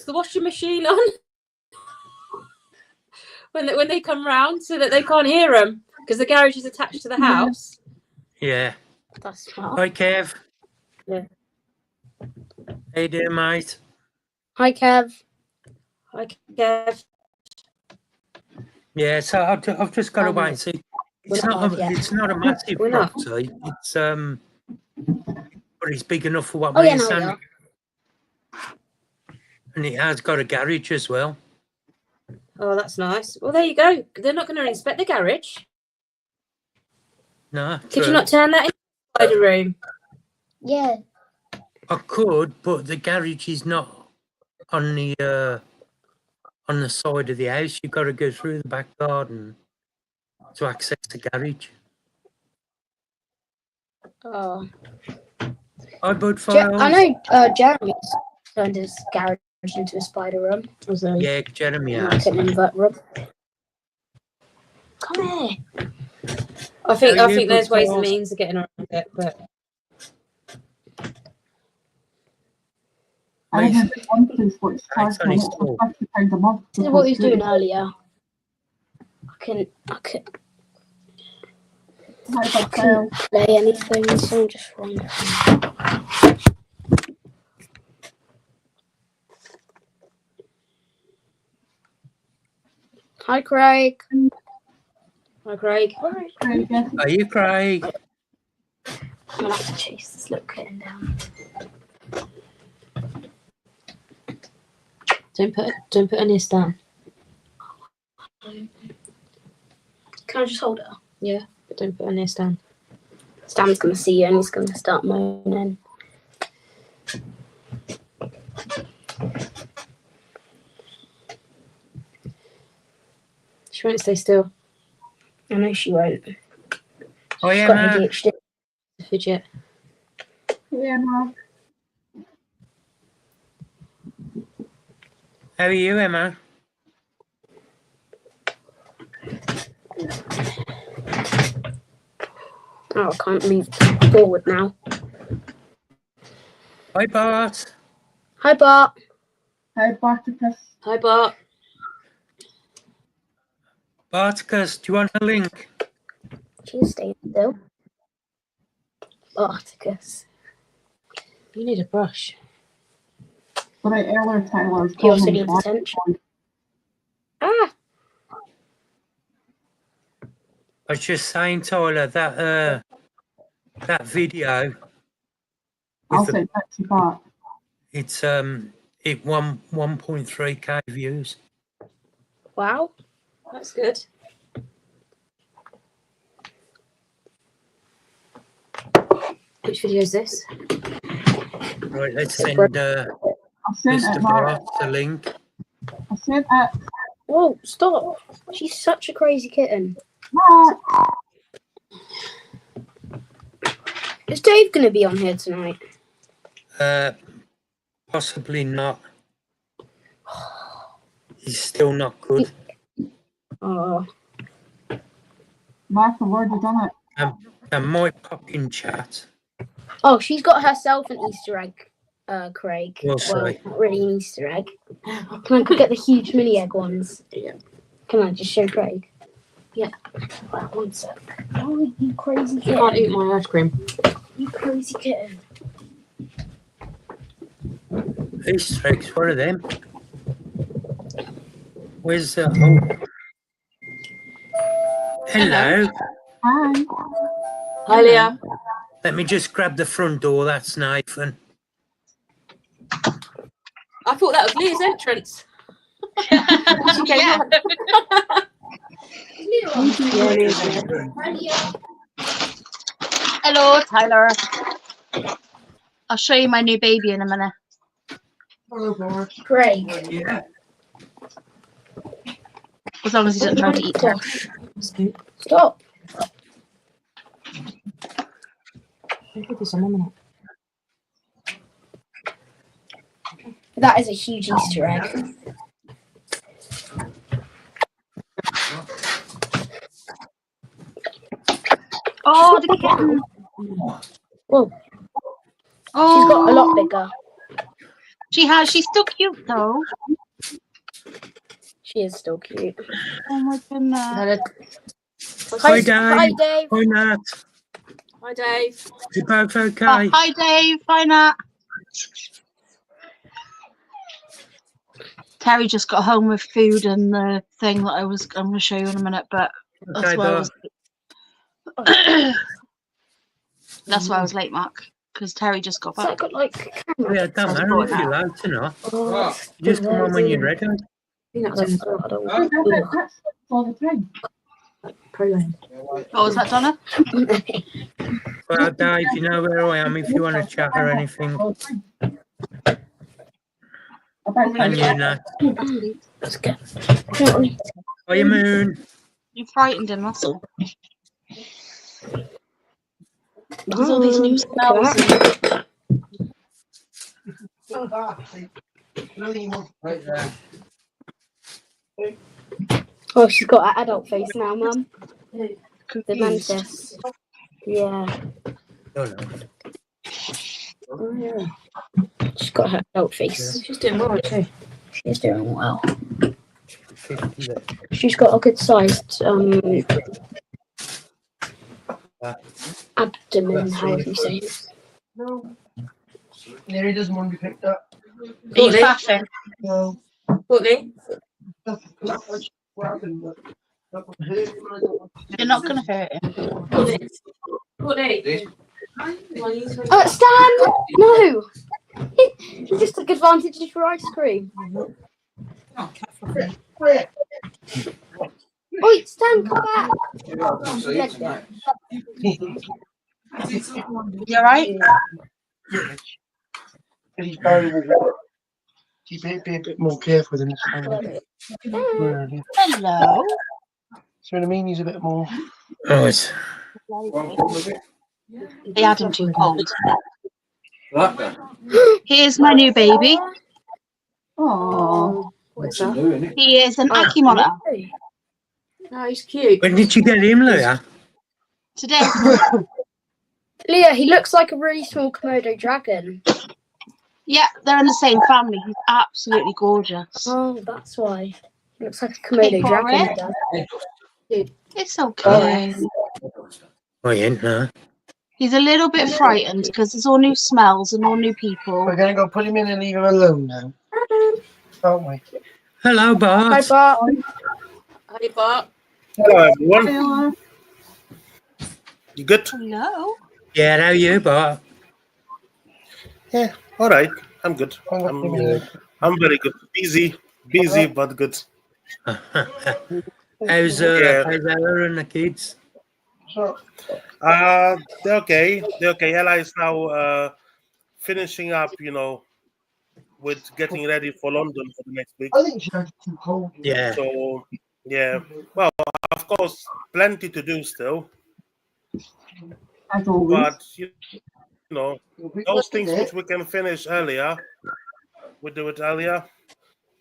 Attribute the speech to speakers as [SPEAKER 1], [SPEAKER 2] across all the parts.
[SPEAKER 1] the washing machine on when they come round so that they can't hear them because the garage is attached to the house.
[SPEAKER 2] Yeah.
[SPEAKER 1] That's smart.
[SPEAKER 2] Hi, Kev.
[SPEAKER 1] Yeah.
[SPEAKER 2] How you doing, mate?
[SPEAKER 3] Hi, Kev.
[SPEAKER 1] Hi, Kev.
[SPEAKER 2] Yeah, so I've just got to wait and see. It's not a massive
[SPEAKER 1] We're not.
[SPEAKER 2] property. It's but it's big enough for what
[SPEAKER 3] Oh,
[SPEAKER 2] me
[SPEAKER 3] yeah,
[SPEAKER 2] and
[SPEAKER 3] no, we
[SPEAKER 2] Sandy.
[SPEAKER 3] are.
[SPEAKER 2] And it has got a garage as well.
[SPEAKER 1] Oh, that's nice. Well, there you go. They're not going to inspect the garage.
[SPEAKER 2] No,
[SPEAKER 1] Could
[SPEAKER 2] true.
[SPEAKER 1] you not turn that into the room?
[SPEAKER 3] Yeah.
[SPEAKER 2] I could, but the garage is not on the side of the house. You've got to go through the back garden to access the garage.
[SPEAKER 3] Oh.
[SPEAKER 2] Hi, Bud Files.
[SPEAKER 3] I know Jeremy's turned his garage into a spider room.
[SPEAKER 2] Yeah, Jeremy
[SPEAKER 3] Like
[SPEAKER 2] has.
[SPEAKER 3] an invert room. Come here.
[SPEAKER 1] I think
[SPEAKER 2] How are you,
[SPEAKER 1] there's
[SPEAKER 2] Bud
[SPEAKER 1] ways and
[SPEAKER 2] Files?
[SPEAKER 1] means of getting around it, but
[SPEAKER 4] I haven't wanted for its
[SPEAKER 2] It's only
[SPEAKER 4] £5
[SPEAKER 2] small.
[SPEAKER 4] a month.
[SPEAKER 3] This is what he was doing earlier. I couldn't play anything, so I'm just wrong. Hi, Craig.
[SPEAKER 1] hi, Craig.
[SPEAKER 2] Are you, Craig?
[SPEAKER 3] I'm gonna have to chase this little kitten down.
[SPEAKER 1] Don't put a nest down.
[SPEAKER 3] Can I just hold her?
[SPEAKER 1] Yeah, but don't put a nest down.
[SPEAKER 3] Stan's gonna see you and he's gonna start moaning.
[SPEAKER 1] She won't stay still.
[SPEAKER 3] I know she won't.
[SPEAKER 2] Oh,
[SPEAKER 3] She's
[SPEAKER 2] yeah,
[SPEAKER 3] got
[SPEAKER 2] man.
[SPEAKER 3] ADHD.
[SPEAKER 1] Fidget.
[SPEAKER 4] Yeah, Mom.
[SPEAKER 2] How are you, Emma?
[SPEAKER 3] Oh, I can't move forward now.
[SPEAKER 2] Hi, Bart.
[SPEAKER 3] Hi, Bart.
[SPEAKER 4] Hi, Barticus.
[SPEAKER 1] Hi, Bart.
[SPEAKER 2] Barticus, do you want a link?
[SPEAKER 3] She's staying still. Barticus.
[SPEAKER 1] You need a brush.
[SPEAKER 4] But earlier, Tyler.
[SPEAKER 3] He also needs attention. Ah!
[SPEAKER 2] I was just saying, Tyler, that video
[SPEAKER 4] I'll
[SPEAKER 2] with
[SPEAKER 4] say that to Bart.
[SPEAKER 2] it's it won 1.3k views.
[SPEAKER 3] Wow.
[SPEAKER 1] That's good. Which video is this?
[SPEAKER 2] Right, let's send
[SPEAKER 4] I sent
[SPEAKER 2] Mr.
[SPEAKER 4] it, Mark.
[SPEAKER 2] Bart the link.
[SPEAKER 4] I sent it.
[SPEAKER 3] Whoa, stop. She's such a crazy kitten.
[SPEAKER 4] Mark.
[SPEAKER 3] Is Dave going to be on here tonight?
[SPEAKER 2] Possibly not. He's still not good.
[SPEAKER 3] Oh.
[SPEAKER 4] Mark, the word you done it.
[SPEAKER 2] I might pop in chat.
[SPEAKER 3] Oh, she's got herself an Easter egg, Craig.
[SPEAKER 2] We'll
[SPEAKER 3] Well,
[SPEAKER 2] see.
[SPEAKER 3] not really an Easter egg. Can I go get the huge mini egg ones?
[SPEAKER 1] Yeah.
[SPEAKER 3] Can I just show Craig? Yeah. Right, 1 sec. Oh, you crazy
[SPEAKER 1] You
[SPEAKER 3] kitten.
[SPEAKER 1] can't eat my ice cream.
[SPEAKER 3] You crazy kitten.
[SPEAKER 2] Easter eggs, what are them? Where's the... Oh. Hello.
[SPEAKER 4] Hi.
[SPEAKER 1] Hi, Leah.
[SPEAKER 2] Let me just grab the front door. That's Nathan.
[SPEAKER 1] I thought that was Leah's entrance. She came
[SPEAKER 5] Yeah.
[SPEAKER 1] on.
[SPEAKER 5] Hello, Tyler. I'll show you my new baby in a minute.
[SPEAKER 3] Craig.
[SPEAKER 2] Yeah.
[SPEAKER 5] As long as he doesn't try to eat her.
[SPEAKER 3] Gosh. Stop. That is a huge Easter egg.
[SPEAKER 5] Oh, the kitten.
[SPEAKER 3] Whoa.
[SPEAKER 5] Oh,
[SPEAKER 3] She's got a lot bigger.
[SPEAKER 5] She has. She's still cute though.
[SPEAKER 3] She is still cute.
[SPEAKER 5] Oh my goodness.
[SPEAKER 2] Hi, Dave.
[SPEAKER 3] Hi, Dave.
[SPEAKER 2] Hi, Nat.
[SPEAKER 1] Hi, Dave.
[SPEAKER 2] You both okay?
[SPEAKER 5] Oh, hi Dave. Hi Nat. Terry just got home with food and the thing that I'm going to show you in a minute, but that's
[SPEAKER 2] Okay,
[SPEAKER 5] why I
[SPEAKER 2] bye.
[SPEAKER 5] was. That's why I was late, Mark, because Terry just got
[SPEAKER 3] Has that
[SPEAKER 5] back.
[SPEAKER 3] got like camera?
[SPEAKER 2] Yeah, don't matter if you're late or not.
[SPEAKER 3] Oh,
[SPEAKER 2] You just come on when you're ready.
[SPEAKER 3] I don't
[SPEAKER 4] Oh, that's for the train.
[SPEAKER 5] What was that, Donna?
[SPEAKER 2] Well, Dave, you know where I am if you want to chat or anything. And you, Nat.
[SPEAKER 3] Let's go.
[SPEAKER 2] Hi, Moon.
[SPEAKER 5] You frightened him, that's all. There's all these new smells.
[SPEAKER 3] Oh, she's got an adult face now, Mum. The mantis. Yeah.
[SPEAKER 2] Oh, no.
[SPEAKER 3] Oh, yeah. She's got her adult face.
[SPEAKER 1] She's doing well, too.
[SPEAKER 3] She's doing well.
[SPEAKER 2] 50 there.
[SPEAKER 3] She's got a good sized abdomen, however you say it.
[SPEAKER 6] No. Mary doesn't want to be picked up.
[SPEAKER 5] Are you faffing?
[SPEAKER 6] No.
[SPEAKER 1] Courtney?
[SPEAKER 6] What happened?
[SPEAKER 5] You're not going to hurt him.
[SPEAKER 1] Courtney?
[SPEAKER 3] Stan! No! He just took advantage of your ice cream. Oi, Stan, come back!
[SPEAKER 5] You alright?
[SPEAKER 6] He's very be a bit more careful than his family. Really.
[SPEAKER 5] Hello.
[SPEAKER 6] So what I mean, he's a bit more.
[SPEAKER 2] Oh, it's...
[SPEAKER 5] They had him too cold. Here's my new baby.
[SPEAKER 4] Oh,
[SPEAKER 1] What's that?
[SPEAKER 5] He is an Aki monitor.
[SPEAKER 1] Oh, he's cute.
[SPEAKER 2] When did you get him, Leah?
[SPEAKER 5] Today.
[SPEAKER 3] Leah, he looks like a really small Komodo dragon.
[SPEAKER 5] Yeah, they're in the same family. He's absolutely gorgeous.
[SPEAKER 3] Oh, that's why. He looks like a Komodo
[SPEAKER 5] Hey,
[SPEAKER 3] dragon.
[SPEAKER 5] Boris.
[SPEAKER 3] He does.
[SPEAKER 5] It's okay.
[SPEAKER 2] Oh, he ain't, no.
[SPEAKER 5] He's a little bit frightened because there's all new smells and all new people.
[SPEAKER 6] We're going to go put him in and leave him alone now, aren't we?
[SPEAKER 2] Hello,
[SPEAKER 3] Hi,
[SPEAKER 2] Bart.
[SPEAKER 3] Bart.
[SPEAKER 1] Hi, Bart.
[SPEAKER 7] Hello, everyone. You good?
[SPEAKER 5] Hello.
[SPEAKER 2] Yeah, how are you, Bart?
[SPEAKER 7] Yeah, all right. I'm good.
[SPEAKER 6] I'm not giving you
[SPEAKER 7] I'm very good. Busy, but good.
[SPEAKER 2] How's
[SPEAKER 7] Yeah.
[SPEAKER 2] Ella and the kids?
[SPEAKER 6] So,
[SPEAKER 7] They're okay. They're okay. Ella is now finishing up, with getting ready for London for the next week.
[SPEAKER 6] I think she's too cold.
[SPEAKER 2] Yeah.
[SPEAKER 7] So, yeah. Well, of course, plenty to do still,
[SPEAKER 4] as always.
[SPEAKER 7] but those things which we can finish earlier, we do it earlier.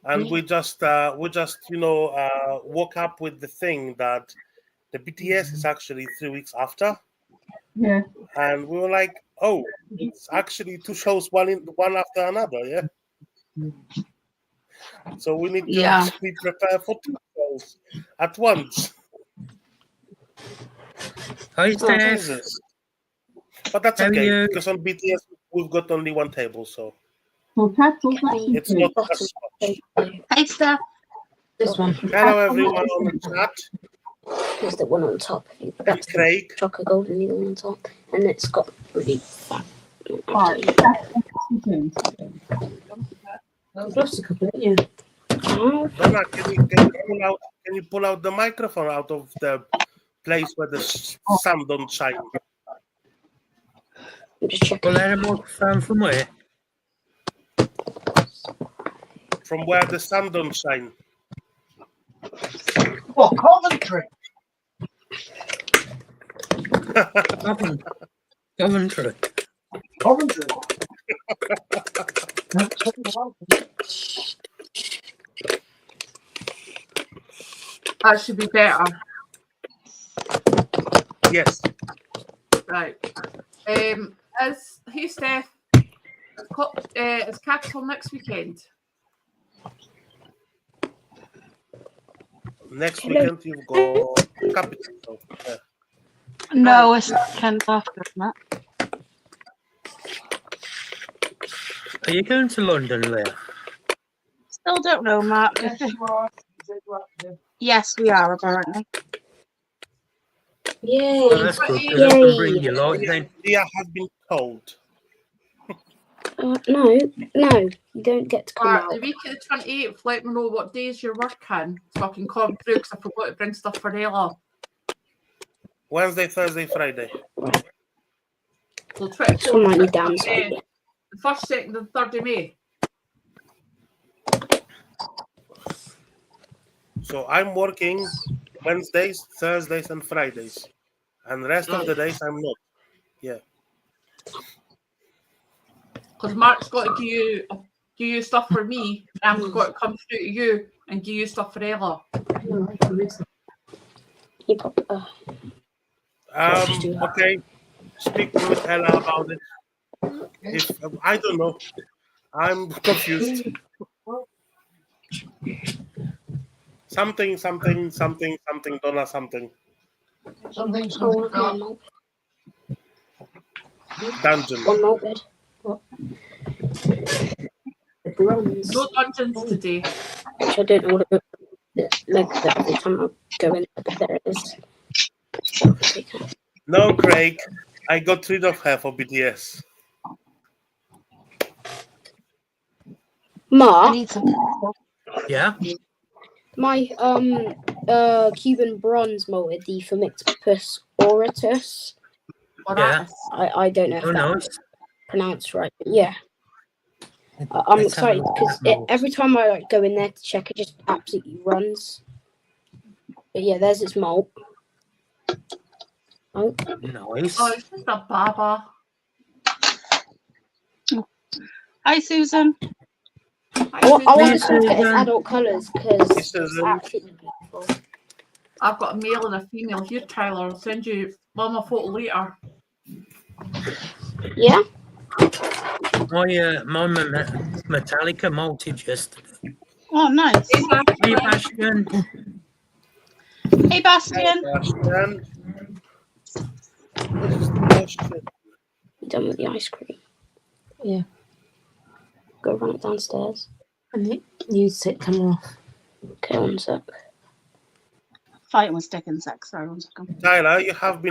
[SPEAKER 7] And we just woke up with the thing that the BTS is actually 3 weeks after,
[SPEAKER 4] Yeah.
[SPEAKER 7] and we were like, "Oh, it's actually 2 shows, one after another." Yeah. So we need to actually prepare for 2 shows at once.
[SPEAKER 2] Hi, Steph.
[SPEAKER 7] Jesus. But that's
[SPEAKER 2] How are
[SPEAKER 7] okay
[SPEAKER 2] you?
[SPEAKER 7] because on BTS we've got only 1 table, so
[SPEAKER 4] So that's all that
[SPEAKER 7] it's not as much.
[SPEAKER 5] Hey, Steph.
[SPEAKER 1] This one.
[SPEAKER 7] Hello, everyone on the chat.
[SPEAKER 3] Here's the one on top.
[SPEAKER 7] And Craig.
[SPEAKER 3] Chocolate golden needle on top. And it's got really fat.
[SPEAKER 4] Right, that's the
[SPEAKER 1] I've lost a couple, haven't you?
[SPEAKER 3] Oh,
[SPEAKER 7] Donna, can you pull out the microphone out of the place where the sun don't shine?
[SPEAKER 3] I'm just checking.
[SPEAKER 2] Well, let a microphone from where?
[SPEAKER 7] From where the sun don't shine.
[SPEAKER 6] What, Coventry?
[SPEAKER 2] Coventry.
[SPEAKER 6] Coventry.
[SPEAKER 1] That should be better.
[SPEAKER 7] Yes.
[SPEAKER 1] Right. Hey, Steph.
[SPEAKER 8] Is Capital next weekend?
[SPEAKER 7] Next weekend you've got Capital. Yeah.
[SPEAKER 5] No, it's weekend after, isn't it?
[SPEAKER 2] Are you going to London, Leah?
[SPEAKER 5] Still don't know, Mark. Yes, we are, apparently.
[SPEAKER 1] Yay!
[SPEAKER 2] Oh, that's good, because I can bring
[SPEAKER 3] Yay.
[SPEAKER 2] you light then.
[SPEAKER 7] Leah has been told.
[SPEAKER 3] No, you don't get to come
[SPEAKER 8] Right,
[SPEAKER 3] out.
[SPEAKER 8] the week of the 28th, let me know what days you're working so I can come through because I forgot to bring stuff for Ella.
[SPEAKER 7] Wednesday, Thursday, Friday.
[SPEAKER 8] So
[SPEAKER 3] Someone might
[SPEAKER 8] 24th,
[SPEAKER 3] need downside.
[SPEAKER 8] the 1st, 2nd, and 3rd of May.
[SPEAKER 7] So I'm working Wednesdays, Thursdays, and Fridays, and the rest of the days I'm not. Yeah.
[SPEAKER 8] Because Mark's got to give you stuff for me, and we've got to come through to you and give you stuff for Ella.
[SPEAKER 3] You pop,
[SPEAKER 7] Okay. Speak with Ella about it. If I don't know, I'm confused. Something, donna something.
[SPEAKER 6] Something's
[SPEAKER 3] oh,
[SPEAKER 6] going on.
[SPEAKER 3] no,
[SPEAKER 7] Dungeon.
[SPEAKER 3] one more bed.
[SPEAKER 1] The bronze.
[SPEAKER 8] No dungeons today.
[SPEAKER 3] Which I don't know what it like that every time I go in there it is.
[SPEAKER 7] No, Craig. I got rid of her for BTS.
[SPEAKER 5] I
[SPEAKER 3] Mark,
[SPEAKER 5] need some.
[SPEAKER 2] Yeah?
[SPEAKER 3] my Cuban bronze molded the Phomictopus auratus.
[SPEAKER 8] Or
[SPEAKER 2] Yeah.
[SPEAKER 3] I don't know if
[SPEAKER 2] Oh,
[SPEAKER 3] that's
[SPEAKER 2] nice.
[SPEAKER 3] pronounced right. But yeah. I'm
[SPEAKER 2] Let's have a
[SPEAKER 3] excited
[SPEAKER 2] look
[SPEAKER 3] because
[SPEAKER 2] at that.
[SPEAKER 3] every time I go in there to check, it just absolutely runs. But yeah, there's its molt. Oh,
[SPEAKER 2] Nice.
[SPEAKER 8] Oh, it's just a baba.
[SPEAKER 5] Hi, Susan.
[SPEAKER 3] I want to
[SPEAKER 2] This
[SPEAKER 3] look at its
[SPEAKER 2] is,
[SPEAKER 3] adult colours because
[SPEAKER 7] This
[SPEAKER 3] it's
[SPEAKER 7] is,
[SPEAKER 3] absolutely beautiful.
[SPEAKER 8] I've got a male and a female here, Tyler. I'll send you a photo later.
[SPEAKER 3] Yeah.
[SPEAKER 2] My Metallica molted yesterday.
[SPEAKER 5] Oh, nice.
[SPEAKER 2] Hey, Bastion.
[SPEAKER 5] Hey, Bastian.
[SPEAKER 7] Bastion.
[SPEAKER 3] You done with the ice cream?
[SPEAKER 1] Yeah.
[SPEAKER 3] Go run it downstairs.
[SPEAKER 1] And you sit, come off.
[SPEAKER 3] Okay, one sec.
[SPEAKER 5] Fighting with stick and sex. Sorry, 1 second.
[SPEAKER 7] Tyler, you have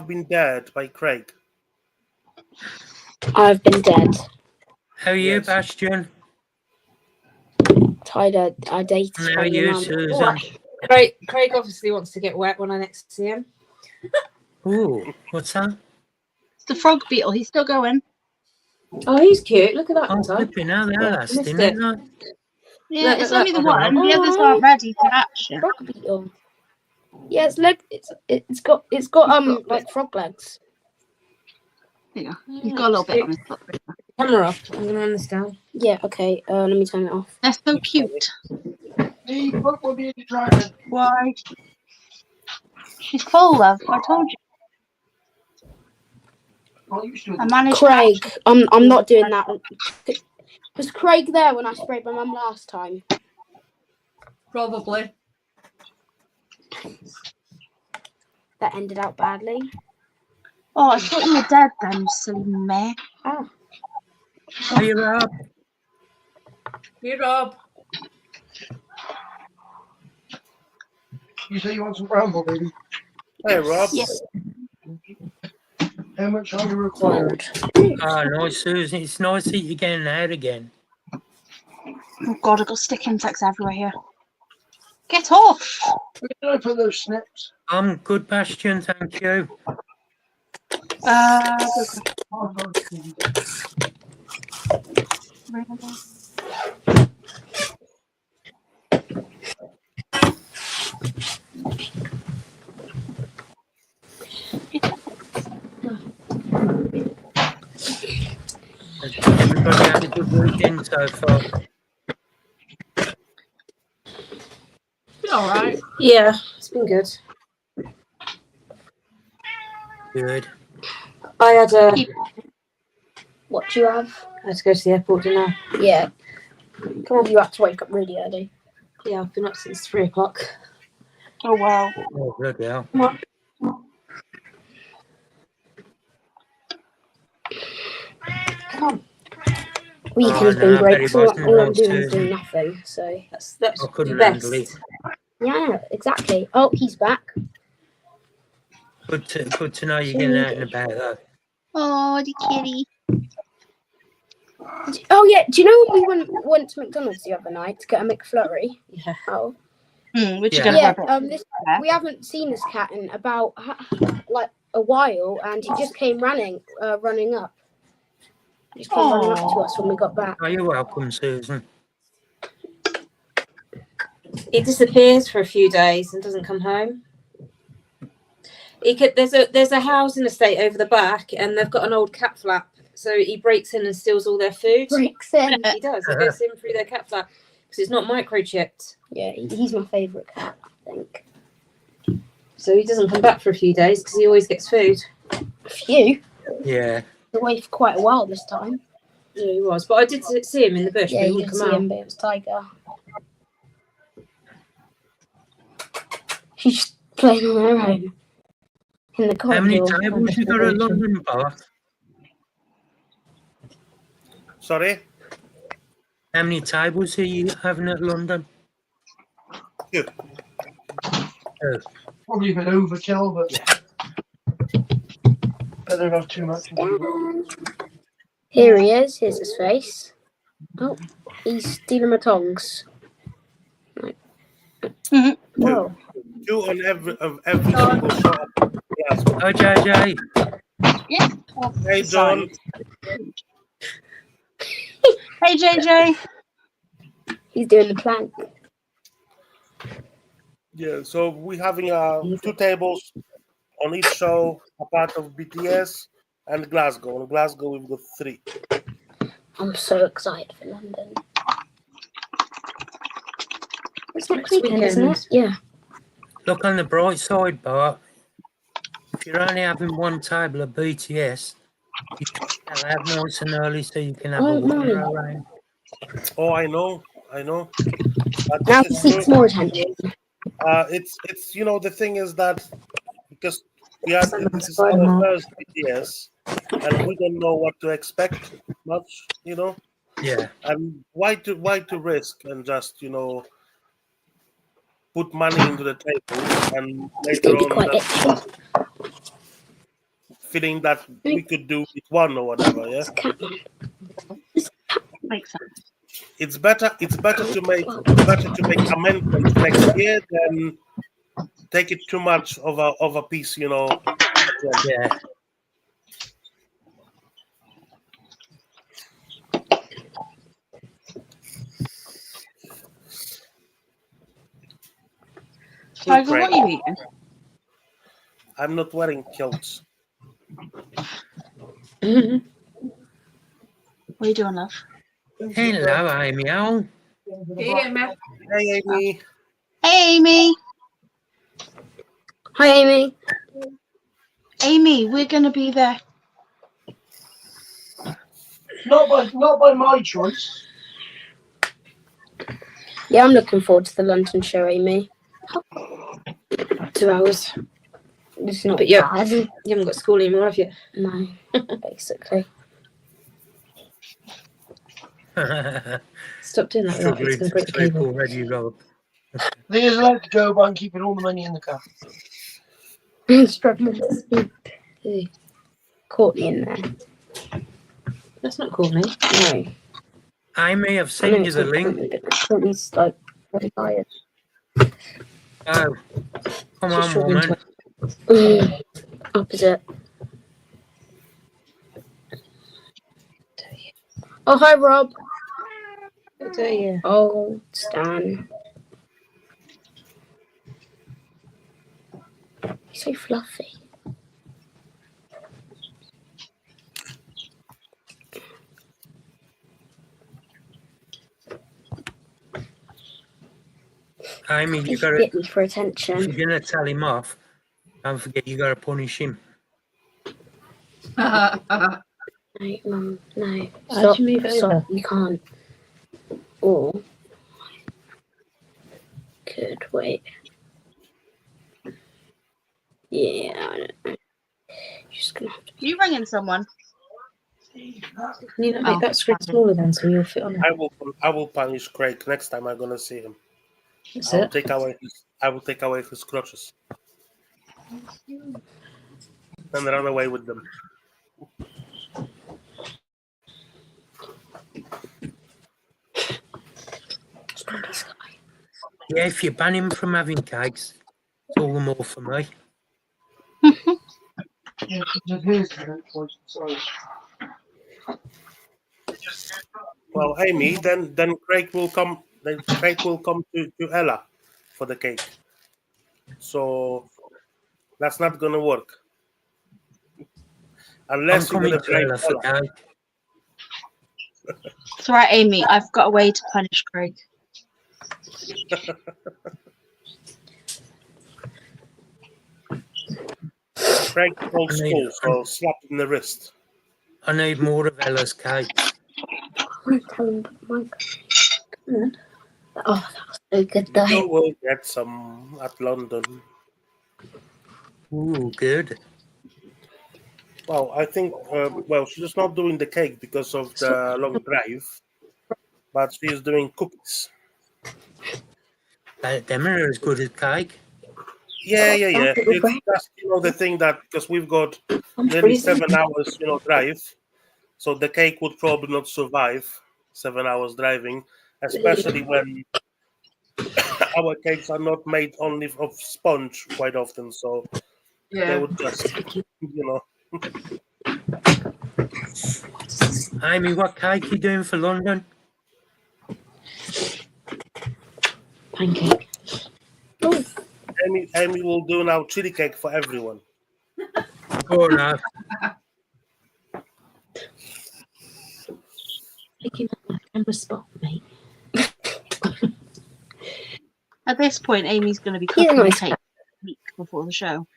[SPEAKER 7] been dead by Craig.
[SPEAKER 3] I've been dead.
[SPEAKER 2] How are you,
[SPEAKER 7] Yes.
[SPEAKER 2] Bastion?
[SPEAKER 3] Tyler, I dated
[SPEAKER 2] How are you, Susan?
[SPEAKER 1] Craig obviously wants to get wet when I next see him.
[SPEAKER 2] Ooh, what's that?
[SPEAKER 5] It's the frog beetle. He's still going.
[SPEAKER 1] Oh, he's cute. Look at that
[SPEAKER 2] I'm
[SPEAKER 1] one.
[SPEAKER 2] flipping out. They're lasting,
[SPEAKER 1] missed
[SPEAKER 2] aren't
[SPEAKER 1] it.
[SPEAKER 2] they?
[SPEAKER 5] Yeah,
[SPEAKER 1] Look,
[SPEAKER 5] it's
[SPEAKER 1] look,
[SPEAKER 5] only the
[SPEAKER 2] look.
[SPEAKER 5] one. The others aren't ready for action.
[SPEAKER 3] Frog beetle. Yeah, it's got like frog legs.
[SPEAKER 5] There you go. He's got a little bit on his foot.
[SPEAKER 1] Camera off. I'm gonna run this down.
[SPEAKER 3] Yeah, okay. Let me turn it off.
[SPEAKER 5] They're so cute.
[SPEAKER 6] Hey, what will be the dragon?
[SPEAKER 5] Why? She's full, love. I told you.
[SPEAKER 6] Oh, you should.
[SPEAKER 5] I managed.
[SPEAKER 3] Craig, I'm not doing that. Was Craig there when I sprayed my mum last time?
[SPEAKER 8] Probably.
[SPEAKER 3] That ended out badly.
[SPEAKER 5] Oh, I thought you were dead then, you silly meh.
[SPEAKER 3] Oh,
[SPEAKER 2] Are you up?
[SPEAKER 8] Hey, Rob.
[SPEAKER 6] You say you want some bramble, baby?
[SPEAKER 7] Hey, Rob.
[SPEAKER 3] yes.
[SPEAKER 6] How much are you required?
[SPEAKER 2] Oh, nice, Susan. It's nice that you're getting out again.
[SPEAKER 5] Oh God, I've got stick insects everywhere here. Get off!
[SPEAKER 6] Where did I put those snips?
[SPEAKER 2] I'm good, Bastion, thank you.
[SPEAKER 6] Oh, God.
[SPEAKER 2] Everybody had a good weekend so far.
[SPEAKER 8] Been all right.
[SPEAKER 1] Yeah, it's been good.
[SPEAKER 2] Good.
[SPEAKER 1] I had a
[SPEAKER 3] Watch did you have?
[SPEAKER 1] I had to go to the airport, didn't I?
[SPEAKER 3] Yeah.
[SPEAKER 1] Come on.
[SPEAKER 3] You had to wake up really early.
[SPEAKER 1] Yeah, I've been up since 3 o'clock.
[SPEAKER 5] Oh wow.
[SPEAKER 2] Oh, bloody hell.
[SPEAKER 1] Come on.
[SPEAKER 3] Weekend's
[SPEAKER 2] Oh,
[SPEAKER 3] been
[SPEAKER 2] no, I
[SPEAKER 3] great.
[SPEAKER 2] bet it
[SPEAKER 3] 'Cause all
[SPEAKER 2] wasn't
[SPEAKER 3] I'm
[SPEAKER 2] once,
[SPEAKER 3] doing is
[SPEAKER 2] Susan.
[SPEAKER 3] doing nothing. So
[SPEAKER 1] That's
[SPEAKER 2] I
[SPEAKER 1] the
[SPEAKER 2] couldn't
[SPEAKER 1] best.
[SPEAKER 2] handle it.
[SPEAKER 3] yeah, exactly. Oh, he's back.
[SPEAKER 2] Good to know you're getting out and about, though.
[SPEAKER 5] Oh, the kitty.
[SPEAKER 3] Oh yeah. Do you know when we went to McDonald's the other night to get a McFlurry?
[SPEAKER 1] Yeah.
[SPEAKER 3] Oh.
[SPEAKER 5] Which
[SPEAKER 2] Yeah.
[SPEAKER 5] you gonna
[SPEAKER 3] Yeah.
[SPEAKER 5] have?
[SPEAKER 3] We haven't seen this cat in about like a while, and he just came running up. He just came running up to us when we got back.
[SPEAKER 2] Oh, you're welcome, Susan.
[SPEAKER 1] It disappears for a few days and doesn't come home. There's a housing estate over the back, and they've got an old cat flap. So he breaks in and steals all their food.
[SPEAKER 3] Breaks in.
[SPEAKER 1] He does. He goes in through their cat flap because it's not microchipped.
[SPEAKER 3] Yeah, he's my favourite cat, I think.
[SPEAKER 1] So he doesn't come back for a few days because he always gets food.
[SPEAKER 3] A few.
[SPEAKER 2] Yeah.
[SPEAKER 3] Away for quite a while this time.
[SPEAKER 1] Yeah, he was. But I did see him in the bush.
[SPEAKER 3] Yeah,
[SPEAKER 1] but he
[SPEAKER 3] you
[SPEAKER 1] wouldn't
[SPEAKER 3] can
[SPEAKER 1] come
[SPEAKER 3] see
[SPEAKER 1] out.
[SPEAKER 3] him, but it was Tiger. She's just playing on her own in the corridor.
[SPEAKER 2] How many tables you got at London Bar?
[SPEAKER 7] Sorry?
[SPEAKER 2] How many tables are you having at London?
[SPEAKER 7] Two.
[SPEAKER 2] Oh,
[SPEAKER 6] Probably a bit overkill, but better not too much.
[SPEAKER 3] Here he is. Here's his face. Oh, he's stealing my tongs. Right.
[SPEAKER 5] Mhm.
[SPEAKER 3] Whoa.
[SPEAKER 7] Two on every single shot. Yes.
[SPEAKER 2] oh JJ.
[SPEAKER 7] Hey, John.
[SPEAKER 5] Hey, JJ.
[SPEAKER 3] He's doing the plank.
[SPEAKER 7] Yeah, so we're having 2 tables on each show, a part of BTS and Glasgow. In Glasgow, we've got 3.
[SPEAKER 3] I'm so excited for London. It's next
[SPEAKER 1] Next
[SPEAKER 3] weekend, isn't it?
[SPEAKER 1] weekend.
[SPEAKER 3] Yeah.
[SPEAKER 2] Look on the bright side, Bart. If you're only having one table of BTS, you can have nice and early so you can have a wander around.
[SPEAKER 7] Oh, I know. But
[SPEAKER 3] Now
[SPEAKER 7] this
[SPEAKER 3] he
[SPEAKER 7] is
[SPEAKER 3] seeks
[SPEAKER 7] true.
[SPEAKER 3] more attention.
[SPEAKER 7] It's the thing is that because this is
[SPEAKER 1] Spider-Man.
[SPEAKER 7] our first BTS and we don't know what to expect much,
[SPEAKER 2] Yeah.
[SPEAKER 7] and why to risk and just put money into the table and
[SPEAKER 3] It's
[SPEAKER 7] later
[SPEAKER 3] going to be
[SPEAKER 7] on
[SPEAKER 3] quite
[SPEAKER 7] just
[SPEAKER 3] itchy.
[SPEAKER 7] feeling that we could do it one or whatever. Yeah,
[SPEAKER 3] It's Catman.
[SPEAKER 5] Makes sense.
[SPEAKER 7] it's better to make amendments next year than take it too much of a piece.
[SPEAKER 2] Yeah.
[SPEAKER 5] Tiger, what are you eating?
[SPEAKER 7] I'm not wearing kilts.
[SPEAKER 5] What are you doing, love?
[SPEAKER 2] Hello, Amy. Oh,
[SPEAKER 8] Hey, Emma.
[SPEAKER 7] Hey, Amy.
[SPEAKER 5] Hey, Amy.
[SPEAKER 3] Hi, Amy.
[SPEAKER 5] Amy, we're gonna be there.
[SPEAKER 6] Not by my choice.
[SPEAKER 3] Yeah, I'm looking forward to the London show, Amy.
[SPEAKER 1] 2 hours.
[SPEAKER 3] It's not
[SPEAKER 1] But yeah.
[SPEAKER 3] bad.
[SPEAKER 1] You haven't got school anymore, have you?
[SPEAKER 3] No, basically.
[SPEAKER 1] Stop doing that. Right? It's
[SPEAKER 2] struggling
[SPEAKER 1] going to
[SPEAKER 2] to
[SPEAKER 1] break the
[SPEAKER 2] sleep
[SPEAKER 1] cable.
[SPEAKER 2] already, Rob.
[SPEAKER 6] They is allowed to go by and keeping all the money in the car.
[SPEAKER 3] Struggling to sleep. Ooh. Courtney in there.
[SPEAKER 1] That's not Courtney.
[SPEAKER 3] No.
[SPEAKER 2] Amy, I've
[SPEAKER 3] I
[SPEAKER 2] sent
[SPEAKER 3] know
[SPEAKER 2] you
[SPEAKER 3] it's
[SPEAKER 2] the
[SPEAKER 3] not
[SPEAKER 2] link.
[SPEAKER 3] Courtney, but Courtney's like very tired.
[SPEAKER 2] Oh, come
[SPEAKER 1] She's
[SPEAKER 2] on,
[SPEAKER 1] struggling
[SPEAKER 2] woman.
[SPEAKER 3] Opposite. Oh, hi, Rob.
[SPEAKER 1] How dare you?
[SPEAKER 3] Oh, Stan. He's so fluffy.
[SPEAKER 2] Amy, you
[SPEAKER 3] He's
[SPEAKER 2] got to,
[SPEAKER 3] bit me for
[SPEAKER 2] if
[SPEAKER 3] attention.
[SPEAKER 2] you're going to tell him off, don't forget you got to punish him.
[SPEAKER 3] No, Mum, no.
[SPEAKER 1] How'd you move it
[SPEAKER 3] Stop,
[SPEAKER 1] over?
[SPEAKER 3] you can't. Or could wait. Yeah, I don't know. Just gonna have to.
[SPEAKER 5] You ringing someone?
[SPEAKER 1] Can you not
[SPEAKER 5] Oh,
[SPEAKER 1] make that screen smaller then so you'll fit on it?
[SPEAKER 7] I will punish Craig next time I'm gonna see him.
[SPEAKER 1] That's
[SPEAKER 7] I will
[SPEAKER 1] it.
[SPEAKER 7] take away his crutches and run away with them.
[SPEAKER 2] Yeah, if you ban him from having cakes, it's all the more for me.
[SPEAKER 7] Well, Amy, then Craig will come. Then Craig will come to Ella for the cake. So that's not gonna work
[SPEAKER 2] I'm
[SPEAKER 7] unless you're
[SPEAKER 2] coming
[SPEAKER 7] gonna
[SPEAKER 2] to
[SPEAKER 7] break
[SPEAKER 2] Ella for
[SPEAKER 7] Ella.
[SPEAKER 2] cake.
[SPEAKER 5] It's all right, Amy. I've got a way to punish Craig.
[SPEAKER 7] Craig's old school, so slap in the wrist.
[SPEAKER 2] I need more of Ella's cakes.
[SPEAKER 3] I'm telling Mike. Oh, that was so good though.
[SPEAKER 7] You will get some at London.
[SPEAKER 2] Ooh, good.
[SPEAKER 7] Well, I think. Well, she's not doing the cake because of the long drive, but she's doing cookies.
[SPEAKER 2] Them are as good as cake.
[SPEAKER 7] Yeah. It's just the thing that because we've got nearly 7 hours, drive, so the cake would probably not survive 7 hours driving, especially when our cakes are not made only of sponge quite often, so they
[SPEAKER 8] Yeah.
[SPEAKER 7] would just,
[SPEAKER 2] Amy, what cake you doing for London?
[SPEAKER 1] Pancake.
[SPEAKER 7] Amy will do now chili cake for everyone.
[SPEAKER 2] Oh no.
[SPEAKER 1] Taking that camera spot, mate.
[SPEAKER 5] At this point, Amy's going to be
[SPEAKER 3] He's a
[SPEAKER 5] cooking the
[SPEAKER 3] nice
[SPEAKER 5] cake a week before the show.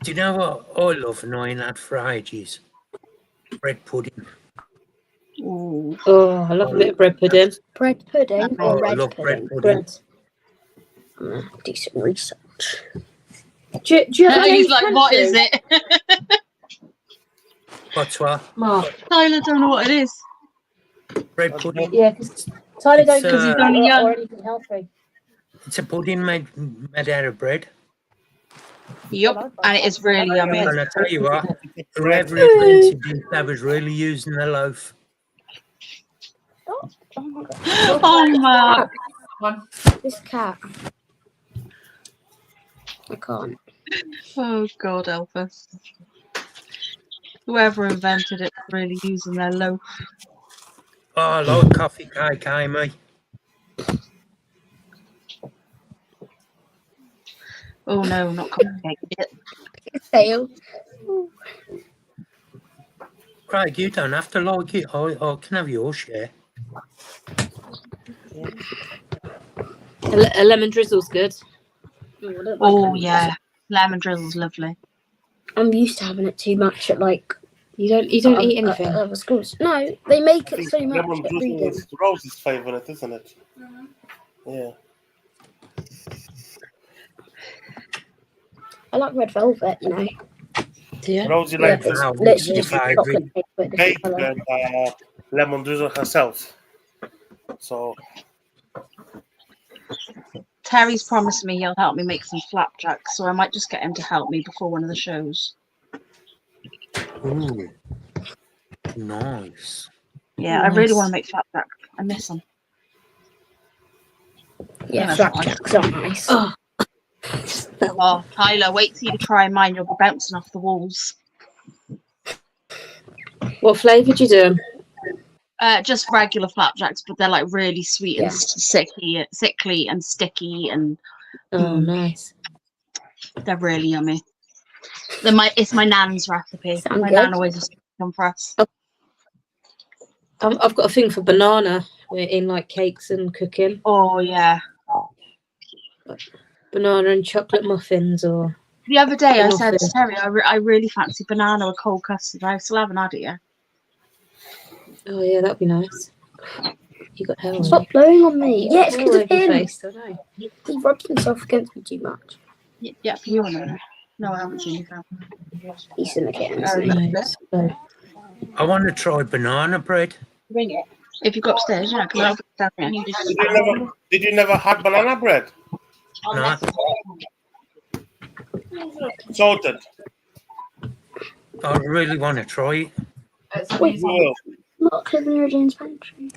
[SPEAKER 2] Do you know what I love and I ain't had for ages? Bread pudding.
[SPEAKER 5] Ooh.
[SPEAKER 1] Oh, I love a bit of bread pudding.
[SPEAKER 3] Bread pudding
[SPEAKER 2] Oh,
[SPEAKER 3] or
[SPEAKER 2] I
[SPEAKER 3] red
[SPEAKER 2] love
[SPEAKER 3] pudding?
[SPEAKER 2] bread pudding.
[SPEAKER 3] Decent research.
[SPEAKER 1] Do you have
[SPEAKER 5] He's
[SPEAKER 1] any
[SPEAKER 5] like, what is
[SPEAKER 1] pantry?
[SPEAKER 5] it?
[SPEAKER 2] What's what?
[SPEAKER 1] Mark.
[SPEAKER 5] Tyler don't know what it is.
[SPEAKER 2] Bread pudding.
[SPEAKER 1] Yeah, because Tyler
[SPEAKER 2] It's,
[SPEAKER 1] don't
[SPEAKER 2] he's
[SPEAKER 5] only young.
[SPEAKER 1] or anything healthy.
[SPEAKER 2] It's a pudding made out of bread.
[SPEAKER 5] Yup, and it is really yummy.
[SPEAKER 2] And I tell you what, whoever invented it, that was really using the loaf.
[SPEAKER 3] Oh my god.
[SPEAKER 5] Oh, Mark.
[SPEAKER 8] One.
[SPEAKER 3] This cat. I can't.
[SPEAKER 5] Oh, God, Elvis. Whoever invented it was really using their loaf.
[SPEAKER 2] Oh, I like coffee cake, Amy.
[SPEAKER 5] Oh, no, not cupcake.
[SPEAKER 3] Fail.
[SPEAKER 2] Craig, you don't have to like it. I can have your share.
[SPEAKER 1] A lemon drizzle's good.
[SPEAKER 5] Oh, yeah. Lemon drizzle's lovely.
[SPEAKER 3] I'm used to having it too much at like
[SPEAKER 1] You don't eat anything.
[SPEAKER 3] other schools. No, they make
[SPEAKER 7] I
[SPEAKER 3] it
[SPEAKER 7] think
[SPEAKER 3] so much
[SPEAKER 7] lemon
[SPEAKER 3] at
[SPEAKER 7] drizzle
[SPEAKER 3] reading.
[SPEAKER 7] is Rose's favorite, isn't it? Yeah.
[SPEAKER 3] I like red velvet,
[SPEAKER 1] Yeah.
[SPEAKER 7] Rosie
[SPEAKER 3] Yeah,
[SPEAKER 7] likes
[SPEAKER 3] it's
[SPEAKER 2] Wow,
[SPEAKER 3] literally
[SPEAKER 2] your
[SPEAKER 3] just
[SPEAKER 2] favourite
[SPEAKER 3] chocolate cake with a
[SPEAKER 7] cake
[SPEAKER 3] different colour.
[SPEAKER 7] and lemon drizzle herself. So
[SPEAKER 5] Terry's promised me he'll help me make some flapjacks, so I might just get him to help me before one of the shows.
[SPEAKER 2] Ooh, nice.
[SPEAKER 5] Yeah, I really
[SPEAKER 1] Nice.
[SPEAKER 5] want to make flapjacks. I miss them.
[SPEAKER 3] Yeah,
[SPEAKER 5] that's
[SPEAKER 3] flapjacks are nice.
[SPEAKER 1] Oh.
[SPEAKER 5] Oh, Tyler, wait till you try mine. You'll be bouncing off the walls.
[SPEAKER 1] What flavour do you do?
[SPEAKER 5] Just regular flapjacks, but they're like really sweet
[SPEAKER 3] Yeah.
[SPEAKER 5] and sickly and sticky, and
[SPEAKER 1] Oh, nice.
[SPEAKER 5] they're really yummy. It's my nan's recipe.
[SPEAKER 3] Sound
[SPEAKER 5] My
[SPEAKER 3] good?
[SPEAKER 5] nan always used to make them for us.
[SPEAKER 1] I've got a thing for banana in like cakes and cooking.
[SPEAKER 5] Oh yeah.
[SPEAKER 1] Banana and chocolate muffins or
[SPEAKER 5] The other day I said to
[SPEAKER 1] Nothing.
[SPEAKER 5] Terry, I really fancy banana with cold custard. I still haven't had it yet.
[SPEAKER 1] Oh yeah, that'd be nice. You got hair on.
[SPEAKER 3] Stop blowing on me. Yeah, it's
[SPEAKER 1] Hair
[SPEAKER 3] because
[SPEAKER 1] all
[SPEAKER 3] of
[SPEAKER 1] over your
[SPEAKER 3] him.
[SPEAKER 1] face, I know.
[SPEAKER 3] He rubs himself against me too much.
[SPEAKER 5] Yeah, for you and I. No, I haven't seen you.
[SPEAKER 3] He's in the kittens.
[SPEAKER 5] Oh,
[SPEAKER 3] mate.
[SPEAKER 1] No, so-
[SPEAKER 2] I want to try banana bread.
[SPEAKER 5] Bring it. If you go upstairs, yeah, because I'll put it down there. You just-
[SPEAKER 7] Did you never had banana bread?
[SPEAKER 2] No,
[SPEAKER 7] Sorted.
[SPEAKER 2] I really want to try it.
[SPEAKER 8] It's
[SPEAKER 3] Wait.
[SPEAKER 8] amazing.
[SPEAKER 7] You will.
[SPEAKER 3] Mark live near Jane's pantry.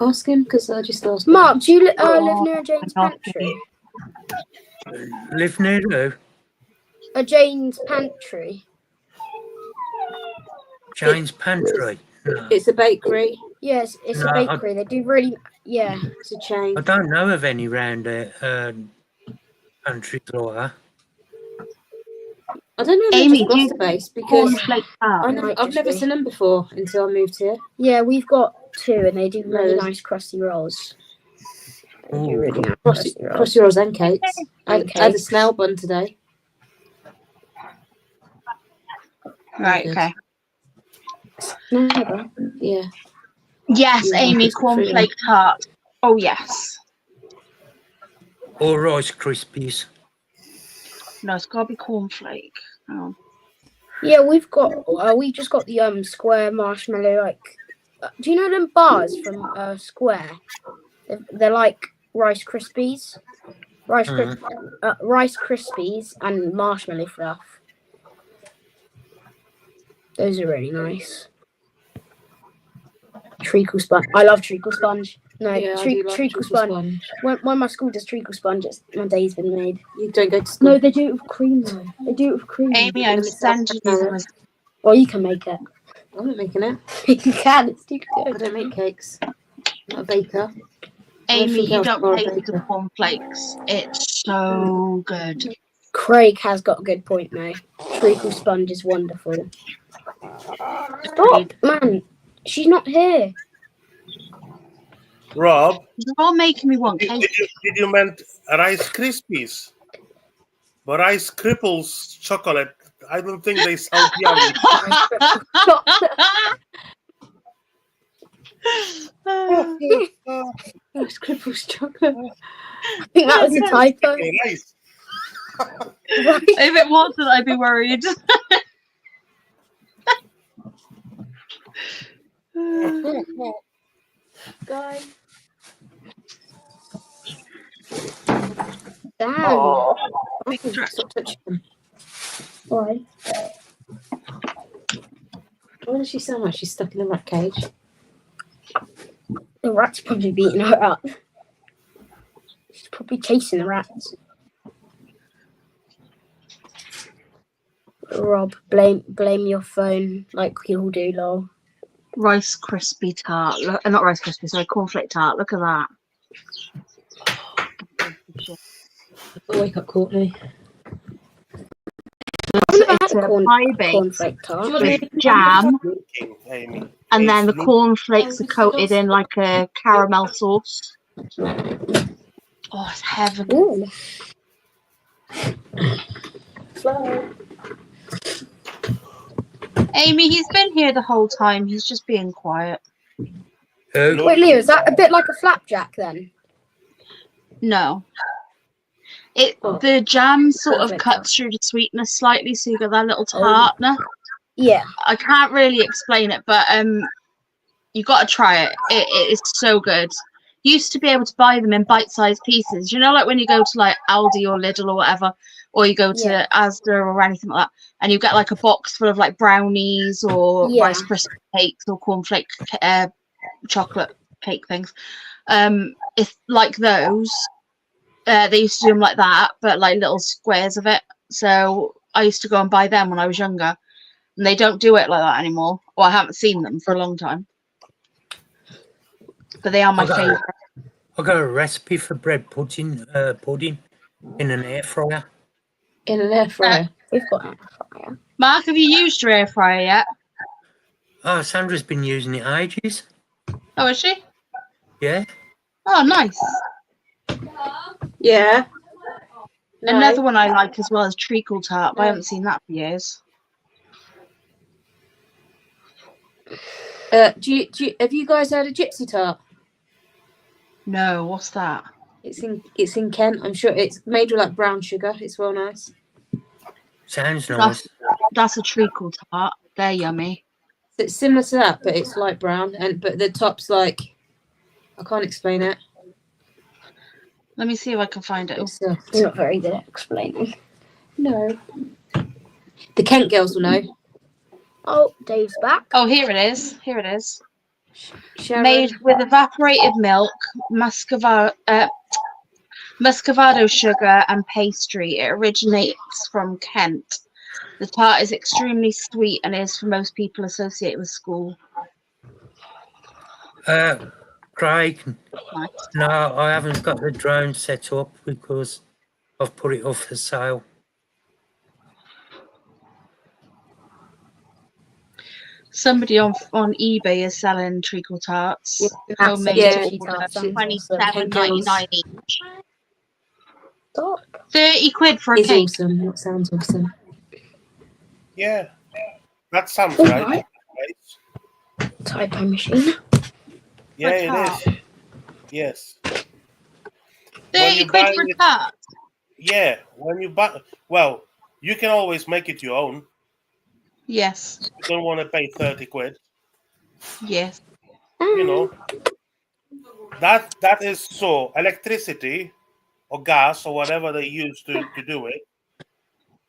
[SPEAKER 1] Ask him because I just asked. him.
[SPEAKER 3] Mark, do you live near Jane's pantry?
[SPEAKER 2] Live near who?
[SPEAKER 3] A Jane's pantry.
[SPEAKER 2] Jane's Pantry. No.
[SPEAKER 1] It's a bakery.
[SPEAKER 3] Yes, it's
[SPEAKER 2] No,
[SPEAKER 3] a
[SPEAKER 2] I-
[SPEAKER 3] bakery. They do really, yeah.
[SPEAKER 1] It's a chain.
[SPEAKER 2] I don't know of any round there. Pantries like that.
[SPEAKER 1] I don't know if
[SPEAKER 5] Amy,
[SPEAKER 1] it's
[SPEAKER 5] do you-
[SPEAKER 1] Gloucester based because
[SPEAKER 5] Cornflake tart.
[SPEAKER 1] I've never seen them before until I moved here.
[SPEAKER 3] Yeah, we've got two, and they do really
[SPEAKER 1] Rose.
[SPEAKER 3] nice crusty rolls. They do
[SPEAKER 2] Ooh.
[SPEAKER 3] really nice
[SPEAKER 1] Crusty
[SPEAKER 3] crusty rolls.
[SPEAKER 1] crusty rolls and cakes. I
[SPEAKER 3] And
[SPEAKER 1] had a
[SPEAKER 3] cakes.
[SPEAKER 1] snail bun today.
[SPEAKER 5] Right,
[SPEAKER 1] Yes.
[SPEAKER 5] okay.
[SPEAKER 3] Never.
[SPEAKER 1] Yeah.
[SPEAKER 5] Yes,
[SPEAKER 1] Yeah,
[SPEAKER 5] Amy,
[SPEAKER 1] it's pretty.
[SPEAKER 5] cornflake tart. Oh, yes.
[SPEAKER 2] Or Rice Krispies.
[SPEAKER 5] No, it's got to be cornflake. Oh.
[SPEAKER 3] Yeah, we've just got the square marshmallow. Like, do you know them bars from Square? They're like Rice Krispies, Rice Krispies, and marshmallow fluff. Those are really nice. Treacle sponge. I love treacle sponge. No,
[SPEAKER 1] Yeah, I do like
[SPEAKER 3] treacle
[SPEAKER 1] treacle
[SPEAKER 3] sponge. When my school does treacle sponge, my day's been made.
[SPEAKER 1] You don't go to school.
[SPEAKER 3] No, they do it with cream though. They do it with cream.
[SPEAKER 5] Amy, I'm sending you the
[SPEAKER 3] Or you can make it.
[SPEAKER 1] I'm not making it.
[SPEAKER 3] You can. It's too
[SPEAKER 1] I
[SPEAKER 3] good.
[SPEAKER 1] don't make cakes. I'm not a baker.
[SPEAKER 5] Amy,
[SPEAKER 1] Everything
[SPEAKER 5] you
[SPEAKER 1] else
[SPEAKER 5] don't
[SPEAKER 1] bar
[SPEAKER 5] pay
[SPEAKER 1] baker.
[SPEAKER 5] for cornflakes. It's so good.
[SPEAKER 3] Craig has got a good point though. Treacle sponge is wonderful. Stop, man. She's not here.
[SPEAKER 7] Rob,
[SPEAKER 5] You're all making me want cake.
[SPEAKER 7] did you meant Rice Krispies? But Rice Cripples chocolate, I don't think they sound yummy.
[SPEAKER 1] Oh, Scribbles chocolate.
[SPEAKER 3] I think that was a typo.
[SPEAKER 7] Okay, rice.
[SPEAKER 3] Right.
[SPEAKER 5] If it wasn't, I'd be worried.
[SPEAKER 3] Guys. Damn.
[SPEAKER 5] Oh.
[SPEAKER 1] Stop touching them.
[SPEAKER 3] Why?
[SPEAKER 1] Why does she sound like she's stuck in a rat cage?
[SPEAKER 3] The rat's probably beating her up. She's probably chasing the rats. Rob, blame your phone like we all do, lol.
[SPEAKER 5] Rice Krispie tart. Look, not Rice Krispie, sorry, cornflake tart. Look at that.
[SPEAKER 1] Oh, wake up, Courtney.
[SPEAKER 5] It's a pie bake
[SPEAKER 3] Cornflake tart.
[SPEAKER 5] with jam,
[SPEAKER 7] Looking, Amy.
[SPEAKER 5] and then the
[SPEAKER 7] It's
[SPEAKER 5] cornflakes are coated in like a caramel sauce. Oh, it's heaven.
[SPEAKER 3] Ooh.
[SPEAKER 5] Amy, he's been here the whole time. He's just being quiet.
[SPEAKER 2] Who?
[SPEAKER 3] Wait, Leo, is that a bit like a flapjack then?
[SPEAKER 5] No.
[SPEAKER 3] Oh.
[SPEAKER 5] The jam sort of
[SPEAKER 3] Perfect.
[SPEAKER 5] cuts through the sweetness slightly, so you got that little tartness.
[SPEAKER 3] Yeah.
[SPEAKER 5] I can't really explain it, but you got to try it. It is so good. Used to be able to buy them in bite-sized pieces. You know, like when you go to like Aldi or Lidl or whatever, or you go to
[SPEAKER 3] Yeah.
[SPEAKER 5] Asda or anything like that, and you get like a box full of like brownies or
[SPEAKER 3] Yeah.
[SPEAKER 5] Rice Krispie cakes or cornflake chocolate cake things. It's like those. They used to do them like that, but like little squares of it. So I used to go and buy them when I was younger, and they don't do it like that anymore. Or I haven't seen them for a long time. But they are my
[SPEAKER 2] Okay.
[SPEAKER 5] favourite.
[SPEAKER 2] I got a recipe for bread pudding in an air fryer.
[SPEAKER 1] In an air fryer.
[SPEAKER 3] We've got an air fryer.
[SPEAKER 5] Mark, have you used your air fryer yet?
[SPEAKER 2] Oh, Sandra's been using it ages.
[SPEAKER 5] Oh, is she?
[SPEAKER 2] Yeah.
[SPEAKER 5] Oh, nice.
[SPEAKER 1] Yeah. No.
[SPEAKER 5] Another one I like as well is treacle tart, but I haven't seen that for years.
[SPEAKER 1] Have you guys heard of gypsy tart?
[SPEAKER 5] No, what's that?
[SPEAKER 1] It's in Kent. I'm sure it's made with like brown sugar. It's well nice.
[SPEAKER 2] Sounds nice.
[SPEAKER 5] That's a treacle tart. They're yummy.
[SPEAKER 1] So it's similar to that, but it's light brown, but the top's like, I can't explain it.
[SPEAKER 5] Let me see if I can find it.
[SPEAKER 1] It's,
[SPEAKER 3] You're not very good at explaining.
[SPEAKER 1] no. The Kent girls will know.
[SPEAKER 3] Oh, Dave's back.
[SPEAKER 5] Oh, here it is. Here it is.
[SPEAKER 1] Sharon,
[SPEAKER 5] Made with evaporated milk, muscovado sugar, and pastry. It originates from Kent. The tart is extremely sweet and is for most people associated with school.
[SPEAKER 2] Craig,
[SPEAKER 5] Nice.
[SPEAKER 2] no, I haven't got the drone set up because I've put it up for sale.
[SPEAKER 5] Somebody on eBay is selling treacle tarts. Homemade
[SPEAKER 1] yeah,
[SPEAKER 5] treacle tarts,
[SPEAKER 3] sounds
[SPEAKER 5] $27.99 each.
[SPEAKER 3] Stop.
[SPEAKER 5] 30 quid for a
[SPEAKER 1] It's
[SPEAKER 5] cake.
[SPEAKER 1] awesome. That sounds awesome.
[SPEAKER 7] Yeah, that sounds
[SPEAKER 3] Oh,
[SPEAKER 7] right.
[SPEAKER 3] right. Typo machine.
[SPEAKER 7] Yeah,
[SPEAKER 5] For a
[SPEAKER 7] it is. Yes.
[SPEAKER 5] 30
[SPEAKER 7] you
[SPEAKER 5] quid
[SPEAKER 7] buy
[SPEAKER 5] for a
[SPEAKER 7] it-
[SPEAKER 5] tart.
[SPEAKER 7] Yeah, when you buy, well, you can always make it your own.
[SPEAKER 5] Yes.
[SPEAKER 7] You don't want to pay 30 quid.
[SPEAKER 5] Yes.
[SPEAKER 7] You know, that is so electricity or gas or whatever they use to do it.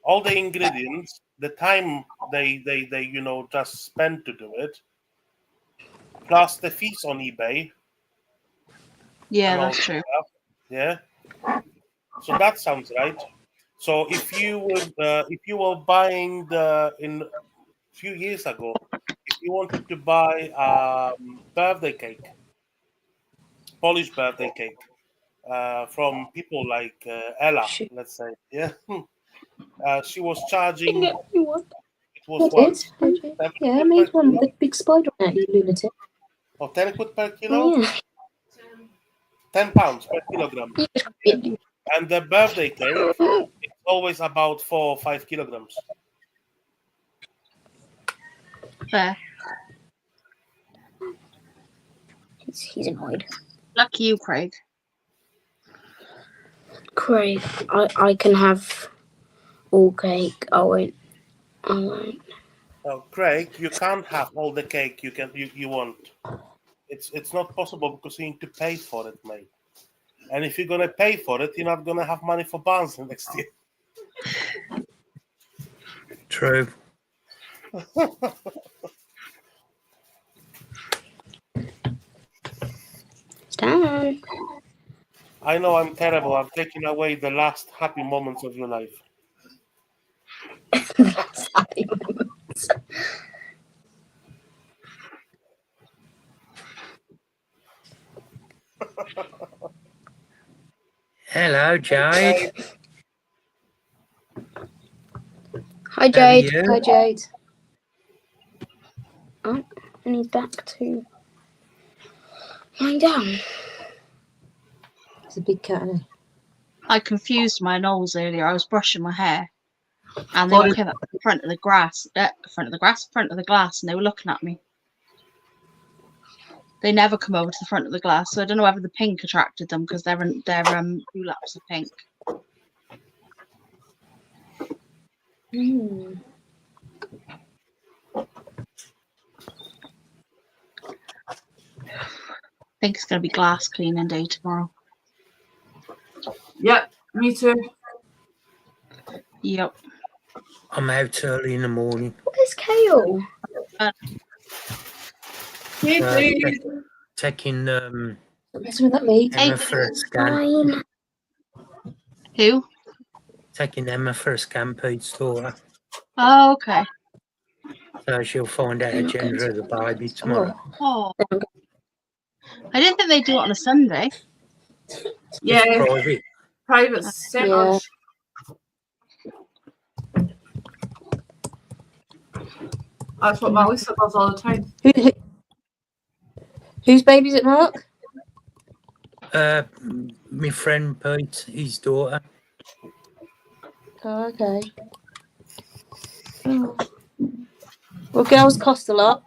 [SPEAKER 7] All the ingredients, the time they just spend to do it, plus the fees on eBay.
[SPEAKER 5] Yeah,
[SPEAKER 7] and all
[SPEAKER 5] that's
[SPEAKER 7] that
[SPEAKER 5] true.
[SPEAKER 7] stuff. Yeah. So that sounds right. So if you were buying in a few years ago, if you wanted to buy birthday cake, Polish birthday cake, from people like Ella, let's say, yeah, she was charging. It was what?
[SPEAKER 1] Yeah, I made one with a big spider on it, you lunatic.
[SPEAKER 7] Or 10 quid per kilo?
[SPEAKER 1] Yeah.
[SPEAKER 7] £10 per kilogram. And the birthday cake is always about 4 or 5 kilograms.
[SPEAKER 5] Fair.
[SPEAKER 3] He's annoyed.
[SPEAKER 5] Lucky you, Craig.
[SPEAKER 3] Craig, I can have all cake. I won't.
[SPEAKER 7] Oh, Craig, you can't have all the cake you want. It's not possible because you need to pay for it, mate. And if you're gonna pay for it, you're not gonna have money for Barnes next year.
[SPEAKER 2] True.
[SPEAKER 3] Stan.
[SPEAKER 7] I know I'm terrible. I'm taking away the last happy moments of your life.
[SPEAKER 3] Happy moments.
[SPEAKER 2] Hello, Jade.
[SPEAKER 3] Hi,
[SPEAKER 2] How are
[SPEAKER 3] Jade.
[SPEAKER 2] you?
[SPEAKER 1] Hi, Jade.
[SPEAKER 3] Oh, and he's back to lying down.
[SPEAKER 1] It's a big cat, isn't it?
[SPEAKER 5] I confused my nose earlier. I was brushing my hair, and they all came up the front of the glass, front of the glass, and they were looking at me. They never come over to the front of the glass, so I don't know whether the pink attracted them because their dewlaps are pink. I think it's going to be glass cleaning day tomorrow.
[SPEAKER 8] Yep, me too.
[SPEAKER 5] Yep.
[SPEAKER 2] I'm out early in the morning.
[SPEAKER 3] What is Kale?
[SPEAKER 8] Hey, please.
[SPEAKER 2] Taking
[SPEAKER 1] Don't mess with that, mate.
[SPEAKER 2] Emma for a scan.
[SPEAKER 3] Fine.
[SPEAKER 5] Who?
[SPEAKER 2] Taking Emma for a scan, Pete's daughter.
[SPEAKER 5] Oh, okay.
[SPEAKER 2] So she'll find out the gender of the baby tomorrow.
[SPEAKER 5] Oh. I didn't think they'd do it on a Sunday.
[SPEAKER 8] Yeah,
[SPEAKER 2] It's private.
[SPEAKER 8] private centres. That's what Melissa does all the time.
[SPEAKER 1] Whose baby's it, Mark?
[SPEAKER 2] My friend Pete, his daughter.
[SPEAKER 1] Oh, okay. Oh. Well, girls cost a lot.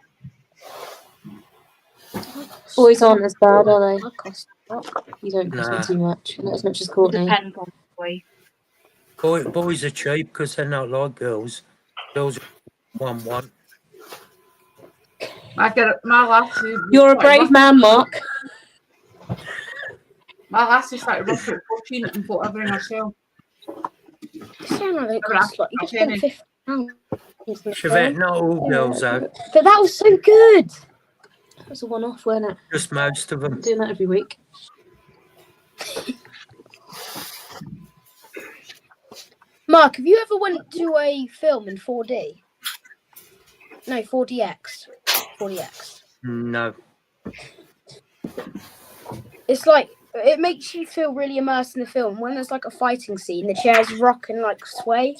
[SPEAKER 1] Boys aren't as bad, are they?
[SPEAKER 3] I cost a lot.
[SPEAKER 1] You don't cost me
[SPEAKER 2] Nah.
[SPEAKER 1] too much, not as much as Courtney.
[SPEAKER 5] Depends on the boy.
[SPEAKER 2] Boys are cheap because they're not like girls. Girls want one.
[SPEAKER 8] I get it. My lassie.
[SPEAKER 1] You're a brave man, Mark.
[SPEAKER 8] My lassie started roughly at 14 and bought everything herself.
[SPEAKER 3] You sound like it
[SPEAKER 8] Never
[SPEAKER 3] cost a lot. You just spent
[SPEAKER 8] asked
[SPEAKER 3] £50.
[SPEAKER 2] Chevette, not all girls though,
[SPEAKER 3] But that was so good.
[SPEAKER 1] That was a one-off, wasn't it?
[SPEAKER 2] just most of them.
[SPEAKER 1] I'm doing that every week.
[SPEAKER 3] Mark, have you ever went to a film in 4D? No, 4DX. 4DX.
[SPEAKER 2] No.
[SPEAKER 3] It's like it makes you feel really immersed in the film. When there's like a fighting scene, the chairs rock and like sway.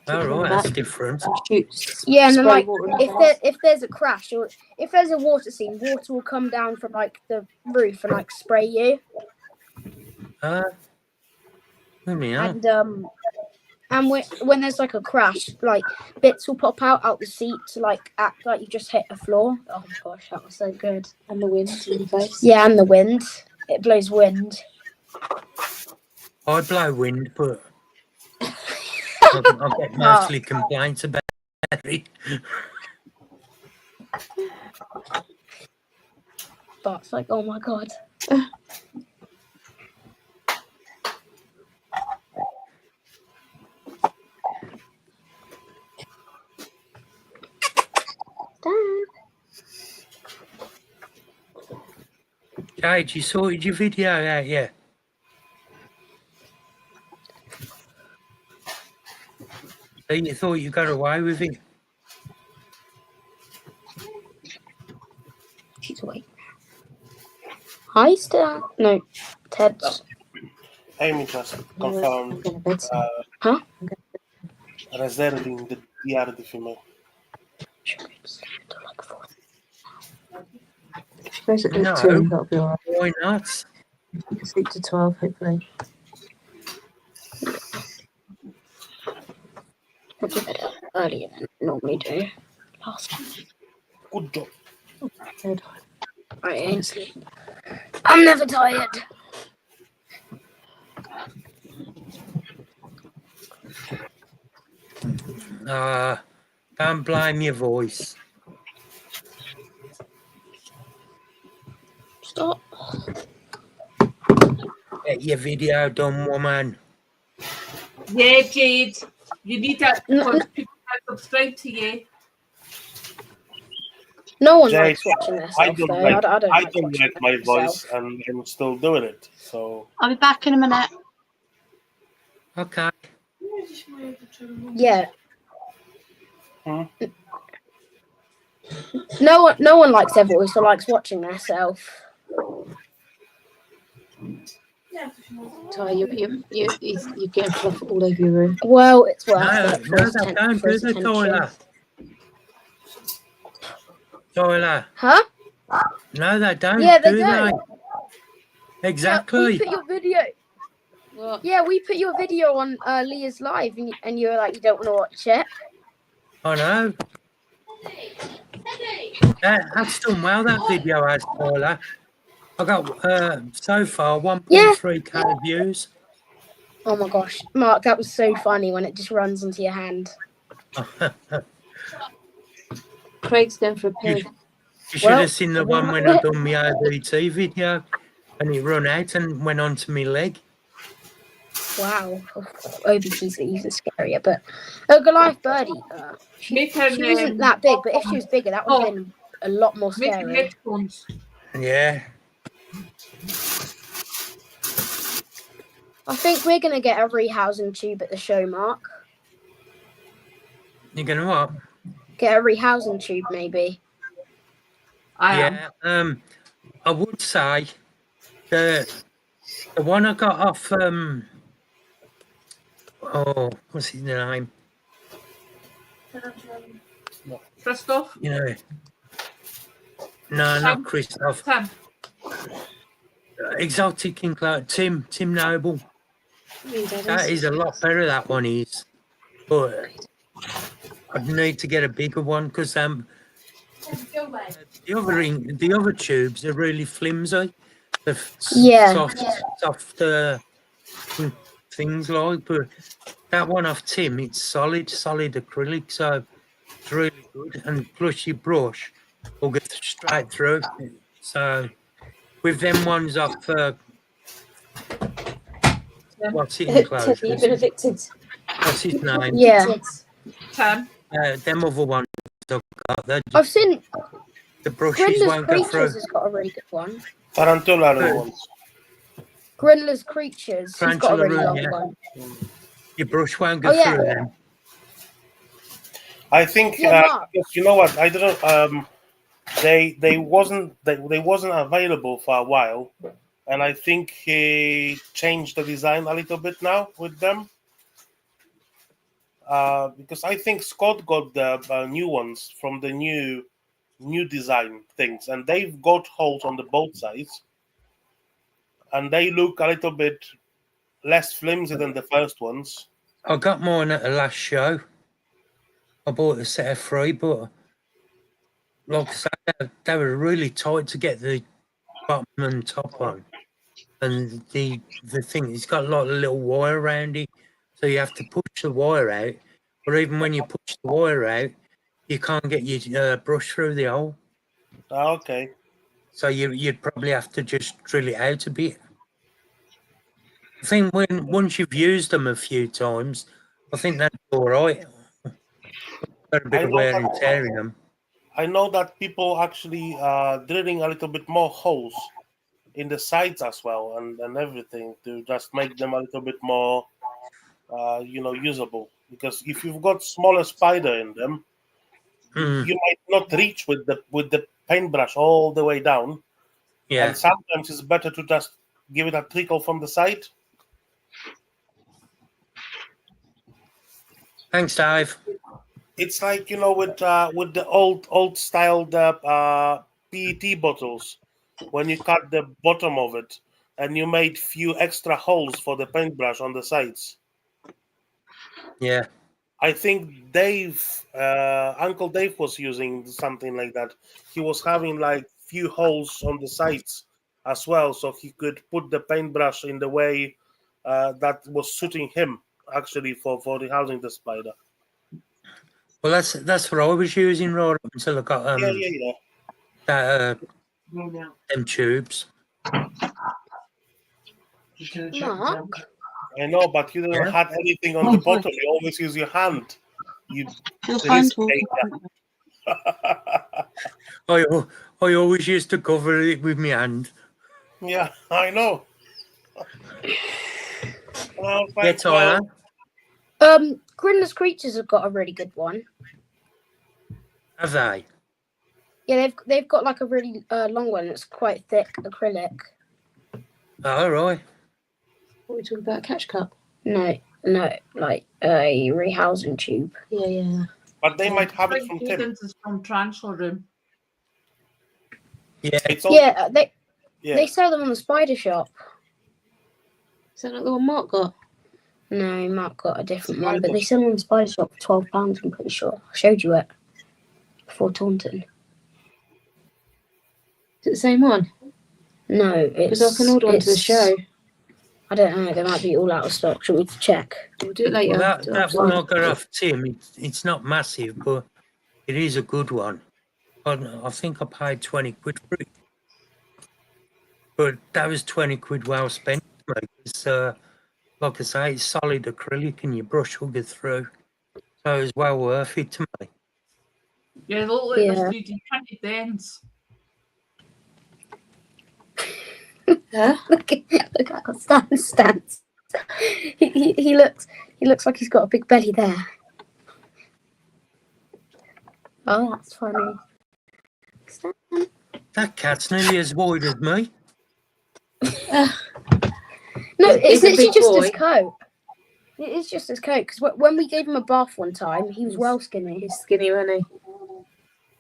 [SPEAKER 2] All right, that's different.
[SPEAKER 1] Shoots.
[SPEAKER 3] Yeah, and then
[SPEAKER 1] spray
[SPEAKER 3] like
[SPEAKER 1] water in the
[SPEAKER 3] if there's a crash or if there's a water scene, water will come down from like the roof and like spray you.
[SPEAKER 2] Let me know.
[SPEAKER 3] And when there's like a crash, like bits will pop out the seat to like act like you just hit the floor. Oh my gosh, that was so good.
[SPEAKER 1] And the wind in your face.
[SPEAKER 3] Yeah, and the wind. It blows wind.
[SPEAKER 2] I blow wind, but I get mostly complaints about it.
[SPEAKER 3] But it's like, oh my god.
[SPEAKER 2] Gage, you sorted your video out, yeah? So you thought you got away with it?
[SPEAKER 3] She's awake. Hi, Stan. No, Ted.
[SPEAKER 7] Amy just
[SPEAKER 1] I'm
[SPEAKER 7] confirmed
[SPEAKER 1] going to bed soon.
[SPEAKER 3] Huh?
[SPEAKER 7] reserving the DR de female.
[SPEAKER 1] If she goes at
[SPEAKER 2] No.
[SPEAKER 1] 2, that'll be alright.
[SPEAKER 2] Why not?
[SPEAKER 1] You can sleep to 12, hopefully.
[SPEAKER 3] I'll be better earlier than I normally do. Last time.
[SPEAKER 7] Good job.
[SPEAKER 1] Good.
[SPEAKER 3] I ain't sleep. I'm never tired.
[SPEAKER 2] Don't blame your voice.
[SPEAKER 3] Stop.
[SPEAKER 2] Get your video done, woman.
[SPEAKER 8] Yeah, Jade. You need that
[SPEAKER 3] No,
[SPEAKER 8] because people can subscribe to you.
[SPEAKER 3] No one
[SPEAKER 7] Jade,
[SPEAKER 3] likes watching this.
[SPEAKER 7] I don't
[SPEAKER 3] though.
[SPEAKER 7] like,
[SPEAKER 3] I don't
[SPEAKER 7] I
[SPEAKER 3] like
[SPEAKER 7] don't
[SPEAKER 3] watching
[SPEAKER 7] like my
[SPEAKER 3] it
[SPEAKER 7] voice,
[SPEAKER 3] myself.
[SPEAKER 7] and I'm still doing it. So
[SPEAKER 5] I'll be back in a minute.
[SPEAKER 2] Okay.
[SPEAKER 3] Yeah.
[SPEAKER 7] Hmm?
[SPEAKER 3] No one likes their voice or likes watching themselves.
[SPEAKER 1] Ty, you're getting fluff all over your room.
[SPEAKER 3] Well, it's worth
[SPEAKER 2] No,
[SPEAKER 3] it for
[SPEAKER 2] no,
[SPEAKER 3] his
[SPEAKER 2] they don't
[SPEAKER 3] for
[SPEAKER 2] do
[SPEAKER 3] his
[SPEAKER 2] the
[SPEAKER 3] attention.
[SPEAKER 2] toilet. Toilet.
[SPEAKER 3] Huh?
[SPEAKER 2] No, they don't.
[SPEAKER 3] Yeah, they
[SPEAKER 2] do
[SPEAKER 3] don't.
[SPEAKER 2] they? Exactly.
[SPEAKER 3] Yeah, we put your video.
[SPEAKER 1] What?
[SPEAKER 3] Yeah, we put your video on Leah's live, and you were like, you don't want to watch it.
[SPEAKER 2] I know. That's done well, that video has, Paula. I got, so far, 1.3k views.
[SPEAKER 3] Oh my gosh, Mark, that was so funny when it just runs into your hand.
[SPEAKER 1] Craig's going for a pig.
[SPEAKER 2] You should
[SPEAKER 3] Well,
[SPEAKER 2] have seen the one when I done my OBT video and it run out and went onto my leg.
[SPEAKER 3] Wow, OBT's even scarier. But Goliath Birdie, she
[SPEAKER 8] Making,
[SPEAKER 3] wasn't that big, but if she was bigger, that would have
[SPEAKER 8] Oh.
[SPEAKER 3] been a lot more
[SPEAKER 8] Making
[SPEAKER 3] scary.
[SPEAKER 8] headphones.
[SPEAKER 2] Yeah.
[SPEAKER 3] I think we're gonna get a rehousing tube at the show, Mark.
[SPEAKER 2] You gonna what?
[SPEAKER 3] Get a rehousing tube, maybe.
[SPEAKER 8] I am.
[SPEAKER 2] Yeah. I would say the one I got off what's his name?
[SPEAKER 8] Christoph?
[SPEAKER 2] You know. No, not Christoph.
[SPEAKER 8] Tim.
[SPEAKER 2] Exotic King Clark. Tim Noble. That is a lot better, that one is. But I'd need to get a bigger one because the other tubes are really flimsy. They're
[SPEAKER 3] Yeah.
[SPEAKER 2] soft things like, but that one off Tim, it's solid acrylic, so it's really good. And plus your brush will get straight through. So with them ones off, what's it in close?
[SPEAKER 1] You've been evicted.
[SPEAKER 2] What's his name?
[SPEAKER 3] Yeah.
[SPEAKER 8] Tim.
[SPEAKER 2] Them other ones I've got,
[SPEAKER 3] I've seen
[SPEAKER 2] the brushes
[SPEAKER 3] Grinder's
[SPEAKER 2] won't go through.
[SPEAKER 3] Creatures has got a really good one.
[SPEAKER 7] Tarantula are the ones.
[SPEAKER 3] Grinder's Creatures. He's got a really
[SPEAKER 2] Tarantula,
[SPEAKER 3] long
[SPEAKER 2] yeah.
[SPEAKER 3] one.
[SPEAKER 2] Your brush won't go
[SPEAKER 3] Oh, yeah.
[SPEAKER 2] through them.
[SPEAKER 7] I think
[SPEAKER 3] Yeah, Mark.
[SPEAKER 7] because you know what, I don't they wasn't available for a while, and I think he changed the design a little bit now with them. Because I think Scott got the new ones from the new design things, and they've got holes on the both sides, and they look a little bit less flimsy than the first ones.
[SPEAKER 2] I got mine at the last show. I bought a set of 3, but like I said, they were really tight to get the bottom and top on. And the thing, it's got a lot of little wire around it, so you have to push the wire out. Or even when you push the wire out, you can't get your brush through the hole.
[SPEAKER 7] Okay.
[SPEAKER 2] So you'd probably have to just drill it out a bit. I think once you've used them a few times, I think that's all right. Got a bit of wear and tear in them.
[SPEAKER 7] I know that people actually drilling a little bit more holes in the sides as well, and everything to just make them a little bit more, usable. Because if you've got smaller spider in them, you might not reach with the paintbrush all the way down.
[SPEAKER 2] Yeah.
[SPEAKER 7] And sometimes it's better to just give it a trickle from the side.
[SPEAKER 2] Thanks, Dave.
[SPEAKER 7] It's like with the old style PET bottles, when you cut the bottom of it and you made few extra holes for the paintbrush on the sides.
[SPEAKER 2] Yeah.
[SPEAKER 7] I think Uncle Dave was using something like that. He was having like few holes on the sides as well, so he could put the paintbrush in the way that was suiting him actually for housing the spider.
[SPEAKER 2] Well, that's what I was using right up until I got them tubes.
[SPEAKER 3] Mark?
[SPEAKER 7] I know, but you don't have anything on the bottom. You always use your hand. You
[SPEAKER 5] Feel fine talking.
[SPEAKER 2] I always used to cover it with my hand.
[SPEAKER 7] Yeah, I know. Well,
[SPEAKER 2] Yeah, Tyler.
[SPEAKER 3] Grinder's Creatures have got a really good one.
[SPEAKER 2] Have they?
[SPEAKER 3] Yeah, they've got like a really long one. It's quite thick acrylic.
[SPEAKER 2] All right.
[SPEAKER 1] What are we talking about? Catch cup?
[SPEAKER 3] No, like a rehousing tube.
[SPEAKER 1] Yeah.
[SPEAKER 7] But they might have it from Tim.
[SPEAKER 8] Cadence is from Transfer Room.
[SPEAKER 2] Yeah.
[SPEAKER 7] It's all,
[SPEAKER 3] Yeah,
[SPEAKER 7] yeah.
[SPEAKER 3] they sell them on the Spider Shop.
[SPEAKER 1] Is that not the one Mark got?
[SPEAKER 3] No, Mark got a different one, but they sell them on the Spider Shop for £12. I'm pretty sure. I showed you it before Taunton.
[SPEAKER 1] Is it the same one?
[SPEAKER 3] No, it's.
[SPEAKER 1] Because I can order one to the show.
[SPEAKER 3] I don't know. They might be all out of stock. Should we check?
[SPEAKER 1] We'll do it later.
[SPEAKER 2] Well,
[SPEAKER 1] Do it
[SPEAKER 2] that
[SPEAKER 1] after
[SPEAKER 2] one I
[SPEAKER 1] work.
[SPEAKER 2] got off Tim. It's not massive, but it is a good one. I think I paid 20 quid for it. But that was 20 quid well spent. It's, like I say, it's solid acrylic and your brush will get through. So it was well worth it to me.
[SPEAKER 8] Yeah, they look like
[SPEAKER 3] Yeah.
[SPEAKER 8] the 3D printed ends.
[SPEAKER 1] Huh?
[SPEAKER 3] Look at how Stan stands. He looks like he's got a big belly there. Oh, that's funny. Stan.
[SPEAKER 2] That cat's nearly as wide as me.
[SPEAKER 3] No,
[SPEAKER 1] He's
[SPEAKER 3] it's
[SPEAKER 1] a
[SPEAKER 3] literally
[SPEAKER 1] big
[SPEAKER 3] just
[SPEAKER 1] boy.
[SPEAKER 3] his coat. It is just his coat. Because when we gave him a bath one time, he was well skinny.
[SPEAKER 1] He's skinny, wasn't he?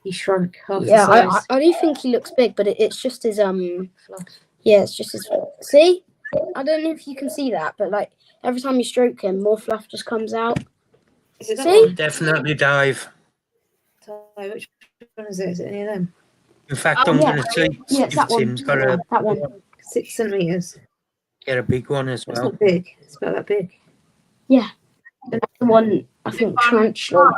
[SPEAKER 1] He shrunk half
[SPEAKER 3] Yeah,
[SPEAKER 1] the size.
[SPEAKER 3] I do think he looks big, but it's just his
[SPEAKER 1] Fluff.
[SPEAKER 3] Yeah, it's just his. See, I don't know if you can see that, but like every time you stroke him, more fluff just comes out.
[SPEAKER 1] Is it that
[SPEAKER 3] See?
[SPEAKER 1] one?
[SPEAKER 2] Definitely, Dave.
[SPEAKER 1] So, which one is it? Is it any of them?
[SPEAKER 2] In fact,
[SPEAKER 8] Oh,
[SPEAKER 2] I'm
[SPEAKER 3] yeah.
[SPEAKER 2] going to see
[SPEAKER 3] Yeah, it's
[SPEAKER 2] if
[SPEAKER 3] that one.
[SPEAKER 2] Tim's got a
[SPEAKER 3] That one.
[SPEAKER 1] 6 centimeters.
[SPEAKER 2] get a big one as
[SPEAKER 1] It's
[SPEAKER 2] well.
[SPEAKER 1] not big. It's about that big.
[SPEAKER 3] The one I think tarantula.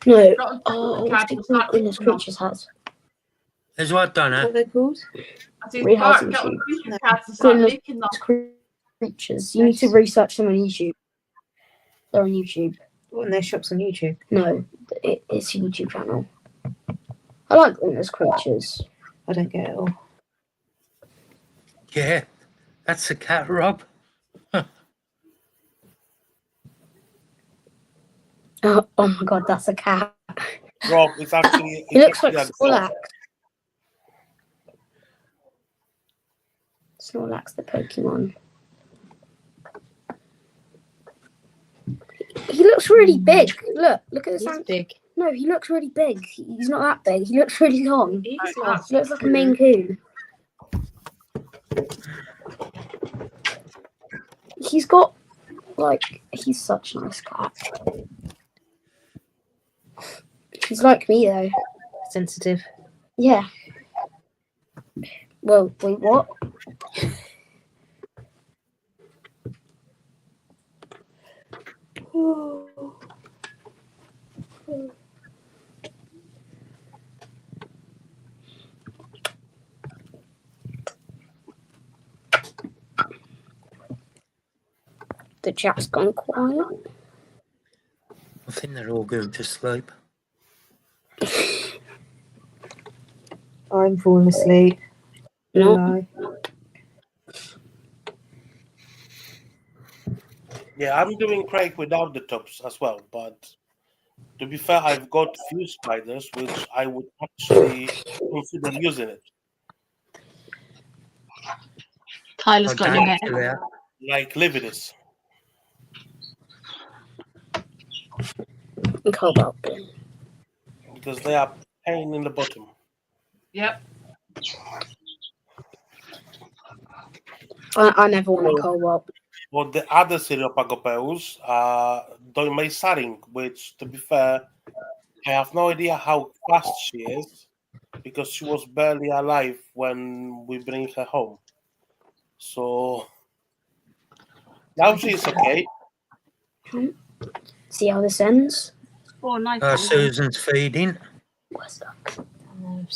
[SPEAKER 3] No.
[SPEAKER 8] Got
[SPEAKER 3] Oh,
[SPEAKER 8] cat
[SPEAKER 3] what's it
[SPEAKER 8] was
[SPEAKER 3] called?
[SPEAKER 8] not
[SPEAKER 3] Goodness
[SPEAKER 8] enough.
[SPEAKER 3] creatures has.
[SPEAKER 2] As what,
[SPEAKER 1] What
[SPEAKER 2] Donna?
[SPEAKER 1] are they called?
[SPEAKER 8] I said,
[SPEAKER 3] Rehousing
[SPEAKER 8] Bart, get on
[SPEAKER 3] tube.
[SPEAKER 8] future cats and start
[SPEAKER 3] Goodness
[SPEAKER 8] making them.
[SPEAKER 3] creatures. You need to research them on YouTube. They're on YouTube.
[SPEAKER 1] What, and their shops on YouTube?
[SPEAKER 3] No, it's a YouTube channel. I like Goodness creatures.
[SPEAKER 1] I don't get it all.
[SPEAKER 2] Yeah, that's a cat, Rob.
[SPEAKER 3] Oh my god, that's a cat.
[SPEAKER 7] Rob, it's actually.
[SPEAKER 3] He looks like
[SPEAKER 7] it's
[SPEAKER 3] Snorlax. Snorlax, the Pokemon. He looks really big. Look at this.
[SPEAKER 1] He's big.
[SPEAKER 3] No, he looks really big. He's not that big. He looks really long.
[SPEAKER 1] He's
[SPEAKER 8] Right,
[SPEAKER 1] not.
[SPEAKER 3] He looks like a Maine Coon. He's got, like, he's such a nice cat. He's like me, though.
[SPEAKER 1] Sensitive.
[SPEAKER 3] Yeah. Well, wait, what? The chat's gone quiet.
[SPEAKER 2] I think they're all going to sleep.
[SPEAKER 1] I'm falling asleep.
[SPEAKER 3] No.
[SPEAKER 1] Lie.
[SPEAKER 7] Yeah, I'm doing Craig without the tops as well, but to be fair, I've got few spiders which I would actually consider using it.
[SPEAKER 5] Tyler's
[SPEAKER 2] Oh,
[SPEAKER 5] got new
[SPEAKER 2] Dave's
[SPEAKER 5] hair.
[SPEAKER 2] still there.
[SPEAKER 7] Like Lividus.
[SPEAKER 3] And Cobalt.
[SPEAKER 7] Because they are pain in the bottom.
[SPEAKER 8] Yep.
[SPEAKER 3] I never want a Cobalt.
[SPEAKER 7] But the other Syropagopeus are Doimeisaring, which, to be fair, I have no idea how fast she is because she was barely alive when we bring her home. So now she is okay.
[SPEAKER 3] See how this ends?
[SPEAKER 5] Oh, nice.
[SPEAKER 2] Susan's feeding.
[SPEAKER 3] Where's that?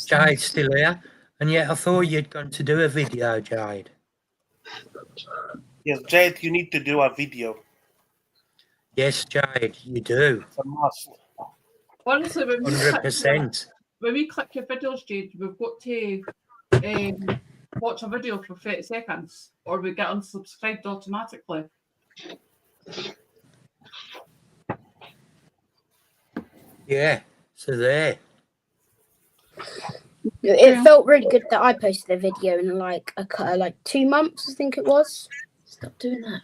[SPEAKER 2] Jade's still here. And yet I thought you'd gone to do a video, Jade.
[SPEAKER 7] Yes, Jade, you need to do a video.
[SPEAKER 2] Yes, Jade, you do.
[SPEAKER 7] It's a must.
[SPEAKER 8] Honestly, when we click your videos, Jade, we've got to watch a video for 30 seconds or we get unsubscribed automatically.
[SPEAKER 2] Yeah, so there.
[SPEAKER 3] It felt really good that I posted a video in like 2 months, I think it was.
[SPEAKER 1] Stop doing that.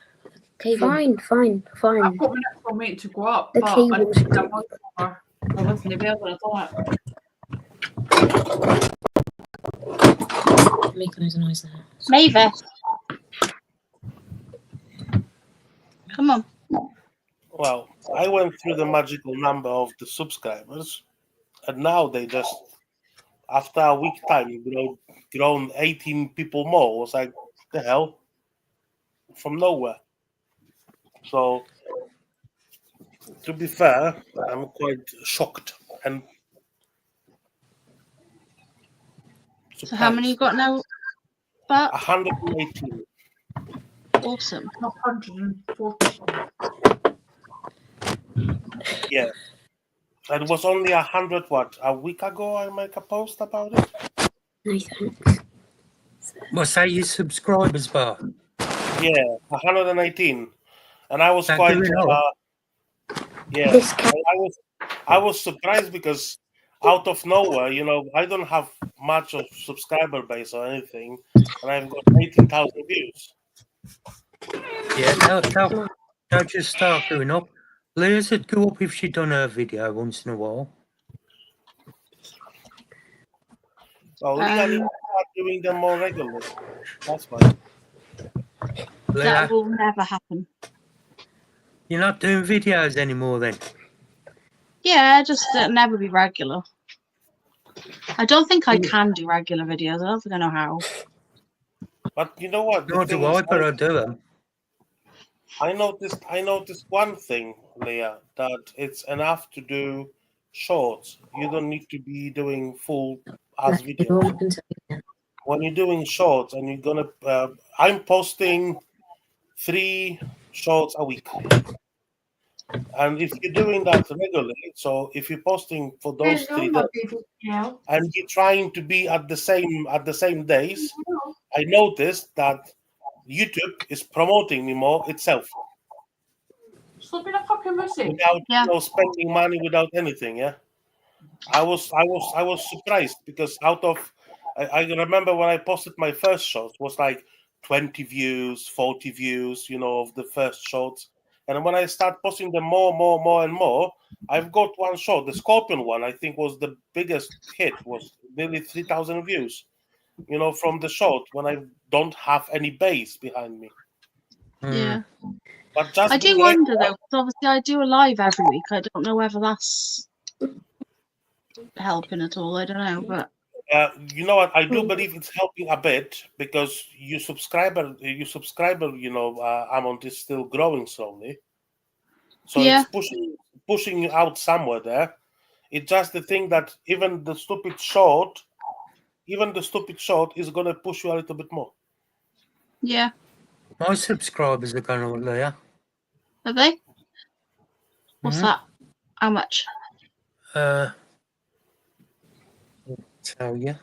[SPEAKER 1] Cable.
[SPEAKER 3] Fine.
[SPEAKER 8] I've got minutes for me to go up,
[SPEAKER 3] The
[SPEAKER 8] but I
[SPEAKER 3] cable's
[SPEAKER 8] need a voiceover. I wasn't available at all.
[SPEAKER 1] Making those noise now.
[SPEAKER 5] Mavis. Come on.
[SPEAKER 7] Well, I went through the magical number of the subscribers, and now they just, after a week time, grown 18 people more. I was like, what the hell? From nowhere. So, to be fair, I'm quite shocked and
[SPEAKER 5] So how many you got now? But
[SPEAKER 7] 118.
[SPEAKER 5] awesome.
[SPEAKER 8] 140.
[SPEAKER 7] Yeah. And it was only 100, a week ago I make a post about it?
[SPEAKER 3] No thanks.
[SPEAKER 2] What's that, your subscribers bar?
[SPEAKER 7] Yeah, 118. And I was
[SPEAKER 2] That
[SPEAKER 7] quite,
[SPEAKER 2] doing all?
[SPEAKER 7] yeah,
[SPEAKER 3] This cat-
[SPEAKER 7] I was surprised because out of nowhere, I don't have much of subscriber base or anything, and I've got 18,000 views.
[SPEAKER 2] Yeah, they'll just start going up. Liz would go up if she'd done her video once in a while.
[SPEAKER 7] So Leah needs to start doing them more regularly. That's fine.
[SPEAKER 2] Leah,
[SPEAKER 5] That will never happen.
[SPEAKER 2] you're not doing videos anymore then?
[SPEAKER 5] Yeah, just never be regular. I don't think I can do regular videos. I don't think I know how.
[SPEAKER 7] But you know what? The
[SPEAKER 2] Nor
[SPEAKER 7] thing
[SPEAKER 2] do
[SPEAKER 7] is,
[SPEAKER 2] I, but I do them.
[SPEAKER 7] I noticed one thing, Leah, that it's enough to do shorts. You don't need to be doing full as videos. When you're doing shorts and you're gonna, I'm posting 3 shorts a week. And if you're doing that regularly, so if you're posting for those 3 days and you're trying to be at the same days, I noticed that YouTube is promoting me more itself
[SPEAKER 8] Stop being a fucking pussy.
[SPEAKER 7] without
[SPEAKER 5] Yeah.
[SPEAKER 7] spending money without anything. Yeah, I was surprised because I remember when I posted my first shot was like 20 views, 40 views, of the first shots. And when I start posting them more and more, I've got one shot, the Scorpion one, I think was the biggest hit, was nearly 3,000 views, from the shot when I don't have any base behind me.
[SPEAKER 5] Yeah.
[SPEAKER 7] But just
[SPEAKER 5] I do
[SPEAKER 7] being
[SPEAKER 5] wonder though, because obviously I do a live every week. I don't know whether that's helping at all. I don't know, but
[SPEAKER 7] you know what? I do believe it's helping a bit because your subscriber, amount is still growing slowly. So
[SPEAKER 5] Yeah.
[SPEAKER 7] it's pushing you out somewhere there. It's just the thing that even the stupid short is gonna push you a little bit more.
[SPEAKER 5] yeah.
[SPEAKER 2] My subscribers are going to Leah.
[SPEAKER 5] Are they? What's
[SPEAKER 2] Mhm.
[SPEAKER 5] that? How much?
[SPEAKER 2] I'll tell you.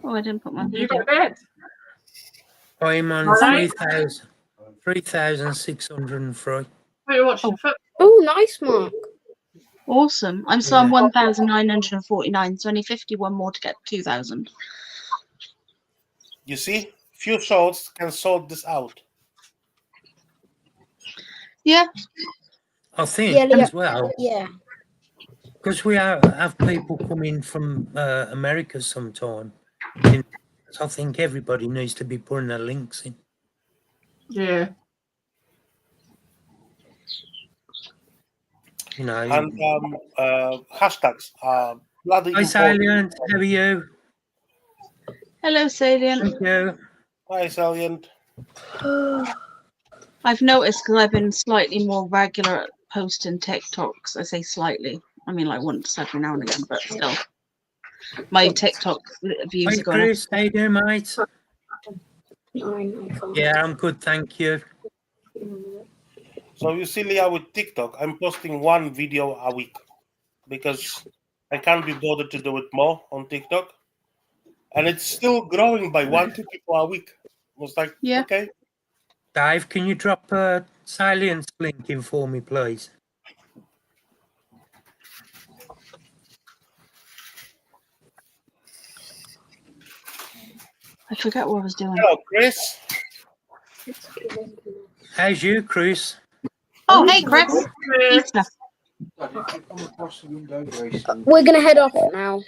[SPEAKER 5] Oh, I didn't put my
[SPEAKER 8] You
[SPEAKER 5] video.
[SPEAKER 8] got bed.
[SPEAKER 2] I'm on
[SPEAKER 8] Alright.
[SPEAKER 2] 3,603.
[SPEAKER 8] What are you watching? Foot?
[SPEAKER 3] Oh, nice, Mark.
[SPEAKER 5] Awesome. I'm still on
[SPEAKER 2] Yeah.
[SPEAKER 5] 1,949, so only 51 more to get 2,000.
[SPEAKER 7] You see, few shorts can sort this out.
[SPEAKER 5] Yeah.
[SPEAKER 2] I think
[SPEAKER 3] Yeah,
[SPEAKER 2] as well,
[SPEAKER 3] Yeah.
[SPEAKER 2] because we have people coming from America sometime. I think everybody needs to be putting their links in.
[SPEAKER 8] Yeah.
[SPEAKER 7] And hashtags are bloody
[SPEAKER 2] Hi,
[SPEAKER 7] important.
[SPEAKER 2] Salient. How are you?
[SPEAKER 5] Hello, Salient.
[SPEAKER 2] Thank you.
[SPEAKER 7] Hi, Salient.
[SPEAKER 5] I've noticed because I've been slightly more regular at posting TikToks. I say slightly. I mean, like once every now and again, but still. My TikTok views
[SPEAKER 2] Hi,
[SPEAKER 5] are going up.
[SPEAKER 2] Chris. How you doing, mate? Yeah, I'm good, thank you.
[SPEAKER 7] So you see, Leah, with TikTok, I'm posting 1 video a week because I can't be bothered to do it more on TikTok. And it's still growing by 1-2 people a week. I was like,
[SPEAKER 5] Yeah.
[SPEAKER 7] okay.
[SPEAKER 2] Dave, can you drop a Salience link in for me, please?
[SPEAKER 5] I forget what I was doing.
[SPEAKER 7] Hello, Chris.
[SPEAKER 2] How's you, Chris?
[SPEAKER 5] Oh, hey, Chris. Easter.
[SPEAKER 3] We're gonna head off now.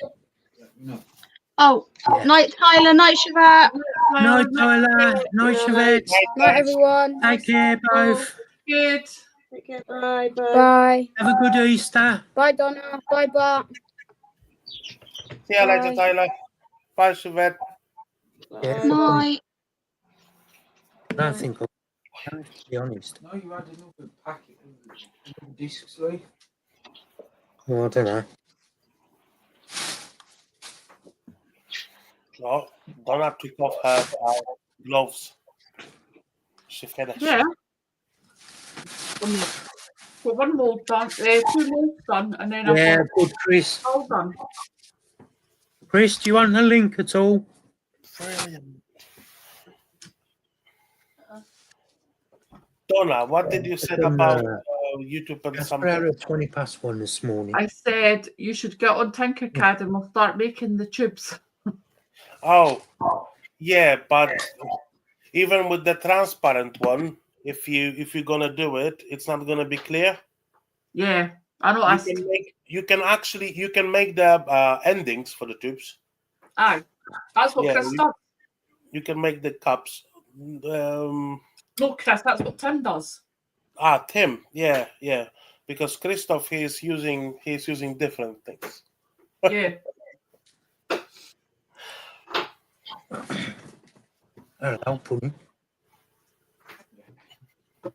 [SPEAKER 5] Oh, night, Tyler. Night, Shabbat.
[SPEAKER 2] Night, Tyler. Night, Shavette.
[SPEAKER 3] Night, everyone.
[SPEAKER 2] Take care, both.
[SPEAKER 8] Good.
[SPEAKER 1] Okay, bye, bye.
[SPEAKER 3] Bye.
[SPEAKER 2] Have a good Easter.
[SPEAKER 3] Bye, Donna. Bye, Bart.
[SPEAKER 7] See you later,
[SPEAKER 3] Bye.
[SPEAKER 7] Tyler. Bye, Chevette.
[SPEAKER 2] Yeah.
[SPEAKER 5] Night.
[SPEAKER 2] I don't think I'll to be honest.
[SPEAKER 6] No, you had another packet of discs, Lee.
[SPEAKER 2] Well, I don't know.
[SPEAKER 7] No, Donna took off her gloves. She finished.
[SPEAKER 8] Yeah. Got 1 mold done, 2 molds done, and then I've
[SPEAKER 2] Yeah,
[SPEAKER 8] got
[SPEAKER 2] good, Chris.
[SPEAKER 8] all done.
[SPEAKER 2] Chris, do you want a link at all?
[SPEAKER 7] Brilliant. Donna, what did you say about YouTube and
[SPEAKER 2] That's
[SPEAKER 7] something?
[SPEAKER 2] at 1:20 this morning.
[SPEAKER 8] I said you should get on Tinkercad and we'll start making the tubes.
[SPEAKER 7] Oh, yeah, but even with the transparent one, if you're gonna do it, it's not gonna be clear.
[SPEAKER 8] Yeah, I know.
[SPEAKER 7] You can make the endings for the tubes.
[SPEAKER 8] Aye. That's what
[SPEAKER 7] Yeah,
[SPEAKER 8] Chris does.
[SPEAKER 7] You can make the cups.
[SPEAKER 8] No, Chris, that's what Tim does.
[SPEAKER 7] Tim. Yeah. Because Christoph he's using different things.
[SPEAKER 8] Yeah.
[SPEAKER 2] Hello, Pudding.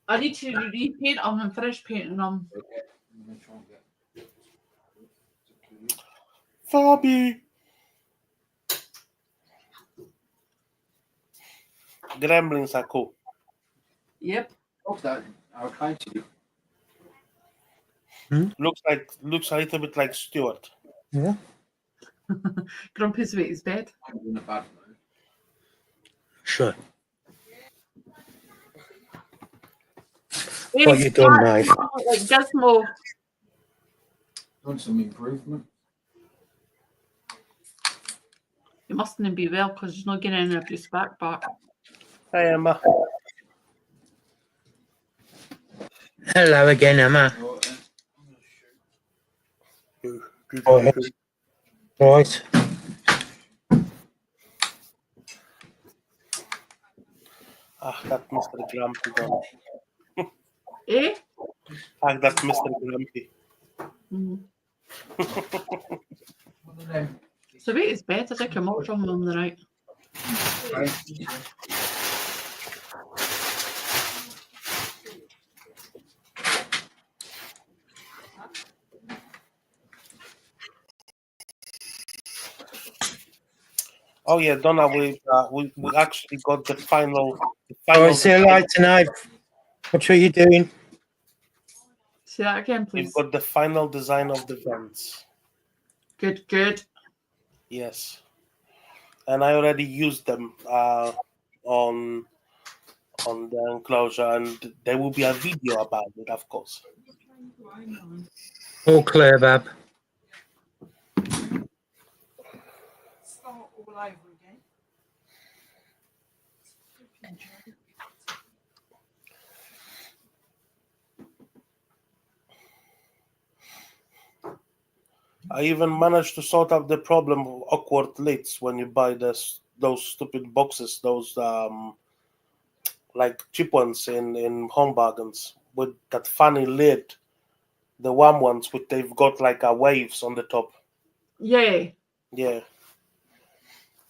[SPEAKER 8] I need to repaint them and finish painting them.
[SPEAKER 7] Fabi. Gremlins are cool.
[SPEAKER 8] Yep.
[SPEAKER 7] Looks a little bit like Stuart.
[SPEAKER 2] Yeah.
[SPEAKER 8] Grumpy's away at his bed.
[SPEAKER 2] Sure. What you done, mate?
[SPEAKER 8] Like Gizmo.
[SPEAKER 9] Want some improvement?
[SPEAKER 8] You mustn't be well because you're not getting any of your spark back.
[SPEAKER 7] Hi, Emma.
[SPEAKER 2] Hello again, Emma. Right.
[SPEAKER 7] That Mr. Grumpy gone.
[SPEAKER 8] Eh?
[SPEAKER 7] That's Mr. Grumpy.
[SPEAKER 8] So wait, it's better. I think I'm out from on the night.
[SPEAKER 7] Oh yeah, Donna, we actually got the final.
[SPEAKER 2] Oh, see you later tonight. What are you doing?
[SPEAKER 8] Say that again,
[SPEAKER 7] We've
[SPEAKER 8] please.
[SPEAKER 7] got the final design of the vents.
[SPEAKER 8] Good, good.
[SPEAKER 7] Yes, and I already used them on the enclosure, and there will be a video about it, of course.
[SPEAKER 2] All clear, Bab.
[SPEAKER 7] I even managed to sort out the problem of awkward lids when you buy those stupid boxes, those like cheap ones in Home Bargains with that funny lid, the warm ones with they've got like waves on the top.
[SPEAKER 8] Yeah.
[SPEAKER 7] Yeah.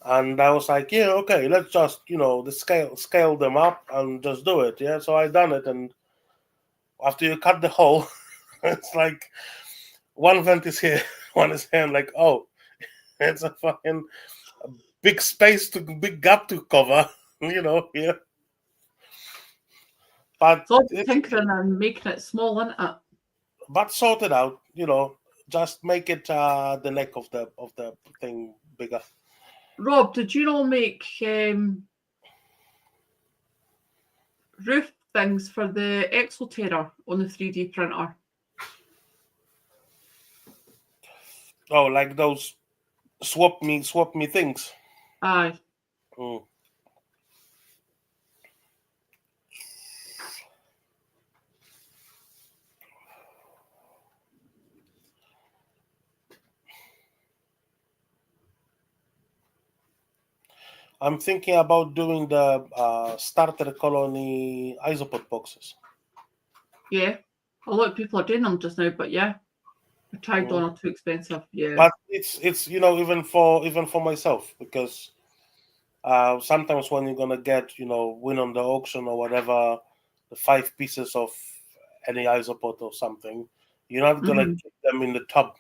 [SPEAKER 7] And I was like, yeah, okay, let's just the scale them up and just do it. Yeah. So I done it, and after you cut the hole, it's like one vent is here, one is here. I'm like, oh, it's a fucking big gap to cover, yeah. But
[SPEAKER 8] So tinkering and making it small, isn't it?
[SPEAKER 7] But sort it out, just make it the neck of the thing bigger.
[SPEAKER 8] Rob, did you not make roof things for the Exoterra on the 3D printer?
[SPEAKER 7] Oh, like those swap me things.
[SPEAKER 8] Aye.
[SPEAKER 7] Mm. I'm thinking about doing the starter colony isopod boxes.
[SPEAKER 8] Yeah. A lot of people are doing them just now, but yeah. I tried on, are too expensive. Yeah.
[SPEAKER 7] But it's even for myself, because sometimes when you're gonna get win on the auction or whatever, the 5 pieces of any isopod or something, you're not gonna keep them in the tub.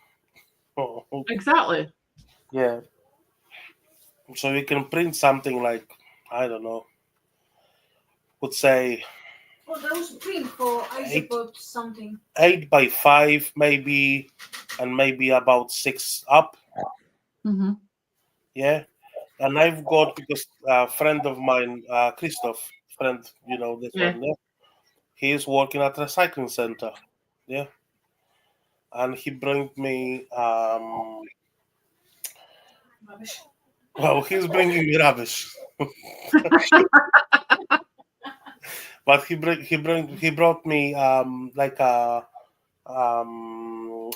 [SPEAKER 8] Exactly.
[SPEAKER 7] Yeah. So you can print something like, I don't know, would say.
[SPEAKER 10] Well, those print for isopod something.
[SPEAKER 7] 8 by 5 maybe, and maybe about 6 up.
[SPEAKER 8] Mm-hmm.
[SPEAKER 7] Yeah. And I've got, because a friend of mine, Christoph, friend, this one, yeah, he is working at a recycling center. Yeah. And he bring me
[SPEAKER 10] Rubbish.
[SPEAKER 7] well, he's bringing me rubbish. But he brought me like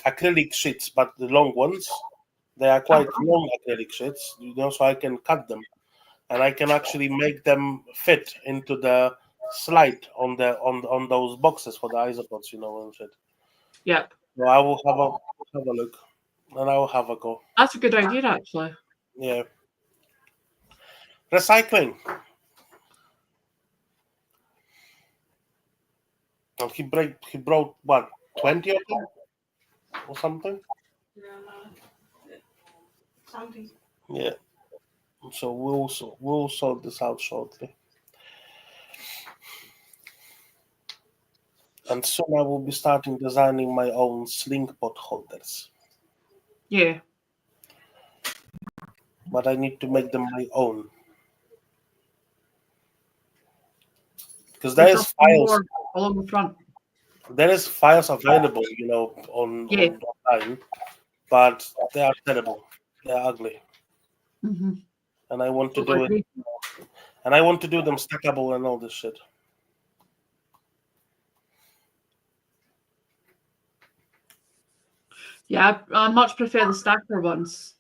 [SPEAKER 7] acrylic sheets, but the long ones. They are quite long acrylic sheets, you know, so I can cut them, and I can actually make them fit into the slide on those boxes for the isopods, you know, and shit.
[SPEAKER 8] Yep.
[SPEAKER 7] So I will have a look, and I will have a go.
[SPEAKER 8] That's a good idea, actually.
[SPEAKER 7] Yeah. Recycling. And he brought what, 20 of them or something?
[SPEAKER 10] Something.
[SPEAKER 7] Yeah. So we'll sort this out shortly. And soon I will be starting designing my own sling pot holders.
[SPEAKER 8] Yeah.
[SPEAKER 7] But I need to make them my own. Because there is files
[SPEAKER 8] along the front.
[SPEAKER 7] There is files available, you know, online, but they are terrible. They are ugly.
[SPEAKER 8] Mm-hmm.
[SPEAKER 7] And I want to do it. And I want to do them stackable and all this shit.
[SPEAKER 8] Yeah, I much prefer the stacker ones.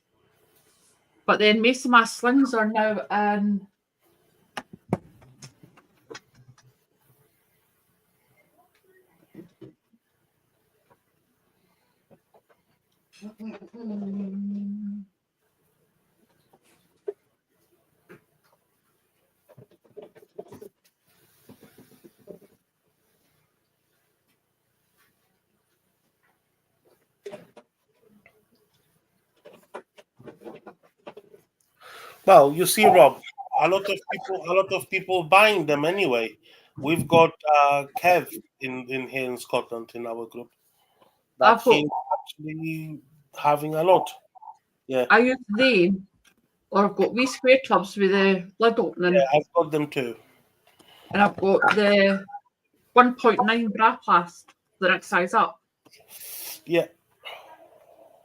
[SPEAKER 8] But then most of my slings are now in
[SPEAKER 7] Well, you see, Rob, a lot of people buying them anyway. We've got Kev in here in Scotland in our group. That he's actually having a lot. Yeah.
[SPEAKER 8] I use them, or I've got wee square tubs with the lid opening.
[SPEAKER 7] Yeah, I've got them too.
[SPEAKER 8] And I've got the 1.9 Braplast, the next size up.
[SPEAKER 7] Yeah.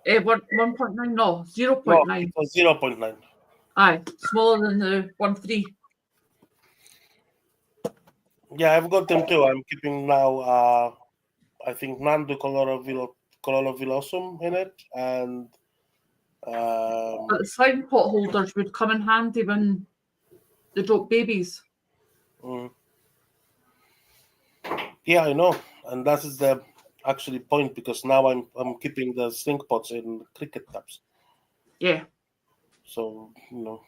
[SPEAKER 8] 1.9, no, 0.9.
[SPEAKER 7] No, 0.9.
[SPEAKER 8] Aye, smaller than the 1.3.
[SPEAKER 7] Yeah, I've got them too. I'm keeping now, I think, Nando Villosum in it. And
[SPEAKER 8] but the slime pot holders would come in handy when they drop babies.
[SPEAKER 7] Yeah, I know. And that is the actually point, because now I'm keeping the sling pots in cricket tubs.
[SPEAKER 8] Yeah.
[SPEAKER 7] So, you know,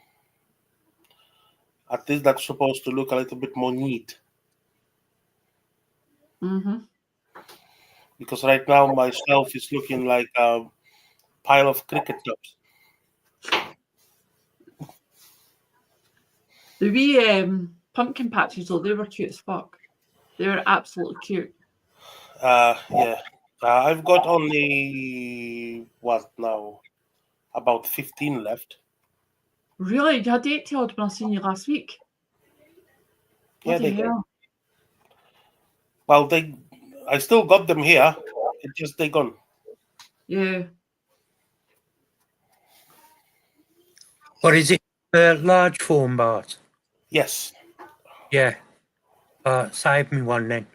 [SPEAKER 7] at least that's supposed to look a little bit more neat.
[SPEAKER 8] Mm-hmm.
[SPEAKER 7] Because right now my shelf is looking like a pile of cricket tubs.
[SPEAKER 8] The wee pumpkin patches, though, they were cute as fuck. They were absolutely cute.
[SPEAKER 7] Yeah. I've got only, what now, about 15 left.
[SPEAKER 8] Really? You had 80 odd when I seen you last week?
[SPEAKER 7] Yeah,
[SPEAKER 8] Bloody
[SPEAKER 7] they
[SPEAKER 8] hell.
[SPEAKER 7] Well, I still got them here. It's just they gone.
[SPEAKER 8] Yeah.
[SPEAKER 2] What is it? Large form, Bart?
[SPEAKER 7] Yes.
[SPEAKER 2] Yeah. Save me one then.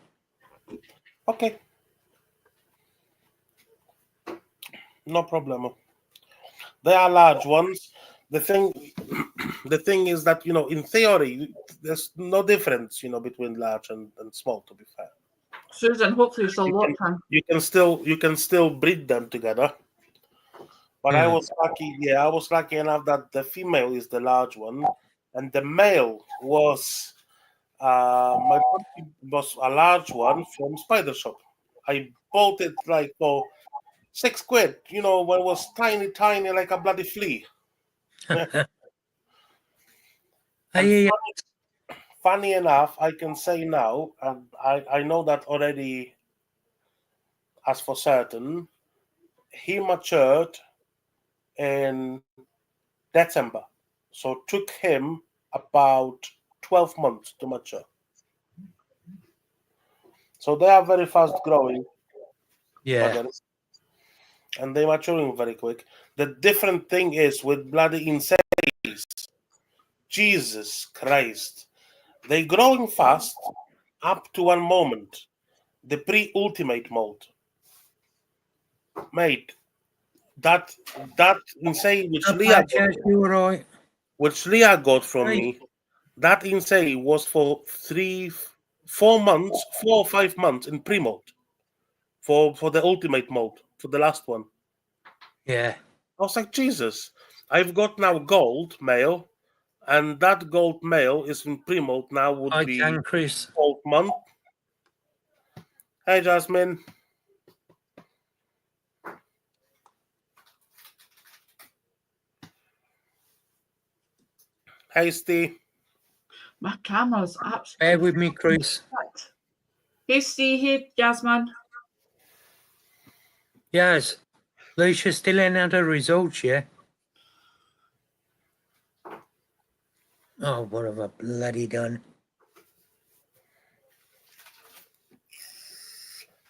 [SPEAKER 7] Okay. No problem. They are large ones. The thing is that, you know, in theory, there's no difference, you know, between large and small, to be fair.
[SPEAKER 8] Susan, hopefully you're still watching.
[SPEAKER 7] You can still breed them together. But I was lucky enough that the female is the large one, and the male was was a large one from Spider Shop. I bought it like for £6, you know, when it was tiny like a bloody flea. Funny enough, I can say now, and I know that already as for certain, he matured in December. So it took him about 12 months to mature. So they are very fast growing.
[SPEAKER 2] Yeah.
[SPEAKER 7] And they're maturing very quick. The different thing is with bloody insects, Jesus Christ, they're growing fast up to one moment. The pre-ultimate mode. Mate, that insane which
[SPEAKER 2] Not
[SPEAKER 7] Leah
[SPEAKER 2] bad, Jazz, you all right?
[SPEAKER 7] got from
[SPEAKER 2] Hey.
[SPEAKER 7] me, that insane was for 4 months, 4 or 5 months in pre-mode for the ultimate mode, for the last one.
[SPEAKER 2] Yeah.
[SPEAKER 7] I was like, Jesus, I've got now gold mail, and that gold mail is in pre-mode now would
[SPEAKER 2] I
[SPEAKER 7] be
[SPEAKER 2] can, Chris.
[SPEAKER 7] 12 month. Hey, Jasmine. Hey, Steve.
[SPEAKER 8] My camera's absolutely.
[SPEAKER 2] Bear with me, Chris.
[SPEAKER 8] Hey, Steve. Hey, Jasmine.
[SPEAKER 2] Yes. Lucia still ain't had her results yet. Oh, what have I bloody done?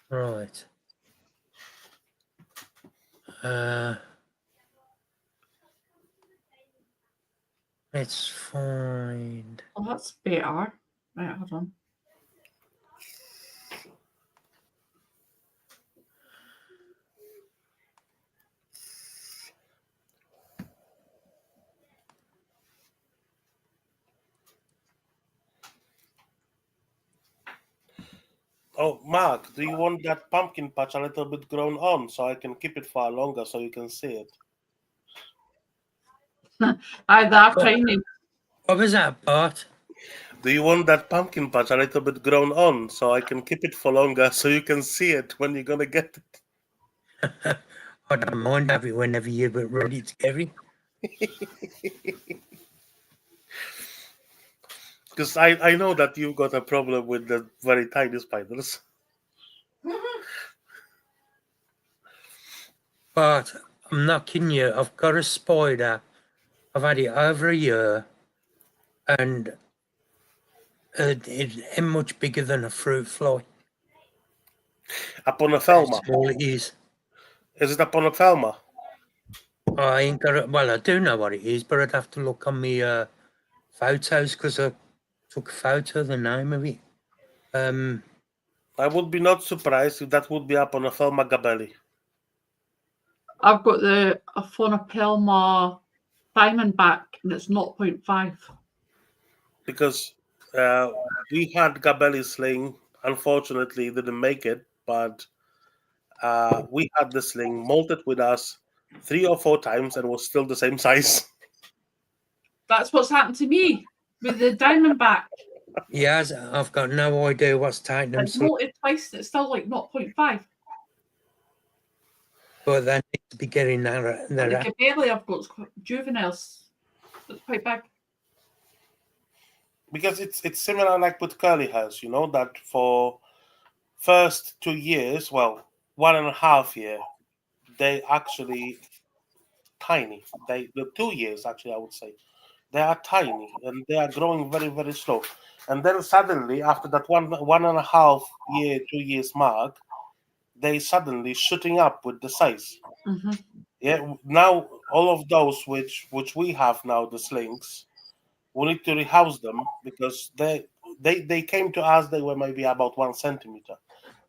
[SPEAKER 2] Right. Let's find.
[SPEAKER 8] Oh, that's better. Right, hold on.
[SPEAKER 7] Oh, Mark, do you want that pumpkin patch a little bit grown on so I can keep it for longer so you can see it?
[SPEAKER 8] Aye, that tiny.
[SPEAKER 2] What was that, Bart?
[SPEAKER 7] Do you want that pumpkin patch a little bit grown on so I can keep it for longer so you can see it when you're going to get it?
[SPEAKER 2] I don't mind having it whenever you're ready to get it.
[SPEAKER 7] Because I know that you've got a problem with the very tiny spiders.
[SPEAKER 2] But I'm not kidding you. I've got a spider. I've had it over a year, and it ain't much bigger than a fruit fly.
[SPEAKER 7] Upon a Thelma.
[SPEAKER 2] That's all it is.
[SPEAKER 7] Is it upon a Thelma?
[SPEAKER 2] I ain't got it. Well, I do know what it is, but I'd have to look on my photos because I took a photo of the name of it.
[SPEAKER 7] I would be not surprised if that would be upon a Thelma Gabelli.
[SPEAKER 8] I've got the Aphonopelma Diamondback, and it's 0.5.
[SPEAKER 7] Because we had Gabelli sling. Unfortunately, didn't make it, but we had the sling molted with us 3 or 4 times and was still the same size.
[SPEAKER 8] That's what's happened to me with the Diamondback.
[SPEAKER 2] Yes, I've got no idea what's taking them.
[SPEAKER 8] It's molted twice, and it's still like 0.5.
[SPEAKER 2] But they need to be getting that.
[SPEAKER 8] The Gabelli I've got is juveniles. It's quite big.
[SPEAKER 7] Because it's similar like with curly hairs, you know, that for first 2 years, well, 1.5 year, they actually tiny. The 2 years actually, I would say, they are tiny and they are growing very, very slow. And then suddenly, after that 1.5 year, 2 years mark, they suddenly shooting up with the size.
[SPEAKER 8] Mm-hmm.
[SPEAKER 7] Yeah, now all of those which we have now, the slings, we need to rehouse them because they came to us. They were maybe about 1 centimeter.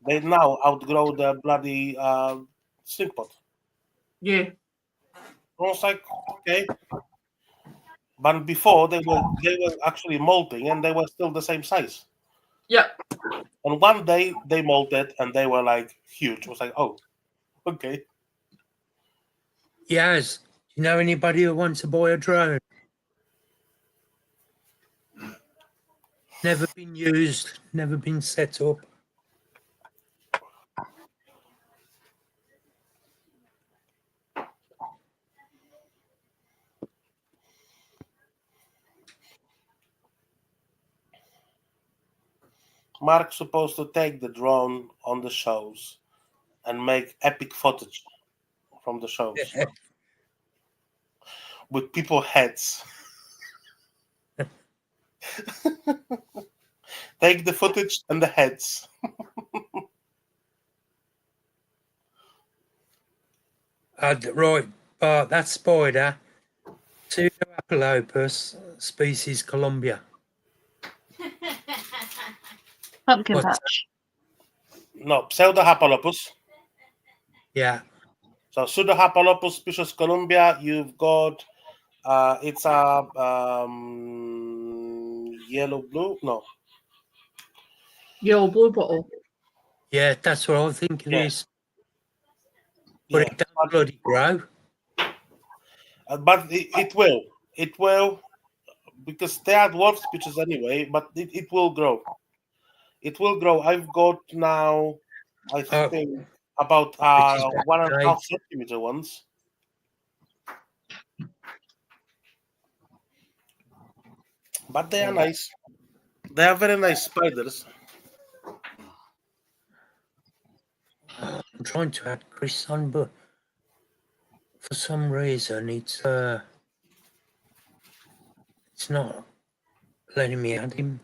[SPEAKER 7] They now outgrow the bloody sling pot.
[SPEAKER 8] Yeah.
[SPEAKER 7] I was like, okay, but before they were actually molting and they were still the same size.
[SPEAKER 8] Yeah.
[SPEAKER 7] And one day they molted and they were like huge. I was like, oh, okay.
[SPEAKER 2] Yes. You know anybody who wants to buy a drone? Never been used, never been set up.
[SPEAKER 7] Mark's supposed to take the drone on the shows and make epic footage from the shows with people heads. Take the footage and the heads.
[SPEAKER 2] Right, Bart, that spider, Pseudoapelopus, species Columbia.
[SPEAKER 5] Pumpkin
[SPEAKER 2] What's
[SPEAKER 5] patch.
[SPEAKER 7] No, Pseudoapelopus.
[SPEAKER 2] Yeah.
[SPEAKER 7] So Pseudohapalopus species Columbia, you've got it's a yellow blue, no,
[SPEAKER 8] Yellow blue bottle.
[SPEAKER 2] Yeah, that's what I think it
[SPEAKER 7] Yeah.
[SPEAKER 2] is. But
[SPEAKER 7] yeah,
[SPEAKER 2] it don't bloody grow.
[SPEAKER 7] but it will, because they are dwarf species anyway. But it will grow. It will grow. I've got now, I
[SPEAKER 2] Oh.
[SPEAKER 7] think, about
[SPEAKER 2] Which is
[SPEAKER 7] 1.5 centimeter ones. But they are nice. They are very nice spiders.
[SPEAKER 2] I'm trying to add Chris on, but for some reason it's not letting me add him.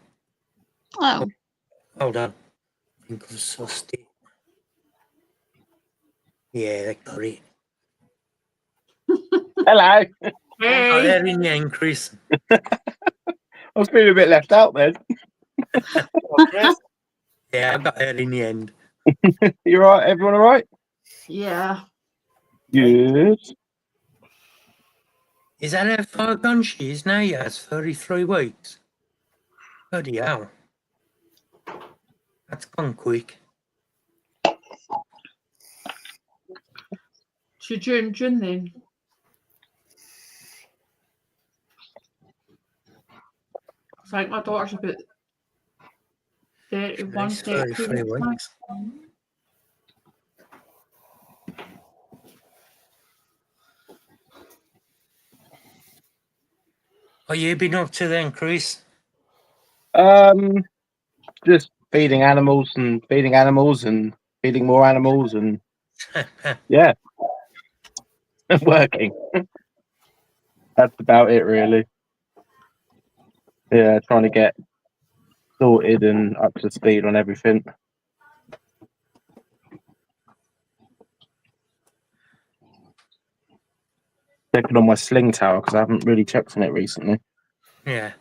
[SPEAKER 5] Oh,
[SPEAKER 2] Hold on. I think I've sussed it. Yeah, they got it.
[SPEAKER 6] Hello.
[SPEAKER 2] Oh, there in the end, Chris.
[SPEAKER 6] I was feeling a bit left out then.
[SPEAKER 2] Yeah, I got there in the end.
[SPEAKER 6] You all right? Everyone all right?
[SPEAKER 8] Yeah.
[SPEAKER 6] Good.
[SPEAKER 2] Is that how far gone she is now? Yeah, it's 33 weeks. Bloody hell. That's gone quick.
[SPEAKER 8] She's due in June then. I think my daughter's about 31,
[SPEAKER 2] Nice
[SPEAKER 8] 32
[SPEAKER 2] 33
[SPEAKER 8] weeks now.
[SPEAKER 2] weeks. What you been up to then, Chris?
[SPEAKER 6] Just feeding animals and feeding more animals and yeah, working. That's about it, really. Yeah, trying to get sorted and up to speed on everything. Checking on my sling tower because I haven't really checked on it recently.
[SPEAKER 2] Yeah.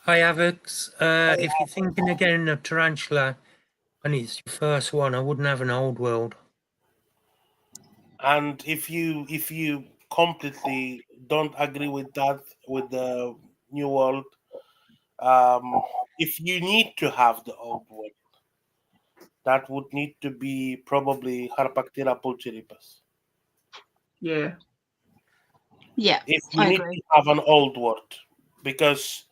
[SPEAKER 2] Hi, Avex. If you're thinking of getting a tarantula and it's your first one, I wouldn't have an old world.
[SPEAKER 7] And if you completely don't agree with that, with the new world, if you need to have the old world, that would need to be probably Harpactira pulcheripes.
[SPEAKER 8] Yeah.
[SPEAKER 5] yeah.
[SPEAKER 7] If you
[SPEAKER 5] I
[SPEAKER 7] need
[SPEAKER 5] agree.
[SPEAKER 7] to have an old world, because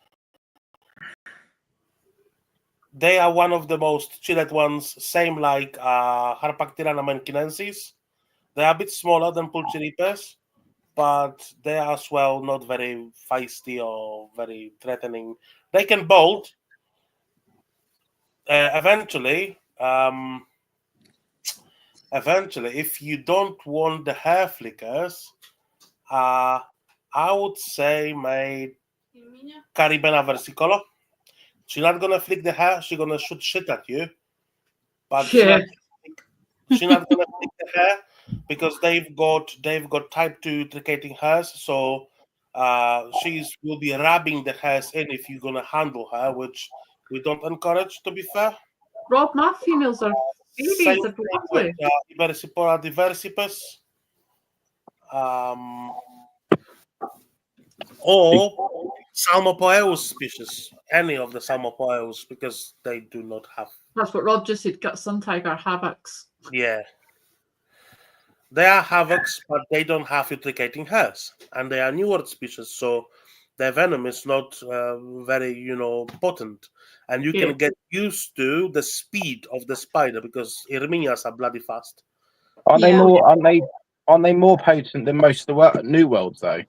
[SPEAKER 7] they are one of the most chilled ones, same like Harpactira americanensis. They are a bit smaller than pulcheripes, but they are as well not very feisty or very threatening. They can bolt. Eventually, if you don't want the hair flickers, I would say made Caribena versicolor. She's not gonna flick the hair. She's gonna shoot shit at you, but she's not gonna flick the hair because they've got type 2 tricating hairs. So she will be rubbing the hairs in if you're gonna handle her, which we don't encourage. To be fair,
[SPEAKER 8] Rob, my females are babies.
[SPEAKER 7] same
[SPEAKER 8] They're
[SPEAKER 7] thing
[SPEAKER 8] lovely.
[SPEAKER 7] with Iberisipora diversipus. Or Salmopoeus species, any of the Salmopoeus, because they do not have.
[SPEAKER 8] That's what Rob just said. Got sun tiger havocs.
[SPEAKER 7] Yeah. They are havocs, but they don't have utricating hairs. And they are newer species, so their venom is not very, potent. And you can get used to the speed of the spider because Irminias are bloody fast.
[SPEAKER 6] Aren't they more potent than most of the new worlds though?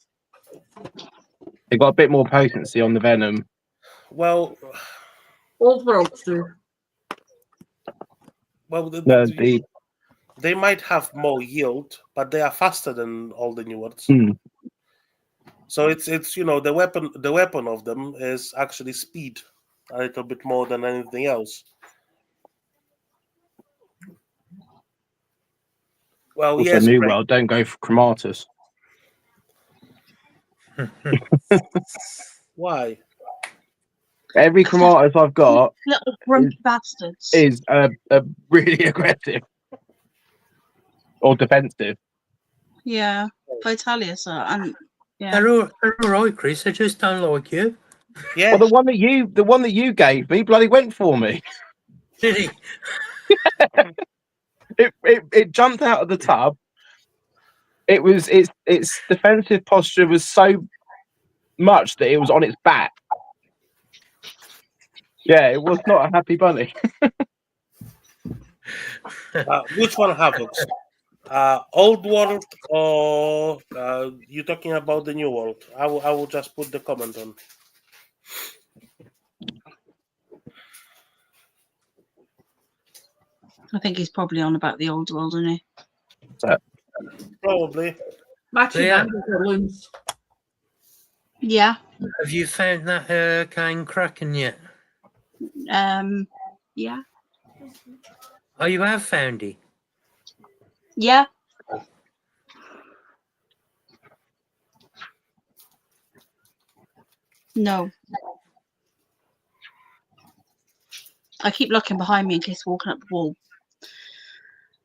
[SPEAKER 6] They got a bit more potency on the venom.
[SPEAKER 7] Well,
[SPEAKER 8] old worlds do.
[SPEAKER 7] Well, they might have more yield, but they are faster than all the new ones. So it's the weapon of them is actually speed, a little bit more than anything else. Well,
[SPEAKER 6] also,
[SPEAKER 7] yes,
[SPEAKER 6] New
[SPEAKER 7] Greg.
[SPEAKER 6] World don't go for Chromatus.
[SPEAKER 7] Why?
[SPEAKER 6] Every Chromatus I've got
[SPEAKER 5] Little grumpy bastards.
[SPEAKER 6] is really aggressive or defensive.
[SPEAKER 5] Yeah, Vitalius are, and yeah.
[SPEAKER 2] They're all right, Chris. I just don't like you.
[SPEAKER 7] Yeah.
[SPEAKER 6] Well, the one that you gave me, bloody went for me.
[SPEAKER 2] Did he?
[SPEAKER 6] It jumped out of the tub. Its defensive posture was so much that it was on its back. Yeah, it was not a happy bunny.
[SPEAKER 7] Which one Havocs? Old world or you talking about the new world? I will just put the comment on.
[SPEAKER 5] I think he's probably on about the old world, isn't he?
[SPEAKER 7] Probably.
[SPEAKER 8] Matching
[SPEAKER 2] Yeah.
[SPEAKER 8] Andy for loons.
[SPEAKER 5] Yeah.
[SPEAKER 2] Have you found that Hurricane Kraken yet?
[SPEAKER 5] Yeah.
[SPEAKER 2] Oh, you have found it.
[SPEAKER 5] Yeah. No. I keep looking behind me in case walking up the wall.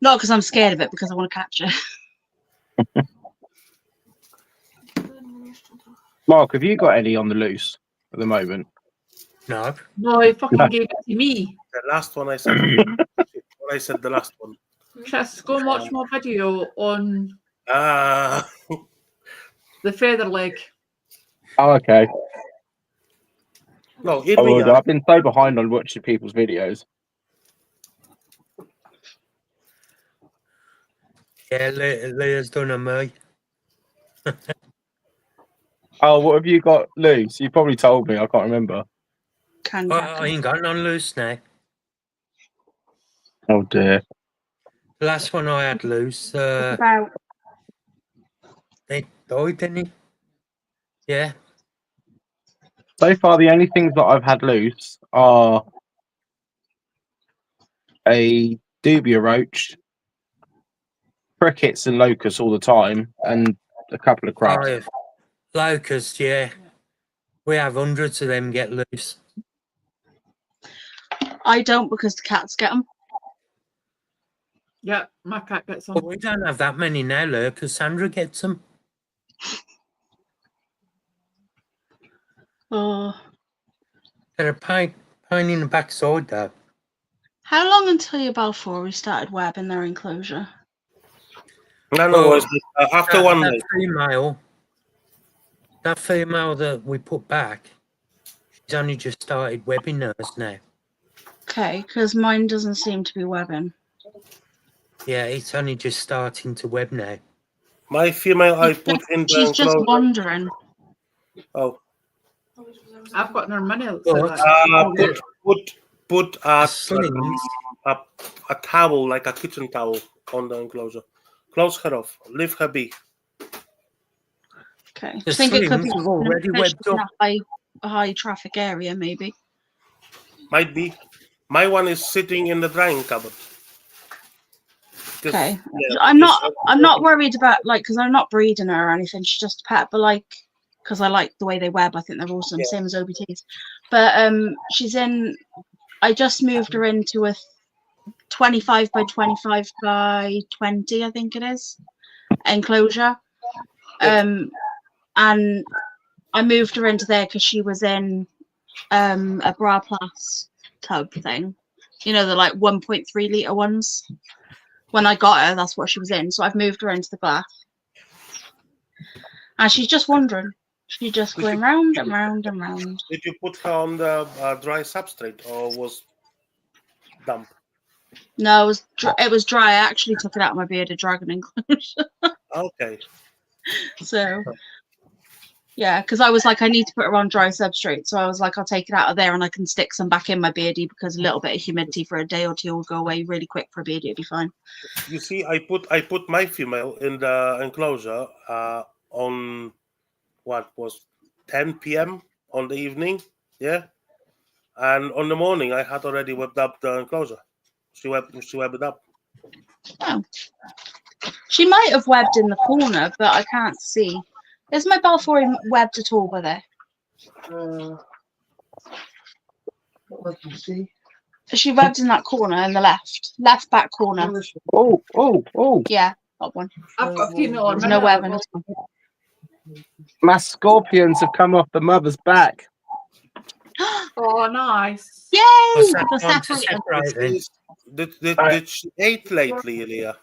[SPEAKER 5] Not because I'm scared of it, because I want to catch it.
[SPEAKER 6] Mark, have you got any on the loose at the moment?
[SPEAKER 2] No.
[SPEAKER 8] No, he fucking gave it to me.
[SPEAKER 7] The last one I said. What I said, the last one.
[SPEAKER 8] Chris, go and watch my video on
[SPEAKER 7] Ah.
[SPEAKER 8] the feather leg.
[SPEAKER 6] Oh, okay.
[SPEAKER 7] No, here
[SPEAKER 6] Oh,
[SPEAKER 7] we
[SPEAKER 6] well,
[SPEAKER 7] are.
[SPEAKER 6] I've been so behind on watching people's videos.
[SPEAKER 2] Yeah, Leah's done a me.
[SPEAKER 6] Oh, what have you got loose? You probably told me. I can't remember.
[SPEAKER 2] I ain't got none loose now.
[SPEAKER 6] Oh dear.
[SPEAKER 2] The last one I had loose,
[SPEAKER 5] About
[SPEAKER 2] they died, didn't he? Yeah.
[SPEAKER 6] So far, the only things that I've had loose are a dubia roach, crickets and locusts all the time, and a couple of crabs.
[SPEAKER 2] Oh, locusts, yeah. We have hundreds of them get loose.
[SPEAKER 5] I don't, because the cats get them.
[SPEAKER 8] Yeah, my cat gets
[SPEAKER 2] But
[SPEAKER 8] on.
[SPEAKER 2] we don't have that many now, Leah, because Sandra gets them.
[SPEAKER 5] Oh.
[SPEAKER 2] They're a pain in the backside, though.
[SPEAKER 5] How long until your Balfour started webbing their enclosure?
[SPEAKER 7] No, after one
[SPEAKER 2] that
[SPEAKER 7] night.
[SPEAKER 2] That female that we put back, she's only just started webbing hers now.
[SPEAKER 5] Okay, because mine doesn't seem to be webbing.
[SPEAKER 2] Yeah, it's only just starting to web now.
[SPEAKER 7] My female I put in the
[SPEAKER 5] She's just
[SPEAKER 7] enclosure.
[SPEAKER 5] wandering.
[SPEAKER 7] Oh.
[SPEAKER 8] I've got no money.
[SPEAKER 7] Put a towel, like a kitchen towel, on the enclosure. Close her off. Leave her be.
[SPEAKER 5] Okay.
[SPEAKER 2] The
[SPEAKER 5] I think it could be
[SPEAKER 2] slings have already webbed
[SPEAKER 5] in
[SPEAKER 2] up.
[SPEAKER 5] a high traffic area, maybe.
[SPEAKER 7] Might be. My one is sitting in the drying cupboard.
[SPEAKER 5] Okay.
[SPEAKER 7] Yeah,
[SPEAKER 5] I'm not worried about, like, because I'm not breeding her or anything. She's just a pet, but like, because I like the way they web. I think they're awesome, same as OBTs. But she's in. I just moved her into a 25 by 25 by 20, I think it is, enclosure. And I moved her into there because she was in a Bra Plus tub thing. You know, the like 1.3 litre ones. When I got her, that's what she was in. So I've moved her into the glass. And she's just wandering. She's just going round and round and round.
[SPEAKER 7] Did you put her on the dry substrate or was damp?
[SPEAKER 5] No, it was dry. I actually took it out of my bearded dragon enclosure.
[SPEAKER 7] Okay.
[SPEAKER 5] So, yeah, because I was like, I need to put her on dry substrate. So I was like, I'll take it out of there and I can stick some back in my beardy, because a little bit of humidity for a day or two will go away really quick for a beardy. It'll be fine.
[SPEAKER 7] You see, I put my female in the enclosure on what was 10 p.m. on the evening, yeah, and on the morning I had already webbed up the enclosure. She webbed it up.
[SPEAKER 5] Oh, she might have webbed in the corner, but I can't see. Is my Balfour webbed at all by there?
[SPEAKER 9] What can you see?
[SPEAKER 5] She webbed in that corner in the left back corner.
[SPEAKER 6] Oh.
[SPEAKER 5] Yeah. Top one.
[SPEAKER 8] I've got a female on
[SPEAKER 5] There's no web in this one.
[SPEAKER 6] My scorpions have come off the mother's back.
[SPEAKER 8] Oh, nice.
[SPEAKER 5] Yay!
[SPEAKER 2] What's that
[SPEAKER 5] We're
[SPEAKER 2] time to
[SPEAKER 5] separated.
[SPEAKER 2] separate then?
[SPEAKER 7] Did she ate lately, Leah?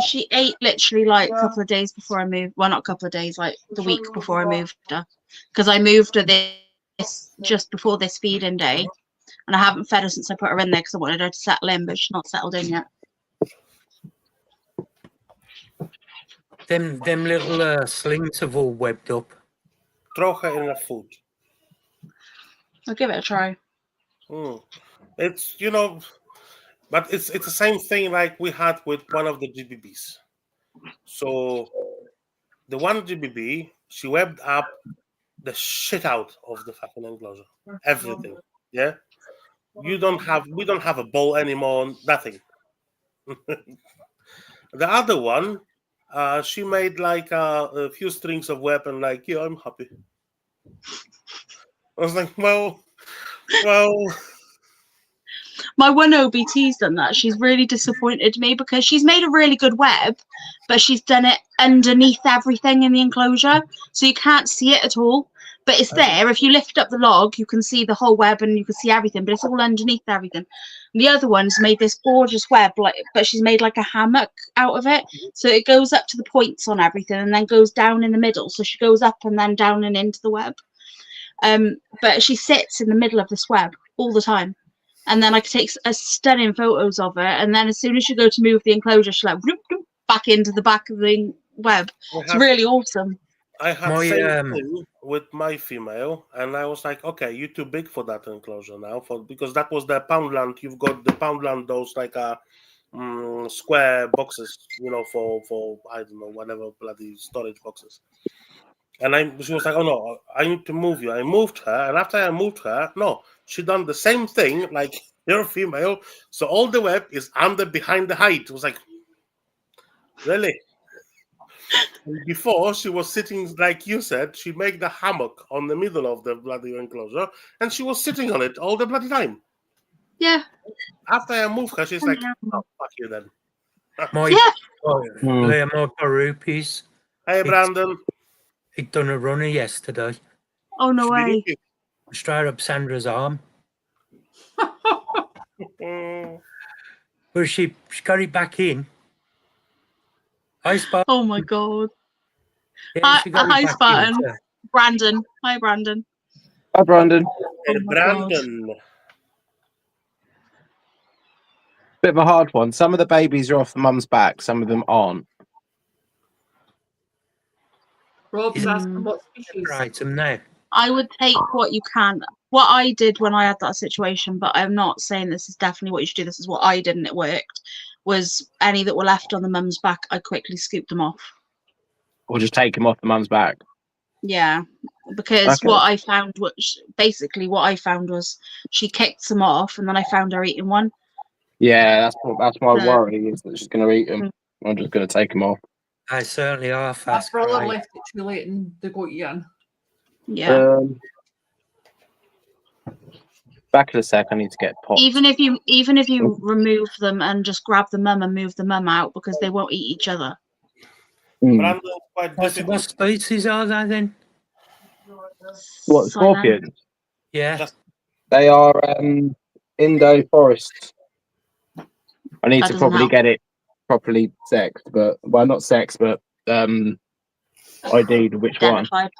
[SPEAKER 5] She ate literally like a couple of days before I moved. Well, not a couple of days, like the week before I moved her, because I moved her this just before this feeding day, and I haven't fed her since I put her in there because I wanted her to settle in, but she's not settled in yet.
[SPEAKER 2] Them little slings have all webbed up.
[SPEAKER 7] Throw her in the food.
[SPEAKER 5] I'll give it a try.
[SPEAKER 7] It's but it's the same thing like we had with one of the GBBs. So the one GBB, she webbed up the shit out of the fucking enclosure, everything. Yeah, we don't have a bowl anymore, nothing. The other one, she made like a few strings of web and like, yeah, I'm happy. I was like, well.
[SPEAKER 5] My one OBT's done that. She's really disappointed me because she's made a really good web, but she's done it underneath everything in the enclosure, so you can't see it at all. But it's there. If you lift up the log, you can see the whole web and you can see everything, but it's all underneath everything. And the other one's made this gorgeous web, but she's made like a hammock out of it, so it goes up to the points on everything and then goes down in the middle. So she goes up and then down and into the web. But she sits in the middle of this web all the time. And then I could take stunning photos of her. And then as soon as you go to move the enclosure, she's like whoop, whoop, back into the back of the web. It's really awesome.
[SPEAKER 7] I had same thing with my female, and I was like, okay, you're too big for that enclosure now, because that was the Poundland. You've got the Poundland, those like square boxes, for I don't know, whatever bloody storage boxes. And she was like, oh no, I need to move you. I moved her, and after I moved her, no, she done the same thing like your female. So all the web is behind the height. It was like, really? And before she was sitting, like you said, she made the hammock on the middle of the bloody enclosure, and she was sitting on it all the bloody time.
[SPEAKER 5] Yeah.
[SPEAKER 7] After I moved her, she's like, oh, fuck you then.
[SPEAKER 2] My Rupees.
[SPEAKER 7] Hey, Brandon.
[SPEAKER 2] He'd done a runner yesterday.
[SPEAKER 5] Oh, no way.
[SPEAKER 2] Straight up Sandra's arm. But she got it back in.
[SPEAKER 5] Oh my god.
[SPEAKER 2] Yeah,
[SPEAKER 5] hi Spartan. Brandon. Hi Brandon.
[SPEAKER 6] Hi Brandon.
[SPEAKER 7] Hey, Brandon.
[SPEAKER 6] Bit of a hard one. Some of the babies are off the mum's back, some of them aren't.
[SPEAKER 8] Rob's asking what species.
[SPEAKER 2] Right, now.
[SPEAKER 5] I would take what you can. What I did when I had that situation, but I'm not saying this is definitely what you should do. This is what I did and it worked. Was any that were left on the mum's back, I quickly scooped them off.
[SPEAKER 6] Or just take them off the mum's back.
[SPEAKER 5] Yeah, because
[SPEAKER 6] Okay.
[SPEAKER 5] what I found was she kicked some off, and then I found her eating one.
[SPEAKER 6] Yeah, that's my
[SPEAKER 5] So-
[SPEAKER 6] worry, is that she's going to eat them. I'm just going to take them off.
[SPEAKER 2] I certainly are
[SPEAKER 8] My
[SPEAKER 2] fast.
[SPEAKER 8] brother
[SPEAKER 2] Cry.
[SPEAKER 8] left it too late and they got eaten.
[SPEAKER 5] Yeah.
[SPEAKER 6] Back in a sec, I need to get pots.
[SPEAKER 5] Even if you remove them and just grab the mum and move the mum out, because they won't eat each other.
[SPEAKER 7] Brandon's quite
[SPEAKER 2] What
[SPEAKER 7] difficult.
[SPEAKER 2] species are they then?
[SPEAKER 6] What, scorpions?
[SPEAKER 2] Yeah.
[SPEAKER 6] They are Indo forests. I need
[SPEAKER 5] That
[SPEAKER 6] to
[SPEAKER 5] doesn't
[SPEAKER 6] probably
[SPEAKER 5] help.
[SPEAKER 6] get it properly sexed, but well, not sexed, but ID'd which one.
[SPEAKER 5] Identified.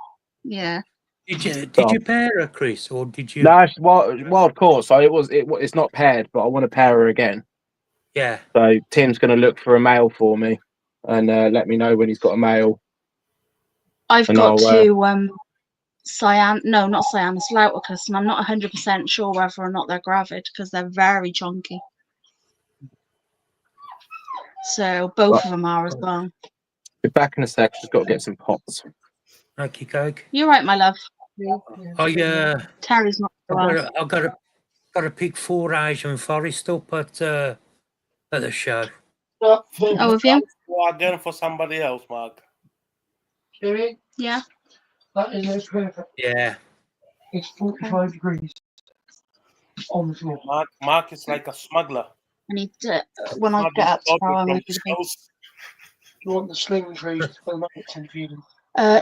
[SPEAKER 5] Yeah.
[SPEAKER 2] Did you pair her, Chris, or did you?
[SPEAKER 6] No, it's wild caught, so it's not paired, but I want to pair her again.
[SPEAKER 2] Yeah.
[SPEAKER 6] So Tim's going to look for a male for me, and let me know when he's got a male.
[SPEAKER 5] I've
[SPEAKER 6] And
[SPEAKER 5] got
[SPEAKER 6] I'll,
[SPEAKER 5] two not Cyanus Lauticus, and I'm not 100% sure whether or not they're gravid because they're very chunky. So both of them are as well.
[SPEAKER 6] Be back in a sec. Just got to get some pots.
[SPEAKER 2] Okie doke.
[SPEAKER 5] You're right, my love. Terry's not so well.
[SPEAKER 2] I got to pick 4 Asian forest up at the show.
[SPEAKER 5] Oh, have you?
[SPEAKER 7] Again for somebody else, Mark.
[SPEAKER 5] Yeah.
[SPEAKER 9] That is perfect.
[SPEAKER 2] Yeah.
[SPEAKER 9] It's 45 degrees on the floor.
[SPEAKER 7] Mark is like a smuggler.
[SPEAKER 5] I need to, when I get up tomorrow, I'm going to do the babies.
[SPEAKER 9] You want the sling trays for the maggots and feed them?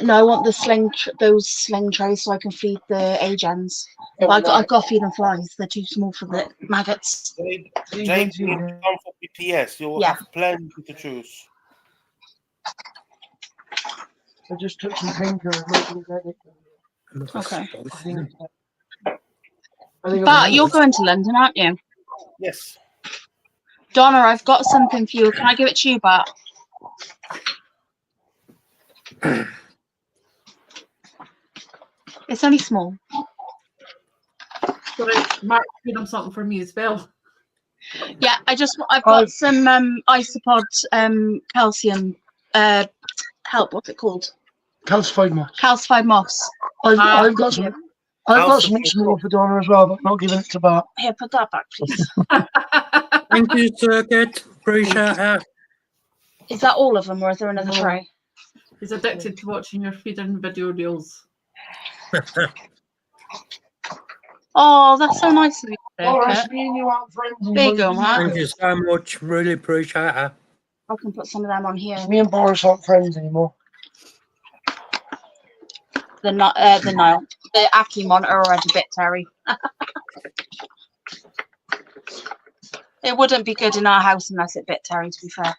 [SPEAKER 5] No, I want the those sling trays so I can feed the A-gens.
[SPEAKER 9] Yeah,
[SPEAKER 5] But
[SPEAKER 9] well,
[SPEAKER 5] I've got to feed them flies. They're too small for the maggots.
[SPEAKER 7] Jake, you need to come for PTS. You will
[SPEAKER 5] Yeah.
[SPEAKER 7] have plenty to choose.
[SPEAKER 9] I just took some painkillers. Making it
[SPEAKER 5] Okay.
[SPEAKER 9] I think
[SPEAKER 5] But you're going to London, aren't you?
[SPEAKER 7] Yes.
[SPEAKER 5] Donna, I've got something for you. Can I give it to you, Bart? It's only small.
[SPEAKER 8] Sorry, Mark, feed them something for me as well.
[SPEAKER 5] Yeah, I've got some Isopod calcium help. What's it called?
[SPEAKER 9] calcified moss.
[SPEAKER 5] Calcified moss.
[SPEAKER 9] I've got some. I've got something small for Donna as well, but I'm not giving it to Bart.
[SPEAKER 5] Here, put that back, please.
[SPEAKER 2] Thank you, Circuit. Appreciate it.
[SPEAKER 5] Is that all of them, or is there another tray?
[SPEAKER 8] He's addicted to watching your feeding video reels.
[SPEAKER 5] Oh, that's so nice of you.
[SPEAKER 9] All right,
[SPEAKER 5] Circuit.
[SPEAKER 9] me and you aren't friends.
[SPEAKER 5] There you go, Matt.
[SPEAKER 2] Thank you so much. Really appreciate it.
[SPEAKER 5] I can put some of them on here.
[SPEAKER 9] Me and Boris aren't friends anymore.
[SPEAKER 5] The Nile. The Aki monitor already bit Terry. It wouldn't be good in our house unless it bit Terry, to be fair.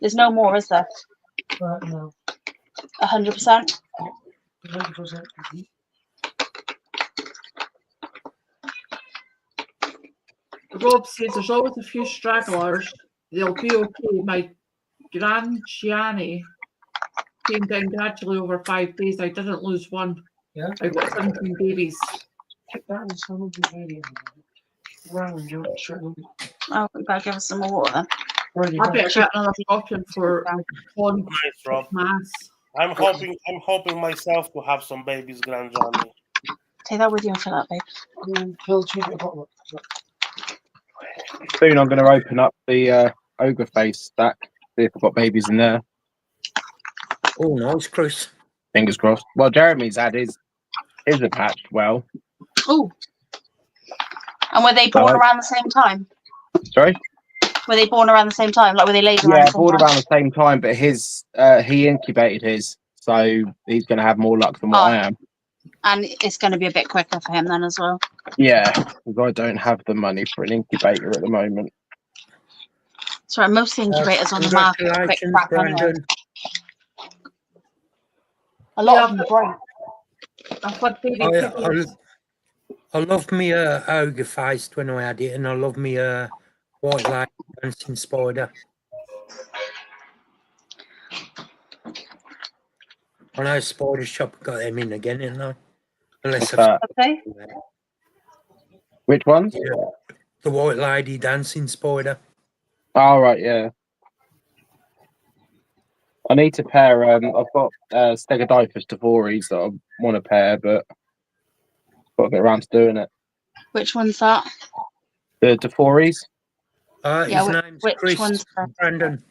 [SPEAKER 5] There's no more, is there?
[SPEAKER 9] No.
[SPEAKER 5] 100%?
[SPEAKER 9] 100%.
[SPEAKER 8] Rob says there's always a few stragglers. They'll be okay. My Grand Gianni came down gradually over 5 days. I didn't lose one.
[SPEAKER 9] Yeah.
[SPEAKER 8] I got 17 babies.
[SPEAKER 9] Take that and some of the baby. Round you straight on.
[SPEAKER 5] Oh, we better give us some more water then.
[SPEAKER 9] Already
[SPEAKER 8] I
[SPEAKER 9] done.
[SPEAKER 8] better get another option for corn
[SPEAKER 7] Nice, Rob.
[SPEAKER 8] mass.
[SPEAKER 7] I'm hoping myself to have some babies, Grand Johnny.
[SPEAKER 5] Take that with you and fill up, babe.
[SPEAKER 9] Phil, check it out.
[SPEAKER 6] Soon I'm going to open up the ogre face stack. See if I've got babies in there.
[SPEAKER 2] Oh, nice, Chris.
[SPEAKER 6] Fingers crossed. Well, Jeremy's had his attached well.
[SPEAKER 5] Ooh. And were they born
[SPEAKER 6] Right.
[SPEAKER 5] around the same time?
[SPEAKER 6] Sorry?
[SPEAKER 5] Were they born around the same time? Like, were they laid around
[SPEAKER 6] Yeah,
[SPEAKER 5] the same
[SPEAKER 6] born
[SPEAKER 5] time?
[SPEAKER 6] around the same time, but his he incubated his, so he's going to have more luck than what I am.
[SPEAKER 5] And it's going to be a bit quicker for him then as well.
[SPEAKER 6] Yeah, because I don't have the money for an incubator at the moment.
[SPEAKER 5] Sorry, most incubators on the market are quick
[SPEAKER 2] Congratulations,
[SPEAKER 5] crap anyway.
[SPEAKER 2] Brandon.
[SPEAKER 5] A lot of them break.
[SPEAKER 8] I've had baby
[SPEAKER 2] I
[SPEAKER 8] piggies.
[SPEAKER 2] love me ogre faced when I had it, and I love me white light dancing spider. I know Spider Shop got them in again, didn't they? Unless I've
[SPEAKER 5] Okay.
[SPEAKER 6] Which ones?
[SPEAKER 2] the white lady dancing spider.
[SPEAKER 6] Oh, right, yeah. I need to pair. I've got Stegodipus Devoris that I want to pair, but got to get around to doing it.
[SPEAKER 5] Which one's that?
[SPEAKER 6] The Devoris.
[SPEAKER 5] Yeah,
[SPEAKER 2] His name's
[SPEAKER 5] which
[SPEAKER 2] Chris
[SPEAKER 5] one's that?
[SPEAKER 2] Brandon.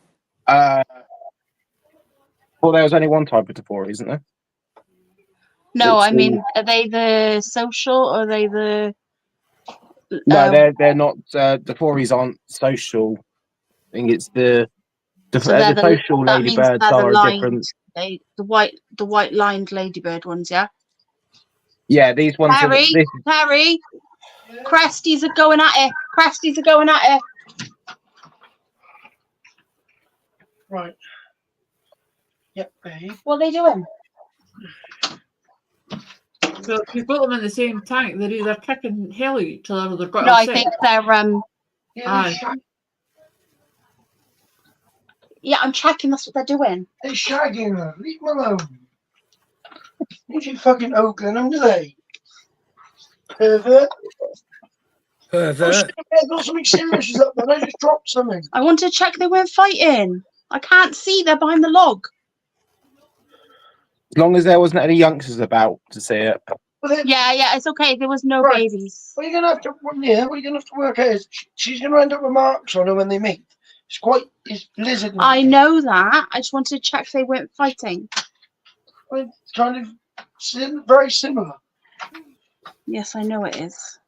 [SPEAKER 6] Well, there was only one type of Devori, isn't there?
[SPEAKER 5] No,
[SPEAKER 6] It's
[SPEAKER 5] I mean, are they the social or are they the...
[SPEAKER 6] No, they're not. Devoris aren't social. I think it's the
[SPEAKER 5] So they're
[SPEAKER 6] the social
[SPEAKER 5] that means
[SPEAKER 6] ladybirds
[SPEAKER 5] they're the
[SPEAKER 6] are a
[SPEAKER 5] lined,
[SPEAKER 6] different.
[SPEAKER 5] the white lined ladybird ones, yeah?
[SPEAKER 6] Yeah, these ones. Are,
[SPEAKER 5] Harry,
[SPEAKER 6] this,
[SPEAKER 5] Harry, Cresties are going at it. Cresties are going at it.
[SPEAKER 9] Right. Yep, babe.
[SPEAKER 5] What are they doing?
[SPEAKER 8] So if you've got them in the same tank, they're either kicking hell at each other or they've got
[SPEAKER 5] No, I
[SPEAKER 8] upset.
[SPEAKER 5] think they're
[SPEAKER 9] Yeah,
[SPEAKER 5] yeah, I'm checking that's what they're doing.
[SPEAKER 9] they're shagging her. Leave them alone. Leave you fucking Oakland, them, do they? Pervert.
[SPEAKER 2] Pervert.
[SPEAKER 9] I've got something serious up there. I just dropped something.
[SPEAKER 5] I want to check they weren't fighting. I can't see, they're behind the log.
[SPEAKER 6] as long as there wasn't any youngsters about to see it.
[SPEAKER 9] Well, then,
[SPEAKER 5] Yeah, it's okay. There was no
[SPEAKER 9] Right.
[SPEAKER 5] babies.
[SPEAKER 9] what you're gonna have to, what you're gonna have to work out is she's gonna end up with marks on her when they meet. It's lizard.
[SPEAKER 5] I know that. I just wanted to check they weren't fighting.
[SPEAKER 9] Like, kind of very similar.
[SPEAKER 5] Yes, I know it is.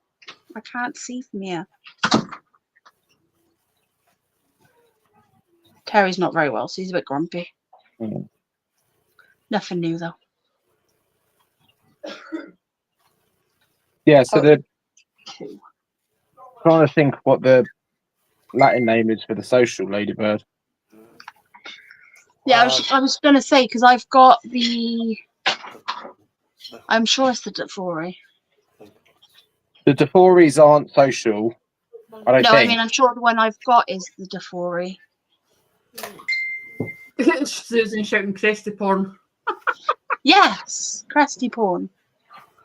[SPEAKER 5] I can't see from here. Terry's not very well, so he's a bit grumpy.
[SPEAKER 6] Mm.
[SPEAKER 5] Nothing new though.
[SPEAKER 6] Yeah, so
[SPEAKER 5] Oh.
[SPEAKER 6] the trying to think what the Latin name is for the social ladybird.
[SPEAKER 5] Yeah, I was gonna say because I've got the. I'm sure it's the Dafori.
[SPEAKER 6] The Daforis aren't social. I don't
[SPEAKER 5] No, I
[SPEAKER 6] think.
[SPEAKER 5] mean I'm sure the one I've got is the Dafori.
[SPEAKER 8] Susan shouting cresty porn.
[SPEAKER 5] Yes, Cresty Porn.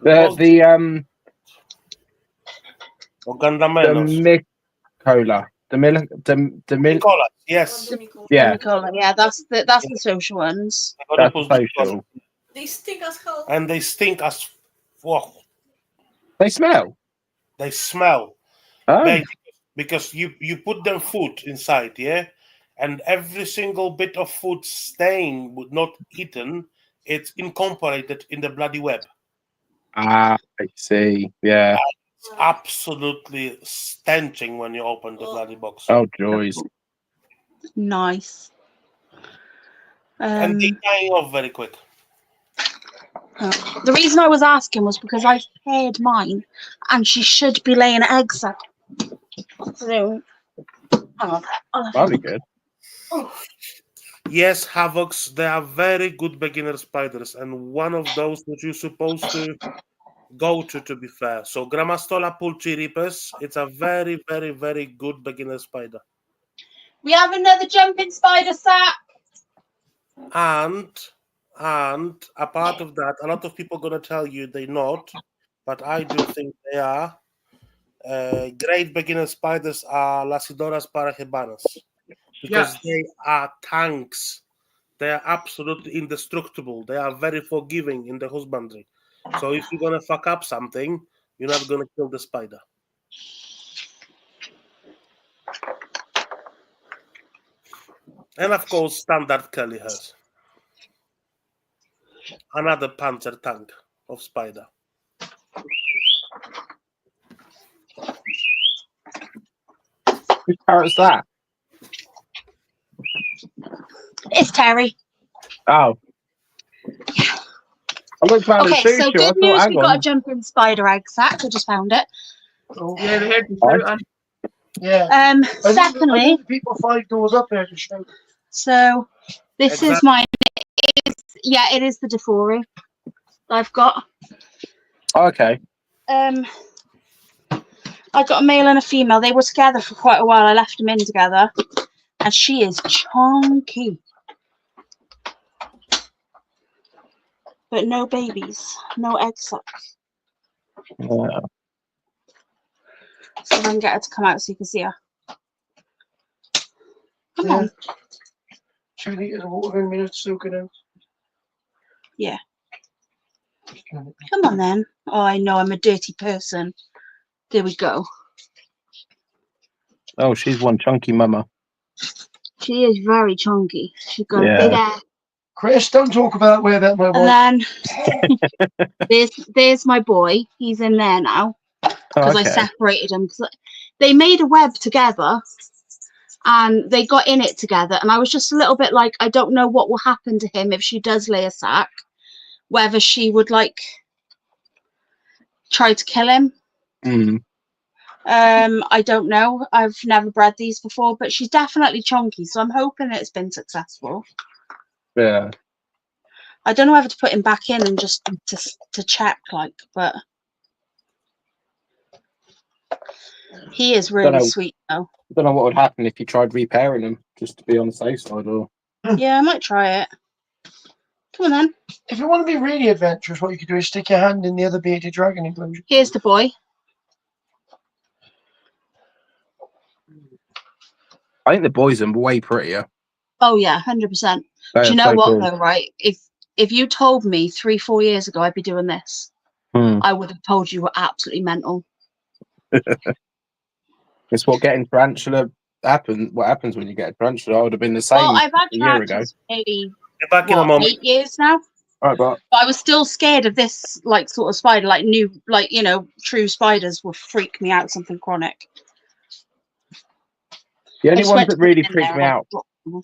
[SPEAKER 6] The
[SPEAKER 7] Ogandamenos.
[SPEAKER 6] Micola. The
[SPEAKER 7] Nicolas, yes.
[SPEAKER 6] Yeah,
[SPEAKER 5] Nicola, yeah, that's the social ones.
[SPEAKER 6] that's social.
[SPEAKER 10] They stink as hell.
[SPEAKER 7] And they stink as fuck.
[SPEAKER 6] They smell.
[SPEAKER 7] They smell.
[SPEAKER 6] Oh,
[SPEAKER 7] Because you put them food inside, yeah? And every single bit of food staying would not eaten, it's incorporated in the bloody web.
[SPEAKER 6] I see. Yeah.
[SPEAKER 7] It's absolutely stenching when you open the bloody box.
[SPEAKER 6] Oh, joys.
[SPEAKER 5] Nice.
[SPEAKER 7] And they're dying off very quick.
[SPEAKER 5] The reason I was asking was because I've paired mine, and she should be laying eggs. So, hang on.
[SPEAKER 6] That'll be good.
[SPEAKER 7] Yes, Havocs, they are very good beginner spiders, and one of those that you're supposed to go to be fair. So Grammastola pulchiripes, it's a very, very, very good beginner spider.
[SPEAKER 5] We have another jumping spider sack.
[SPEAKER 7] And a part of that, a lot of people gonna tell you they're not, but I do think they are. Great beginner spiders are Lasidoras parahebanas because they are tanks. They are absolutely indestructible. They are very forgiving in the husbandry. So if you're gonna fuck up something, you're not gonna kill the spider. And of course, standard Kelly has another panzer tank of spider.
[SPEAKER 6] Whose parrot's that?
[SPEAKER 5] It's Terry.
[SPEAKER 6] Oh. I looked around
[SPEAKER 5] Okay,
[SPEAKER 6] at Sushi.
[SPEAKER 5] so
[SPEAKER 6] I
[SPEAKER 5] good
[SPEAKER 6] thought,
[SPEAKER 5] news,
[SPEAKER 6] hang
[SPEAKER 5] we got a
[SPEAKER 6] on.
[SPEAKER 5] jumping spider egg sack. I just found it.
[SPEAKER 8] Yeah, we heard you
[SPEAKER 6] Right.
[SPEAKER 8] shouting.
[SPEAKER 9] Yeah.
[SPEAKER 5] Um,
[SPEAKER 9] I think
[SPEAKER 5] secondly,
[SPEAKER 9] people 5 doors up there to show.
[SPEAKER 5] so this is
[SPEAKER 7] Exactly.
[SPEAKER 5] mine. It is the Dafori I've got.
[SPEAKER 6] Okay.
[SPEAKER 5] I got a male and a female. They were together for quite a while. I left them in together, and she is chunky, but no babies, no egg sacs.
[SPEAKER 6] Yeah.
[SPEAKER 5] So if I can get her to come out so you can see her. Come
[SPEAKER 9] Yeah.
[SPEAKER 5] on.
[SPEAKER 9] 2 litres of water in a minute, soaking out.
[SPEAKER 5] Yeah. Come on then. Oh, I know I'm a dirty person. There we go.
[SPEAKER 6] Oh, she's one chunky mama.
[SPEAKER 5] She is very chunky. She's got
[SPEAKER 6] Yeah.
[SPEAKER 5] a big ass.
[SPEAKER 9] Chris, don't talk about where that my wife.
[SPEAKER 5] And then there's my boy. He's in there now because I
[SPEAKER 6] Okay.
[SPEAKER 5] separated them. They made a web together and they got in it together. And I was just a little bit like, I don't know what will happen to him if she does lay a sack. Whether she would like try to kill him.
[SPEAKER 6] Mm.
[SPEAKER 5] I don't know. I've never bred these before, but she's definitely chunky, so I'm hoping it's been successful.
[SPEAKER 6] Yeah.
[SPEAKER 5] I don't know whether to put him back in and just to check, like, but he is really
[SPEAKER 6] Dunno.
[SPEAKER 5] sweet though.
[SPEAKER 6] I don't know what would happen if you tried repairing them, just to be on the safe side, or
[SPEAKER 5] Yeah, I might try it. Come on then.
[SPEAKER 9] If you want to be really adventurous, what you could do is stick your hand in the other bearded dragon enclosure.
[SPEAKER 5] Here's the boy.
[SPEAKER 6] I think the boys are way prettier.
[SPEAKER 5] Oh yeah, 100%.
[SPEAKER 6] They
[SPEAKER 5] Do you
[SPEAKER 6] are
[SPEAKER 5] know
[SPEAKER 6] so
[SPEAKER 5] what
[SPEAKER 6] cool.
[SPEAKER 5] though, right? If you told me 3-4 years ago I'd be doing this,
[SPEAKER 6] Hmm.
[SPEAKER 5] I would have told you were absolutely mental.
[SPEAKER 6] It's what getting tarantula happen. What happens when you get a tarantula? I would have been the same
[SPEAKER 5] Well, I've had
[SPEAKER 6] a year ago.
[SPEAKER 5] tarantulas for maybe
[SPEAKER 7] Get back in a moment.
[SPEAKER 5] 8 years now.
[SPEAKER 6] All right, but
[SPEAKER 5] But I was still scared of this, like, sort of spider, like new, like, you know, true spiders will freak me out, something chronic.
[SPEAKER 6] the
[SPEAKER 5] I
[SPEAKER 6] only
[SPEAKER 5] just
[SPEAKER 6] ones
[SPEAKER 5] went
[SPEAKER 6] that
[SPEAKER 5] to put
[SPEAKER 6] really
[SPEAKER 5] it in
[SPEAKER 6] freak
[SPEAKER 5] there
[SPEAKER 6] me
[SPEAKER 5] and I
[SPEAKER 6] out,
[SPEAKER 5] dropped them.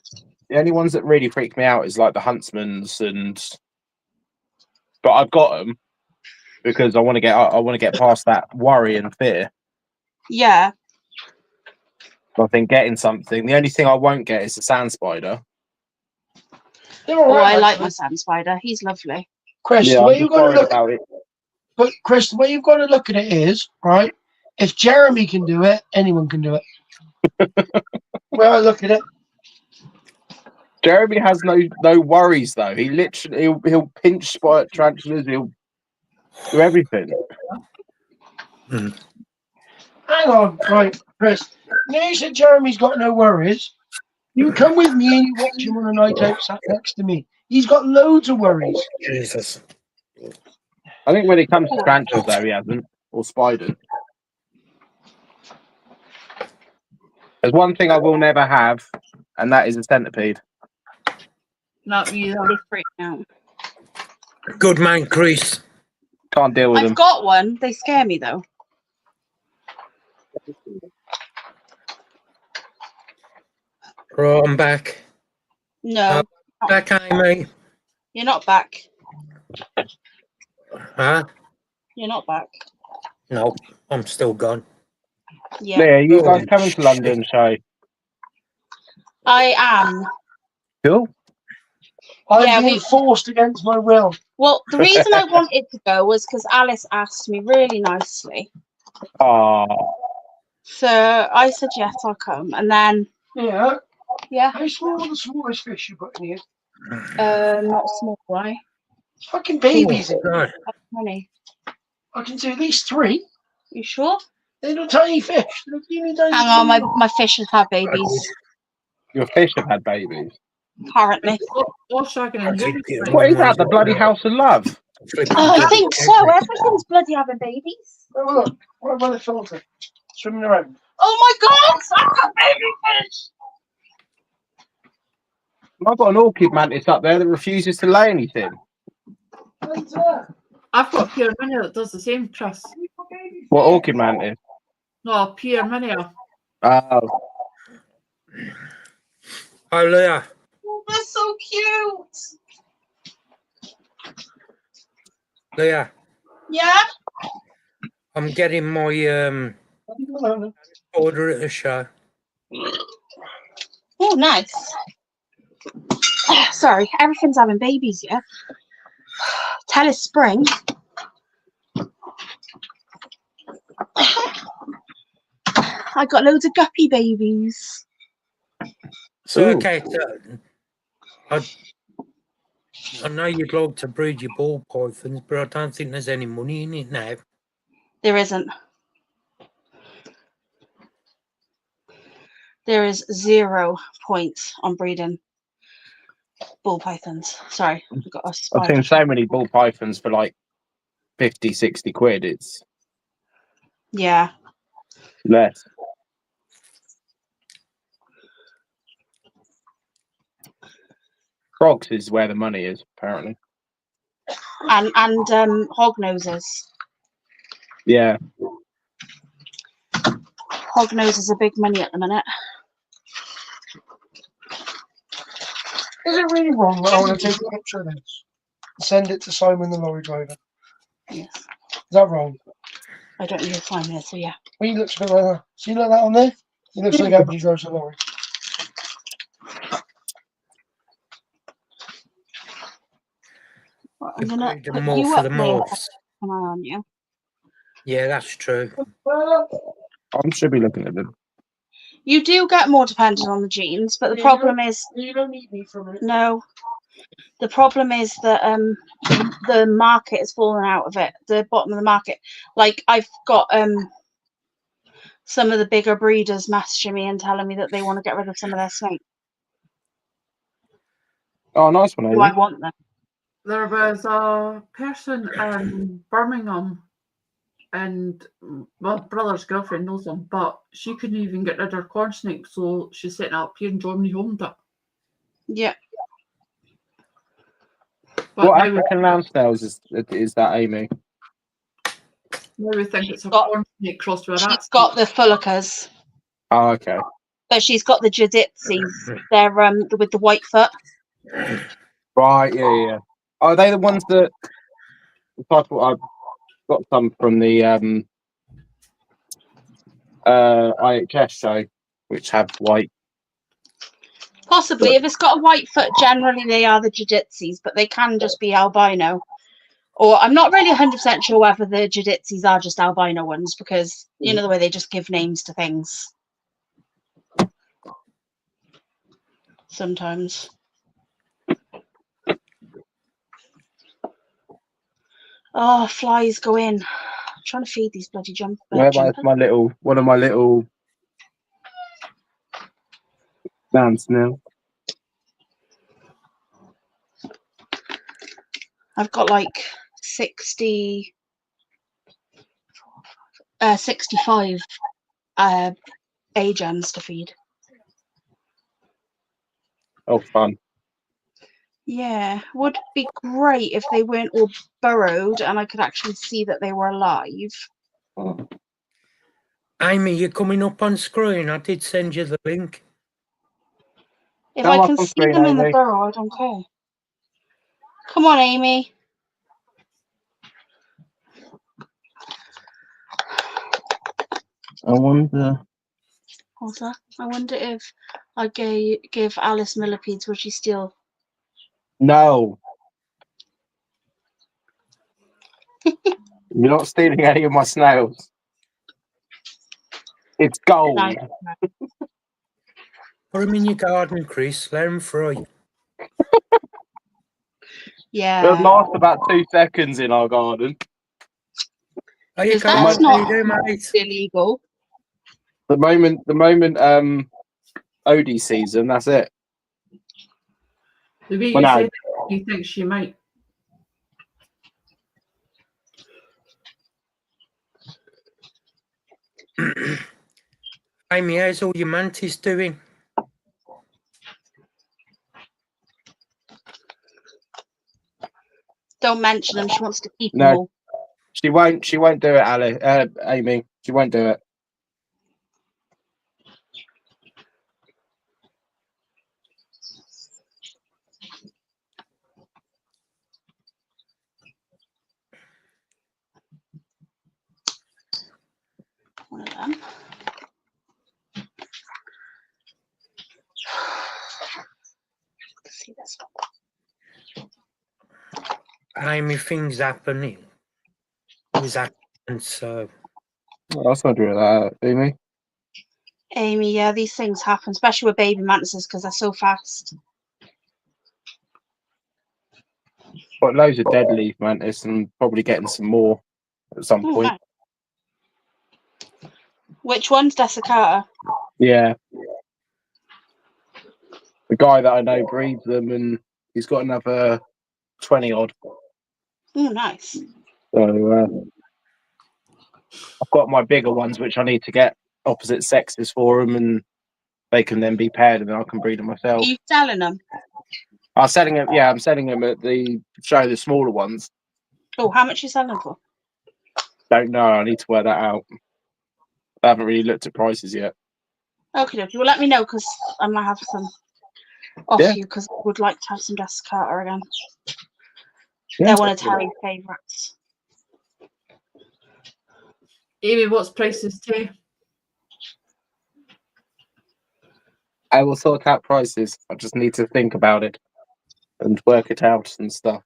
[SPEAKER 6] the only ones that really freak me out is like the huntsmans, and but I've got them because I want to get past that worry and fear.
[SPEAKER 5] Yeah.
[SPEAKER 6] I think getting something. The only thing I won't get is the sand spider.
[SPEAKER 9] They're all
[SPEAKER 5] Oh,
[SPEAKER 9] right,
[SPEAKER 5] I like
[SPEAKER 9] actually.
[SPEAKER 5] my sand spider. He's lovely.
[SPEAKER 9] Chris,
[SPEAKER 6] Yeah,
[SPEAKER 9] the
[SPEAKER 6] I'm
[SPEAKER 9] way
[SPEAKER 6] just
[SPEAKER 9] you've got to
[SPEAKER 6] worried
[SPEAKER 9] look,
[SPEAKER 6] about it.
[SPEAKER 9] but Chris, the way you've got to look at it is right. If Jeremy can do it, anyone can do it. Where I look at it,
[SPEAKER 6] Jeremy has no worries though. He literally he'll pinch spider tarantulas. He'll do everything.
[SPEAKER 9] hang on, right, Chris. Now you said Jeremy's got no worries. You come with me and you watch him on a night out sat next to me. He's got loads of worries.
[SPEAKER 2] Jesus.
[SPEAKER 6] I think when it comes to tarantulas though, he hasn't, or spiders. There's one thing I will never have, and that is a centipede.
[SPEAKER 8] Not me either.
[SPEAKER 5] They freak me out.
[SPEAKER 2] Good man, Chris.
[SPEAKER 6] Can't deal with
[SPEAKER 5] I've
[SPEAKER 6] them.
[SPEAKER 5] got one. They scare me though.
[SPEAKER 2] Right, I'm back.
[SPEAKER 5] No,
[SPEAKER 2] Back, Amy.
[SPEAKER 5] you're not back.
[SPEAKER 2] Huh?
[SPEAKER 5] You're not back.
[SPEAKER 2] No, I'm still gone.
[SPEAKER 5] Yeah,
[SPEAKER 6] Yeah, you guys
[SPEAKER 2] Oh,
[SPEAKER 6] coming to London show?
[SPEAKER 5] I am.
[SPEAKER 6] Cool.
[SPEAKER 9] I'm
[SPEAKER 5] Yeah,
[SPEAKER 9] being
[SPEAKER 5] we-
[SPEAKER 9] forced against my will.
[SPEAKER 5] Well, the reason I wanted to go was because Alice asked me really nicely.
[SPEAKER 6] Ah,
[SPEAKER 5] So I said yes, I'll come. And then,
[SPEAKER 9] Yeah.
[SPEAKER 5] yeah,
[SPEAKER 9] How small are the smallest fish you put in here?
[SPEAKER 5] not small, right?
[SPEAKER 9] It's fucking babies. in here.
[SPEAKER 2] Right.
[SPEAKER 5] How many?
[SPEAKER 9] I can do at least 3.
[SPEAKER 5] You sure?
[SPEAKER 9] They're little tiny fish. They're teeny tiny.
[SPEAKER 5] Hang on, my fish has had babies.
[SPEAKER 6] your fish have had babies.
[SPEAKER 5] Apparently.
[SPEAKER 8] All shagging and moving.
[SPEAKER 6] What is that? The bloody House of Love?
[SPEAKER 5] Oh, I think so. Everything's bloody having babies.
[SPEAKER 9] Oh, look. Right by the filter. Swimming around.
[SPEAKER 5] Oh my God! I've got baby fish.
[SPEAKER 6] I've got an orchid mantis up there that refuses to lay anything.
[SPEAKER 8] I've got Pierre Minia that does the same, Chris.
[SPEAKER 6] What orchid mantis?
[SPEAKER 8] No, Pierre Minia.
[SPEAKER 6] Oh,
[SPEAKER 2] Oh, Leah.
[SPEAKER 5] Oh, they're so cute.
[SPEAKER 2] Leah,
[SPEAKER 5] Yeah.
[SPEAKER 2] I'm getting my order at the show.
[SPEAKER 5] Oh, nice. Sorry, everything's having babies, yeah. Tell us spring. I got loads of guppy babies.
[SPEAKER 2] So,
[SPEAKER 6] Ooh.
[SPEAKER 2] okay, I know you'd like to breed your ball pythons, but I don't think there's any money in it now.
[SPEAKER 5] There isn't. There is 0 points on breeding ball pythons. Sorry, I've got a
[SPEAKER 6] I've
[SPEAKER 5] spider.
[SPEAKER 6] seen so many ball pythons for like 50, 60 quid. It's
[SPEAKER 5] Yeah.
[SPEAKER 6] less. Frogs is where the money is, apparently.
[SPEAKER 5] And hog noses.
[SPEAKER 6] Yeah.
[SPEAKER 5] Hog noses are big money at the minute.
[SPEAKER 9] Is it really wrong that I want to take a picture of this and send it to Simon the lorry driver?
[SPEAKER 5] Yes.
[SPEAKER 9] Is that wrong?
[SPEAKER 5] I don't need to find this, so yeah.
[SPEAKER 9] Well, he looks a bit like that. See like that on there? He looks like Abby drives a lorry.
[SPEAKER 5] Well, I'm gonna
[SPEAKER 2] Breed them
[SPEAKER 5] put
[SPEAKER 2] more
[SPEAKER 5] you
[SPEAKER 2] for
[SPEAKER 5] up
[SPEAKER 2] the
[SPEAKER 5] there.
[SPEAKER 2] morphs.
[SPEAKER 5] Come on, you.
[SPEAKER 2] Yeah, that's true.
[SPEAKER 6] I should be looking at them.
[SPEAKER 5] You do get more dependent on the genes, but the
[SPEAKER 9] Yeah,
[SPEAKER 5] problem is
[SPEAKER 9] You don't need me for a minute.
[SPEAKER 5] no. The problem is that the market has fallen out of it. The bottom of the market. Like I've got some of the bigger breeders messaging me and telling me that they want to get rid of some of their snakes.
[SPEAKER 6] Oh, nice one,
[SPEAKER 5] Do I
[SPEAKER 6] Amy.
[SPEAKER 5] want them?
[SPEAKER 8] There was a person in Birmingham, and my brother's girlfriend knows him, but she couldn't even get rid of her corn snake, so she's setting up here in Germany, homed it.
[SPEAKER 5] Yeah.
[SPEAKER 8] But But
[SPEAKER 6] What
[SPEAKER 8] now,
[SPEAKER 6] African land snails is that, Amy?
[SPEAKER 8] now we think it's a
[SPEAKER 5] Got-
[SPEAKER 8] corn snake crossed with a rat.
[SPEAKER 5] She's got the Fulicas,
[SPEAKER 6] Oh, okay.
[SPEAKER 5] but she's got the Juditsis. They're with the white foot.
[SPEAKER 6] Right, yeah. Are they the ones that I thought I've got some from the IHS show, which have white.
[SPEAKER 5] Possibly, if it's got a white foot, generally they are the Juditsis, but they can just be albino. Or I'm not really 100% sure whether the Juditsis are just albino ones, because you know the way they just give names to things. Sometimes. Oh, flies go in. I'm trying to feed these bloody jumpers.
[SPEAKER 6] Where is one of my little land snails?
[SPEAKER 5] I've got like 65 A-gems to feed.
[SPEAKER 6] Oh, fun.
[SPEAKER 5] Yeah, would be great if they weren't all burrowed and I could actually see that they were alive.
[SPEAKER 2] Amy, you're coming up on screen. I did send you the link.
[SPEAKER 5] If
[SPEAKER 6] Come
[SPEAKER 5] I
[SPEAKER 6] up
[SPEAKER 5] can
[SPEAKER 6] on
[SPEAKER 5] see
[SPEAKER 6] screen,
[SPEAKER 5] them in the
[SPEAKER 6] Amy.
[SPEAKER 5] burrow, I don't care. Come on, Amy.
[SPEAKER 6] I wonder.
[SPEAKER 5] What's that? I wonder if I give Alice millipedes, would she steal?
[SPEAKER 6] No. You're not stealing any of my snails. It's gold.
[SPEAKER 5] No.
[SPEAKER 2] Put them in your garden, Chris. Let them free.
[SPEAKER 5] Yeah.
[SPEAKER 6] It'll last about 2 seconds in our garden.
[SPEAKER 2] Oh, you
[SPEAKER 5] Because
[SPEAKER 2] can't
[SPEAKER 5] that's
[SPEAKER 2] feed
[SPEAKER 5] not
[SPEAKER 2] them, mate.
[SPEAKER 5] illegal.
[SPEAKER 6] The moment Odie sees them, that's it.
[SPEAKER 8] The way
[SPEAKER 6] Well,
[SPEAKER 8] you
[SPEAKER 6] no.
[SPEAKER 8] said it, you think she might.
[SPEAKER 2] Amy, how's all your mantis doing?
[SPEAKER 5] Don't mention them. She wants to keep
[SPEAKER 6] No.
[SPEAKER 5] them all.
[SPEAKER 6] She won't do it, Ali. Amy. She won't do it.
[SPEAKER 5] One of them. See this one.
[SPEAKER 2] Amy, things happening. Things happen, so.
[SPEAKER 6] Oh, that's not doing that, Amy.
[SPEAKER 5] Amy, yeah, these things happen, especially with baby mantises because they're so fast.
[SPEAKER 6] Got loads of dead leaf mantis and probably getting some more at some
[SPEAKER 5] Oh,
[SPEAKER 6] point.
[SPEAKER 5] nice. Which one's Desiccata?
[SPEAKER 6] Yeah. The guy that I know breeds them and he's got another 20 odd.
[SPEAKER 5] Oh, nice.
[SPEAKER 6] So I've got my bigger ones which I need to get opposite sexes for them and they can then be paired and then I can breed them
[SPEAKER 5] Are
[SPEAKER 6] myself.
[SPEAKER 5] you selling them?
[SPEAKER 6] I'm selling them. Yeah, I'm selling them at the show, the smaller ones.
[SPEAKER 5] Oh, how much are you selling them for?
[SPEAKER 6] Don't know. I need to work that out. I haven't really looked at prices yet.
[SPEAKER 5] Okay, well, let me know because I might have some off
[SPEAKER 6] Yeah.
[SPEAKER 5] you because I would like to have some Desiccata again.
[SPEAKER 6] Yeah.
[SPEAKER 5] They're one of Terry's favourites.
[SPEAKER 8] Amy, what's prices too?
[SPEAKER 6] I will sort out prices. I just need to think about it and work it out and stuff.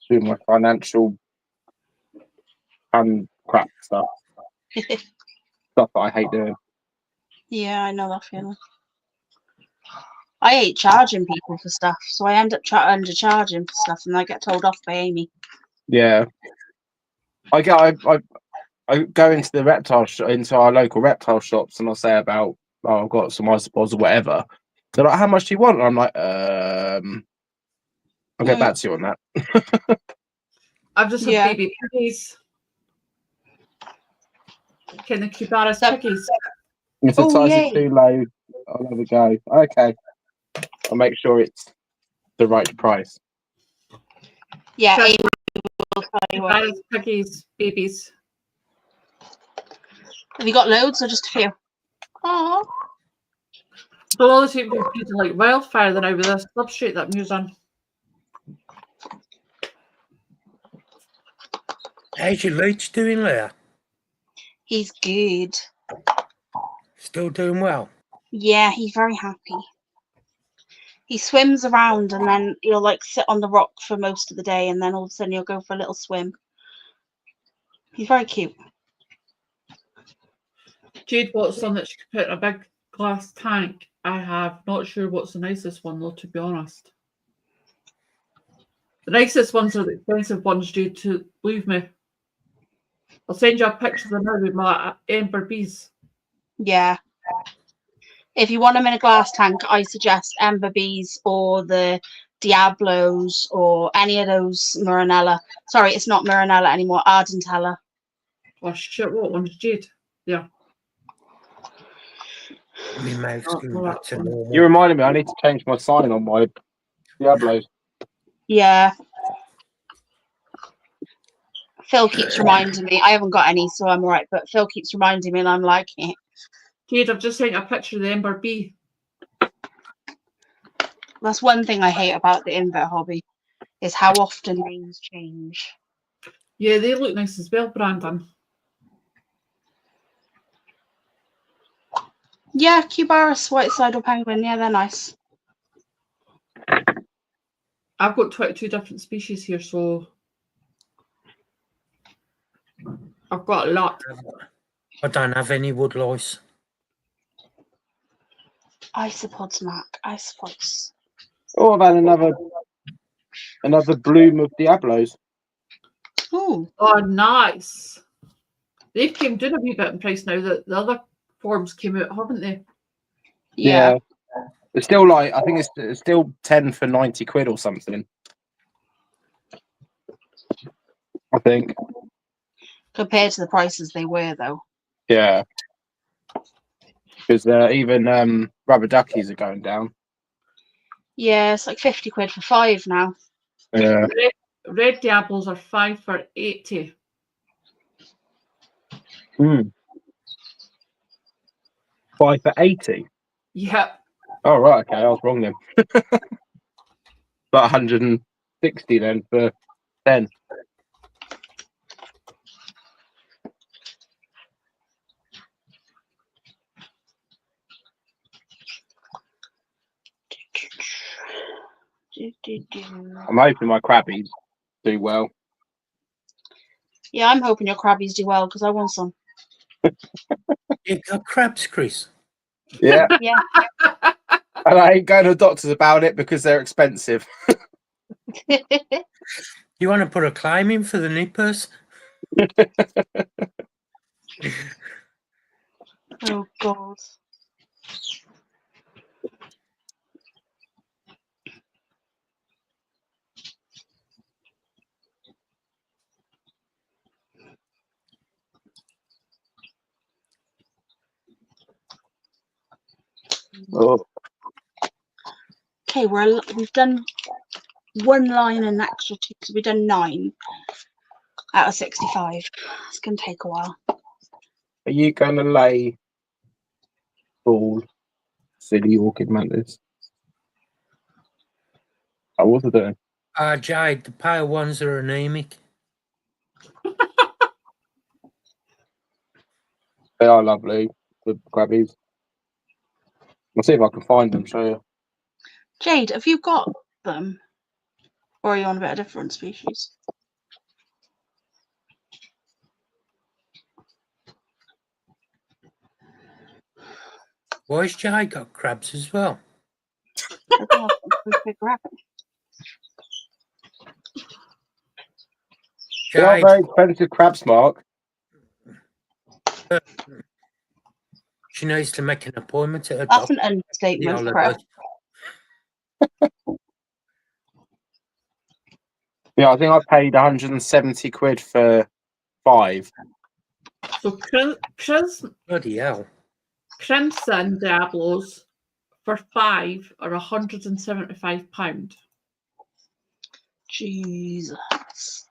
[SPEAKER 6] Do my financial crap stuff. Stuff that I hate doing.
[SPEAKER 5] Yeah, I know that feeling. I hate charging people for stuff, so I end up undercharging for stuff, and I get told off by Amy.
[SPEAKER 6] Yeah. I go into the into our local reptile shops and I'll say about, oh, I've got some isopods or whatever. They're like, how much do you want? And I'm like, I'll get back to you on that.
[SPEAKER 8] I've just had baby piggies. Can the Cubaris piggies?
[SPEAKER 6] If the size is too low, I'll have a go. Okay. I'll make sure it's the right price.
[SPEAKER 5] Yeah,
[SPEAKER 8] Chris,
[SPEAKER 5] Amy will tell you what.
[SPEAKER 8] Paris, piggies, babies.
[SPEAKER 5] Have you got loads or just a few? Oh,
[SPEAKER 8] So all the seem to be feeding like wildfire the now with this substrate that I'm using.
[SPEAKER 2] How's your leech doing, Leah?
[SPEAKER 5] he's good.
[SPEAKER 2] Still doing well?
[SPEAKER 5] Yeah, he's very happy. He swims around and then he'll like sit on the rock for most of the day and then all of a sudden he'll go for a little swim. He's very cute.
[SPEAKER 8] Jade bought some that she could put in a big glass tank. I have not sure what's the nicest one though, to be honest. The nicest ones are the expensive ones, Jade, to believe me. I'll send you a picture of them now with my ember bees.
[SPEAKER 5] Yeah. If you want them in a glass tank, I suggest Ember Bees or the Diablos or any of those Marinella. Sorry, it's not Marinella anymore, Ardentella.
[SPEAKER 8] Oh shit, what one's Jade? Yeah.
[SPEAKER 2] My mouth's
[SPEAKER 8] Oh,
[SPEAKER 2] going
[SPEAKER 8] well,
[SPEAKER 2] back to
[SPEAKER 8] that one.
[SPEAKER 2] normal.
[SPEAKER 6] You reminded me. I need to change my sign on my Diablos.
[SPEAKER 5] Yeah. Phil keeps reminding me. I haven't got any, so I'm all right. But Phil keeps reminding me, and I'm like, eh.
[SPEAKER 8] Jade, I've just sent you a picture of the ember bee.
[SPEAKER 5] That's one thing I hate about the invert hobby, is how often names change.
[SPEAKER 8] Yeah, they look nice as well, Brandon.
[SPEAKER 5] Yeah, Cubaris, White Sidle Penguin. Yeah, they're nice.
[SPEAKER 8] I've got 22 different species here, so I've got a lot.
[SPEAKER 2] I don't have any wood lice.
[SPEAKER 5] Isopods, Mac. Isopods.
[SPEAKER 6] Oh, I've had another bloom of Diablos.
[SPEAKER 5] Ooh.
[SPEAKER 8] Oh, nice. They've came down a wee bit in price now that the other forms came out, haven't they?
[SPEAKER 5] Yeah.
[SPEAKER 6] It's still like, I think it's still 10 for 90 quid or something. I think.
[SPEAKER 5] Compared to the prices they were, though.
[SPEAKER 6] Yeah. Because even rubber duckies are going down.
[SPEAKER 5] Yeah, it's like 50 quid for 5 now.
[SPEAKER 6] Yeah.
[SPEAKER 8] Red Diablos are 5 for 80.
[SPEAKER 6] Mm. 5 for 80?
[SPEAKER 8] Yep.
[SPEAKER 6] Oh, right. Okay. I was wrong then. About 160 then for 10. I'm hoping my crabbies do well.
[SPEAKER 5] Yeah, I'm hoping your crabbies do well because I want some.
[SPEAKER 2] You got crabs, Chris?
[SPEAKER 6] Yeah.
[SPEAKER 5] Yeah.
[SPEAKER 6] And I ain't going to the doctors about it because they're expensive.
[SPEAKER 2] You want to put a claim in for the nippers?
[SPEAKER 5] Oh, God.
[SPEAKER 6] Oh.
[SPEAKER 5] Okay, we've done one line and an extra 2, so we've done 9 out of 65. It's going to take a while.
[SPEAKER 6] Are you going to lay ball, silly orchid mantis? Oh, what's it doing?
[SPEAKER 2] Jade, the pale ones are anemic.
[SPEAKER 6] They are lovely, the crabbies. I'll see if I can find them, show you.
[SPEAKER 5] Jade, have you got them? Or are you on about a different species?
[SPEAKER 2] Why's Jade got crabs as well?
[SPEAKER 5] I don't know, let's figure out.
[SPEAKER 6] They are
[SPEAKER 2] Jade,
[SPEAKER 6] very expensive crabs, Mark.
[SPEAKER 2] she needs to make an appointment at a
[SPEAKER 5] That's
[SPEAKER 2] doctor.
[SPEAKER 5] an understatement,
[SPEAKER 2] The
[SPEAKER 5] Chris.
[SPEAKER 6] Yeah, I think I paid 170 quid for 5.
[SPEAKER 8] So
[SPEAKER 2] Bloody hell.
[SPEAKER 8] Crimson Diablos for 5 are £175.
[SPEAKER 5] Jesus.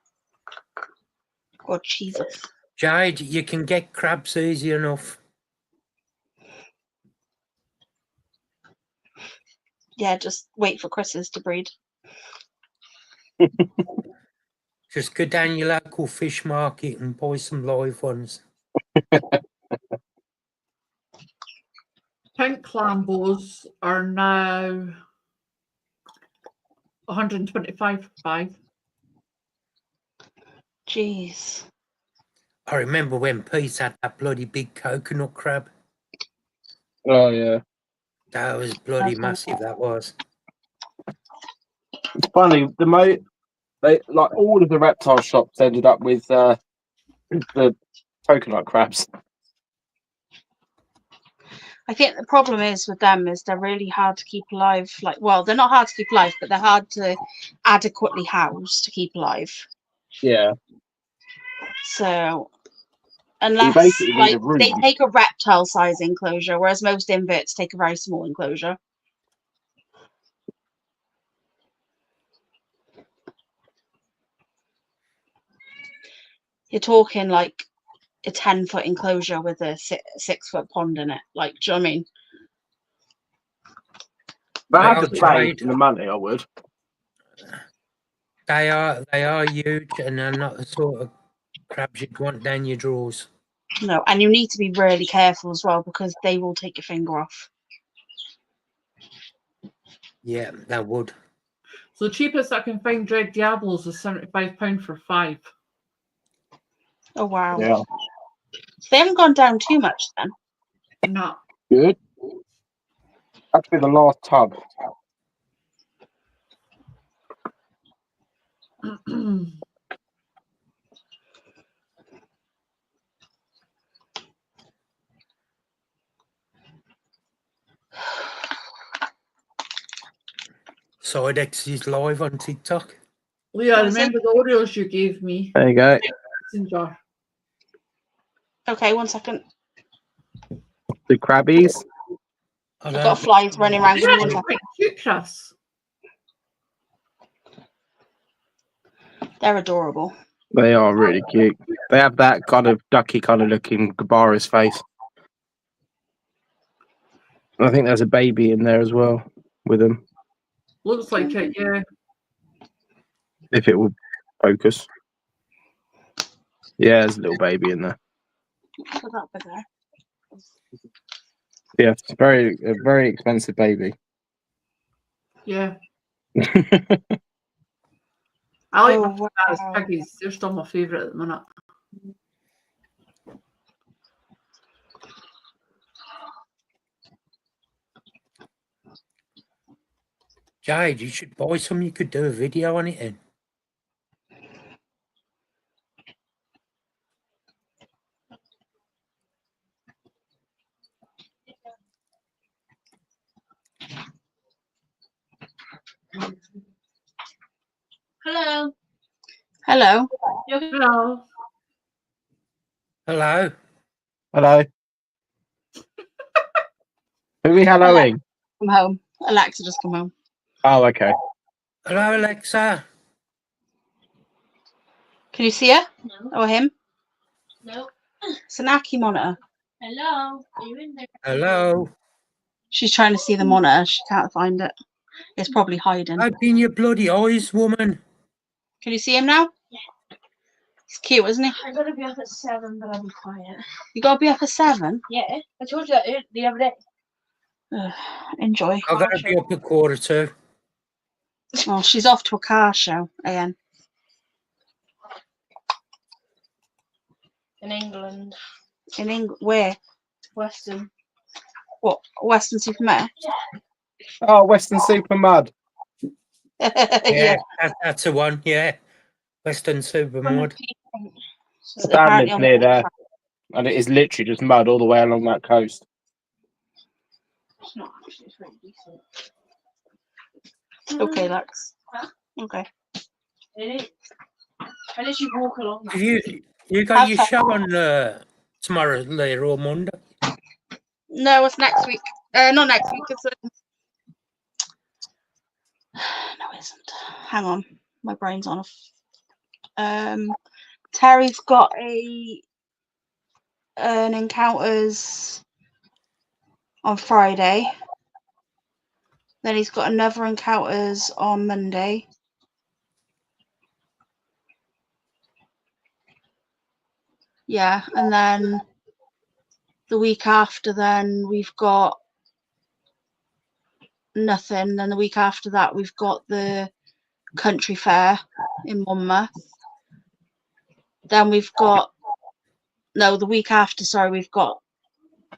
[SPEAKER 5] God, Jesus.
[SPEAKER 2] Jade, you can get crabs easy enough.
[SPEAKER 5] Yeah, just wait for Chris's to breed.
[SPEAKER 2] Just go down your local fish market and buy some live ones.
[SPEAKER 8] Pink clambos are now 125.5.
[SPEAKER 5] Jeez.
[SPEAKER 2] I remember when Pete had that bloody big coconut crab.
[SPEAKER 6] Oh yeah.
[SPEAKER 2] That was bloody massive, that was.
[SPEAKER 6] It's funny. They like all of the reptile shops ended up with the coconut crabs.
[SPEAKER 5] I think the problem is with them is they're really hard to keep alive. Like, well, they're not hard to keep alive, but they're hard to adequately house to keep alive.
[SPEAKER 6] Yeah.
[SPEAKER 5] So,
[SPEAKER 6] You
[SPEAKER 5] unless
[SPEAKER 6] basically need
[SPEAKER 5] like
[SPEAKER 6] a room.
[SPEAKER 5] they take a reptile size enclosure, whereas most inverts take a very small enclosure. You're talking like a 10-foot enclosure with a 6-foot pond in it. Like, do you know what I mean?
[SPEAKER 6] If I had
[SPEAKER 2] Well,
[SPEAKER 6] the space
[SPEAKER 2] Jade,
[SPEAKER 6] and the money, I would.
[SPEAKER 2] they are huge, and they're not the sort of crabs you'd want down your drawers.
[SPEAKER 5] No, and you need to be really careful as well because they will take your finger off.
[SPEAKER 2] Yeah, they would.
[SPEAKER 8] So the cheapest I can find Red Diablos is £75 for 5.
[SPEAKER 5] Oh wow.
[SPEAKER 6] Yeah.
[SPEAKER 5] They haven't gone down too much then.
[SPEAKER 8] No.
[SPEAKER 6] Good. That'd be the last tub.
[SPEAKER 2] Sidex is live on TikTok.
[SPEAKER 8] Leah,
[SPEAKER 5] What is it?
[SPEAKER 8] remember the Oreos you gave me?
[SPEAKER 6] There you go.
[SPEAKER 8] Messenger.
[SPEAKER 5] Okay, 1 second.
[SPEAKER 6] The crabbies.
[SPEAKER 2] I
[SPEAKER 5] I've
[SPEAKER 2] don't-
[SPEAKER 5] got flies running around. Give me 1
[SPEAKER 8] They're
[SPEAKER 5] second.
[SPEAKER 8] quite cute, Chris.
[SPEAKER 5] They're adorable.
[SPEAKER 6] They are really cute. They have that kind of ducky kind of looking Gabaris face. I think there's a baby in there as well with them,
[SPEAKER 8] Looks like it, yeah.
[SPEAKER 6] if it will focus. Yeah, there's a little baby in there.
[SPEAKER 5] Put that bit there.
[SPEAKER 6] Yeah, it's a very expensive baby.
[SPEAKER 8] Yeah. I like
[SPEAKER 5] Oh,
[SPEAKER 8] my
[SPEAKER 5] wow.
[SPEAKER 8] piggies. They're still my favourite at the minute.
[SPEAKER 2] Jade, you should buy some. You could do a video on it in.
[SPEAKER 10] Hello.
[SPEAKER 5] Hello.
[SPEAKER 8] Hello.
[SPEAKER 2] Hello.
[SPEAKER 6] Hello. Who are we helloing?
[SPEAKER 5] I'm home. Alexa just come home.
[SPEAKER 6] Oh, okay.
[SPEAKER 2] Hello, Alexa.
[SPEAKER 5] Can you see her
[SPEAKER 10] No.
[SPEAKER 5] or him?
[SPEAKER 10] No.
[SPEAKER 5] It's an Aki monitor.
[SPEAKER 10] Hello. Are you in there?
[SPEAKER 2] Hello.
[SPEAKER 5] She's trying to see the monitor. She can't find it. It's probably hiding.
[SPEAKER 2] Open your bloody eyes, woman.
[SPEAKER 5] Can you see him now?
[SPEAKER 10] Yeah.
[SPEAKER 5] He's cute, isn't he?
[SPEAKER 10] I gotta be up at 7, but I'll be quiet.
[SPEAKER 5] You gotta be up at 7.
[SPEAKER 10] Yeah, I told you that the other day.
[SPEAKER 5] Ugh, enjoy.
[SPEAKER 2] I've got to be up at 1:45.
[SPEAKER 5] Oh, she's off to a car show again.
[SPEAKER 10] In England.
[SPEAKER 5] In England, where?
[SPEAKER 10] Western.
[SPEAKER 5] What? Western Supermare?
[SPEAKER 6] Oh, Western Super Mud.
[SPEAKER 2] Yeah, that's the one. Yeah, Western Supermud.
[SPEAKER 5] So
[SPEAKER 6] Sam
[SPEAKER 5] apparently
[SPEAKER 6] lives
[SPEAKER 5] on
[SPEAKER 6] near
[SPEAKER 5] the-
[SPEAKER 6] there, and it is literally just mud all the way along that coast.
[SPEAKER 10] It's not actually, it's really decent.
[SPEAKER 5] Okay, Lex.
[SPEAKER 10] Huh?
[SPEAKER 5] Okay.
[SPEAKER 10] It is. I literally walk along.
[SPEAKER 2] Have you got your show on tomorrow, Leah, or Monday?
[SPEAKER 5] No, it's next week. Not next week. It's no, it isn't. Hang on. My brain's on. Terry's got an encounters on Friday. Then he's got another encounters on Monday. Yeah, and then the week after, then we've got nothing. Then the week after that, we've got the country fair in Monmouth. Then we've got the week after. Sorry, we've got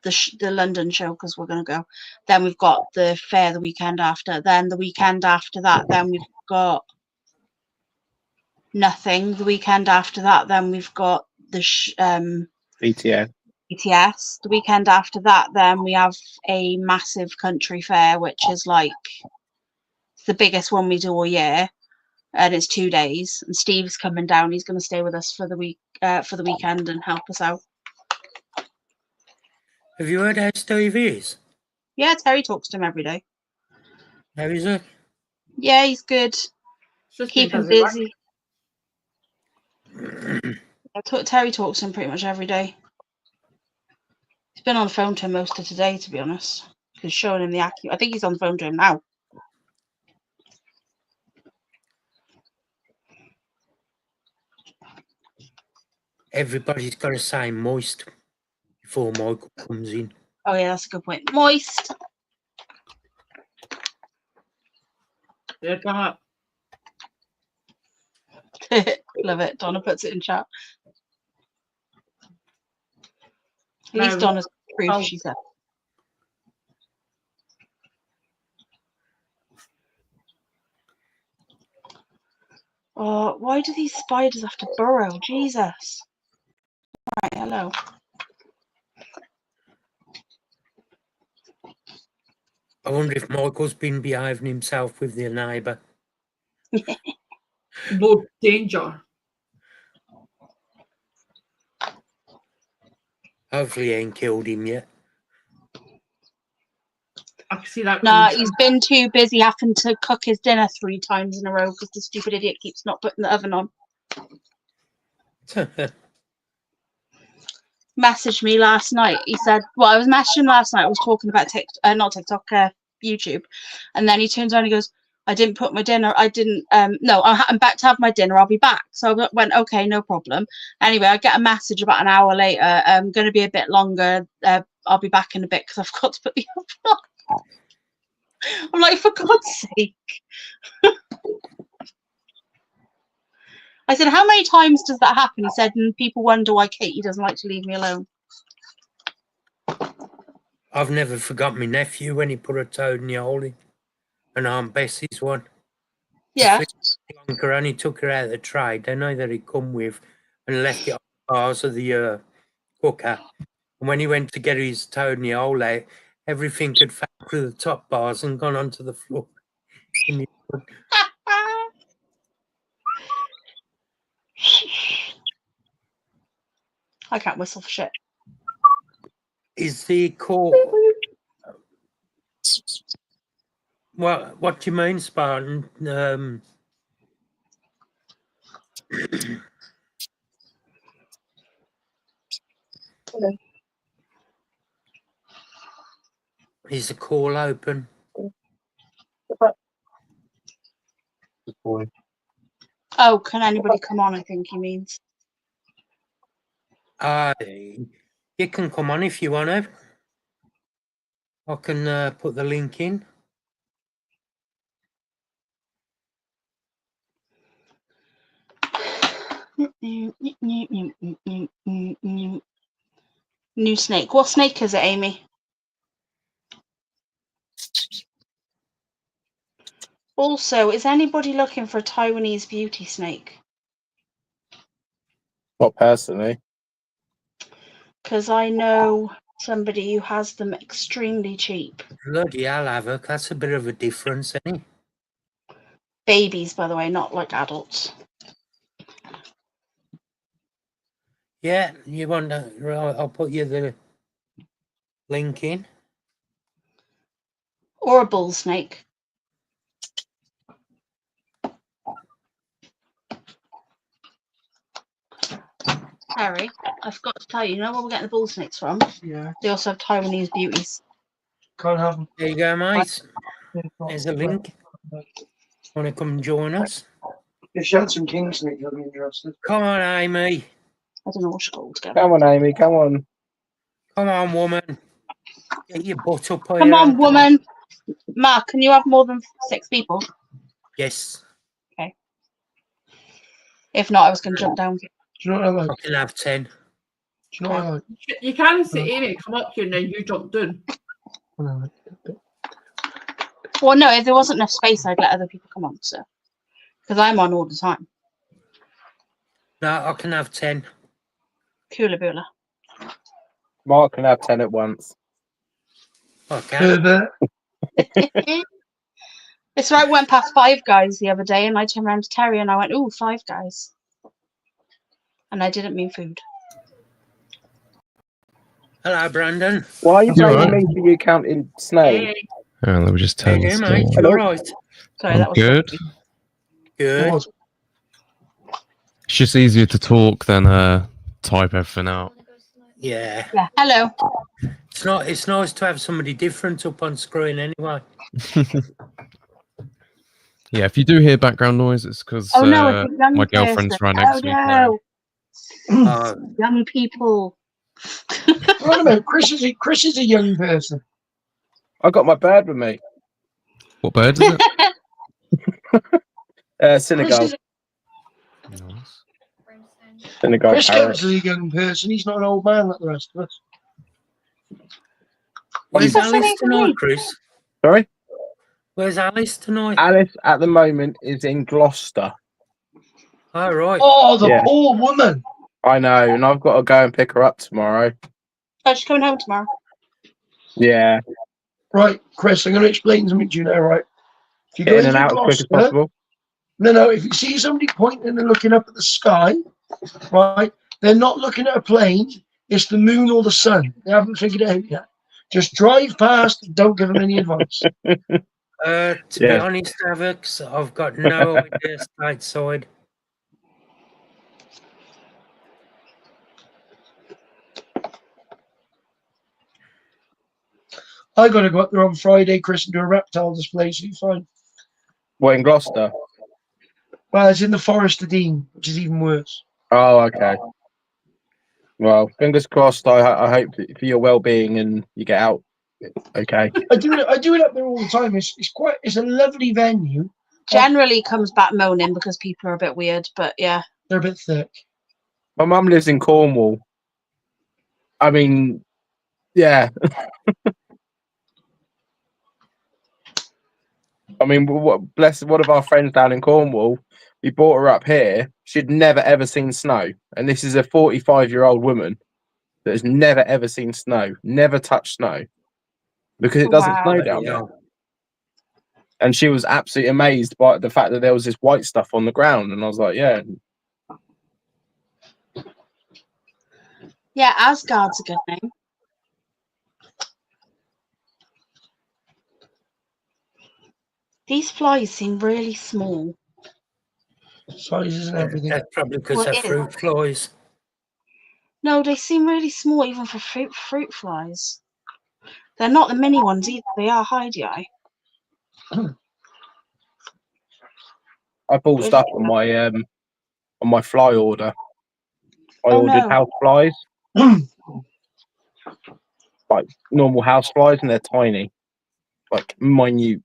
[SPEAKER 5] the London show because we're going to go. Then we've got the fair the weekend after. Then the weekend after that, then we've got nothing. The weekend after that, then we've got the
[SPEAKER 6] BTS.
[SPEAKER 5] BTS. The weekend after that, then we have a massive country fair, which is like the biggest one we do all year, and it's 2 days. And Steve's coming down. He's going to stay with us for the weekend and help us out.
[SPEAKER 2] Have you heard how Steve is?
[SPEAKER 5] Yeah, Terry talks to him every day.
[SPEAKER 2] How is it?
[SPEAKER 5] Yeah, he's good. Keep him busy. Terry talks to him pretty much every day. He's been on the phone to him most of today, to be honest. He's showing him the accurate. I think he's on the phone to him now.
[SPEAKER 2] Everybody's got to say moist before Michael comes in.
[SPEAKER 5] Oh yeah, that's a good point. Moist.
[SPEAKER 8] Yeah, come up.
[SPEAKER 5] Love it. Donna puts it in chat. At least
[SPEAKER 8] No,
[SPEAKER 5] Donna's proof,
[SPEAKER 8] oh.
[SPEAKER 5] she said. Oh, why do these spiders have to burrow? Jesus. Right, hello.
[SPEAKER 2] I wonder if Michael's been behaving himself with their neighbour.
[SPEAKER 8] No danger.
[SPEAKER 2] Hopefully he ain't killed him yet.
[SPEAKER 8] I can see that.
[SPEAKER 5] Nah, he's been too busy having to cook his dinner 3 times in a row because the stupid idiot keeps not putting the oven on. Messaged me last night. He said, well, I was messaging him last night. I was talking about YouTube. And then he turns around and he goes, I didn't put my dinner. I didn't, no, I'm back to have my dinner. I'll be back. So I went, okay, no problem. Anyway, I get a message about an hour later. I'm going to be a bit longer. I'll be back in a bit because I've got to put the oven on. I'm like, for God's sake. I said, how many times does that happen? He said, and people wonder why Katie doesn't like to leave me alone.
[SPEAKER 2] I've never forgot my nephew when he put a toad in the hole in, and Aunt Bessie's one.
[SPEAKER 5] Yeah.
[SPEAKER 2] Uncle only took her out of the tray, don't know that he'd come with, and left it on the bars of the cooker. And when he went to get his toad in the hole out, everything had fell through the top bars and gone onto the floor.
[SPEAKER 5] I can't whistle for shit.
[SPEAKER 2] Is the court... Well, what do you mean, Spartan? Is the call open?
[SPEAKER 5] Oh, can anybody come on? I think he means.
[SPEAKER 2] You can come on if you want to. I can put the link in.
[SPEAKER 5] New snake. What snake is it, Amy? Also, is anybody looking for a Taiwanese beauty snake?
[SPEAKER 6] Not personally.
[SPEAKER 5] Because I know somebody who has them extremely cheap.
[SPEAKER 2] Bloody hell, Havoc. That's a bit of a difference, isn't it?
[SPEAKER 5] Babies, by the way, not like adults.
[SPEAKER 2] Yeah, you want to... Right, I'll put you the link in.
[SPEAKER 5] Or a bull snake. Harry, I forgot to tell you. You know where we're getting the bull snakes from?
[SPEAKER 9] Yeah,
[SPEAKER 5] They also have Taiwanese beauties.
[SPEAKER 9] can't have them.
[SPEAKER 2] There you go, mate. There's a link. Want to come join us?
[SPEAKER 9] If she had some king snakes, I'd be interested.
[SPEAKER 2] Come on, Amy.
[SPEAKER 5] I don't know what she's called together.
[SPEAKER 6] Come on, Amy. Come on.
[SPEAKER 2] Come on, woman. Get your butt up here.
[SPEAKER 5] Come on, woman. Mark, can you have more than 6 people?
[SPEAKER 2] Yes.
[SPEAKER 5] If not, I was going to jump down.
[SPEAKER 9] Do you know what I like?
[SPEAKER 2] I can have 10.
[SPEAKER 9] Do you know what I like?
[SPEAKER 8] You can't say Amy, come up here and then you jump down.
[SPEAKER 9] What I like?
[SPEAKER 5] Well, no, if there wasn't enough space, I'd let other people come on, so. Because I'm on all the time.
[SPEAKER 2] No, I can have 10.
[SPEAKER 5] Cooler booler.
[SPEAKER 6] Mark can have 10 at once.
[SPEAKER 2] Okay.
[SPEAKER 9] Herbert.
[SPEAKER 5] It's right, I went past Five Guys the other day and I turned around to Terry and I went, "Ooh, Five Guys." And I didn't mean food.
[SPEAKER 2] Hello, Brandon.
[SPEAKER 6] Why are you
[SPEAKER 11] You
[SPEAKER 6] blaming
[SPEAKER 11] alright?
[SPEAKER 6] me for you counting snow?
[SPEAKER 8] Hey,
[SPEAKER 11] Oh, let me just
[SPEAKER 2] How
[SPEAKER 11] turn
[SPEAKER 2] you
[SPEAKER 11] this
[SPEAKER 2] doing, mate?
[SPEAKER 11] down.
[SPEAKER 2] You
[SPEAKER 6] Hello?
[SPEAKER 2] all right?
[SPEAKER 5] Sorry, that was
[SPEAKER 11] Good.
[SPEAKER 5] funny.
[SPEAKER 2] Good.
[SPEAKER 9] What?
[SPEAKER 11] It's just easier to talk than type everything out.
[SPEAKER 2] Yeah.
[SPEAKER 5] Yeah. Hello.
[SPEAKER 2] It's nice to have somebody different up on screen anyway.
[SPEAKER 11] Yeah, if you do hear background noise, it's because
[SPEAKER 5] Oh no, it's a young
[SPEAKER 11] my girlfriend's
[SPEAKER 5] person.
[SPEAKER 11] right next
[SPEAKER 5] Oh
[SPEAKER 11] to me. playing.
[SPEAKER 5] no. Young people.
[SPEAKER 9] Wait a minute, Chris is a young person.
[SPEAKER 6] I got my bird with me.
[SPEAKER 11] What bird is it?
[SPEAKER 6] Senegal.
[SPEAKER 9] Chris,
[SPEAKER 11] Nice.
[SPEAKER 6] Senegal
[SPEAKER 9] Chris
[SPEAKER 6] parrot.
[SPEAKER 9] counts as a young person. He's not an old man like the rest of us.
[SPEAKER 2] Where's
[SPEAKER 5] What's the
[SPEAKER 2] Alice
[SPEAKER 5] name for
[SPEAKER 2] tonight,
[SPEAKER 5] me?
[SPEAKER 2] Chris?
[SPEAKER 6] Sorry?
[SPEAKER 2] Where's Alice tonight?
[SPEAKER 6] Alice at the moment is in Gloucester.
[SPEAKER 2] All right.
[SPEAKER 9] Oh, the
[SPEAKER 6] Yeah.
[SPEAKER 9] poor woman.
[SPEAKER 6] I know, and I've got to go and pick her up tomorrow.
[SPEAKER 5] Oh, she's coming home tomorrow.
[SPEAKER 6] Yeah.
[SPEAKER 9] Right, Chris, I'm going to explain something to you now, right? If you
[SPEAKER 6] Get
[SPEAKER 9] go
[SPEAKER 6] in and
[SPEAKER 9] into
[SPEAKER 6] out as quick as
[SPEAKER 9] Gloucester,
[SPEAKER 6] possible.
[SPEAKER 9] no, if you see somebody pointing and looking up at the sky, right, they're not looking at a plane. It's the moon or the sun. They haven't figured it out yet. Just drive past and don't give them any advice.
[SPEAKER 2] To be
[SPEAKER 6] Yeah.
[SPEAKER 2] honest, Avix, I've got no idea stateside.
[SPEAKER 9] I got to go up there on Friday, Chris, and do a reptile display, so you're fine.
[SPEAKER 6] What, in Gloucester?
[SPEAKER 9] Well, it's in the Forest of Dean, which is even worse.
[SPEAKER 6] Oh, okay. Well, fingers crossed. I hope for your well-being and you get out. Okay.
[SPEAKER 9] I do it up there all the time. It's a lovely venue.
[SPEAKER 5] Generally comes back moaning because people are a bit weird, but yeah.
[SPEAKER 9] They're a bit thick.
[SPEAKER 6] My mum lives in Cornwall. I mean, yeah. I mean, bless one of our friends down in Cornwall. We brought her up here. She'd never ever seen snow, and this is a 45-year-old woman that has never ever seen snow, never touched snow, because it doesn't
[SPEAKER 5] Wow.
[SPEAKER 6] snow down there. And she was absolutely amazed by the fact that there was this white stuff on the ground, and I was like, yeah.
[SPEAKER 5] Yeah, Asgard's a good name. These flies seem really small.
[SPEAKER 9] Sizes and everything.
[SPEAKER 2] That's probably because
[SPEAKER 5] Well,
[SPEAKER 2] they're
[SPEAKER 5] it is.
[SPEAKER 2] fruit flies.
[SPEAKER 5] No, they seem really small even for fruit flies. They're not the mini ones either. They are hide-eye.
[SPEAKER 6] I ballsed up on my fly order. I
[SPEAKER 5] Oh,
[SPEAKER 6] ordered
[SPEAKER 5] no.
[SPEAKER 6] house flies, like normal house flies, and they're tiny, like minute.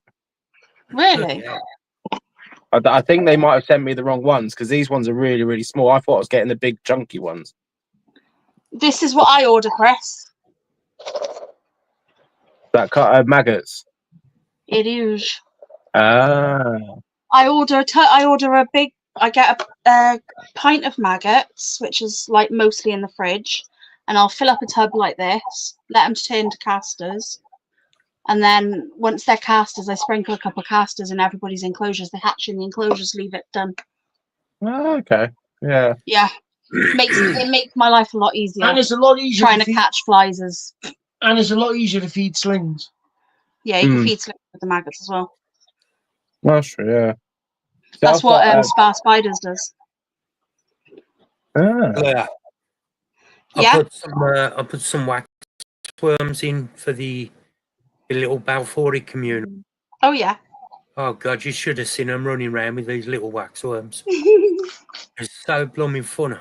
[SPEAKER 5] Really?
[SPEAKER 6] I think they might have sent me the wrong ones because these ones are really, really small. I thought I was getting the big, chunky ones.
[SPEAKER 5] This is what I order, Chris.
[SPEAKER 6] That cut maggots.
[SPEAKER 5] It is.
[SPEAKER 6] Ah,
[SPEAKER 5] I order a big. I get a pint of maggots, which is like mostly in the fridge, and I'll fill up a tub like this, let them turn to casters, and then once they're casters, I sprinkle a couple of casters in everybody's enclosures. They hatch in the enclosures, leave it done.
[SPEAKER 6] okay, yeah.
[SPEAKER 5] Yeah, it makes my life a lot easier.
[SPEAKER 9] And it's a lot easier
[SPEAKER 5] trying to catch flies as.
[SPEAKER 9] And it's a lot easier to feed slings.
[SPEAKER 5] Yeah, you can feed slings with the maggots as well.
[SPEAKER 6] That's true. Yeah.
[SPEAKER 5] That's what Spar Spiders does.
[SPEAKER 6] Ah.
[SPEAKER 2] Yeah.
[SPEAKER 5] Yeah.
[SPEAKER 2] I put some wax worms in for the little Balfouri community.
[SPEAKER 5] Oh yeah.
[SPEAKER 2] Oh God, you should have seen them running around with these little wax worms. It's so blooming funny.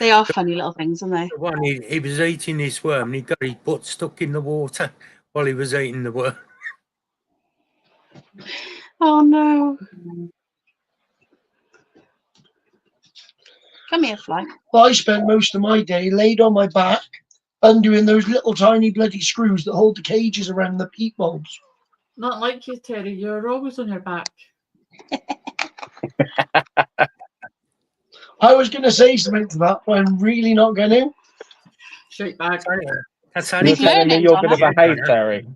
[SPEAKER 5] They are funny little things, aren't they?
[SPEAKER 2] The one he was eating this worm and he got his butt stuck in the water while he was eating the worm.
[SPEAKER 5] Oh no. Come here, Fly.
[SPEAKER 9] Well, I spent most of my day laid on my back, undoing those little tiny bloody screws that hold the cages around the peat bulbs.
[SPEAKER 8] Not like you, Terry. You're always on your back.
[SPEAKER 9] I was going to say something to that, but I'm really not going to.
[SPEAKER 8] Straight back.
[SPEAKER 2] That's how
[SPEAKER 5] He's
[SPEAKER 2] you
[SPEAKER 6] Telling me
[SPEAKER 5] learning,
[SPEAKER 6] you're going to
[SPEAKER 5] Donna.
[SPEAKER 6] behave, Terry.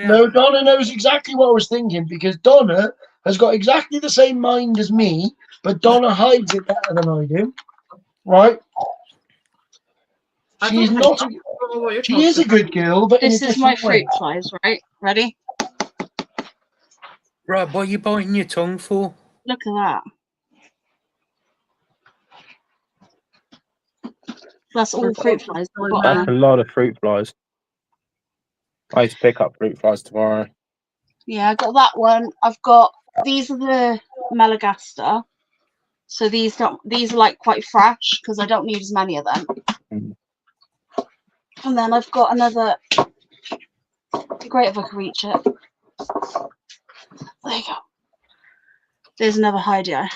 [SPEAKER 9] No, Donna knows exactly what I was thinking because Donna has got exactly the same mind as me, but Donna hides it better than I do. Right?
[SPEAKER 8] I
[SPEAKER 9] She's
[SPEAKER 8] don't
[SPEAKER 9] not.
[SPEAKER 8] know what you're
[SPEAKER 9] She is a
[SPEAKER 8] talking
[SPEAKER 9] good girl, but
[SPEAKER 5] This
[SPEAKER 9] in a
[SPEAKER 5] is my
[SPEAKER 9] different way.
[SPEAKER 5] fruit flies, right? Ready?
[SPEAKER 2] Right, what are you biting your tongue for?
[SPEAKER 5] Look at that. That's all fruit flies.
[SPEAKER 6] That's a lot of fruit flies. I used to pick up fruit flies tomorrow.
[SPEAKER 5] Yeah, I got that one. I've got these are the Melagaster. So these are like quite fresh because I don't need as many of them.
[SPEAKER 6] Mhm.
[SPEAKER 5] And then I've got another. It'd be great if I could reach it. There you go. There's another Hydea,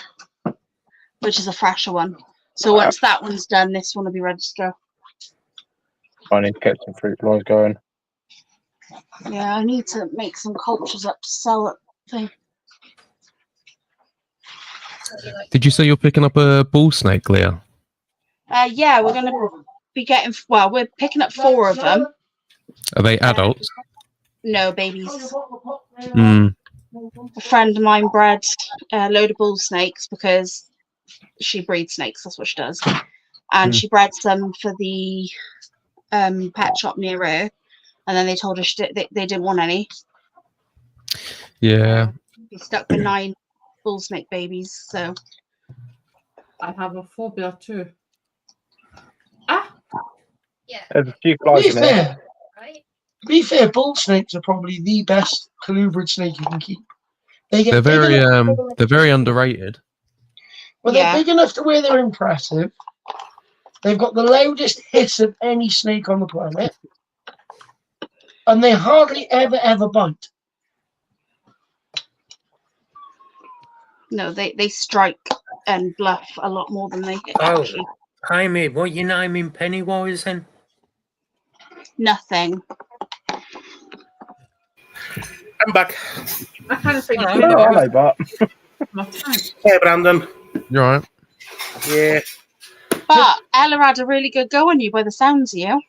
[SPEAKER 5] which is a fresher one. So once that one's done, this one will be ready to go.
[SPEAKER 6] I need to get some fruit flies going.
[SPEAKER 5] Yeah, I need to make some cultures up to sell it thing.
[SPEAKER 11] Did you say you're picking up a bull snake, Leah?
[SPEAKER 5] Yeah, we're gonna be getting. Well, we're picking up 4 of them.
[SPEAKER 11] Are they adults?
[SPEAKER 5] No babies.
[SPEAKER 11] Hmm.
[SPEAKER 5] A friend of mine bred a load of bull snakes because she breeds snakes. That's what she does, and she bred some for the pet shop near her. And then they told her they didn't want any.
[SPEAKER 11] Yeah.
[SPEAKER 5] Be stuck with 9 bull snake babies. So
[SPEAKER 8] I have a phobia too.
[SPEAKER 6] There's a few
[SPEAKER 9] To
[SPEAKER 6] flies
[SPEAKER 9] be
[SPEAKER 6] in there.
[SPEAKER 9] fair, bull snakes are probably the best colubrid snake you can keep. They get
[SPEAKER 11] They're
[SPEAKER 9] big
[SPEAKER 11] very
[SPEAKER 9] enough,
[SPEAKER 11] they're very underrated.
[SPEAKER 9] well, they're big enough to where they're impressive. They've got the loudest hiss of any snake on the planet. And they hardly ever bite.
[SPEAKER 5] no, they strike and bluff a lot more than they
[SPEAKER 2] Oh,
[SPEAKER 5] actually.
[SPEAKER 2] Amy, what you naming Pennywise then?
[SPEAKER 5] Nothing.
[SPEAKER 7] I'm back.
[SPEAKER 8] I kind of think.
[SPEAKER 6] Oh, hello, Bart.
[SPEAKER 7] Hey, Brandon.
[SPEAKER 11] You're right.
[SPEAKER 7] Yeah.
[SPEAKER 5] But Ella had a really good go on you by the sounds of you.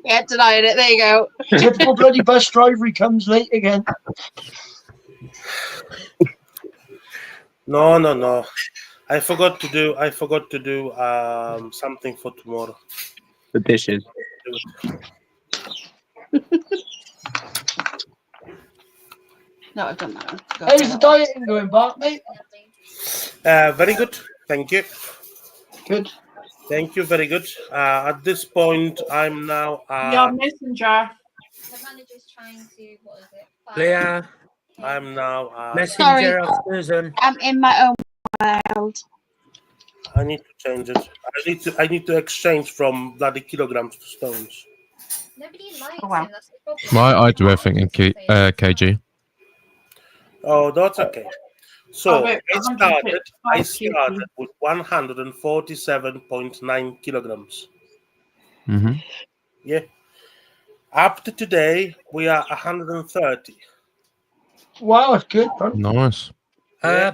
[SPEAKER 5] Yeah, denying it. There you go.
[SPEAKER 9] Typical bloody bus driver, he comes late again.
[SPEAKER 7] No. I forgot to do something for tomorrow.
[SPEAKER 6] The dishes.
[SPEAKER 5] No, I've done that one. Go
[SPEAKER 9] How's
[SPEAKER 5] on.
[SPEAKER 9] the dieting going, Bart, mate?
[SPEAKER 7] Very good. Thank you.
[SPEAKER 9] Good.
[SPEAKER 7] Thank you. Very good. At this point, I'm now.
[SPEAKER 8] Your messenger.
[SPEAKER 10] The manager's trying to, what is it?
[SPEAKER 2] Leah,
[SPEAKER 7] I'm now.
[SPEAKER 2] messenger of Susan.
[SPEAKER 5] I'm in my own world.
[SPEAKER 7] I need to change it. I need to exchange from bloody kilograms to stones.
[SPEAKER 10] Nobody likes
[SPEAKER 5] Oh, wow.
[SPEAKER 10] him. That's the problem.
[SPEAKER 11] Well, I do everything in kg.
[SPEAKER 7] Oh, that's okay. So
[SPEAKER 8] Oh, wait,
[SPEAKER 7] I
[SPEAKER 8] 155
[SPEAKER 7] started with 147.9 kilograms.
[SPEAKER 11] Mm-hmm.
[SPEAKER 7] Yeah. Up to today, we are 130.
[SPEAKER 9] Wow, that's good, man.
[SPEAKER 11] Nice.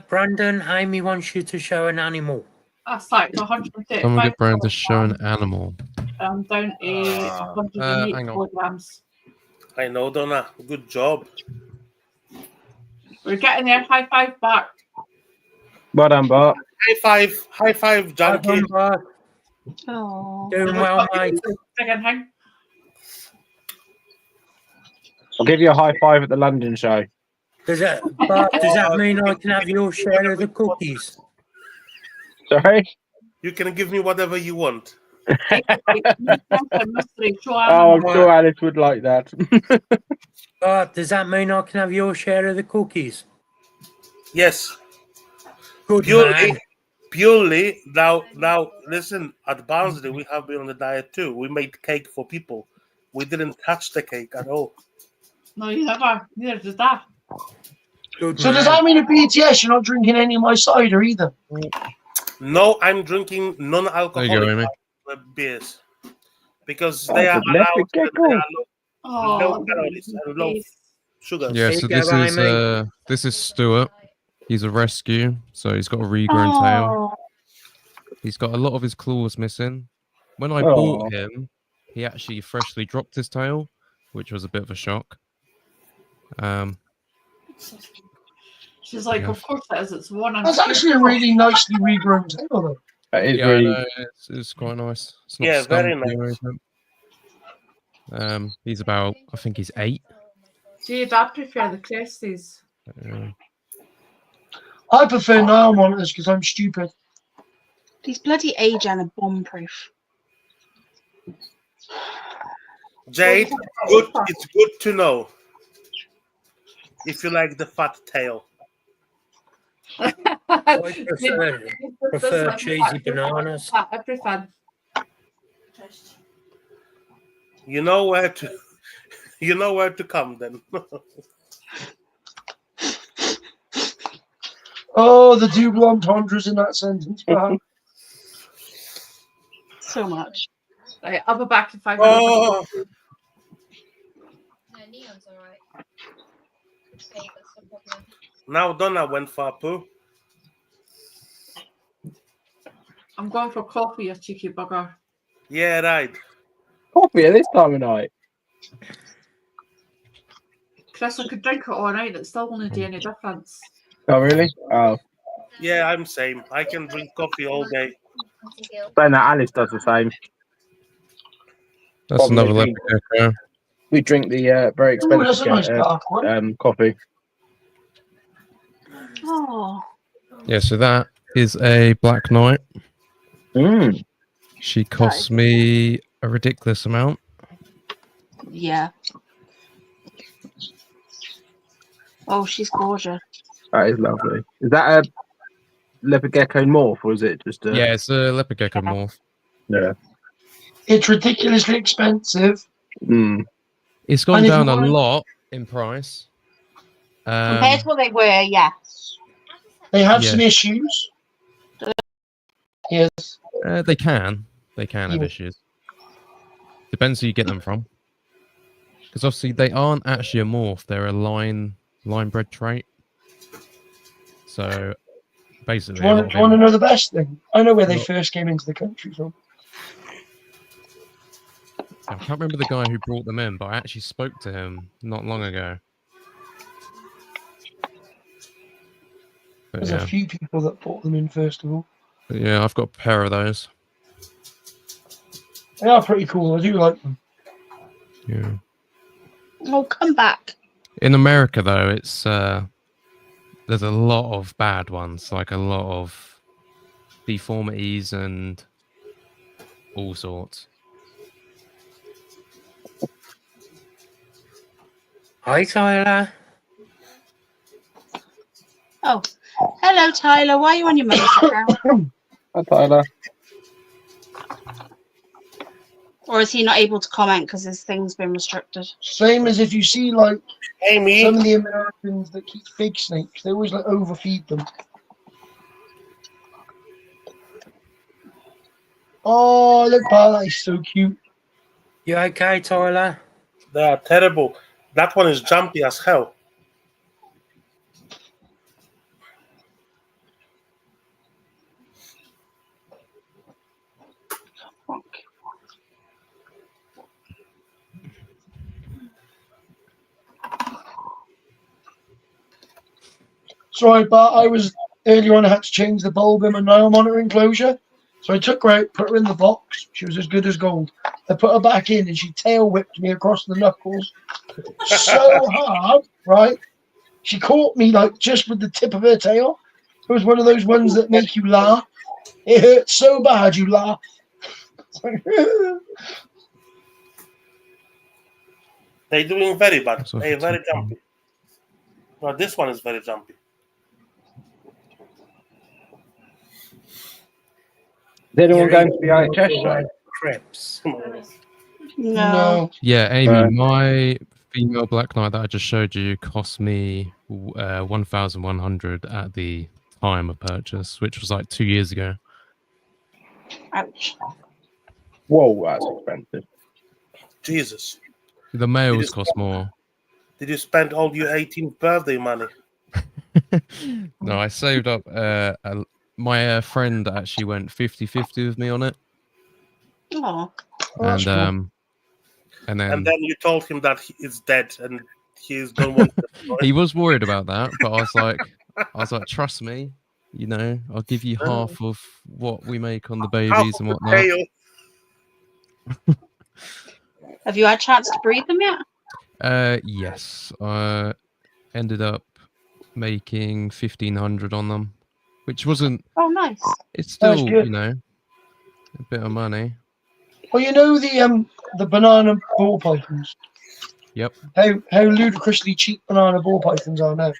[SPEAKER 2] Brandon, Amy wants you to show an animal.
[SPEAKER 8] That's like 135.
[SPEAKER 11] Someone get Brian to show an animal.
[SPEAKER 8] Down to 108
[SPEAKER 11] hang on.
[SPEAKER 8] kilograms.
[SPEAKER 7] I know, Donna. Good job.
[SPEAKER 8] We're getting there. High 5 back.
[SPEAKER 6] Well done, Bart.
[SPEAKER 7] High five, Junkie.
[SPEAKER 5] Oh.
[SPEAKER 2] Doing well, mate.
[SPEAKER 8] Second hang.
[SPEAKER 6] I'll give you a high five at the London show.
[SPEAKER 2] Does that mean I can have your share of the cookies?
[SPEAKER 6] Sorry?
[SPEAKER 7] You can give me whatever you want.
[SPEAKER 6] Oh, I'm sure Alice would like that.
[SPEAKER 2] Does that mean I can have your share of the cookies?
[SPEAKER 7] Yes.
[SPEAKER 2] Good
[SPEAKER 7] Purely,
[SPEAKER 2] man.
[SPEAKER 7] purely. Now, listen. At Barnsley, we have been on the diet too. We made cake for people. We didn't touch the cake at all.
[SPEAKER 8] No, you never. Neither did that.
[SPEAKER 2] Good
[SPEAKER 9] So does
[SPEAKER 2] man.
[SPEAKER 9] that mean at BTS you're not drinking any of my cider either?
[SPEAKER 7] No, I'm drinking
[SPEAKER 11] There you go,
[SPEAKER 7] non-alcoholic
[SPEAKER 11] Amy.
[SPEAKER 7] beers because
[SPEAKER 6] Oh,
[SPEAKER 7] they are
[SPEAKER 6] the leopard
[SPEAKER 7] allowed. They
[SPEAKER 6] gecko.
[SPEAKER 7] are
[SPEAKER 8] Oh,
[SPEAKER 7] low calories and low sugar.
[SPEAKER 11] Yeah,
[SPEAKER 2] There
[SPEAKER 11] so
[SPEAKER 2] you go,
[SPEAKER 11] this is Stuart. He's a rescue, so he's got a regrown tail.
[SPEAKER 5] Oh,
[SPEAKER 11] He's got a lot of his claws missing. When I
[SPEAKER 6] Oh.
[SPEAKER 11] bought him, he actually freshly dropped his tail, which was a bit of a shock.
[SPEAKER 8] she's like,
[SPEAKER 11] Yeah.
[SPEAKER 8] of course it is. It's one. I'm
[SPEAKER 9] That's
[SPEAKER 8] scared
[SPEAKER 9] actually a
[SPEAKER 8] of.
[SPEAKER 9] really nicely regrown tail, though.
[SPEAKER 6] That is
[SPEAKER 11] Yeah,
[SPEAKER 6] really.
[SPEAKER 11] I know, it's quite nice. It's not
[SPEAKER 7] Yeah, very
[SPEAKER 11] stumpy or
[SPEAKER 7] nice.
[SPEAKER 11] anything. He's about, I think he's 8.
[SPEAKER 8] Jade, I prefer the Cresties.
[SPEAKER 9] I prefer Nile monitors because I'm stupid.
[SPEAKER 5] these bloody Agen are bomb proof.
[SPEAKER 7] Jade, good. It's good to know if you like the fat tail.
[SPEAKER 2] I prefer cheesy bananas.
[SPEAKER 8] I prefer.
[SPEAKER 7] You know where to. You know where to come then.
[SPEAKER 9] Oh, the double entendres in that sentence. Wow.
[SPEAKER 5] So much.
[SPEAKER 8] Right, I'll be back in 5 minutes.
[SPEAKER 7] Oh,
[SPEAKER 3] No, Neon's alright.
[SPEAKER 7] now Donna went for a poo.
[SPEAKER 8] I'm going for coffee, you cheeky bugger.
[SPEAKER 7] Yeah, right.
[SPEAKER 6] Coffee at this time of night.
[SPEAKER 8] Chris, I could drink it all night. It still won't do any difference.
[SPEAKER 6] Oh, really? Oh.
[SPEAKER 7] Yeah, I'm same. I can drink coffee all day.
[SPEAKER 6] Saying that Alice does the same.
[SPEAKER 11] That's
[SPEAKER 6] Probably
[SPEAKER 11] another
[SPEAKER 6] drink-
[SPEAKER 11] leopard gecko.
[SPEAKER 6] We drink the very
[SPEAKER 9] Ooh, that's
[SPEAKER 6] expensive
[SPEAKER 9] a nice dark one.
[SPEAKER 6] coffee.
[SPEAKER 5] Oh,
[SPEAKER 11] Yeah, so that is a black knight.
[SPEAKER 6] Mm.
[SPEAKER 11] She costs me a ridiculous amount.
[SPEAKER 5] yeah. Oh, she's gorgeous.
[SPEAKER 6] That is lovely. Is that a leopard gecko morph, or is it just a?
[SPEAKER 11] Yeah, it's a leopard gecko morph.
[SPEAKER 6] Yeah.
[SPEAKER 9] It's ridiculously expensive.
[SPEAKER 6] Mm.
[SPEAKER 11] It's gone
[SPEAKER 9] And if you
[SPEAKER 11] down a
[SPEAKER 9] want-
[SPEAKER 11] lot in price.
[SPEAKER 5] Compared to what they were, yes.
[SPEAKER 9] They have
[SPEAKER 11] Yeah.
[SPEAKER 9] some issues. Yes.
[SPEAKER 11] They can have
[SPEAKER 9] Yeah.
[SPEAKER 11] issues. Depends who you get them from. Because obviously they aren't actually a morph; they're a line bred trait. So basically,
[SPEAKER 9] Do you
[SPEAKER 11] a lot
[SPEAKER 9] want
[SPEAKER 11] of
[SPEAKER 9] to know
[SPEAKER 11] them-
[SPEAKER 9] the best thing? I know where they
[SPEAKER 11] What?
[SPEAKER 9] first came into the country from.
[SPEAKER 11] I can't remember the guy who brought them in, but I actually spoke to him not long ago. But
[SPEAKER 9] There's
[SPEAKER 11] yeah.
[SPEAKER 9] a few people that brought them in first of all.
[SPEAKER 11] But yeah, I've got a pair of those.
[SPEAKER 9] They are pretty cool. I do like them.
[SPEAKER 11] Yeah.
[SPEAKER 5] Oh, come back.
[SPEAKER 11] In America, though, it's there's a lot of bad ones, like a lot of deformities and all sorts.
[SPEAKER 2] Hi, Tyler.
[SPEAKER 5] Oh, hello, Tyler. Why are you on your mother's account?
[SPEAKER 6] Hi, Tyler.
[SPEAKER 5] Or is he not able to comment because his thing's been restricted?
[SPEAKER 9] Same as if you see like
[SPEAKER 7] Amy,
[SPEAKER 9] some of the Americans that keep fig snakes, they always like overfeed them. Oh, look, pal, that is so cute.
[SPEAKER 2] You okay, Tyler?
[SPEAKER 7] they are terrible. That one is jumpy as hell.
[SPEAKER 9] Sorry, but I was earlier on. I had to change the bulb in my Nile monitor enclosure, so I took her out, put her in the box. She was as good as gold. I put her back in, and she tail whipped me across the knuckles so hard, right? She caught me like just with the tip of her tail. It was one of those ones that make you laugh. It hurt so bad you laugh.
[SPEAKER 7] They're doing very bad.
[SPEAKER 11] So
[SPEAKER 7] They're
[SPEAKER 11] for
[SPEAKER 7] very
[SPEAKER 11] top
[SPEAKER 7] jumpy. No, this one is very jumpy.
[SPEAKER 6] Is anyone
[SPEAKER 2] You're
[SPEAKER 6] going to the
[SPEAKER 2] eating
[SPEAKER 6] IHS
[SPEAKER 2] lots of
[SPEAKER 6] show?
[SPEAKER 2] crepes.
[SPEAKER 5] No.
[SPEAKER 11] Yeah, Amy,
[SPEAKER 9] No.
[SPEAKER 11] my female Black Knight that I just showed you cost me 1,100 at the time of purchase, which was like 2 years ago.
[SPEAKER 5] Ouch.
[SPEAKER 6] Whoa, that's expensive.
[SPEAKER 7] Jesus.
[SPEAKER 11] The males
[SPEAKER 7] just-
[SPEAKER 11] cost more.
[SPEAKER 7] Did you spend all your 18th birthday money?
[SPEAKER 11] No, I saved up. My friend actually went 50-50 with me on it,
[SPEAKER 5] Oh.
[SPEAKER 11] and then
[SPEAKER 7] And then you told him that it's dead and he's don't want to.
[SPEAKER 11] he was worried about that, but I was like, trust me, you know, I'll give you half of what we make on the babies and whatnot.
[SPEAKER 7] Tail.
[SPEAKER 5] Have you had a chance to breed them yet?
[SPEAKER 11] Yes, I ended up making 1,500 on them, which wasn't.
[SPEAKER 5] Oh, nice.
[SPEAKER 11] It's
[SPEAKER 9] That's
[SPEAKER 11] still,
[SPEAKER 9] good.
[SPEAKER 11] you know, a bit of money.
[SPEAKER 9] Well, you know the banana ball pythons.
[SPEAKER 11] Yep.
[SPEAKER 9] How ludicrously cheap banana ball pythons are now.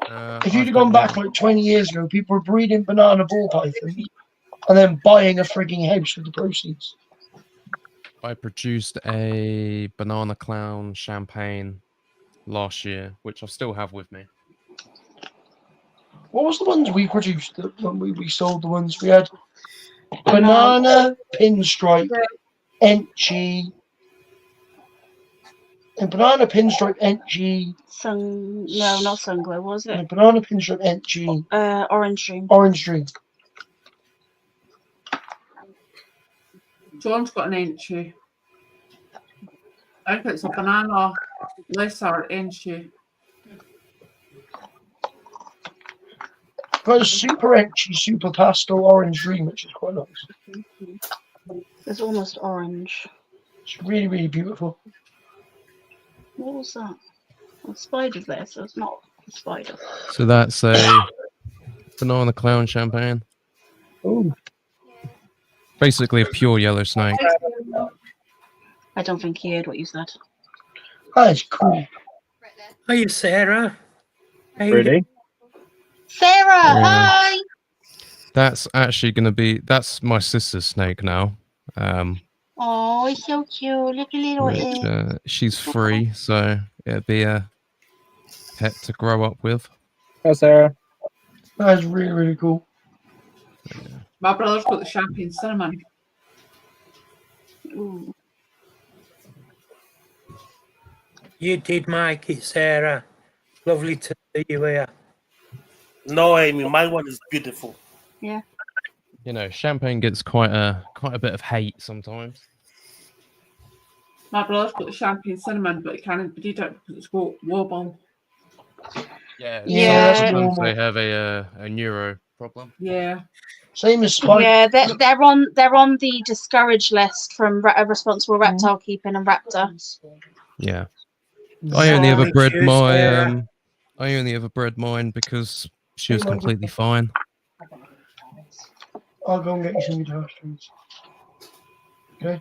[SPEAKER 9] If you'd
[SPEAKER 11] I've
[SPEAKER 9] have gone
[SPEAKER 11] got
[SPEAKER 9] back like 20 years ago, people were breeding banana ball pythons and then buying a frigging house with the proceeds.
[SPEAKER 11] I produced a banana clown champagne last year, which I still have with me.
[SPEAKER 9] What was the ones we produced when we sold the ones we had? Banana, pinstripe, Enchi. And banana, pinstripe, Enchi.
[SPEAKER 5] No, not Sunglow, was it?
[SPEAKER 9] Banana, pinstripe, Enchi.
[SPEAKER 5] Orange Dream.
[SPEAKER 9] Orange Dream.
[SPEAKER 8] John's got an entry. I think it's a banana lesser entry.
[SPEAKER 9] Got a super Enchi, super pastel orange dream, which is quite nice.
[SPEAKER 5] It's almost orange.
[SPEAKER 9] It's really, really beautiful.
[SPEAKER 5] What was that? A spider's there, so it's not a spider.
[SPEAKER 11] So that's a banana clown champagne.
[SPEAKER 9] Oh,
[SPEAKER 11] Basically a pure yellow snake.
[SPEAKER 5] I don't think he heard what you said.
[SPEAKER 9] that's cool.
[SPEAKER 2] Hiya, Sarah. How you
[SPEAKER 6] Really?
[SPEAKER 5] Sarah,
[SPEAKER 11] Yeah.
[SPEAKER 5] hi!
[SPEAKER 11] That's actually going to be, that's my sister's snake now.
[SPEAKER 5] Oh, it's so cute. Look at little
[SPEAKER 11] Which,
[SPEAKER 5] ear.
[SPEAKER 11] she's free, so it'll be a pet to grow up with.
[SPEAKER 6] Hi, Sarah.
[SPEAKER 9] That's really, really cool.
[SPEAKER 8] My brother's got the champagne cinnamon.
[SPEAKER 5] Ooh.
[SPEAKER 2] You did make it, Sarah. Lovely to see you here.
[SPEAKER 7] No, Amy, my one is beautiful.
[SPEAKER 5] Yeah.
[SPEAKER 11] You know, champagne gets quite a bit of hate sometimes.
[SPEAKER 8] My brother's got the champagne cinnamon, but he can't breed it because it's got wobble.
[SPEAKER 11] Yeah,
[SPEAKER 5] Yeah.
[SPEAKER 11] sometimes they have a neuro problem.
[SPEAKER 8] Yeah.
[SPEAKER 9] Same as Spike.
[SPEAKER 5] Yeah, they're on the discouraged list from Responsible Reptile Keeping and Raptor.
[SPEAKER 11] Yeah, I only ever
[SPEAKER 2] Sorry,
[SPEAKER 11] bred
[SPEAKER 2] cheers,
[SPEAKER 11] my
[SPEAKER 2] Sarah.
[SPEAKER 11] I only ever bred mine because she was completely fine.
[SPEAKER 9] I'll go and get you some guitar strings. Okay.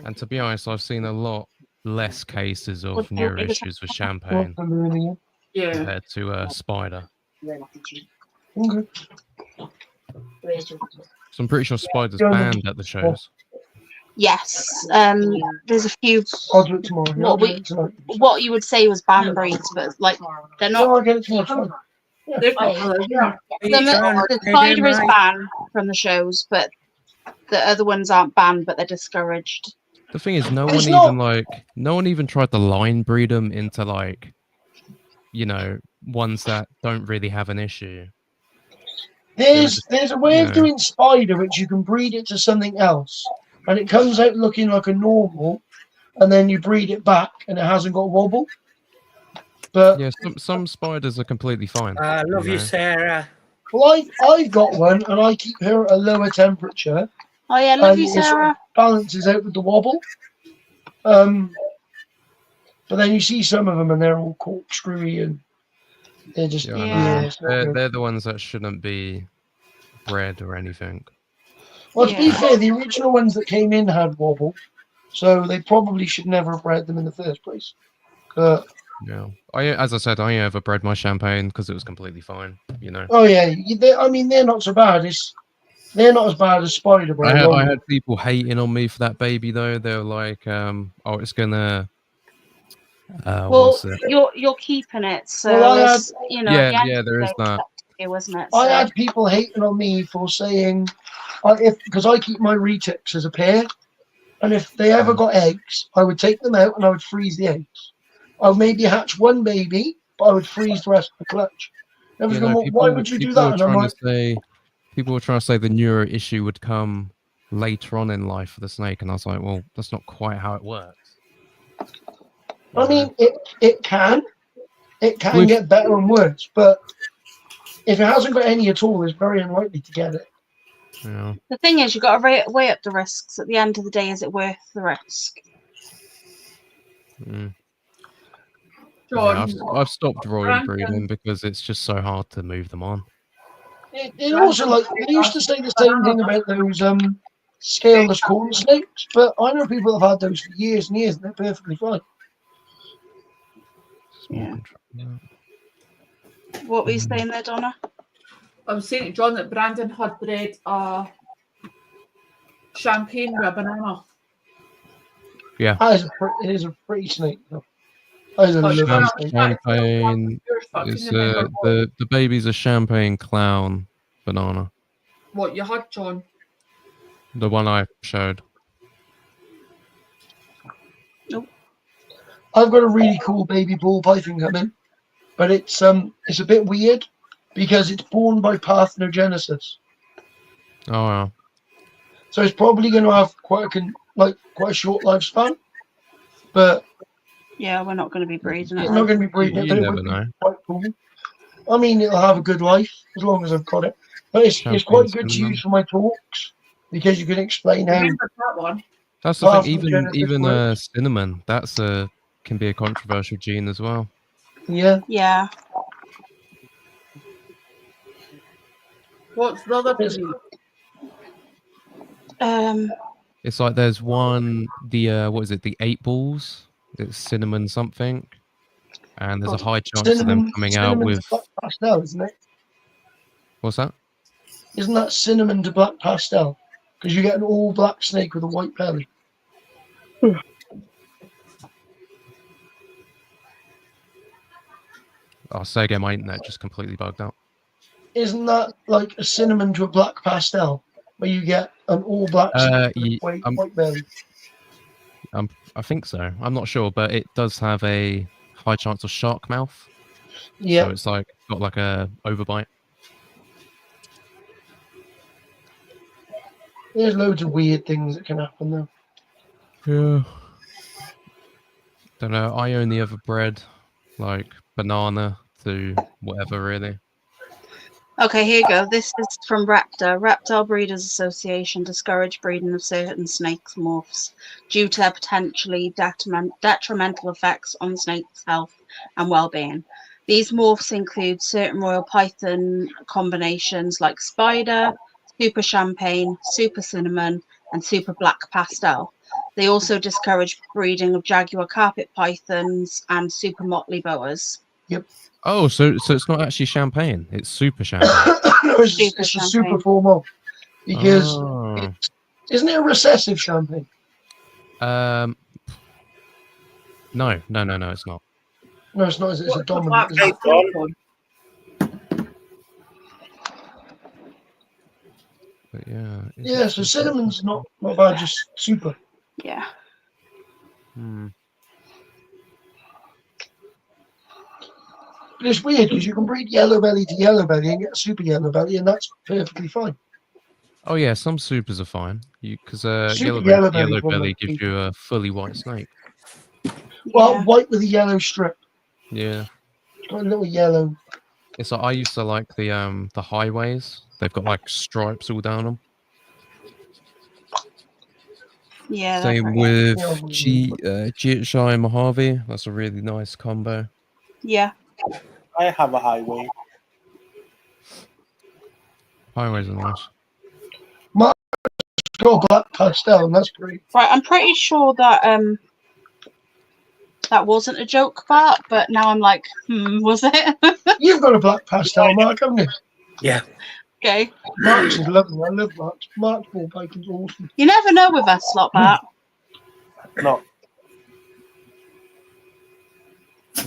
[SPEAKER 11] And to be honest, I've seen a lot less cases of neuro issues with champagne
[SPEAKER 9] I'm ruining it.
[SPEAKER 8] Yeah.
[SPEAKER 11] compared to spider.
[SPEAKER 9] Okay.
[SPEAKER 11] So I'm pretty sure spider's
[SPEAKER 9] Yeah,
[SPEAKER 11] banned at the shows.
[SPEAKER 5] Yes. There's a few
[SPEAKER 9] I'll do it tomorrow.
[SPEAKER 5] What
[SPEAKER 9] I'll do
[SPEAKER 5] we-
[SPEAKER 9] it tonight.
[SPEAKER 5] what you would say was ban breeds, but like they're
[SPEAKER 9] No,
[SPEAKER 5] not.
[SPEAKER 9] I'll get it tomorrow. it's fine.
[SPEAKER 8] They've got colours, yeah.
[SPEAKER 5] The spider is banned from the shows, but the other ones aren't banned, but they're discouraged.
[SPEAKER 11] The thing is, no
[SPEAKER 9] It's
[SPEAKER 11] one even tried to line breed them into like, you know, ones that don't really have an issue.
[SPEAKER 9] There's a way
[SPEAKER 11] Yeah.
[SPEAKER 9] of doing spider which you can breed it to something else, and it comes out looking like a normal, and then you breed it back and it hasn't got wobble. But
[SPEAKER 11] Yeah, some spiders are completely fine.
[SPEAKER 2] I love you,
[SPEAKER 11] know.
[SPEAKER 2] Sarah.
[SPEAKER 9] well, I've got one, and I keep her at a lower temperature.
[SPEAKER 5] Oh yeah, love you,
[SPEAKER 9] and it sort of
[SPEAKER 5] Sarah.
[SPEAKER 9] balances out with the wobble. But then you see some of them and they're all corkscrewy and they're just
[SPEAKER 11] Yeah, I know.
[SPEAKER 9] yeah. It's not good.
[SPEAKER 11] They're the ones that shouldn't be bred or anything.
[SPEAKER 9] Well, to be
[SPEAKER 5] Yeah.
[SPEAKER 9] fair, the original ones that came in had wobble, so they probably should never have bred them in the first place.
[SPEAKER 11] Yeah, as I said, I ever bred my champagne because it was completely fine. You know,
[SPEAKER 9] Oh yeah, I mean they're not so bad. They're not as bad as spider by a long
[SPEAKER 11] I
[SPEAKER 9] way.
[SPEAKER 11] had people hating on me for that baby though. They were like, "Oh, it's gonna."
[SPEAKER 5] Well,
[SPEAKER 11] what's it?
[SPEAKER 5] you're keeping it, so
[SPEAKER 9] Well, I
[SPEAKER 5] it's, you know,
[SPEAKER 11] Yeah,
[SPEAKER 5] the end
[SPEAKER 11] yeah,
[SPEAKER 5] of the
[SPEAKER 11] there is
[SPEAKER 5] day,
[SPEAKER 11] that.
[SPEAKER 5] it's up to you, isn't it?
[SPEAKER 9] I
[SPEAKER 5] So,
[SPEAKER 9] had people hating on me for saying, because I keep my retics as a pair, and if they ever got eggs, I would take them out and I would freeze the eggs. I would maybe hatch one baby, but I would freeze the rest of the clutch. And
[SPEAKER 11] You
[SPEAKER 9] everyone's
[SPEAKER 11] know,
[SPEAKER 9] going, well, why would you do that? And I'm like,
[SPEAKER 11] people were trying to say the neuro issue would come later on in life for the snake, and I was like, well, that's not quite how it works.
[SPEAKER 9] I mean, it can
[SPEAKER 11] With-
[SPEAKER 9] get better and worse, but if it hasn't got any at all, it's very unlikely to get it.
[SPEAKER 11] Yeah.
[SPEAKER 5] the thing is, you've got to weigh up the risks. At the end of the day, is it worth the risk?
[SPEAKER 11] Mm.
[SPEAKER 8] John,
[SPEAKER 11] Yeah, I've stopped royal
[SPEAKER 8] Brandon.
[SPEAKER 11] breeding because it's just so hard to move them on.
[SPEAKER 9] It also, like, they used to say the same thing about those scaleless corn snakes, but I know people have had those for years and years and they're perfectly fine.
[SPEAKER 5] Yeah. What were you saying there, Donna?
[SPEAKER 8] I was saying to John that Brandon had bred a champagne with a banana.
[SPEAKER 11] Yeah.
[SPEAKER 9] It is a pretty snake, though. That is a lovely snake.
[SPEAKER 11] Champagne is the baby's a champagne clown banana.
[SPEAKER 8] What you had, John?
[SPEAKER 11] The one I showed.
[SPEAKER 9] I've got a really cool baby ball python coming, but it's a bit weird because it's born by parthenogenesis.
[SPEAKER 11] Oh wow.
[SPEAKER 9] So it's probably going to have quite a short lifespan, but
[SPEAKER 5] Yeah, we're not going to be breeding it.
[SPEAKER 9] it's not going to be breeding it.
[SPEAKER 11] You
[SPEAKER 9] But it
[SPEAKER 11] never
[SPEAKER 9] would be
[SPEAKER 11] know.
[SPEAKER 9] quite cool. I mean, it'll have a good life as long as I've got it. But it's quite
[SPEAKER 11] Champagne's
[SPEAKER 9] good to
[SPEAKER 11] cinnamon.
[SPEAKER 9] use for my talks because you can explain how.
[SPEAKER 8] Remember that one?
[SPEAKER 11] That's the thing.
[SPEAKER 9] Parthenogenesis
[SPEAKER 11] Even
[SPEAKER 9] works.
[SPEAKER 11] cinnamon. Can be a controversial gene as well.
[SPEAKER 9] Yeah.
[SPEAKER 5] Yeah.
[SPEAKER 8] What's the other breed?
[SPEAKER 11] It's like there's one, what is it, the 8 balls? It's cinnamon something. And there's a high chance of them coming out
[SPEAKER 9] cinnamon
[SPEAKER 11] with.
[SPEAKER 9] to black pastel, isn't it?
[SPEAKER 11] What's that?
[SPEAKER 9] Isn't that cinnamon to black pastel? Because you get an all black snake with a white belly.
[SPEAKER 11] Oh, say again, my internet just completely bugged out.
[SPEAKER 9] Isn't that like a cinnamon to a black pastel, where you get an all black snake with a white belly?
[SPEAKER 11] I think so. I'm not sure, but it does have a high chance of shark mouth.
[SPEAKER 9] Yeah.
[SPEAKER 11] So it's like got like a overbite.
[SPEAKER 9] There's loads of weird things that can happen though.
[SPEAKER 11] Yeah. Don't know. I only ever bred like banana to whatever really.
[SPEAKER 5] Okay, here you go. This is from Raptor. Reptile Breeders Association discourage breeding of certain snakes morphs due to their potentially detrimental effects on the snake's health and well-being. These morphs include certain royal python combinations like spider, super champagne, super cinnamon, and super black pastel. They also discourage breeding of jaguar carpet pythons and super motley boas.
[SPEAKER 9] Yep.
[SPEAKER 11] Oh, so it's not actually champagne. It's super champagne.
[SPEAKER 9] No, it's a super formal. Because
[SPEAKER 11] Oh.
[SPEAKER 9] isn't it a recessive champagne?
[SPEAKER 11] No, it's not.
[SPEAKER 9] No, it's not. It's a
[SPEAKER 8] What's the
[SPEAKER 9] dominant.
[SPEAKER 8] black
[SPEAKER 9] isn't it?
[SPEAKER 8] pastel one?
[SPEAKER 11] But yeah.
[SPEAKER 9] Yeah, so cinnamon's not bad, just super.
[SPEAKER 5] Yeah.
[SPEAKER 11] Hmm.
[SPEAKER 9] But it's weird because you can breed yellow belly to yellow belly and get a super yellow belly, and that's perfectly fine.
[SPEAKER 11] Oh yeah, some supers are fine. Because
[SPEAKER 9] Super
[SPEAKER 11] yellow
[SPEAKER 9] yellow belly
[SPEAKER 11] belly
[SPEAKER 9] probably.
[SPEAKER 11] gives you a fully white snake.
[SPEAKER 9] Well, white with a yellow strip.
[SPEAKER 11] Yeah.
[SPEAKER 9] It's got a little yellow.
[SPEAKER 11] It's like I used to like the highways. They've got like stripes all down them.
[SPEAKER 5] Yeah.
[SPEAKER 11] Same with GHI Mojave. That's a really nice combo.
[SPEAKER 5] Yeah.
[SPEAKER 7] I have a highway.
[SPEAKER 11] Highways are nice.
[SPEAKER 9] Mark's got black pastel, and that's great.
[SPEAKER 5] Right, I'm pretty sure that that wasn't a joke part, but now I'm like, was it?
[SPEAKER 9] You've got a black pastel, Mark, haven't you?
[SPEAKER 2] Yeah.
[SPEAKER 5] Okay.
[SPEAKER 9] Mark's is lovely. I love Mark's. Mark's ball bacon is awesome.
[SPEAKER 5] You never know with us, Slotbat.
[SPEAKER 7] No.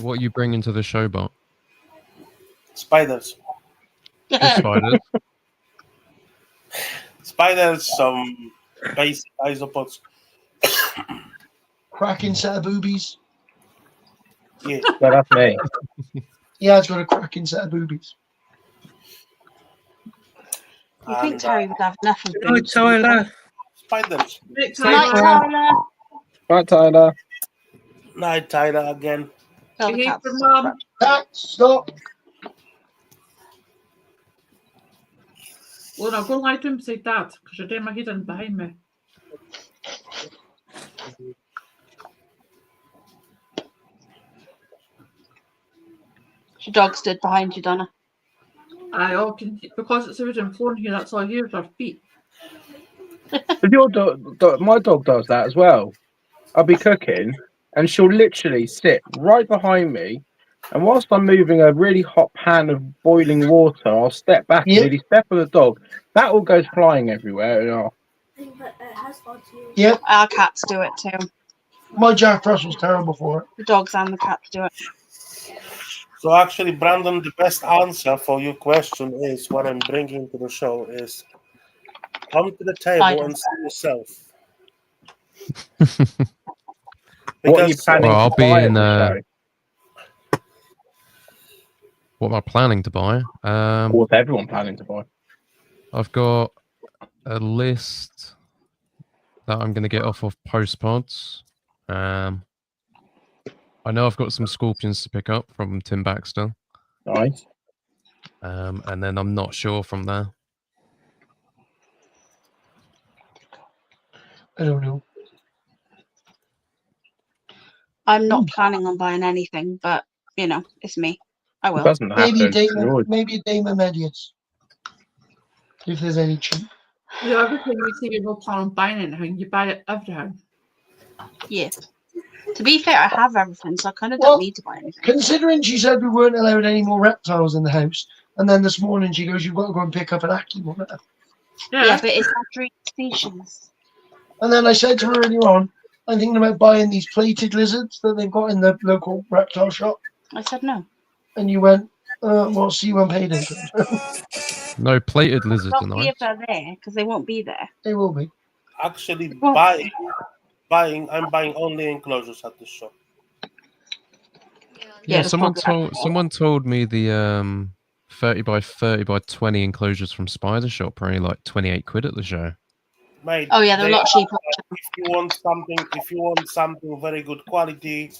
[SPEAKER 11] What are you bringing to the show, Bot?
[SPEAKER 7] Spiders.
[SPEAKER 11] Just spiders.
[SPEAKER 7] Spiders, some basic isopods.
[SPEAKER 9] Cracking set of boobies.
[SPEAKER 7] Yeah.
[SPEAKER 6] So that's me.
[SPEAKER 9] Yeah, it's got a cracking set of boobies.
[SPEAKER 5] You think Terry would have enough of
[SPEAKER 2] Good night, Tyler.
[SPEAKER 7] Spiders.
[SPEAKER 8] Night,
[SPEAKER 5] Night,
[SPEAKER 8] Tyler.
[SPEAKER 5] Tyler.
[SPEAKER 6] Right, Tyler.
[SPEAKER 7] Night, Tyler, again.
[SPEAKER 5] Tell the
[SPEAKER 8] Behave
[SPEAKER 5] cats
[SPEAKER 8] for
[SPEAKER 5] to
[SPEAKER 8] Mum.
[SPEAKER 5] stop.
[SPEAKER 9] Cat, stop.
[SPEAKER 8] Well, no, go and lie to him beside Dad, because you're doing my head in behind me.
[SPEAKER 5] Your dog stood behind you, Donna.
[SPEAKER 8] I all can, because it's a wooden floor in here, that's all I hear is our feet.
[SPEAKER 6] But your dog, my dog does that as well. I'll be cooking, and she'll literally sit right behind me. And whilst I'm moving a really hot pan of boiling water, I'll step back and nearly step on the dog. That all goes flying everywhere. And
[SPEAKER 9] Yep.
[SPEAKER 5] Our cats do it too.
[SPEAKER 9] My Jack Russell's terrible for it.
[SPEAKER 5] The dogs and the cats do it.
[SPEAKER 7] So actually, Brandon, the best answer for your question is what I'm bringing to the show is come to the table and see yourself.
[SPEAKER 6] What are you planning
[SPEAKER 11] Well, I'll
[SPEAKER 6] to
[SPEAKER 11] be
[SPEAKER 6] buy
[SPEAKER 11] in.
[SPEAKER 6] at the show?
[SPEAKER 11] What am I planning to buy?
[SPEAKER 6] What's everyone planning to buy?
[SPEAKER 11] I've got a list that I'm going to get off of Postpods. I know I've got some Scorpions to pick up from Tim Baxter.
[SPEAKER 6] Nice.
[SPEAKER 11] And then I'm not sure from there.
[SPEAKER 9] I don't know.
[SPEAKER 5] I'm not planning on buying anything, but you know, it's me. I will.
[SPEAKER 9] Maybe a Damon Medius. If there's any cheap.
[SPEAKER 8] You know, every time you say you don't plan on buying anything, you buy it everything.
[SPEAKER 5] Yeah. To be fair, I have everything, so I kind of don't need to buy anything.
[SPEAKER 9] Considering she said we weren't allowed any more reptiles in the house, and then this morning she goes, "You've got to go and pick up an Aki monitor."
[SPEAKER 5] Yeah, but it's not dream species.
[SPEAKER 9] And then I said to her earlier on, I'm thinking about buying these plated lizards that they've got in the local reptile shop.
[SPEAKER 5] I said no.
[SPEAKER 9] And you went, well, see you when payday comes.
[SPEAKER 11] No, plated lizards are
[SPEAKER 5] Not see
[SPEAKER 11] nice.
[SPEAKER 5] if they're there, because they won't be there.
[SPEAKER 9] They will be.
[SPEAKER 7] Actually, I'm buying only enclosures at the shop.
[SPEAKER 11] Yeah, someone told me the 30 by 30 by 20 enclosures from Spider Shop are only like 28 quid at the show.
[SPEAKER 7] Mate,
[SPEAKER 5] Oh yeah, they're a lot cheaper.
[SPEAKER 7] If you want something very good quality,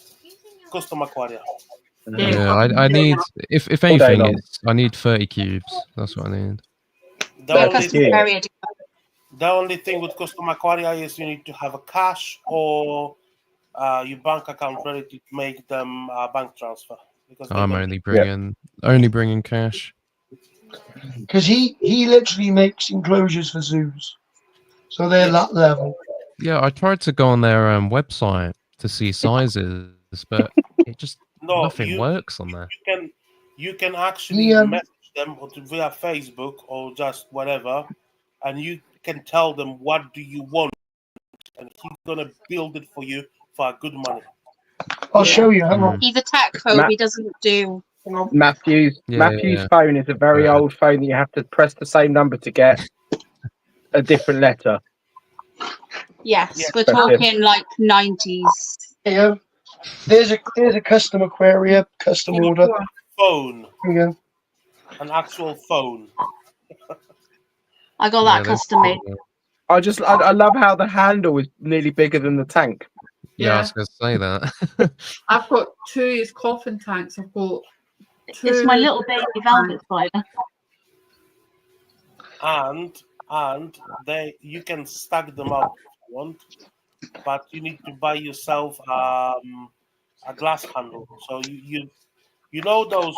[SPEAKER 7] custom aquaria.
[SPEAKER 11] Yeah, I need if anything, I need 30 cubes. That's what I need.
[SPEAKER 7] The only thing with custom aquaria is you need to have a cash or your bank account ready to make them bank transfer. Because
[SPEAKER 11] I'm only bringing cash.
[SPEAKER 9] Because he literally makes enclosures for zoos. So they're that level.
[SPEAKER 11] Yeah, I tried to go on their website to see sizes, but it just nothing works on there.
[SPEAKER 7] You can actually message them via Facebook or just whatever, and you can tell them what do you want, and he's gonna build it for you for good money.
[SPEAKER 9] I'll show you. Hang on.
[SPEAKER 5] He's a tech phobe. He doesn't do.
[SPEAKER 6] Matthew's phone is a very old phone that you have to press the same number to get a different letter.
[SPEAKER 5] Yes, we're talking like 90s.
[SPEAKER 9] Yeah. There's a custom aquarium, custom order.
[SPEAKER 7] Phone.
[SPEAKER 9] Yeah.
[SPEAKER 7] An actual phone.
[SPEAKER 5] I got that custom made.
[SPEAKER 6] I love how the handle is nearly bigger than the tank.
[SPEAKER 11] Yeah, I was going to say that.
[SPEAKER 8] I've got two coffin tanks. I've got two.
[SPEAKER 5] It's my little baby velvet spider.
[SPEAKER 7] And you can stack them up if you want. but you need to buy yourself a glass handle. So you know those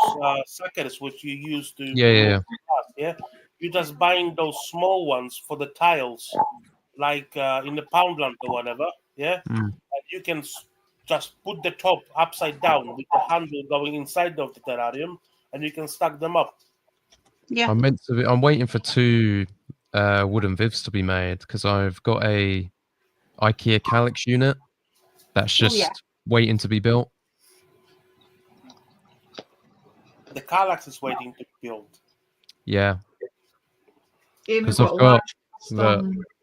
[SPEAKER 7] suckers which you use to
[SPEAKER 11] Yeah.
[SPEAKER 7] glass, yeah? You're just buying those small ones for the tiles, like in the Poundland or whatever, yeah?
[SPEAKER 11] Mm.
[SPEAKER 7] And you can just put the top upside down with the handle going inside of the terrarium, and you can stack them up.
[SPEAKER 5] Yeah.
[SPEAKER 11] I'm waiting for 2 wooden vivs to be made because I've got a IKEA Calyx unit that's just
[SPEAKER 5] yeah.
[SPEAKER 11] waiting to be built.
[SPEAKER 7] The Kallax is waiting to be built.
[SPEAKER 11] Yeah.
[SPEAKER 8] Amy's
[SPEAKER 11] 'Cause I've
[SPEAKER 8] got
[SPEAKER 11] got
[SPEAKER 8] latch.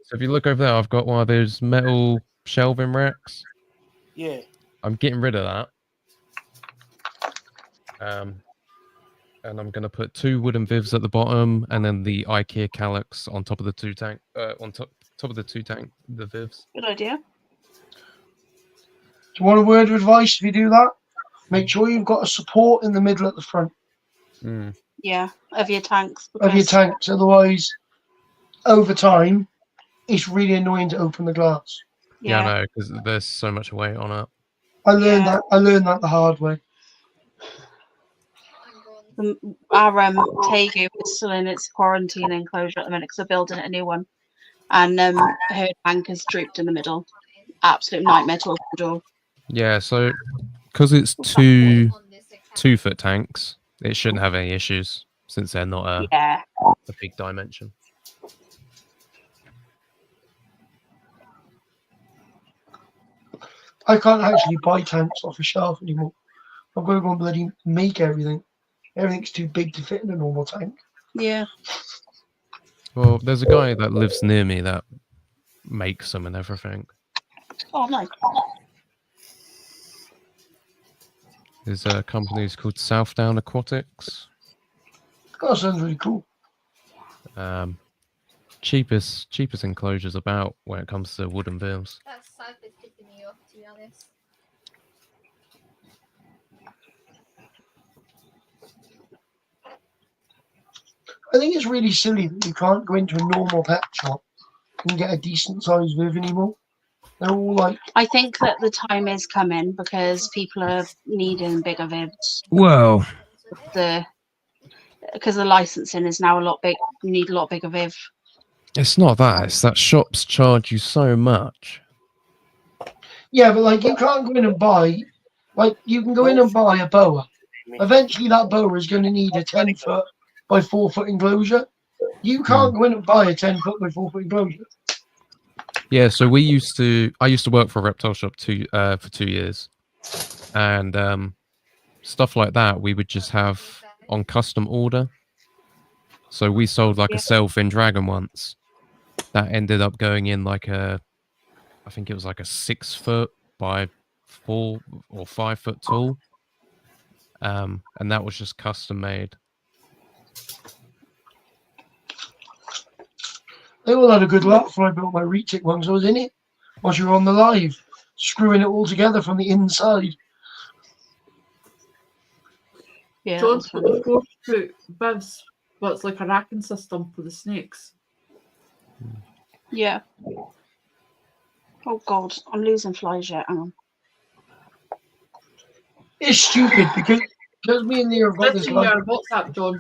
[SPEAKER 11] So if you look over there, I've got one of those metal shelving racks.
[SPEAKER 7] Yeah.
[SPEAKER 11] I'm getting rid of that. And I'm gonna put 2 wooden vivs at the bottom, and then the IKEA Calyx on top of the 2 tank. On top of the 2 tank, the vivs.
[SPEAKER 5] Good idea.
[SPEAKER 9] Do you want a word of advice if you do that? Make sure you've got a support in the middle at the front
[SPEAKER 11] Mm.
[SPEAKER 5] Yeah, of your tanks.
[SPEAKER 9] of your
[SPEAKER 5] because-
[SPEAKER 9] tanks. Otherwise, over time, it's really annoying to open the glass.
[SPEAKER 11] Yeah, I
[SPEAKER 5] Yeah.
[SPEAKER 11] know, because there's so much weight on it.
[SPEAKER 9] I learned
[SPEAKER 5] Yeah.
[SPEAKER 9] that. I learned that the hard way.
[SPEAKER 5] Our Tegu is still in its quarantine enclosure at the minute because they're building a new one, and her tank is drooped in the middle. Absolute nightmare to open the door.
[SPEAKER 11] Yeah, so because it's 2 2-foot tanks, it shouldn't have any issues since they're not a big dimension.
[SPEAKER 9] I can't actually buy tanks off a shelf anymore. I've got to go and bloody make everything. Everything's too big to fit in a normal tank.
[SPEAKER 5] Yeah.
[SPEAKER 11] Well, there's a guy that lives near me that makes them and everything.
[SPEAKER 5] Oh, nice.
[SPEAKER 11] His company's called Southdown Aquatics.
[SPEAKER 9] That sounds really cool.
[SPEAKER 11] Cheapest enclosures about when it comes to wooden vivs.
[SPEAKER 10] That side is picking me off, to be honest.
[SPEAKER 9] I think it's really silly that you can't go into a normal pet shop and get a decent sized Viv anymore. They're all like,
[SPEAKER 5] I think that the time is coming because people are needing bigger vivs.
[SPEAKER 11] Well,
[SPEAKER 5] Because the licensing is now a lot big. You need a lot bigger viv.
[SPEAKER 11] it's not that. It's that shops charge you so much.
[SPEAKER 9] yeah, but like you can't go in and buy, like you can go in and buy a boa. Eventually that boa is going to need a 10-foot by 4-foot enclosure. You can't go in and buy a 10-foot by 4-foot enclosure.
[SPEAKER 11] Yeah, so I used to work for a reptile shop for 2 years, and stuff like that we would just have on custom order. So we sold like a sailfin dragon once that ended up going in like I think it was like a 6-foot by 4 or 5 foot tall, and that was just custom made.
[SPEAKER 9] They all had a good laugh when I built my Retic ones. I was in it while you were on the live, screwing it all together from the inside.
[SPEAKER 5] Yeah.
[SPEAKER 8] John's got the 4-foot bivs, but it's like a racking system for the snakes.
[SPEAKER 5] Yeah. Oh God, I'm losing flies yet. Hang on.
[SPEAKER 9] It's stupid because me and Leo have got
[SPEAKER 8] This
[SPEAKER 9] this
[SPEAKER 8] is
[SPEAKER 9] like,
[SPEAKER 8] your WhatsApp, John.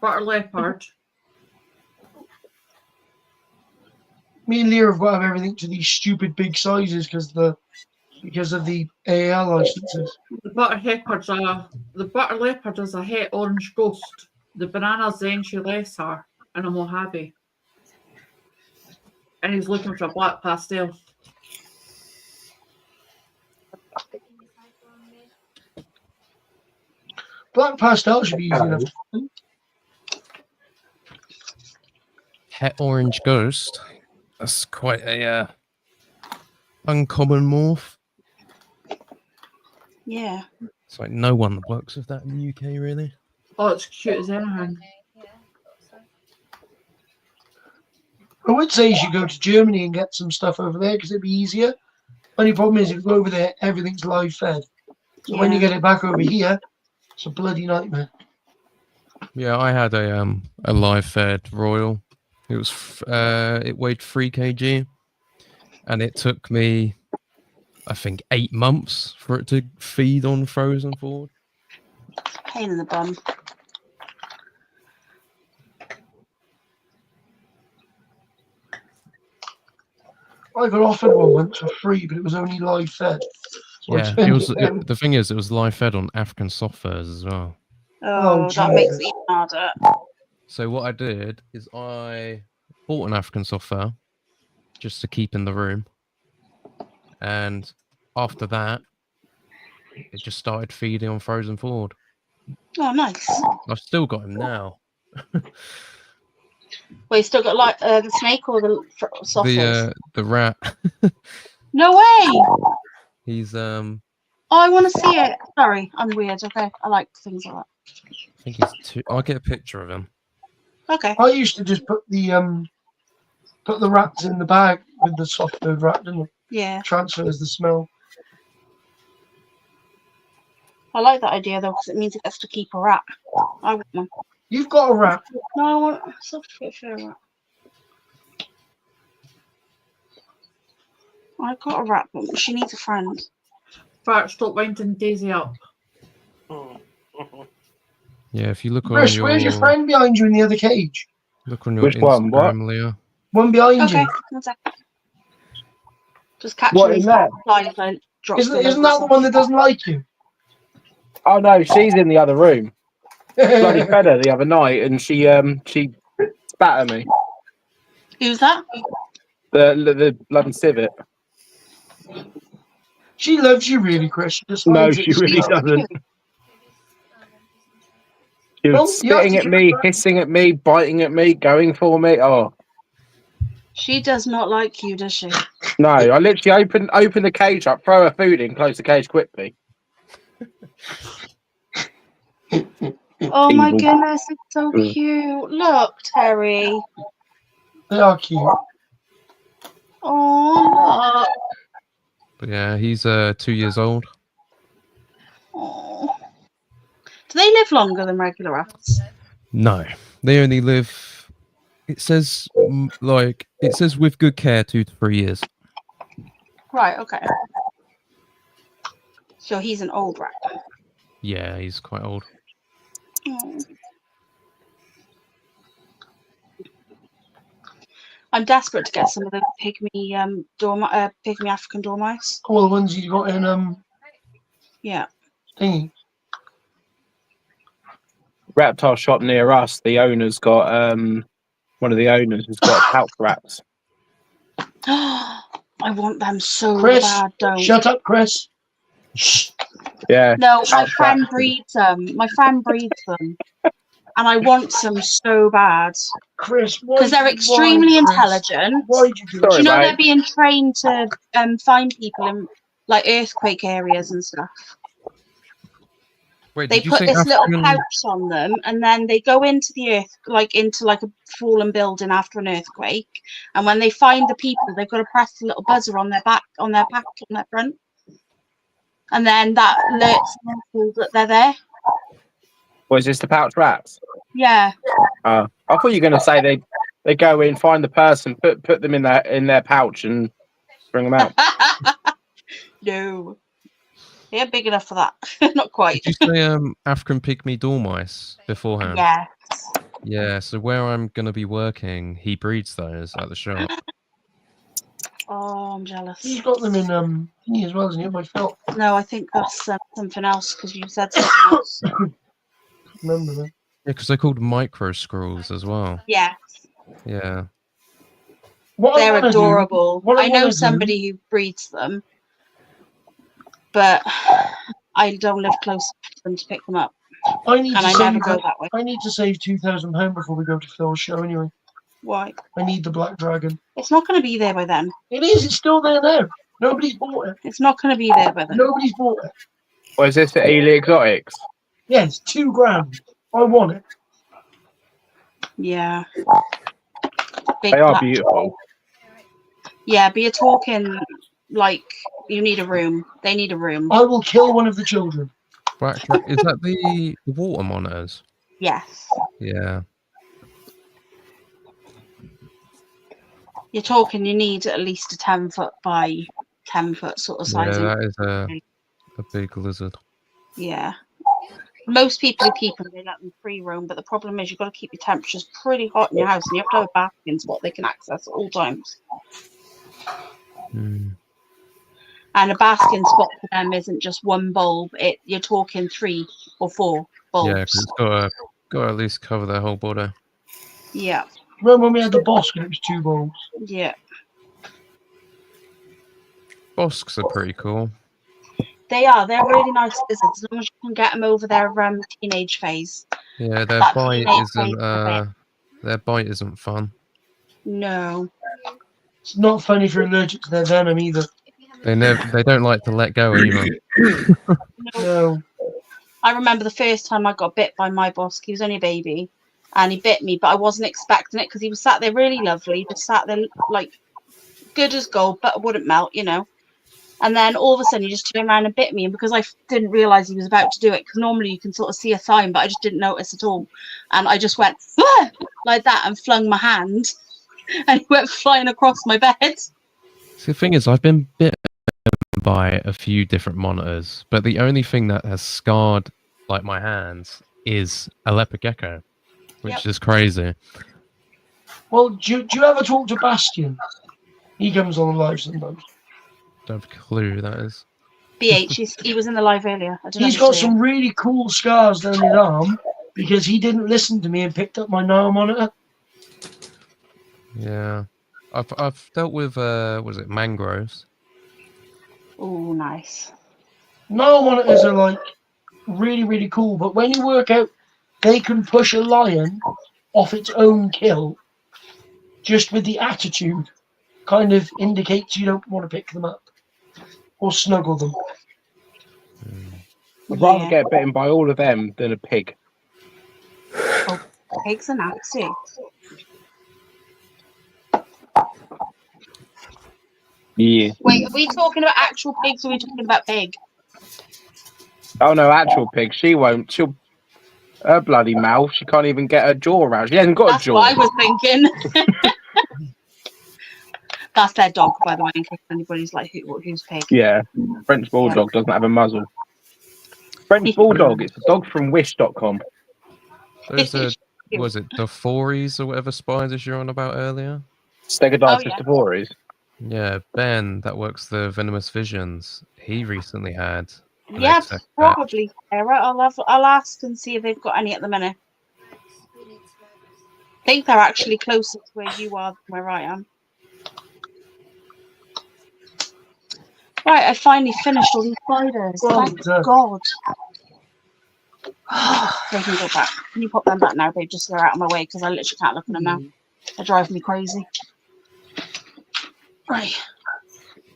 [SPEAKER 8] Butter leopard.
[SPEAKER 9] me and Leo have got to have everything to these stupid big sizes because of the AAL licenses.
[SPEAKER 8] The butter leopard is a het orange ghost. The banana Zenshi Lesser and a Mojave. And he's looking for a black pastel.
[SPEAKER 9] Black pastel should be easy enough.
[SPEAKER 11] Het orange ghost. That's quite a uncommon morph.
[SPEAKER 5] Yeah.
[SPEAKER 11] It's like no one works with that in the UK, really.
[SPEAKER 8] Oh, it's cute as anything.
[SPEAKER 9] I would say you should go to Germany and get some stuff over there because it'd be easier. Only problem is if you go over there, everything's live fed. So when you get it back over here, it's a bloody nightmare.
[SPEAKER 11] Yeah, I had a live fed royal. It was it weighed 3 kg, and it took me, I think, 8 months for it to feed on frozen forward.
[SPEAKER 5] Pain in the bum.
[SPEAKER 9] I got offered one once for free, but it was only live fed. So I
[SPEAKER 11] Yeah,
[SPEAKER 9] turned
[SPEAKER 11] it was.
[SPEAKER 9] down.
[SPEAKER 11] The thing is, it was live fed on African soft furs as well.
[SPEAKER 5] Oh, that makes it even harder.
[SPEAKER 11] So what I did is I bought an African soft fur just to keep in the room, and after that, it just started feeding on frozen forward.
[SPEAKER 5] Oh, nice.
[SPEAKER 11] I've still got him now.
[SPEAKER 5] Well, you still got like the snake or the soft furs?
[SPEAKER 11] The rat.
[SPEAKER 5] No way!
[SPEAKER 11] He's
[SPEAKER 5] Oh, I want to see it. Sorry, I'm weird. Okay, I like things like that.
[SPEAKER 11] I think he's two. I'll get a picture of him.
[SPEAKER 5] Okay.
[SPEAKER 9] I used to just put the rats in the bag with the soft food rat, didn't I?
[SPEAKER 5] Yeah.
[SPEAKER 9] Transfers the smell.
[SPEAKER 5] I like that idea though, because it means it gets to keep a rat. I want one.
[SPEAKER 9] You've got a rat.
[SPEAKER 5] No, I want a soft fur rat. I've got a rat, but she needs a friend.
[SPEAKER 8] Fart, stop winding Daisy up.
[SPEAKER 11] Yeah, if you look on
[SPEAKER 9] Chris,
[SPEAKER 11] your
[SPEAKER 9] where's your friend behind you in the other cage?
[SPEAKER 11] look on your
[SPEAKER 6] Which one? What?
[SPEAKER 11] Instagram, Leah.
[SPEAKER 9] One behind
[SPEAKER 5] Okay,
[SPEAKER 9] you.
[SPEAKER 5] 1 second. Just catch
[SPEAKER 6] What,
[SPEAKER 5] these
[SPEAKER 6] in there?
[SPEAKER 5] flies as I drop them
[SPEAKER 9] Isn't
[SPEAKER 5] over
[SPEAKER 9] that the one that doesn't like you?
[SPEAKER 6] Oh no, she's in the other room. Bloody fed her the other night, and she spat at me.
[SPEAKER 5] Who's that?
[SPEAKER 6] The bloody civet.
[SPEAKER 9] She loves you, really, Chris. She just
[SPEAKER 6] No,
[SPEAKER 9] hides
[SPEAKER 6] she
[SPEAKER 9] it.
[SPEAKER 6] really doesn't. She
[SPEAKER 9] Well,
[SPEAKER 6] was
[SPEAKER 9] you have to
[SPEAKER 6] spitting at
[SPEAKER 9] give
[SPEAKER 6] me,
[SPEAKER 9] her-
[SPEAKER 6] hissing at me, biting at me, going for me. Oh
[SPEAKER 5] She does not like you, does she?
[SPEAKER 6] no! I literally open the cage up, throw her food in, close the cage quickly.
[SPEAKER 5] Oh my
[SPEAKER 6] Evil.
[SPEAKER 5] goodness, it's so
[SPEAKER 6] Mm.
[SPEAKER 5] cute. Look, Terry.
[SPEAKER 9] They are cute.
[SPEAKER 5] Oh, look.
[SPEAKER 11] But yeah, he's 2 years old.
[SPEAKER 5] Oh. Do they live longer than regular rats?
[SPEAKER 11] No, they only live. It says it says with good care 2 to 3 years.
[SPEAKER 5] Right, okay. So he's an old rat.
[SPEAKER 11] Yeah, he's quite old.
[SPEAKER 5] Oh. I'm desperate to get some of the pygmy pygmy African dormice.
[SPEAKER 9] All the ones you got in
[SPEAKER 5] Yeah.
[SPEAKER 9] thingy.
[SPEAKER 6] Reptile shop near us. The owner's got one of the owners has got pouch rats.
[SPEAKER 5] I want them so
[SPEAKER 9] Chris,
[SPEAKER 5] bad, don't.
[SPEAKER 9] shut up, Chris.
[SPEAKER 6] Yeah.
[SPEAKER 5] No, my
[SPEAKER 6] pouch
[SPEAKER 5] friend
[SPEAKER 6] rats.
[SPEAKER 5] breeds them. My friend breeds them. And I want some so bad.
[SPEAKER 9] Chris,
[SPEAKER 5] Because they're extremely intelligent.
[SPEAKER 9] Why did you do
[SPEAKER 5] Do
[SPEAKER 6] Sorry,
[SPEAKER 5] you know
[SPEAKER 6] mate.
[SPEAKER 5] they're being trained to find people in like earthquake areas and stuff?
[SPEAKER 11] Wait,
[SPEAKER 5] They
[SPEAKER 11] did you
[SPEAKER 5] put
[SPEAKER 11] say
[SPEAKER 5] this little
[SPEAKER 11] African?
[SPEAKER 5] pouch on them, and then they go into the earth, into like a fallen building after an earthquake. And when they find the people, they've got to press the little buzzer on their back, on their front, and then that alerts people that they're there.
[SPEAKER 6] Was this the pouch rats?
[SPEAKER 5] Yeah.
[SPEAKER 6] I thought you were going to say they go in, find the person, put them in their pouch, and bring them out.
[SPEAKER 5] No. They're big enough for that. Not quite.
[SPEAKER 11] Did you say African pygmy dormice beforehand?
[SPEAKER 5] Yeah.
[SPEAKER 11] Yeah. So where I'm gonna be working, he breeds those at the shop.
[SPEAKER 5] Oh, I'm jealous.
[SPEAKER 9] He's got them in thingy as well, isn't he? By Phil.
[SPEAKER 5] No, I think that's something else because you said something else.
[SPEAKER 9] Remember that?
[SPEAKER 11] Yeah, because they're called micro squirrels as well.
[SPEAKER 5] Yeah,
[SPEAKER 11] Yeah.
[SPEAKER 9] What I
[SPEAKER 5] they're
[SPEAKER 9] wanna do-
[SPEAKER 5] adorable.
[SPEAKER 9] what
[SPEAKER 5] I know
[SPEAKER 9] wanna do-
[SPEAKER 5] somebody who breeds them, but I don't live close to them to pick them up,
[SPEAKER 9] I need
[SPEAKER 5] and
[SPEAKER 9] to
[SPEAKER 5] I
[SPEAKER 9] save.
[SPEAKER 5] never go that way.
[SPEAKER 9] I need to save £2,000 before we go to Phil's show. Anyway,
[SPEAKER 5] Why?
[SPEAKER 9] I need the Black Dragon.
[SPEAKER 5] It's not going to be there by then.
[SPEAKER 9] It is. It's still there now. Nobody's bought it.
[SPEAKER 5] It's not going to be there by then.
[SPEAKER 9] Nobody's bought it.
[SPEAKER 6] Or is this the Ely Exotics?
[SPEAKER 9] Yes, £2,000. I want it.
[SPEAKER 5] Yeah. Big
[SPEAKER 6] They are
[SPEAKER 5] black-
[SPEAKER 6] beautiful.
[SPEAKER 5] Yeah, but you're talking like you need a room. They need a room.
[SPEAKER 9] I will kill one of the children.
[SPEAKER 11] Is that the water monitors?
[SPEAKER 5] Yes.
[SPEAKER 11] Yeah.
[SPEAKER 5] You're talking you need at least a 10-foot by 10-foot sort of
[SPEAKER 11] Yeah,
[SPEAKER 5] sizing.
[SPEAKER 11] that is a big lizard.
[SPEAKER 5] Yeah. Most people who keep them, they let them free roam, but the problem is you've got to keep your temperatures pretty hot in your house, and you have to have a basking spot they can access at all times.
[SPEAKER 11] Hmm.
[SPEAKER 5] And a basking spot for them isn't just one bulb; you're talking 3 or 4 bulbs.
[SPEAKER 11] Yeah, 'cause it's got to at least cover their whole body.
[SPEAKER 5] Yeah,
[SPEAKER 9] Remember when we had the boss and it was 2 bulbs?
[SPEAKER 5] yeah.
[SPEAKER 11] Bosks are pretty cool.
[SPEAKER 5] They are. They're really nice lizards, as long as you can get them over their teenage phase.
[SPEAKER 11] Yeah, their
[SPEAKER 5] That
[SPEAKER 11] bite
[SPEAKER 5] teenage
[SPEAKER 11] isn't
[SPEAKER 5] phase
[SPEAKER 11] their bite isn't fun.
[SPEAKER 5] No.
[SPEAKER 9] It's not fun if you're allergic to their venom either.
[SPEAKER 11] They don't like to let go either.
[SPEAKER 9] No.
[SPEAKER 5] I remember the first time I got bit by my boss. He was only a baby, and he bit me, but I wasn't expecting it because he was sat there really lovely, just sat there like good as gold, but wouldn't melt, you know. And then all of a sudden, he just turned around and bit me, and because I didn't realise he was about to do it, because normally you can sort of see a sign, but I just didn't notice at all, and I just went "Ah!" like that and flung my hand, and he went flying across my bed.
[SPEAKER 11] See, the thing is, I've been bitten by a few different monitors, but the only thing that has scarred like my hands is a leopard gecko, which is crazy.
[SPEAKER 9] Well, do you ever talk to Bastion? He comes on live sometimes.
[SPEAKER 11] Don't have a clue who that is.
[SPEAKER 5] BH, he was in the live earlier. I don't know
[SPEAKER 9] He's
[SPEAKER 5] if you
[SPEAKER 9] got
[SPEAKER 5] see
[SPEAKER 9] some
[SPEAKER 5] him.
[SPEAKER 9] really cool scars down his arm because he didn't listen to me and picked up my Nile monitor.
[SPEAKER 11] Yeah, I've dealt with what is it, mangroves?
[SPEAKER 5] Oh, nice.
[SPEAKER 9] Nile monitors are like really, really cool, but when you work out they can push a lion off its own kill just with the attitude, kind of indicates you don't want to pick them up or snuggle them.
[SPEAKER 6] I'd rather get bitten by all of them than a pig.
[SPEAKER 5] Oh, pigs are nasty.
[SPEAKER 6] Yeah.
[SPEAKER 5] Wait, are we talking about actual pigs or are we talking about pig?
[SPEAKER 6] Oh no, actual pig. She won't. Her bloody mouth. She can't even get her jaw out. She hasn't got
[SPEAKER 5] That's
[SPEAKER 6] a jaw.
[SPEAKER 5] what I was thinking. That's their dog, by the way, in case anybody's like, who's pig?
[SPEAKER 6] Yeah. French Bulldog doesn't have a muzzle. French Bulldog. It's a dog from Wish.com.
[SPEAKER 11] Those are, was it the Fories or whatever spiders you're on about earlier?
[SPEAKER 6] Stegodontis Fories.
[SPEAKER 11] Yeah, Ben, that works the Venomous Visions. He recently had. an
[SPEAKER 5] Yeah,
[SPEAKER 11] egg sac back.
[SPEAKER 5] probably, Sarah. I'll ask and see if they've got any at the minute. I think they're actually closer to where you are than where I am. Right, I finally finished all these spiders. Thank God. They can go back. Can you pop them back now, babe? Just so they're out of my way because I literally can't look at them now. They drive me crazy. Right.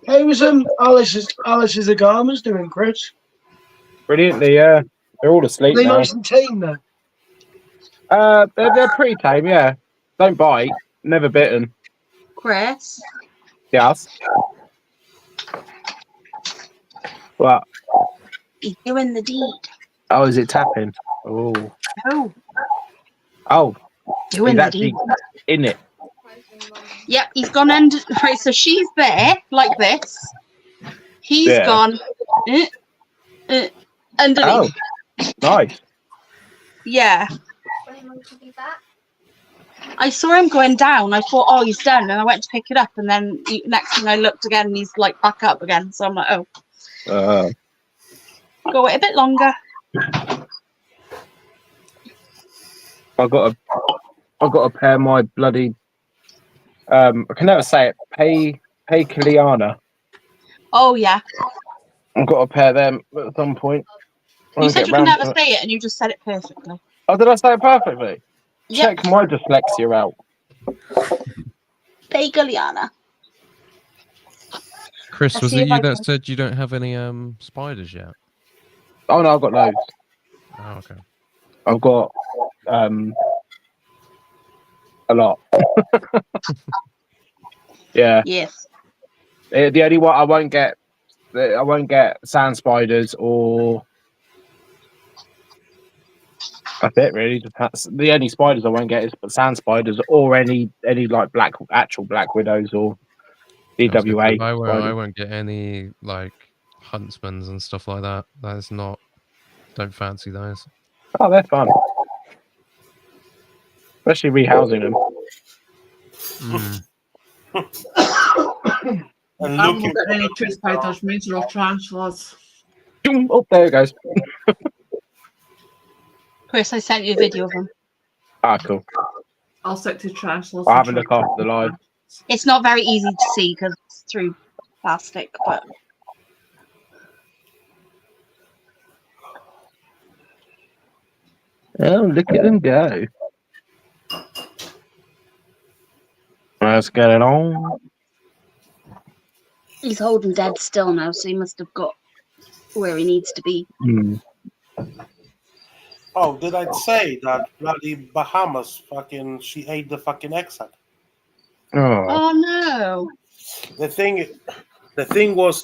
[SPEAKER 9] Hey, was Alice's Agama's doing, Chris?
[SPEAKER 6] Brilliantly, yeah. They're all asleep
[SPEAKER 9] They
[SPEAKER 6] now.
[SPEAKER 9] nice and tame though.
[SPEAKER 6] They're pretty tame, yeah. Don't bite. Never bitten.
[SPEAKER 5] Chris?
[SPEAKER 6] Yes. What?
[SPEAKER 5] He's doing the deed.
[SPEAKER 6] Oh, is it tapping? Oh.
[SPEAKER 5] No.
[SPEAKER 6] Oh.
[SPEAKER 5] Doing
[SPEAKER 6] He's
[SPEAKER 5] the
[SPEAKER 6] actually
[SPEAKER 5] deed.
[SPEAKER 6] in it.
[SPEAKER 5] Yep, he's gone under. Right, so she's there like this. He's
[SPEAKER 6] Yeah.
[SPEAKER 5] gone underneath.
[SPEAKER 6] Oh. Nice.
[SPEAKER 5] Yeah. I saw him going down. I thought, oh, he's down, and I went to pick it up, and then next thing I looked again, and he's like back up again. So I'm like, oh, go wait a bit longer.
[SPEAKER 6] I've got to pair my bloody I can never say it. Pachyliana.
[SPEAKER 5] Oh yeah.
[SPEAKER 6] I've got to pair them at some point.
[SPEAKER 5] You said you can never say it, and you just said it perfectly.
[SPEAKER 6] Oh, did I say it perfectly?
[SPEAKER 5] Yep.
[SPEAKER 6] Check my dyslexia out.
[SPEAKER 5] Pagaliana.
[SPEAKER 11] Chris,
[SPEAKER 5] I'll
[SPEAKER 11] was
[SPEAKER 5] see
[SPEAKER 11] it
[SPEAKER 5] if
[SPEAKER 11] you
[SPEAKER 5] I
[SPEAKER 11] that
[SPEAKER 5] can-
[SPEAKER 11] said you don't have any spiders yet?
[SPEAKER 6] Oh no, I've got loads.
[SPEAKER 11] Oh, okay.
[SPEAKER 6] I've got a lot. Yeah.
[SPEAKER 5] Yes.
[SPEAKER 6] The only one I won't get sand spiders or That's it, really. That's the only spiders I won't get is sand spiders or any like actual black widows or DWA.
[SPEAKER 11] I won't get any like huntsmans and stuff like that. That is not. Don't fancy those.
[SPEAKER 6] Oh, they're fun. Especially rehousing them.
[SPEAKER 7] And
[SPEAKER 8] I'm
[SPEAKER 7] looking
[SPEAKER 8] not getting any tree spiders, major or tarantulas.
[SPEAKER 6] Oh, there it goes.
[SPEAKER 5] Chris, I sent you a video of them.
[SPEAKER 6] Ah, cool.
[SPEAKER 8] I'll stick to tarantulas.
[SPEAKER 6] I'll have a
[SPEAKER 8] and
[SPEAKER 6] look after the live.
[SPEAKER 5] It's not very easy to see because it's through plastic, but
[SPEAKER 6] Oh, look at them go. Let's get it on.
[SPEAKER 5] he's holding dead still now, so he must have got where he needs to be.
[SPEAKER 7] Oh, did I say that bloody Bahamas she ate the fucking exit?
[SPEAKER 5] Oh no.
[SPEAKER 7] The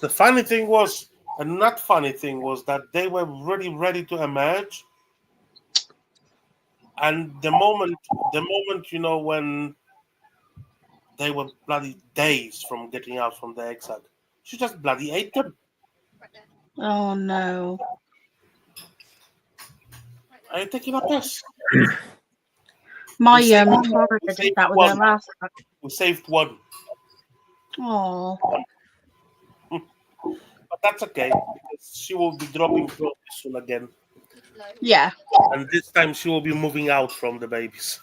[SPEAKER 7] funny thing was, and not funny thing was that they were really ready to emerge. And the moment, when they were bloody days from getting out from the exit, she just bloody ate them.
[SPEAKER 5] Oh no.
[SPEAKER 7] Are you taking a piss?
[SPEAKER 5] My
[SPEAKER 7] We
[SPEAKER 5] Florida did that with
[SPEAKER 7] one.
[SPEAKER 5] her last.
[SPEAKER 7] We saved one.
[SPEAKER 5] Oh.
[SPEAKER 7] But that's okay, because she will be dropping trophies soon again.
[SPEAKER 5] Yeah.
[SPEAKER 7] And this time she will be moving out from the babies.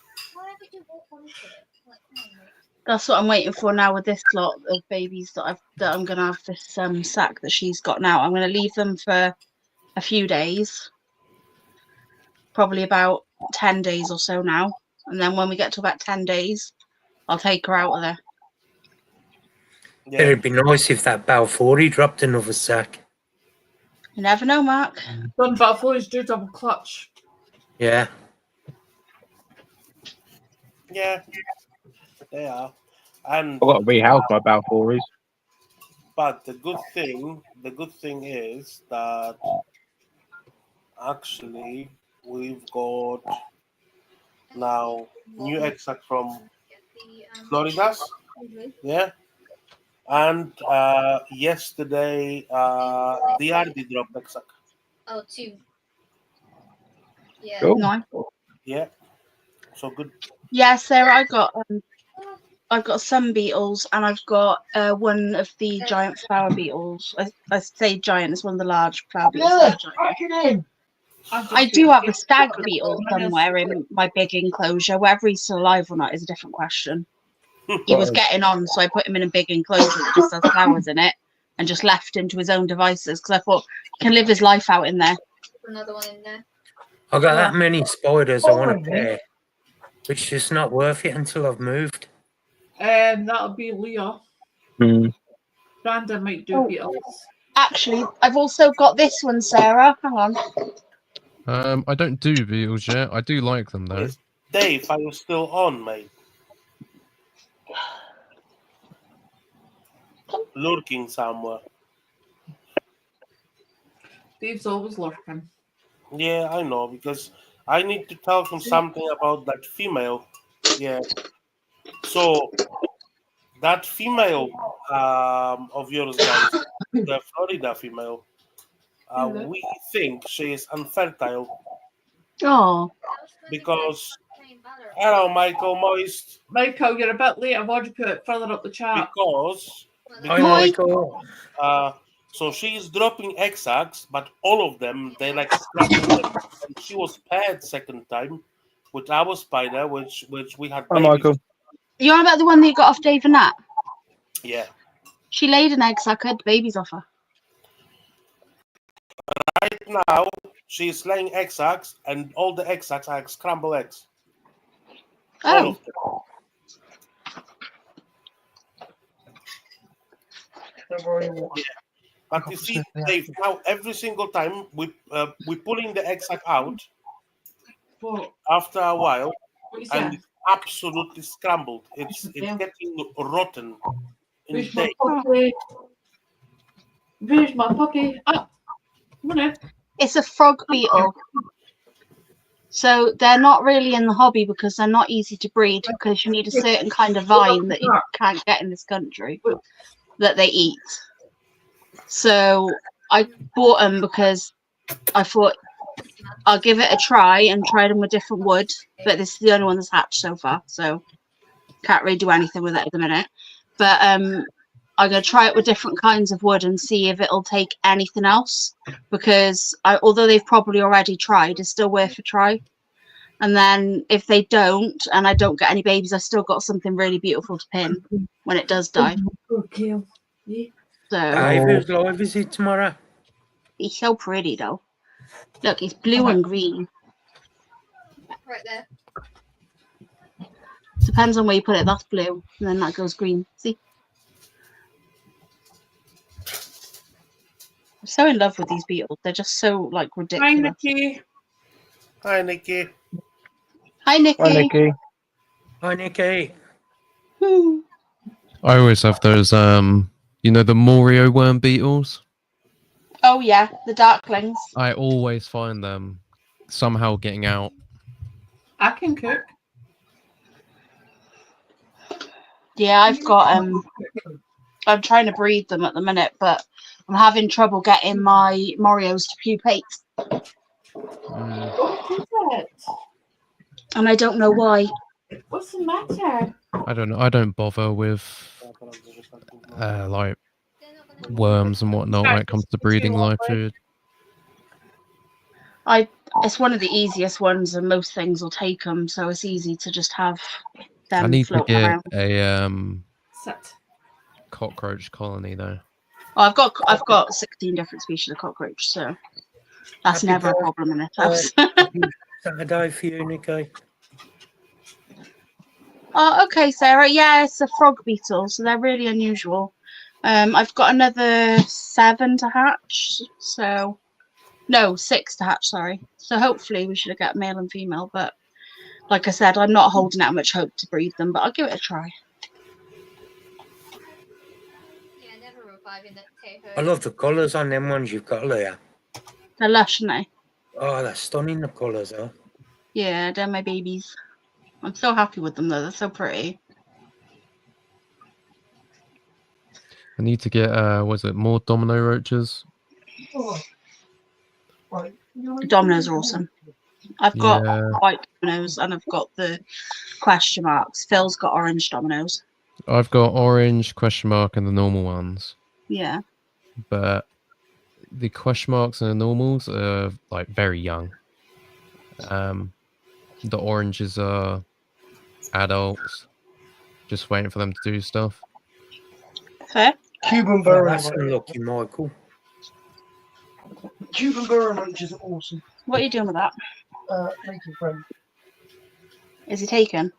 [SPEAKER 5] That's what I'm waiting for now with this lot of babies that I'm gonna have this sack that she's got now. I'm gonna leave them for a few days. Probably about 10 days or so now. And then when we get to about 10 days, I'll take her out of there.
[SPEAKER 7] Yeah.
[SPEAKER 2] It'd be nice if that Balfour dropped another sack.
[SPEAKER 5] You never know, Mark.
[SPEAKER 8] Done Balfours do double clutch.
[SPEAKER 2] Yeah.
[SPEAKER 7] Yeah, they are. And
[SPEAKER 6] I've got to rehouse my Balfouries.
[SPEAKER 7] but the good thing is that actually we've got now new extract from Florida. Yeah. And yesterday the RD dropped extract.
[SPEAKER 10] Oh, 2. Yeah.
[SPEAKER 6] Cool.
[SPEAKER 5] Nice.
[SPEAKER 7] Yeah. So good.
[SPEAKER 5] Yeah, Sarah, I've got some beetles and I've got one of the giant flower beetles. I say giant, it's one of the large flower beetles.
[SPEAKER 9] Yeah, pack it in.
[SPEAKER 5] I do have a stag beetle somewhere in my big enclosure. Whether he's still alive or not is a different question. He was getting on, so I put him in a big enclosure that just has flowers in it and just left him to his own devices because I thought he can live his life out in there.
[SPEAKER 10] Another one in there.
[SPEAKER 2] I got that many spiders I want to pair. It's just not worth it until I've moved.
[SPEAKER 8] That'll be Leah. Brandon might do beetles.
[SPEAKER 5] Actually, I've also got this one, Sarah. Hang on.
[SPEAKER 11] I don't do beetles yet. I do like them though.
[SPEAKER 7] Dave, are you still on, mate? Lurking somewhere.
[SPEAKER 8] Dave's always lurking.
[SPEAKER 7] Yeah, I know, because I need to tell him something about that female. Yeah. So that female of yours, guys, the Florida female, we think she is unfertile
[SPEAKER 5] Oh.
[SPEAKER 7] because. Hello, Michael Moist.
[SPEAKER 8] Michael, you're a bit late. I've already put it further up the chat.
[SPEAKER 7] Because
[SPEAKER 2] Hi, Michael.
[SPEAKER 7] so she's dropping eggs, but all of them they like scratching them. And she was paired second time with our spider, which we had.
[SPEAKER 6] Hi, Michael.
[SPEAKER 5] You're on about the one that you got off Dave and Nat?
[SPEAKER 7] Yeah.
[SPEAKER 5] She laid an egg, so I cut the babies off her.
[SPEAKER 7] Right now, she's laying egg sacs, and all the egg sacs are scrambled eggs. All
[SPEAKER 5] Oh.
[SPEAKER 7] of them. Yeah. But you see, Dave, now every single time we pulling the egg sac out after a while, and it's absolutely scrambled. It's getting rotten. In
[SPEAKER 8] Where's
[SPEAKER 7] the
[SPEAKER 8] my
[SPEAKER 7] day.
[SPEAKER 8] puppy? Where's my puppy? Ah, come on in.
[SPEAKER 5] It's a frog beetle. So they're not really in the hobby because they're not easy to breed because you need a certain kind of vine that you can't get in this country that they eat. So I bought them because I thought I'll give it a try and try them with different wood, but this is the only one that's hatched so far, so can't really do anything with it at the minute. But I'm gonna try it with different kinds of wood and see if it'll take anything else, because although they've probably already tried, it's still worth a try. And then if they don't, and I don't get any babies, I've still got something really beautiful to pin when it does die.
[SPEAKER 10] Okay.
[SPEAKER 5] So
[SPEAKER 2] Who's live is it tomorrow?
[SPEAKER 5] he's so pretty though. Look, he's blue and green.
[SPEAKER 10] Right there.
[SPEAKER 5] Depends on where you put it. That's blue, and then that goes green. See? I'm so in love with these beetles. They're just so like
[SPEAKER 8] Hi,
[SPEAKER 5] ridiculous.
[SPEAKER 8] Nikki.
[SPEAKER 7] Hi, Nikki.
[SPEAKER 5] Hi, Nikki.
[SPEAKER 6] Hi, Nikki.
[SPEAKER 2] Hi, Nikki.
[SPEAKER 5] Hmm.
[SPEAKER 11] I always have those, you know, the Morio worm beetles.
[SPEAKER 5] Oh yeah, the darklings.
[SPEAKER 11] I always find them somehow getting out.
[SPEAKER 8] I can cook.
[SPEAKER 5] Yeah, I've got I'm trying to breed them at the minute, but I'm having trouble getting my Morios to pupate,
[SPEAKER 10] What is it?
[SPEAKER 5] and I don't know why.
[SPEAKER 10] What's the matter?
[SPEAKER 11] I don't know. I don't bother with like worms and whatnot when it comes to breeding live food.
[SPEAKER 5] It's one of the easiest ones, and most things will take them, so it's easy to just have
[SPEAKER 11] I
[SPEAKER 5] them
[SPEAKER 11] need to
[SPEAKER 5] floating
[SPEAKER 11] get
[SPEAKER 5] around.
[SPEAKER 11] a
[SPEAKER 10] Sit.
[SPEAKER 11] cockroach colony though.
[SPEAKER 5] Oh, I've got 16 different species of cockroach, so that's
[SPEAKER 2] Happy
[SPEAKER 5] never a
[SPEAKER 2] birthday.
[SPEAKER 5] problem in it. House.
[SPEAKER 2] Saturday for you, Nikki.
[SPEAKER 5] Oh, okay, Sarah. Yeah, it's a frog beetle, so they're really unusual. I've got another 7 to hatch, so no, 6 to hatch. Sorry. So hopefully we should get male and female, but like I said, I'm not holding out much hope to breed them, but I'll give it a try.
[SPEAKER 10] Yeah, never reviving that potato.
[SPEAKER 2] I love the colours on them ones you've got there.
[SPEAKER 5] They're lush, aren't they?
[SPEAKER 2] Oh, they're stunning, the colours, huh?
[SPEAKER 5] Yeah, they're my babies. I'm so happy with them though. They're so pretty.
[SPEAKER 11] I need to get was it more domino roaches?
[SPEAKER 5] The dominoes are awesome. I've got
[SPEAKER 11] Yeah.
[SPEAKER 5] white dominoes and I've got the question marks. Phil's got orange dominoes.
[SPEAKER 11] I've got orange, question mark, and the normal ones.
[SPEAKER 5] Yeah.
[SPEAKER 11] But the question marks and the normals are like very young. The oranges are adults, just waiting for them to do stuff.
[SPEAKER 5] Fair.
[SPEAKER 9] Cuban
[SPEAKER 2] Oh,
[SPEAKER 9] burrow.
[SPEAKER 2] that's unlucky, Michael.
[SPEAKER 9] Cuban burrow munchers are awesome.
[SPEAKER 5] What are you doing with that?
[SPEAKER 9] Making friends.
[SPEAKER 5] Is he taken?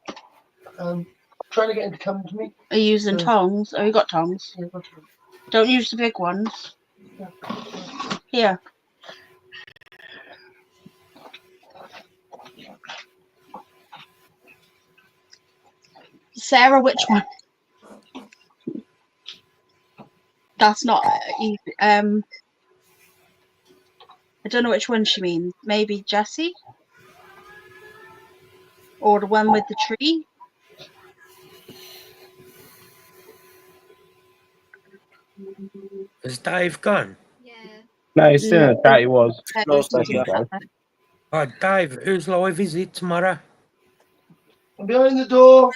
[SPEAKER 9] Trying to get him to come to me.
[SPEAKER 5] Are you using tongs? Oh, you got tongs.
[SPEAKER 9] Yeah, got to.
[SPEAKER 5] Don't use the big ones.
[SPEAKER 9] Yeah.
[SPEAKER 5] Here. Sarah, which one? That's not easy. I don't know which one she means. Maybe Jessie? Or the one with the tree?
[SPEAKER 2] Has Dave gone?
[SPEAKER 10] Yeah.
[SPEAKER 6] No, he's still in the chat. He was.
[SPEAKER 7] No,
[SPEAKER 6] Second ago.
[SPEAKER 2] Dave, whose live is it tomorrow?
[SPEAKER 9] I'm behind the door.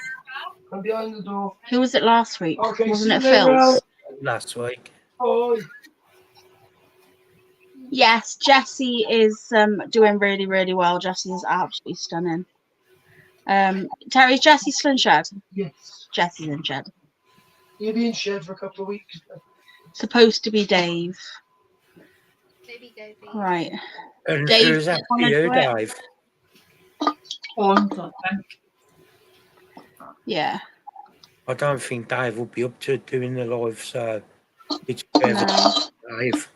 [SPEAKER 9] I'm behind the door.
[SPEAKER 5] Who was it last week?
[SPEAKER 9] Okay,
[SPEAKER 5] Wasn't it
[SPEAKER 9] see you later,
[SPEAKER 5] Phil's?
[SPEAKER 9] Al.
[SPEAKER 2] Last week.
[SPEAKER 9] Bye.
[SPEAKER 5] Yes, Jessie is doing really, really well. Jessie is absolutely stunning. Terry, is Jessie still in shed?
[SPEAKER 9] Yes.
[SPEAKER 5] Jessie's in shed.
[SPEAKER 9] You'll be in shed for a couple of weeks.
[SPEAKER 5] Supposed to be Dave.
[SPEAKER 10] Baby go be.
[SPEAKER 5] Right.
[SPEAKER 2] And
[SPEAKER 5] Dave,
[SPEAKER 2] who's that for
[SPEAKER 5] wanna
[SPEAKER 2] you,
[SPEAKER 5] do it?
[SPEAKER 2] Dave?
[SPEAKER 8] On, I think.
[SPEAKER 5] Yeah.
[SPEAKER 2] I don't think Dave will be up to doing the live, so it's
[SPEAKER 5] No,
[SPEAKER 2] Dave.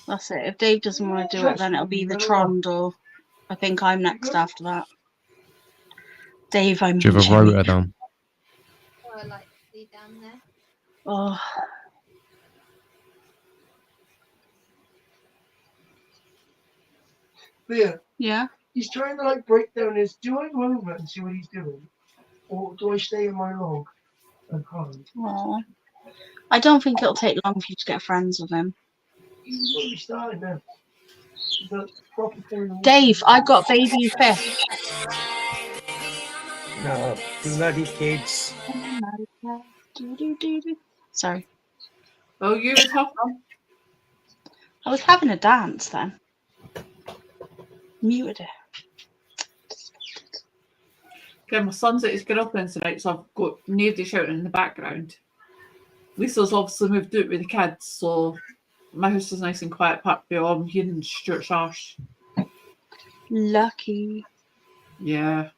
[SPEAKER 5] that's it. If Dave doesn't want to do it, then it'll be the Trond, or I think I'm next after that. Dave, I'm
[SPEAKER 11] Do you have a
[SPEAKER 5] Jimmy.
[SPEAKER 11] rotor down?
[SPEAKER 10] Or like be down there.
[SPEAKER 5] Oh,
[SPEAKER 9] Leah,
[SPEAKER 5] Yeah.
[SPEAKER 9] He's trying to like break down his. Do I go over and see what he's doing, or do I stay in my log and hide?
[SPEAKER 5] Aw. I don't think it'll take long for you to get friends with him.
[SPEAKER 9] He's already started now. The proper thing.
[SPEAKER 5] Dave, I got baby fish.
[SPEAKER 2] No, bloody kids.
[SPEAKER 5] Sorry.
[SPEAKER 8] Oh, you was helping.
[SPEAKER 5] I was having a dance then. Muted it.
[SPEAKER 8] Okay, my son's at his girlfriend's tonight, so I've got nobody shouting in the background. Lisa's obviously moved out with the kids, so my house is nice and quiet apart from all I'm hearing Stuart's arse.
[SPEAKER 5] Lucky.
[SPEAKER 8] Yeah.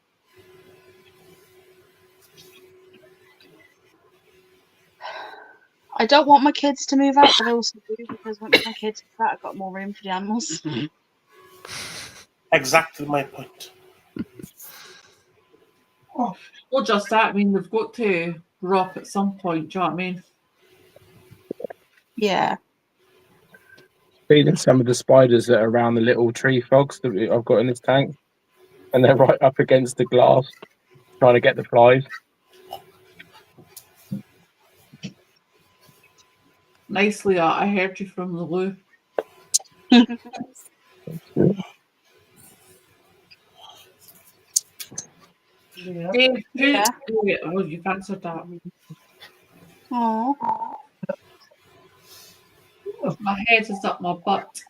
[SPEAKER 5] I don't want my kids to move out, but I also do because once my kids move out, I've got more room for the animals.
[SPEAKER 7] Exactly my point.
[SPEAKER 8] Oh, well, just that. I mean, they've got to grow up at some point. Do you know what I mean?
[SPEAKER 5] Yeah.
[SPEAKER 6] Feeding some of the spiders that are around the little tree frogs that I've got in this tank, and they're right up against the glass, trying to get the flies.
[SPEAKER 8] Nicely, I heard you from the loo. Dave,
[SPEAKER 5] Yeah.
[SPEAKER 8] Well, you've answered that.
[SPEAKER 5] Oh.
[SPEAKER 8] My head is up my butt.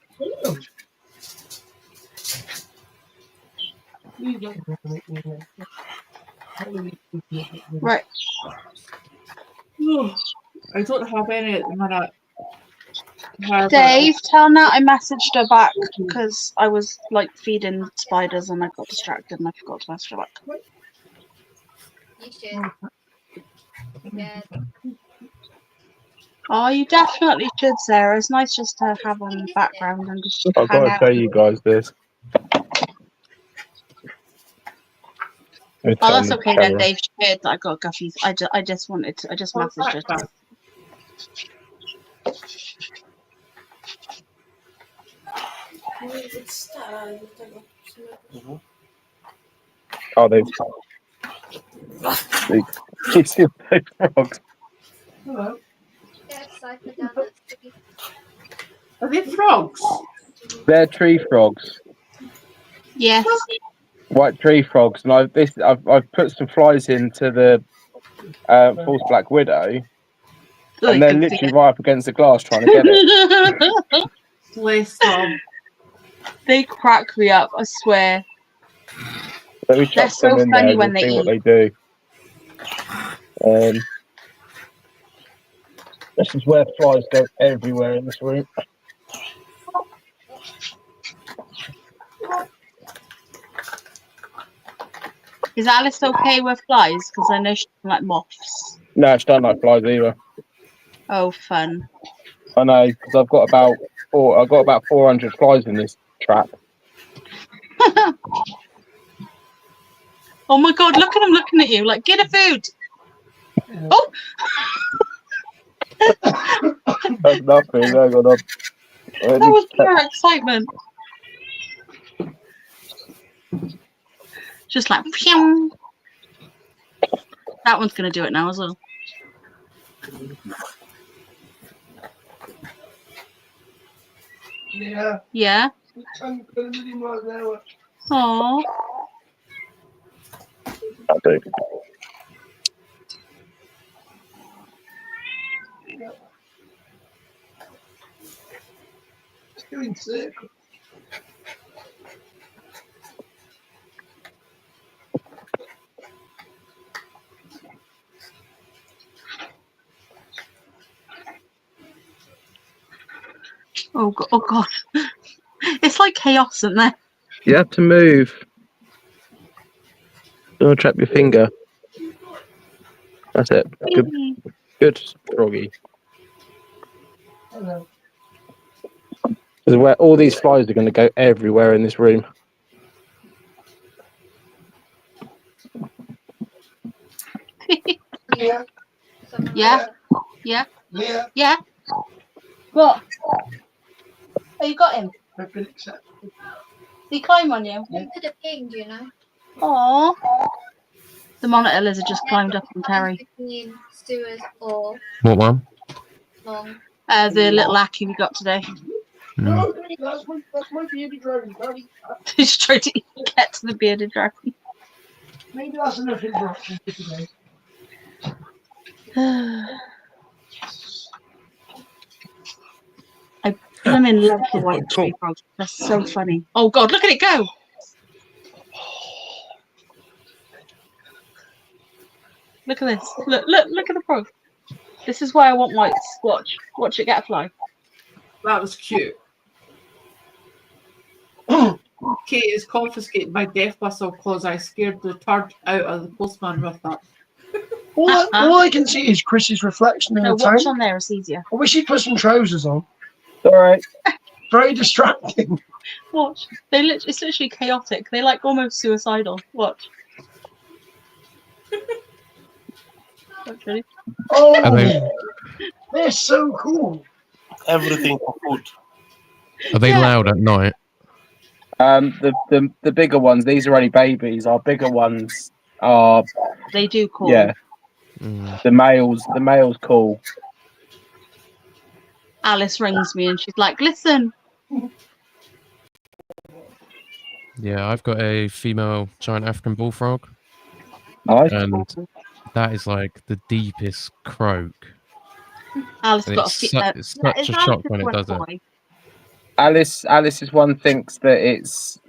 [SPEAKER 5] Right.
[SPEAKER 8] I don't have any at the minute. However,
[SPEAKER 5] Dave, tell Nat I messaged her back because I was like feeding spiders and I got distracted and I forgot to message her back.
[SPEAKER 3] You should. Yeah.
[SPEAKER 5] Oh, you definitely should, Sarah. It's nice just to have on the background and just
[SPEAKER 6] I've
[SPEAKER 5] hang
[SPEAKER 6] got to
[SPEAKER 5] out.
[SPEAKER 6] show you guys this.
[SPEAKER 5] Oh, that's okay then, Dave. She heard that I got guffies. I just messaged her.
[SPEAKER 6] Oh, they kiss your frogs.
[SPEAKER 8] Hello.
[SPEAKER 3] Yes, I put down that sticky.
[SPEAKER 8] Are they frogs?
[SPEAKER 6] They're tree frogs,
[SPEAKER 5] Yes.
[SPEAKER 6] white tree frogs, and I've put some flies into the false black widow, and they're literally right up against the glass trying to get it.
[SPEAKER 8] Bless them.
[SPEAKER 5] They crack me up, I swear.
[SPEAKER 6] Let me
[SPEAKER 5] They're
[SPEAKER 6] chuck them
[SPEAKER 5] so
[SPEAKER 6] in
[SPEAKER 5] funny
[SPEAKER 6] there
[SPEAKER 5] when
[SPEAKER 6] and
[SPEAKER 5] they
[SPEAKER 6] see what
[SPEAKER 5] eat.
[SPEAKER 6] they do. This is where flies go everywhere in this room.
[SPEAKER 5] Is Alice okay with flies? Because I know she doesn't like moths.
[SPEAKER 6] No, she don't like flies either.
[SPEAKER 5] Oh, fun.
[SPEAKER 6] I know, because I've got about 400 flies in this trap.
[SPEAKER 5] Oh my god, look at him looking at you. Like, get a food. Oh!
[SPEAKER 6] That's nothing. Hang on.
[SPEAKER 5] That was pure excitement. Just like, phew. That one's going to do it now as well.
[SPEAKER 9] Yeah.
[SPEAKER 5] Yeah?
[SPEAKER 9] I'm going to do right now.
[SPEAKER 5] Aww.
[SPEAKER 6] I do.
[SPEAKER 9] It's doing circles.
[SPEAKER 5] Oh god. Oh god. It's like chaos in there.
[SPEAKER 6] You have to move. Don't trap your finger. That's it. Good, froggy.
[SPEAKER 9] Hello.
[SPEAKER 6] This is where all these flies are going to go everywhere in this room.
[SPEAKER 9] Yeah.
[SPEAKER 5] Yeah? Yeah?
[SPEAKER 9] Yeah.
[SPEAKER 5] Yeah? What? Oh, you got him?
[SPEAKER 9] I've been accepted.
[SPEAKER 5] He climb on you.
[SPEAKER 10] Look at the ping, you know.
[SPEAKER 5] Aww. The monitor lizard just climbed up on Terry.
[SPEAKER 10] Stewart or
[SPEAKER 11] What one?
[SPEAKER 10] Long.
[SPEAKER 5] The little Aki we got today.
[SPEAKER 11] Mm.
[SPEAKER 9] That's my bearded dragon, Daddy.
[SPEAKER 5] He's trying to get to the bearded dragon.
[SPEAKER 9] Maybe that's enough interruption for today.
[SPEAKER 5] I'm in love with white tree frogs. That's so funny. Oh god, look at it go! Look at this. Look at the frog. This is why I want whites. Watch it get a fly.
[SPEAKER 8] That was cute. Kate is confiscating my death whistle because I scared the turd out of the postman with that.
[SPEAKER 9] All I can see is Chris's reflection in
[SPEAKER 5] No,
[SPEAKER 9] the
[SPEAKER 5] watch
[SPEAKER 9] tank.
[SPEAKER 5] on there, it's easier.
[SPEAKER 9] I wish he'd put some trousers on.
[SPEAKER 6] All right.
[SPEAKER 9] Very distracting.
[SPEAKER 5] Watch. It's literally chaotic. They like almost suicidal. Watch. Watch, ready?
[SPEAKER 9] Oh,
[SPEAKER 11] Are they,
[SPEAKER 9] they're so cool.
[SPEAKER 7] Everything for food.
[SPEAKER 11] are they
[SPEAKER 5] Yeah.
[SPEAKER 11] loud at night?
[SPEAKER 6] The bigger ones. These are only babies. Our bigger ones are
[SPEAKER 5] They do call.
[SPEAKER 6] yeah.
[SPEAKER 11] Mm.
[SPEAKER 6] The males call.
[SPEAKER 5] Alice rings me and she's like, listen.
[SPEAKER 11] Yeah, I've got a female giant African bullfrog,
[SPEAKER 6] Nice.
[SPEAKER 11] and that is like the deepest croak.
[SPEAKER 5] Alice
[SPEAKER 11] And
[SPEAKER 5] got
[SPEAKER 11] it's,
[SPEAKER 5] a
[SPEAKER 11] it's such a shock when it does it.
[SPEAKER 6] Alice's one thinks that it's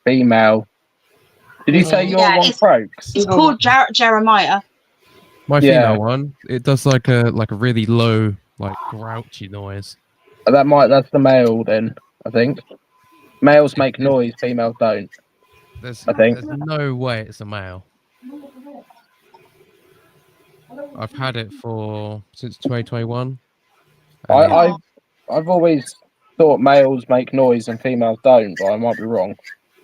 [SPEAKER 6] female. Did you say your
[SPEAKER 5] Yeah,
[SPEAKER 6] one croaks?
[SPEAKER 5] It's called Jeremiah.
[SPEAKER 11] My
[SPEAKER 6] Yeah.
[SPEAKER 11] female one, it does like a really low, like grouchy noise.
[SPEAKER 6] That's the male then, I think. Males make noise, females don't.
[SPEAKER 11] There's,
[SPEAKER 6] I think.
[SPEAKER 11] there's no way it's a male. I've had it since 2021. and
[SPEAKER 6] I've always thought males make noise and females don't, but I might be wrong.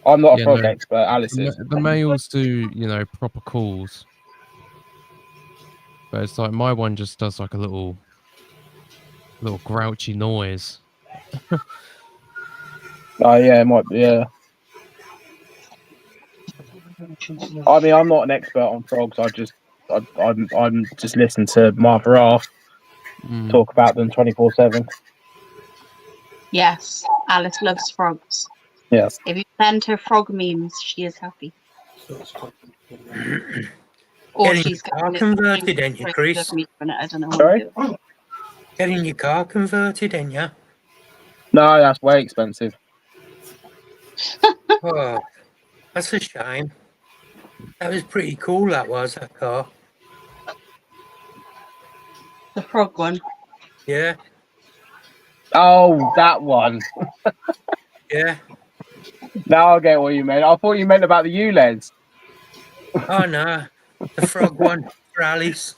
[SPEAKER 6] I'm not a
[SPEAKER 11] Yeah,
[SPEAKER 6] frog
[SPEAKER 11] no.
[SPEAKER 6] expert, Alice is.
[SPEAKER 11] the males do, proper calls. But it's like my one just does like a little grouchy noise.
[SPEAKER 6] Oh yeah, it might be, yeah. I mean, I'm not an expert on frogs. I'm just listening to Martha Raff
[SPEAKER 11] Mm.
[SPEAKER 6] talk about them 24/7.
[SPEAKER 5] Yes, Alice loves frogs.
[SPEAKER 6] Yes.
[SPEAKER 5] If you send her frog memes, she is happy. Or
[SPEAKER 2] Getting
[SPEAKER 5] she's
[SPEAKER 2] your car
[SPEAKER 5] getting it
[SPEAKER 2] converted, ain't you,
[SPEAKER 5] straight
[SPEAKER 2] Chris?
[SPEAKER 5] to me for it, I don't know what
[SPEAKER 6] Sorry?
[SPEAKER 5] to do.
[SPEAKER 2] Getting your car converted, ain't you?
[SPEAKER 6] No, that's way expensive.
[SPEAKER 2] Oh, that's a shame. That was pretty cool, that car.
[SPEAKER 5] The frog one.
[SPEAKER 2] Yeah,
[SPEAKER 6] Oh, that one.
[SPEAKER 2] yeah.
[SPEAKER 6] Now I get what you meant. I thought you meant about the ULEZ.
[SPEAKER 2] Oh, no. The frog one for Alice.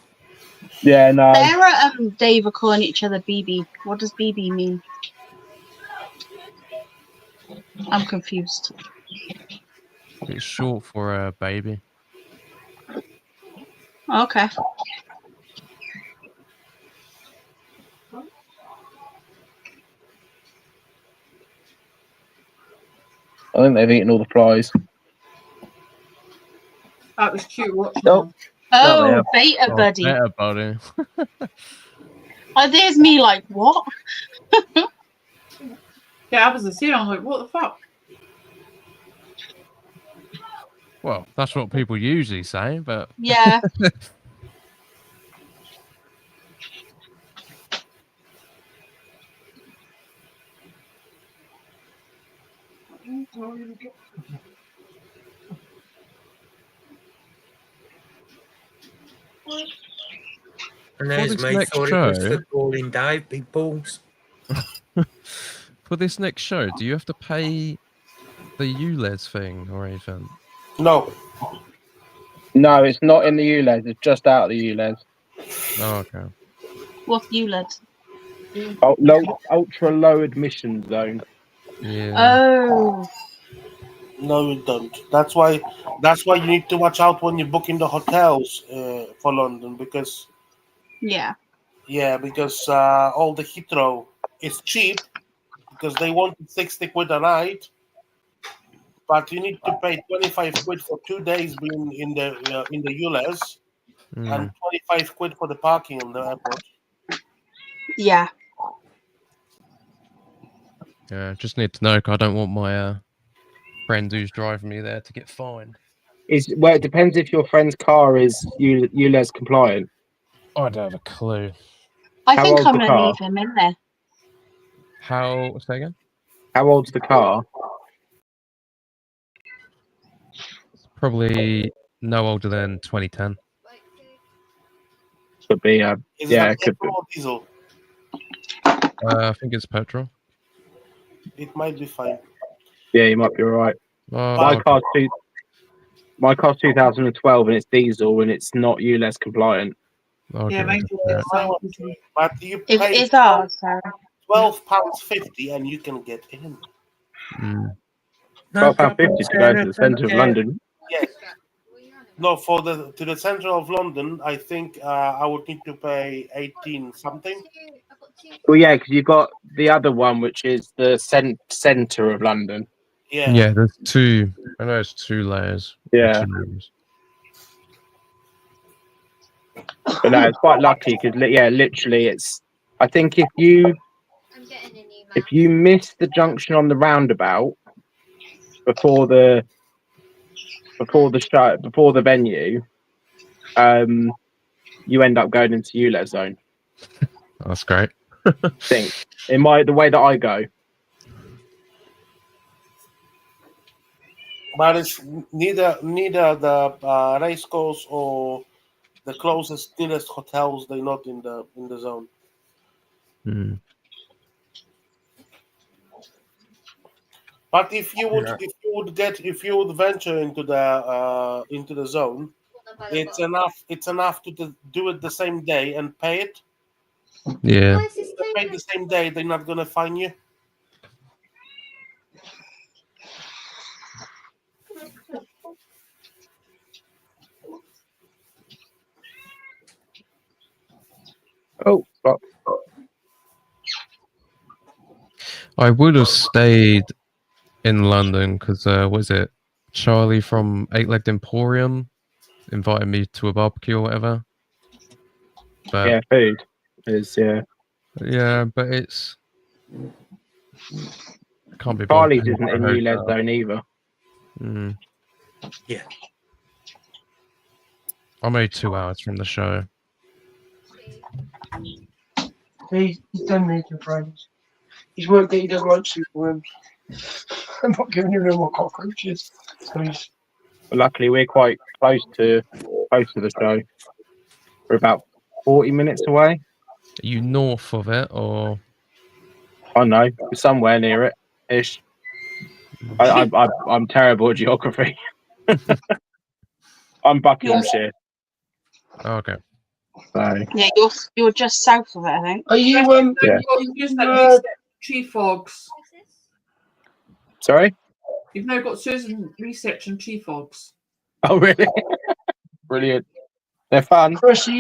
[SPEAKER 6] Yeah, no.
[SPEAKER 5] Sarah and Dave are calling each other BB. What does BB mean? I'm confused.
[SPEAKER 11] It's short for a baby.
[SPEAKER 5] Okay.
[SPEAKER 6] I think they've eaten all the flies.
[SPEAKER 8] That was cute watching
[SPEAKER 6] Nope.
[SPEAKER 8] them.
[SPEAKER 5] Oh,
[SPEAKER 6] yeah.
[SPEAKER 5] beta
[SPEAKER 11] Oh,
[SPEAKER 5] buddy.
[SPEAKER 11] better, buddy.
[SPEAKER 5] Oh, there's me like, what?
[SPEAKER 8] Yeah, I was the same. I'm like, what the fuck?
[SPEAKER 11] Well, that's what people usually say, but
[SPEAKER 5] Yeah.
[SPEAKER 2] And there's
[SPEAKER 11] this
[SPEAKER 2] me
[SPEAKER 11] next
[SPEAKER 2] thought it was
[SPEAKER 11] show-
[SPEAKER 2] for calling Dave big balls.
[SPEAKER 11] for this next show, do you have to pay the ULEZ thing or anything?
[SPEAKER 7] No.
[SPEAKER 6] No, it's not in the ULEZ. It's just out of the ULEZ.
[SPEAKER 11] Oh, okay.
[SPEAKER 5] What's ULED?
[SPEAKER 6] Oh, low, ultra low admission zone.
[SPEAKER 11] Yeah.
[SPEAKER 5] Oh.
[SPEAKER 7] No, you don't. That's why you need to watch out when you're booking the hotels for London because
[SPEAKER 5] Yeah.
[SPEAKER 7] all the Heathrow is cheap because they want £60 a night, but you need to pay 25 quid for 2 days being in the ULEZ and 25 quid for the parking in the airport.
[SPEAKER 5] Yeah.
[SPEAKER 11] Yeah, just need to know 'cause I don't want my friend who's driving me there to get fined.
[SPEAKER 6] Well, it depends if your friend's car is ULEZ compliant.
[SPEAKER 11] I don't have a clue.
[SPEAKER 5] I
[SPEAKER 6] How
[SPEAKER 5] think
[SPEAKER 6] old's
[SPEAKER 5] I'm
[SPEAKER 6] the
[SPEAKER 5] going to
[SPEAKER 6] car?
[SPEAKER 5] leave him in there.
[SPEAKER 11] Say again?
[SPEAKER 6] How old's the car?
[SPEAKER 11] Probably no older than 2010.
[SPEAKER 6] Could be.
[SPEAKER 7] Is
[SPEAKER 6] Yeah,
[SPEAKER 7] that
[SPEAKER 6] it could be.
[SPEAKER 7] petrol or diesel?
[SPEAKER 11] I think it's petrol.
[SPEAKER 7] It might be fine.
[SPEAKER 6] Yeah, you might be all right.
[SPEAKER 11] Oh,
[SPEAKER 6] My car's 2012 and it's diesel and it's not ULEZ compliant.
[SPEAKER 8] Yeah, mine's
[SPEAKER 7] But you
[SPEAKER 5] If
[SPEAKER 7] pay
[SPEAKER 5] it's ours, Sarah.
[SPEAKER 7] £12.50 and you can get in.
[SPEAKER 6] £12.50 to go to the centre of London.
[SPEAKER 7] Yes. No, to the centre of London, I think I would need to pay 18 something.
[SPEAKER 6] Well, yeah, because you've got the other one, which is the centre of London.
[SPEAKER 11] Yeah, there's two. I know it's 2 layers.
[SPEAKER 6] Yeah.
[SPEAKER 11] 2 rooms.
[SPEAKER 6] But no, it's quite lucky because literally, it's. I think if you miss the junction on the roundabout before the venue, you end up going into ULEZ zone.
[SPEAKER 11] That's great.
[SPEAKER 6] I think the way that I go.
[SPEAKER 7] But it's neither the race course or the nearest hotels. They're not in the zone. But if you would venture into the zone, it's enough to do it the same day and pay it.
[SPEAKER 11] Yeah.
[SPEAKER 7] If you pay the same day, they're not gonna fine you.
[SPEAKER 6] Oh,
[SPEAKER 11] I would have stayed in London because, was it Charlie from 8-Legged Emporium invited me to a barbecue or whatever? But,
[SPEAKER 6] yeah, food is
[SPEAKER 11] yeah, but it's can't be.
[SPEAKER 6] Charlie's isn't in ULEZ zone either.
[SPEAKER 2] Yeah.
[SPEAKER 11] I'm only 2 hours from the show.
[SPEAKER 9] He's done making friends. He's worked that he doesn't like superworms. I'm not giving him no more cockroaches. So he's...
[SPEAKER 6] But luckily, we're quite close to the show. We're about 40 minutes away.
[SPEAKER 11] Are you north of it or?
[SPEAKER 6] I know, we're somewhere near it ish. I'm terrible at geography. I'm Buckinghamshire.
[SPEAKER 11] Oh, okay.
[SPEAKER 6] So.
[SPEAKER 5] Yeah, you're just south of it, I think.
[SPEAKER 9] Are you
[SPEAKER 6] Yeah.
[SPEAKER 8] You've got tree fogs.
[SPEAKER 6] Sorry?
[SPEAKER 8] You've now got Susan researching tree fogs.
[SPEAKER 6] Oh, really? Brilliant. They're fun.
[SPEAKER 9] Chris, are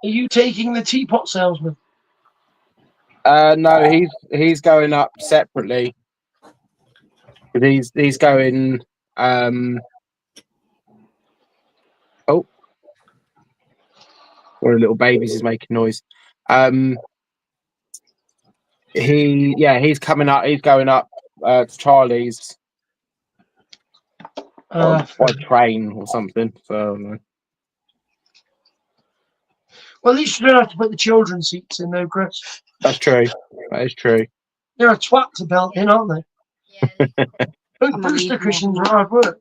[SPEAKER 9] you taking the teapot salesman?
[SPEAKER 6] No, he's going up separately. He's going. Oh, one of the little babies is making noise. He's coming up. He's going up to Charlie's by train or something. So.
[SPEAKER 9] Well, at least you don't have to put the children's seats in, though, Chris.
[SPEAKER 6] That's true. That is true.
[SPEAKER 9] They're a twat to belt in, aren't they? Booster cushions are hard work.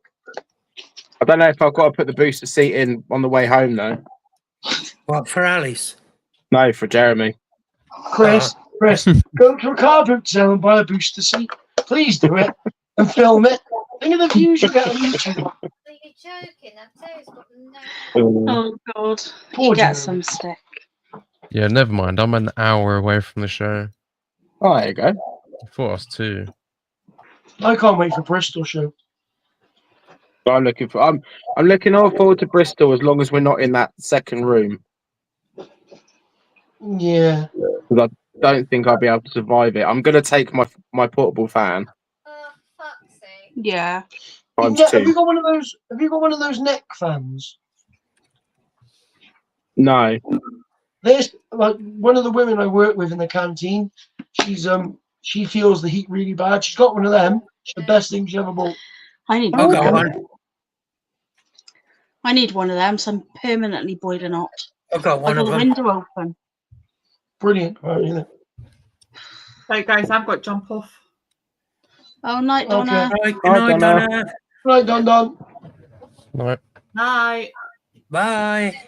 [SPEAKER 6] I don't know if I've got to put the booster seat in on the way home, though.
[SPEAKER 2] What, for Alice?
[SPEAKER 6] No, for Jeremy.
[SPEAKER 9] Chris, go to a car boot sale and buy a booster seat. Please do it and film it. Think of the views you get on YouTube.
[SPEAKER 5] Oh God,
[SPEAKER 9] Poor
[SPEAKER 5] you get
[SPEAKER 9] Jeremy.
[SPEAKER 5] some stick.
[SPEAKER 11] Yeah, never mind. I'm an hour away from the show.
[SPEAKER 6] Oh, there you go.
[SPEAKER 11] I thought I was 2.
[SPEAKER 9] I can't wait for Bristol show.
[SPEAKER 6] I'm looking all forward to Bristol as long as we're not in that second room.
[SPEAKER 9] Yeah.
[SPEAKER 6] Because I don't think I'll be able to survive it. I'm going to take my portable fan.
[SPEAKER 5] Yeah.
[SPEAKER 6] Times
[SPEAKER 9] Have you
[SPEAKER 6] two.
[SPEAKER 9] got one of those? Have you got one of those neck fans?
[SPEAKER 6] No.
[SPEAKER 9] There's like one of the women I work with in the canteen. She feels the heat really bad. She's got one of them. It's the best thing she ever bought.
[SPEAKER 5] I need
[SPEAKER 2] I'll
[SPEAKER 5] one.
[SPEAKER 2] go
[SPEAKER 9] Okay.
[SPEAKER 2] on.
[SPEAKER 5] I need one of them, so I'm permanently boiling hot.
[SPEAKER 2] I've got
[SPEAKER 5] I
[SPEAKER 2] one
[SPEAKER 5] got
[SPEAKER 2] of
[SPEAKER 5] the
[SPEAKER 2] them.
[SPEAKER 5] window open.
[SPEAKER 9] Brilliant. Right, isn't it?
[SPEAKER 8] Right, guys, I've got to jump off.
[SPEAKER 5] Oh, night,
[SPEAKER 9] Okay.
[SPEAKER 5] Donna.
[SPEAKER 2] Right, good night, Donna.
[SPEAKER 9] Right, Don.
[SPEAKER 11] Right.
[SPEAKER 8] Night.
[SPEAKER 2] Bye.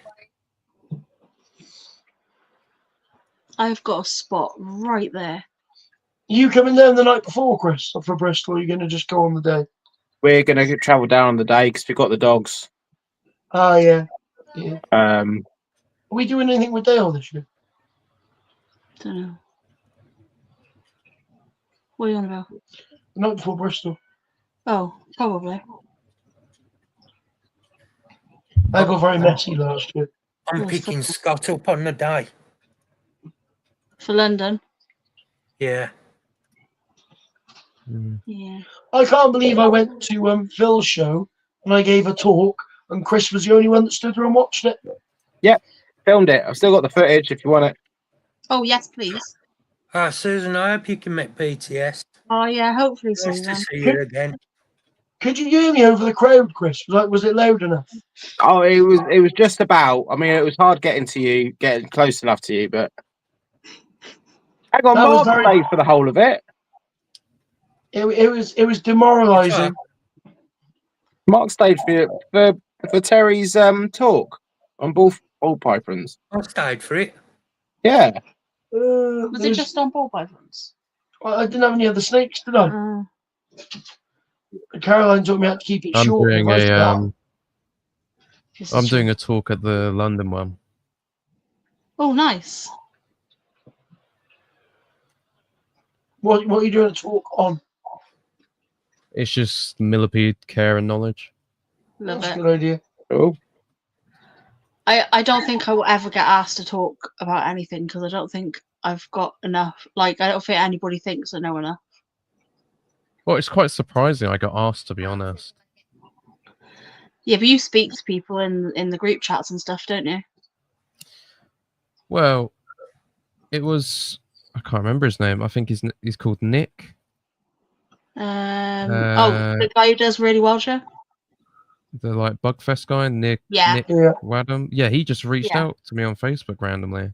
[SPEAKER 5] I've got a spot right there.
[SPEAKER 9] You coming down the night before, Chris, for Bristol? Or are you going to just go on the day?
[SPEAKER 6] We're going to travel down on the day because we've got the dogs.
[SPEAKER 9] Ah, yeah. Yeah. Are
[SPEAKER 6] Um,
[SPEAKER 9] we doing anything with Dale this year?
[SPEAKER 5] Don't know. What are you on about?
[SPEAKER 9] The night before Bristol.
[SPEAKER 5] Oh, probably.
[SPEAKER 9] I got very messy last year.
[SPEAKER 2] I'm
[SPEAKER 5] Yes,
[SPEAKER 2] picking
[SPEAKER 5] that's-
[SPEAKER 2] Scott up on the day.
[SPEAKER 5] For London.
[SPEAKER 2] Yeah.
[SPEAKER 5] Yeah.
[SPEAKER 9] I can't believe I went to Phil's show and I gave a talk and Chris was the only one that stood there and watched it.
[SPEAKER 6] filmed it. I've still got the footage if you want it.
[SPEAKER 5] Oh, yes, please.
[SPEAKER 2] Susan, I hope you can make BTS.
[SPEAKER 5] Oh, yeah, hopefully
[SPEAKER 2] Nice
[SPEAKER 5] soon.
[SPEAKER 2] to see you again.
[SPEAKER 9] Could you hear me over the crowd, Chris? Was it loud enough?
[SPEAKER 6] Oh, it was just about. I mean, it was hard getting close enough to you, but hang on,
[SPEAKER 9] That was
[SPEAKER 6] Mark
[SPEAKER 9] very-
[SPEAKER 6] stayed for the whole of it.
[SPEAKER 9] It was demoralising.
[SPEAKER 6] Mark stayed for Terry's talk on ball pythons.
[SPEAKER 2] I stayed for it.
[SPEAKER 6] Yeah.
[SPEAKER 5] Was it just on ball pythons?
[SPEAKER 9] I didn't have any other snakes, did I?
[SPEAKER 5] Uh,
[SPEAKER 9] Caroline told me I had to keep it
[SPEAKER 11] I'm
[SPEAKER 9] short.
[SPEAKER 11] doing
[SPEAKER 9] otherwise
[SPEAKER 11] a
[SPEAKER 9] the-
[SPEAKER 5] this
[SPEAKER 11] I'm
[SPEAKER 5] is
[SPEAKER 11] doing
[SPEAKER 5] true.
[SPEAKER 11] a talk at the London one.
[SPEAKER 5] Oh, nice.
[SPEAKER 9] What are you doing a talk on?
[SPEAKER 11] It's just millipede care and knowledge.
[SPEAKER 5] Love
[SPEAKER 9] That's a
[SPEAKER 5] it.
[SPEAKER 9] good idea.
[SPEAKER 6] Oh.
[SPEAKER 5] I don't think I will ever get asked to talk about anything because I don't think I've got enough. Like, I don't think anybody thinks I know enough.
[SPEAKER 11] Well, it's quite surprising I got asked, to be honest.
[SPEAKER 5] Yeah, but you speak to people in the group chats and stuff, don't you?
[SPEAKER 11] Well, it was I can't remember his name. I think he's called Nick.
[SPEAKER 5] Oh, the guy who does really well, show.
[SPEAKER 11] The like Bugfest guy, Nick
[SPEAKER 5] Yeah.
[SPEAKER 11] Nick
[SPEAKER 9] Yeah.
[SPEAKER 11] Wadham. Yeah, he just reached
[SPEAKER 5] Yeah.
[SPEAKER 11] out to me on Facebook randomly.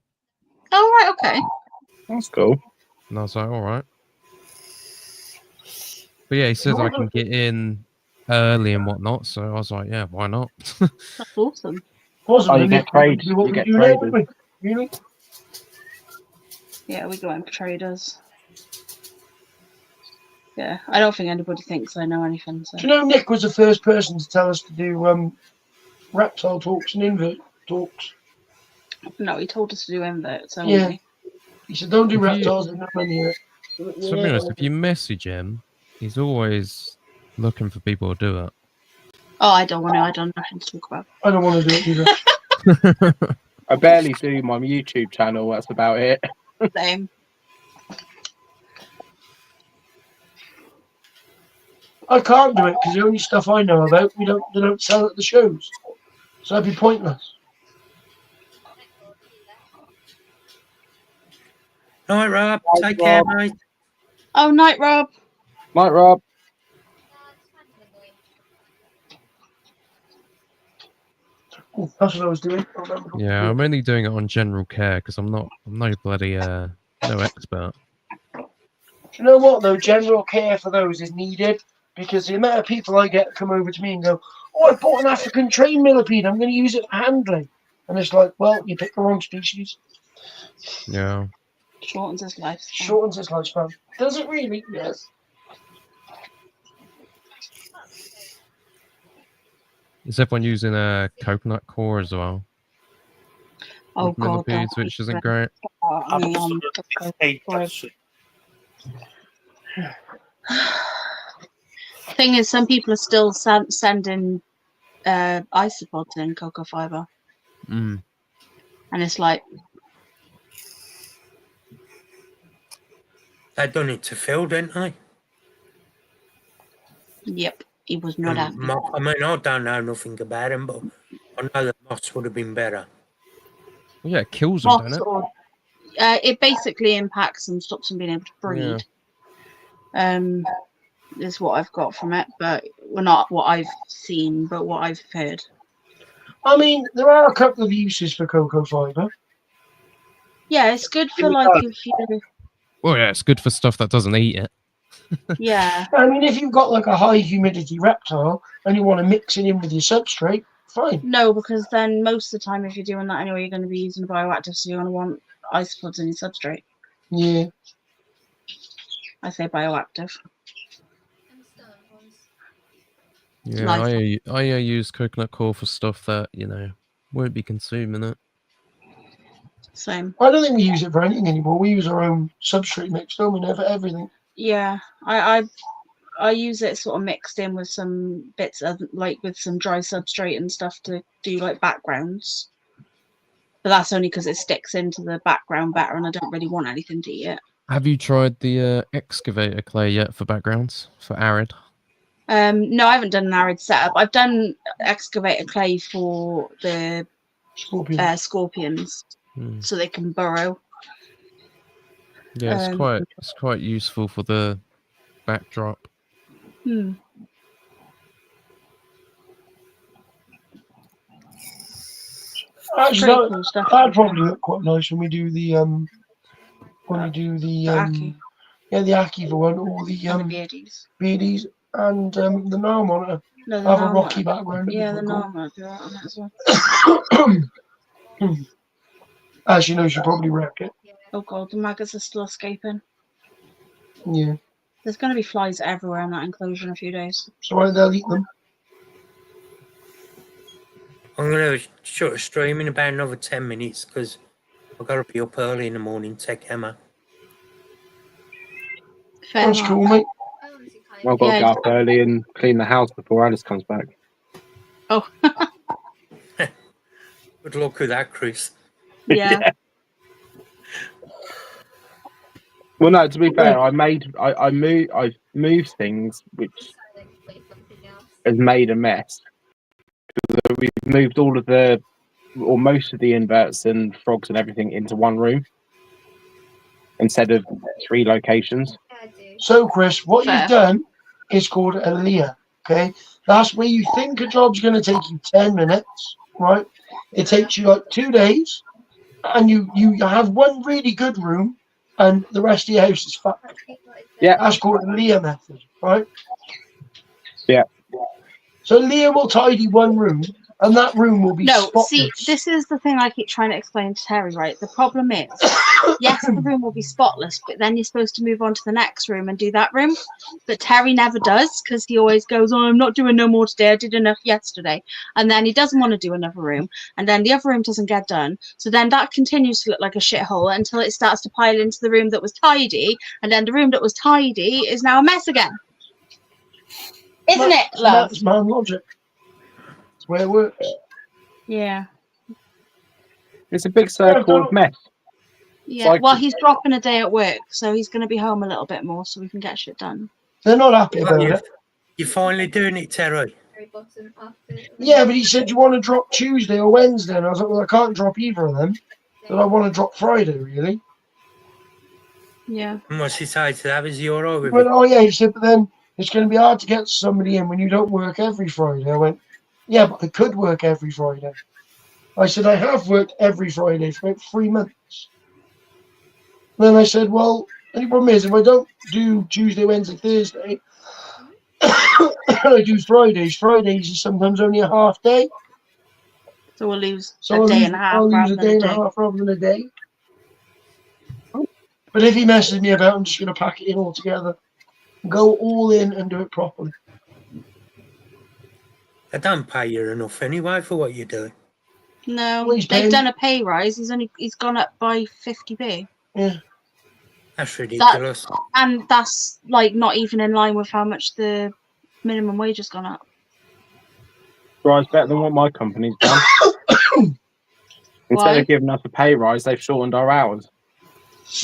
[SPEAKER 5] Oh, right, okay.
[SPEAKER 6] That's cool.
[SPEAKER 11] And I was like, all right. But yeah, he says I can get in early and whatnot, so I was like, yeah, why not?
[SPEAKER 5] That's awesome.
[SPEAKER 9] Wasn't
[SPEAKER 6] Oh, you
[SPEAKER 9] really
[SPEAKER 6] get trade.
[SPEAKER 9] what
[SPEAKER 6] You
[SPEAKER 9] we
[SPEAKER 6] get
[SPEAKER 9] do now,
[SPEAKER 6] traded.
[SPEAKER 9] would we? Really?
[SPEAKER 5] Yeah, we go in for traders. Yeah, I don't think anybody thinks I know anything. So.
[SPEAKER 9] Do you know Nick was the first person to tell us to do reptile talks and invert talks?
[SPEAKER 5] No, he told us to do inverts. So
[SPEAKER 9] Yeah. He said, don't do
[SPEAKER 11] If you-
[SPEAKER 9] reptiles, there's no money in it.
[SPEAKER 11] To be honest, if you message him, he's always looking for people to do it.
[SPEAKER 5] Oh, I don't want to. I don't know nothing to talk about.
[SPEAKER 9] I don't want to do it either.
[SPEAKER 6] I barely do my YouTube channel. That's about it.
[SPEAKER 5] Same.
[SPEAKER 9] I can't do it because the only stuff I know about, they don't sell at the shows. So that'd be pointless.
[SPEAKER 2] Night, Rob.
[SPEAKER 6] Night,
[SPEAKER 2] Take care,
[SPEAKER 6] Rob.
[SPEAKER 2] mate.
[SPEAKER 5] Oh, night, Rob.
[SPEAKER 6] Night, Rob.
[SPEAKER 9] Oh, that's what I was doing. I remember.
[SPEAKER 11] Yeah, I'm only doing it on general care because I'm no bloody no expert.
[SPEAKER 9] Do you know what though? General care for those is needed because the amount of people I get come over to me and go, "Oh, I bought an African train millipede. I'm going to use it for handling," and it's like, "Well, you picked the wrong species."
[SPEAKER 11] Yeah.
[SPEAKER 5] Shortens his life.
[SPEAKER 9] Shortens its lifespan. Does it really? Yes.
[SPEAKER 11] Is everyone using a coconut core as well?
[SPEAKER 5] Oh
[SPEAKER 11] With
[SPEAKER 5] God.
[SPEAKER 11] millipedes, which isn't great.
[SPEAKER 5] I mean,
[SPEAKER 7] Absolutely hate that shit.
[SPEAKER 5] Thing is, some people are still sending isopods in cocoa fiber,
[SPEAKER 11] Mm.
[SPEAKER 5] and it's like,
[SPEAKER 2] They done it to Phil, didn't they?
[SPEAKER 5] Yep, he was not happy.
[SPEAKER 2] I mean, I don't know nothing about him, but I know that moths would have been better.
[SPEAKER 11] Well, yeah, it kills them,
[SPEAKER 5] Moths
[SPEAKER 11] doesn't it?
[SPEAKER 5] or- it basically impacts them, stops them being able to breed. Is what I've got from it, but well, not what I've seen, but what I've heard.
[SPEAKER 9] I mean, there are a couple of uses for cocoa fibre.
[SPEAKER 5] Yeah, it's good for like if you.
[SPEAKER 11] Well, yeah, it's good for stuff that doesn't eat it.
[SPEAKER 5] Yeah.
[SPEAKER 9] I mean, if you've got like a high humidity reptile and you want to mix it in with your substrate, fine.
[SPEAKER 5] No, because then most of the time, if you're doing that anyway, you're going to be using a bioactive, so you're going to want isopods in your substrate.
[SPEAKER 9] Yeah.
[SPEAKER 5] I say bioactive.
[SPEAKER 11] Yeah,
[SPEAKER 5] Nice.
[SPEAKER 11] I use coconut coir for stuff that, you know, won't be consuming it.
[SPEAKER 5] Same.
[SPEAKER 9] I don't think we use it for anything anymore. We use our own substrate mix, don't we, now, for everything.
[SPEAKER 5] Yeah, I use it sort of mixed in with some bits of like with some dry substrate and stuff to do like backgrounds. But that's only because it sticks into the background better, and I don't really want anything to eat it.
[SPEAKER 11] Have you tried the excavator clay yet for backgrounds, for arid?
[SPEAKER 5] No, I haven't done an arid setup. I've done excavator clay for the scorpions, so they can burrow.
[SPEAKER 11] Yeah, it's quite useful for the backdrop.
[SPEAKER 9] Actually,
[SPEAKER 5] Pretty cool stuff.
[SPEAKER 9] that'd probably look quite nice when we do the
[SPEAKER 5] Aki.
[SPEAKER 9] yeah, the Akiva one, or the beardies and the Nile monitor.
[SPEAKER 5] No,
[SPEAKER 9] have a rocky background.
[SPEAKER 5] Yeah, the Nile monitor on that as well.
[SPEAKER 9] As you know, you should probably wreck it.
[SPEAKER 5] Oh god, the maggots are still escaping.
[SPEAKER 9] Yeah.
[SPEAKER 5] There's going to be flies everywhere in that enclosure in a few days.
[SPEAKER 9] So they'll eat them.
[SPEAKER 2] I'm going to shut a stream in about another 10 minutes because I've got to be up early in the morning to take Emma.
[SPEAKER 9] That's cool, mate.
[SPEAKER 6] Well, I've got to get up early and clean the house before Alice comes back.
[SPEAKER 5] Oh.
[SPEAKER 2] Good luck with that, Chris.
[SPEAKER 5] Yeah.
[SPEAKER 6] Well, no. To be fair, I moved things which has made a mess. We've moved all of the, or most of the inverts and frogs and everything into one room instead of 3 locations.
[SPEAKER 9] So, Chris, what you've done is called a LEA. Okay, that's where you think a job's going to take you 10 minutes, right? It takes you like 2 days, and you have one really good room, and the rest of your house is fucked.
[SPEAKER 6] Yeah,
[SPEAKER 9] that's called a LEA method, right?
[SPEAKER 6] Yeah.
[SPEAKER 9] So LEA will tidy one room, and that room will be spotless.
[SPEAKER 5] See, this is the thing I keep trying to explain to Terry, right? The problem is, yes, the room will be spotless, but then you're supposed to move on to the next room and do that room. But Terry never does, because he always goes, oh, I'm not doing no more today. I did enough yesterday. And then he doesn't want to do another room. And then the other room doesn't get done. So then that continues to look like a shithole until it starts to pile into the room that was tidy. And then the room that was tidy is now a mess again. Isn't it, love?
[SPEAKER 9] That's man logic. That's the way it works.
[SPEAKER 5] Yeah.
[SPEAKER 6] It's a big circle of mess.
[SPEAKER 5] Yeah, well, he's dropping a day at work, so he's going to be home a little bit more so we can get shit done.
[SPEAKER 9] They're not happy about it.
[SPEAKER 2] You're finally doing it, Terry.
[SPEAKER 9] Yeah, but he said, you want to drop Tuesday or Wednesday? And I was like, well, I can't drop either of them. But I want to drop Friday, really.
[SPEAKER 5] Yeah.
[SPEAKER 2] And what's he say to that? Is he all right with
[SPEAKER 9] Well,
[SPEAKER 2] it?
[SPEAKER 9] oh, yeah, he said, but then it's going to be hard to get somebody in when you don't work every Friday. I went, yeah, but I could work every Friday. I said, I have worked every Friday for about 3 months. Then I said, well, the only problem is if I don't do Tuesday, Wednesday, Thursday, I do Fridays. Fridays is sometimes only a half day.
[SPEAKER 5] So we'll lose
[SPEAKER 9] So
[SPEAKER 5] a day and a half.
[SPEAKER 9] I'll lose
[SPEAKER 5] rather
[SPEAKER 9] a
[SPEAKER 5] than
[SPEAKER 9] day and a half rather than a day. But if he messes me about, I'm just going to pack it in all together. Go all in and do it properly.
[SPEAKER 2] They don't pay you enough anyway for what you're doing.
[SPEAKER 5] No,
[SPEAKER 9] Well, he's
[SPEAKER 5] they've
[SPEAKER 9] paying-
[SPEAKER 5] done a pay rise. He's gone up by 50p.
[SPEAKER 9] Yeah.
[SPEAKER 2] That's ridiculous.
[SPEAKER 5] And that's like not even in line with how much the minimum wage has gone up.
[SPEAKER 6] Rise better than what my company's done. Instead of giving us a pay rise, they've shortened our hours.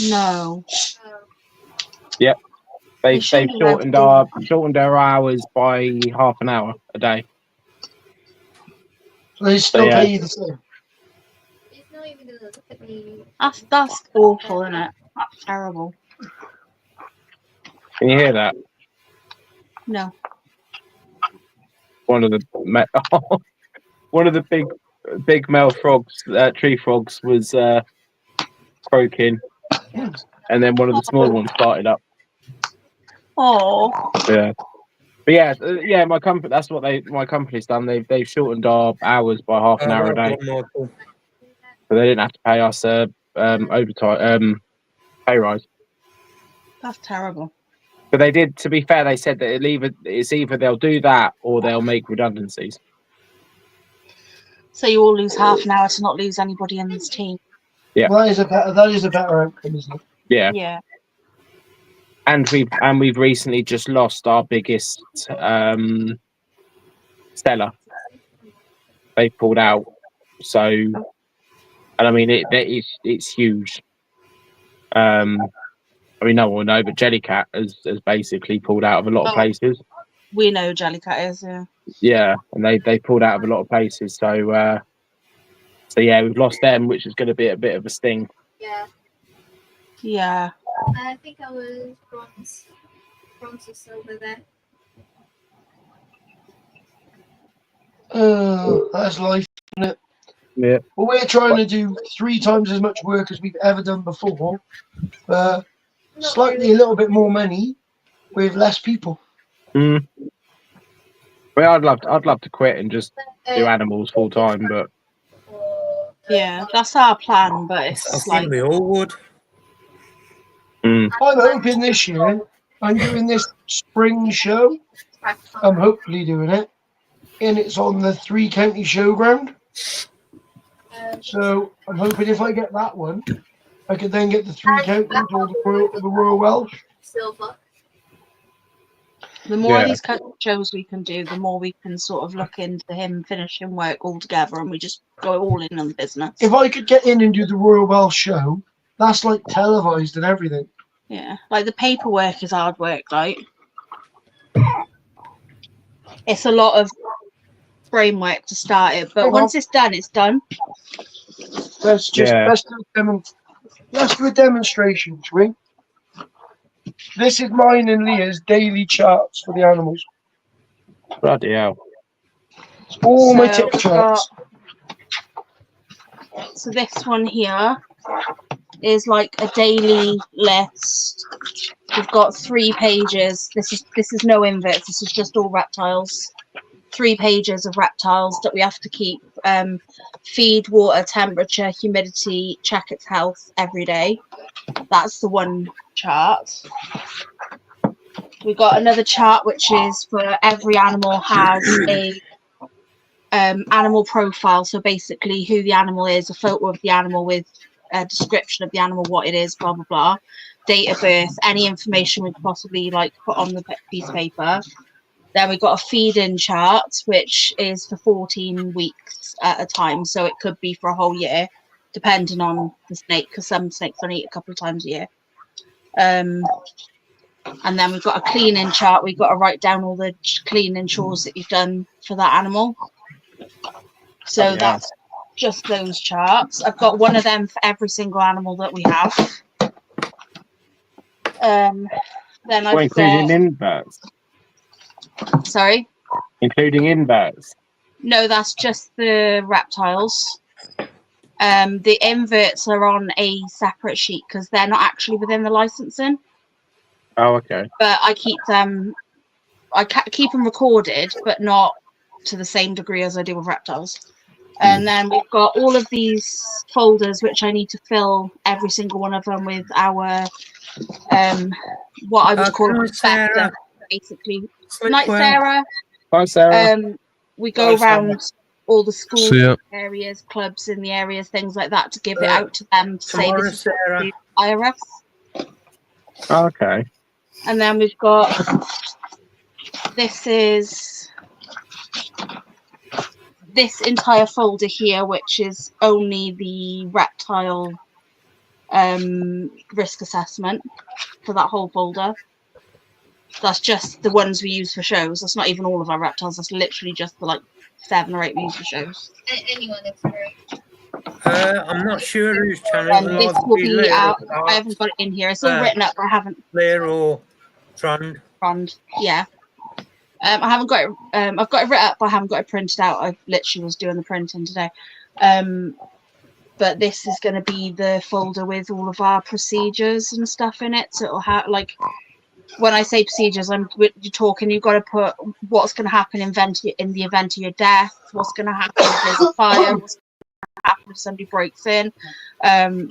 [SPEAKER 5] No.
[SPEAKER 6] Yep. They've
[SPEAKER 5] shouldn't be allowed
[SPEAKER 6] shortened our hours by half an hour a day.
[SPEAKER 9] So they still
[SPEAKER 6] yeah.
[SPEAKER 9] pay you the same.
[SPEAKER 5] That's awful, isn't it? That's terrible.
[SPEAKER 6] Can you hear that?
[SPEAKER 5] No.
[SPEAKER 6] One of the big male frogs, tree frogs, was croaking, and then one of the small ones started up.
[SPEAKER 5] Oh.
[SPEAKER 6] Yeah. But yeah, my company. That's what my company's done. They've shortened our hours by half an hour a day, so they didn't have to pay us overtime pay rise.
[SPEAKER 5] That's terrible.
[SPEAKER 6] But they did. To be fair, they said that it's either they'll do that or they'll make redundancies.
[SPEAKER 5] So you all lose half an hour to not lose anybody in this team.
[SPEAKER 6] Yeah.
[SPEAKER 9] Well, that is a better outcome, isn't it?
[SPEAKER 6] Yeah.
[SPEAKER 5] Yeah.
[SPEAKER 6] And we've recently just lost our biggest seller. They pulled out. So, and I mean it's huge. I mean, no one will know, but Jellycat has basically pulled out of a lot of places.
[SPEAKER 5] We know Jellycat is, yeah.
[SPEAKER 6] Yeah, and they pulled out of a lot of places. So yeah, we've lost them, which is going to be a bit of a sting.
[SPEAKER 10] Yeah.
[SPEAKER 5] Yeah.
[SPEAKER 10] I think I was bronze or silver there.
[SPEAKER 9] That's life, isn't it?
[SPEAKER 6] Yeah.
[SPEAKER 9] Well, we're trying to do 3 times as much work as we've ever done before. Slightly a little bit more money with less people.
[SPEAKER 6] Mm. Well, I'd love to quit and just do animals full time, but
[SPEAKER 5] yeah, that's our plan. But it's like
[SPEAKER 2] we all would.
[SPEAKER 6] Mm.
[SPEAKER 9] I'm hoping this year I'm doing this spring show. I'm hopefully doing it, and it's on the 3 county showground. So I'm hoping if I get that one, I could then get the 3 counties or the Royal Welsh.
[SPEAKER 10] Silver.
[SPEAKER 5] the more of these kind of shows we can do, the more we can sort of look into him finishing work altogether, and we just go all in on the business.
[SPEAKER 9] If I could get in and do the Royal Welsh show, that's like televised and everything.
[SPEAKER 5] Yeah, like the paperwork is hard work. Like it's a lot of framework to start it, but once it's done, it's done.
[SPEAKER 9] Let's just let's do a demonstration, shall we? This is mine and Leah's daily charts for the animals.
[SPEAKER 6] Bloody hell.
[SPEAKER 9] It's all my tick charts.
[SPEAKER 5] So this one here is like a daily list. We've got 3 pages. This is no inverts. This is just all reptiles. 3 pages of reptiles that we have to keep. Feed, water, temperature, humidity, check its health every day. That's the one chart. We've got another chart which is for every animal has a animal profile. So basically who the animal is, a photo of the animal with a description of the animal, what it is, blah blah blah, date of birth, any information we could possibly like put on the piece of paper. Then we've got a feed-in chart, which is for 14 weeks at a time. So it could be for a whole year, depending on the snake, because some snakes only eat a couple of times a year. And then we've got a cleaning chart. We've got to write down all the cleaning chores that you've done for that animal. So that's just those charts. I've got one of them for every single animal that we have. Then I've
[SPEAKER 6] including
[SPEAKER 5] got...
[SPEAKER 6] inverts.
[SPEAKER 5] Sorry?
[SPEAKER 6] Including inverts.
[SPEAKER 5] No, that's just the reptiles. The inverts are on a separate sheet because they're not actually within the licensing.
[SPEAKER 6] Oh, okay.
[SPEAKER 5] But I keep them recorded, but not to the same degree as I do with reptiles. And then we've got all of these folders which I need to fill every single one of them with our what I would call a perspective, basically. Night, Sarah.
[SPEAKER 6] Hi, Sarah.
[SPEAKER 5] We go around all the schools,
[SPEAKER 11] See ya.
[SPEAKER 5] areas, clubs in the areas, things like that, to give it out to them to say this is what we do, IRS.
[SPEAKER 6] Okay.
[SPEAKER 5] And then we've got this entire folder here, which is only the reptile risk assessment for that whole folder. That's just the ones we use for shows. That's not even all of our reptiles. That's literally just the like 7 or 8 we use for shows.
[SPEAKER 10] Anyone that's great.
[SPEAKER 2] I'm not sure whose channel
[SPEAKER 5] And
[SPEAKER 2] it'll
[SPEAKER 5] this
[SPEAKER 2] either
[SPEAKER 5] will
[SPEAKER 2] be
[SPEAKER 5] be
[SPEAKER 2] Lear
[SPEAKER 5] out.
[SPEAKER 2] or
[SPEAKER 5] I haven't got it in here. It's all
[SPEAKER 2] Uh,
[SPEAKER 5] written up, but I haven't.
[SPEAKER 2] Lear or Trond.
[SPEAKER 5] Yeah. I haven't got it. I've got it written up, but I haven't got it printed out. I literally was doing the printing today. But this is going to be the folder with all of our procedures and stuff in it. So it'll have like, when I say procedures, you're talking. You've got to put what's going to happen in the event of your death. What's going to happen if there's a fire. What's going to happen if somebody breaks in.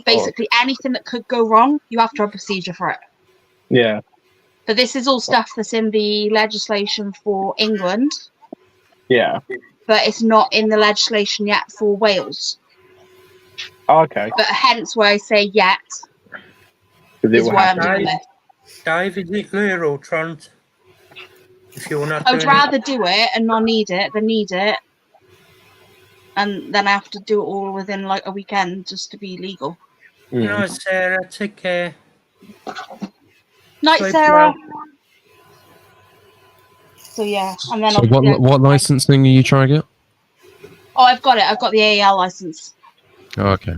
[SPEAKER 5] Basically, anything that could go wrong, you have to have a procedure for it.
[SPEAKER 6] Yeah.
[SPEAKER 5] But this is all stuff that's in the legislation for England.
[SPEAKER 6] Yeah.
[SPEAKER 5] But it's not in the legislation yet for Wales.
[SPEAKER 6] Okay.
[SPEAKER 5] But hence why I say yet
[SPEAKER 6] Because it
[SPEAKER 5] is
[SPEAKER 6] will
[SPEAKER 5] why I'm
[SPEAKER 6] happen.
[SPEAKER 5] doing this.
[SPEAKER 2] Dave, is it Lear or Trond? If you're not
[SPEAKER 5] I would
[SPEAKER 2] doing
[SPEAKER 5] rather do it and not need it than need it. And then I have to do it all within like a weekend just to be legal.
[SPEAKER 2] it. No, Sarah, take care.
[SPEAKER 5] Night,
[SPEAKER 2] Sleep
[SPEAKER 5] Sarah.
[SPEAKER 2] well.
[SPEAKER 5] So yeah, and then
[SPEAKER 11] So
[SPEAKER 5] obviously
[SPEAKER 11] what licensing are you trying to get?
[SPEAKER 5] oh, I've got it. I've got the AAL license.
[SPEAKER 11] Oh, okay.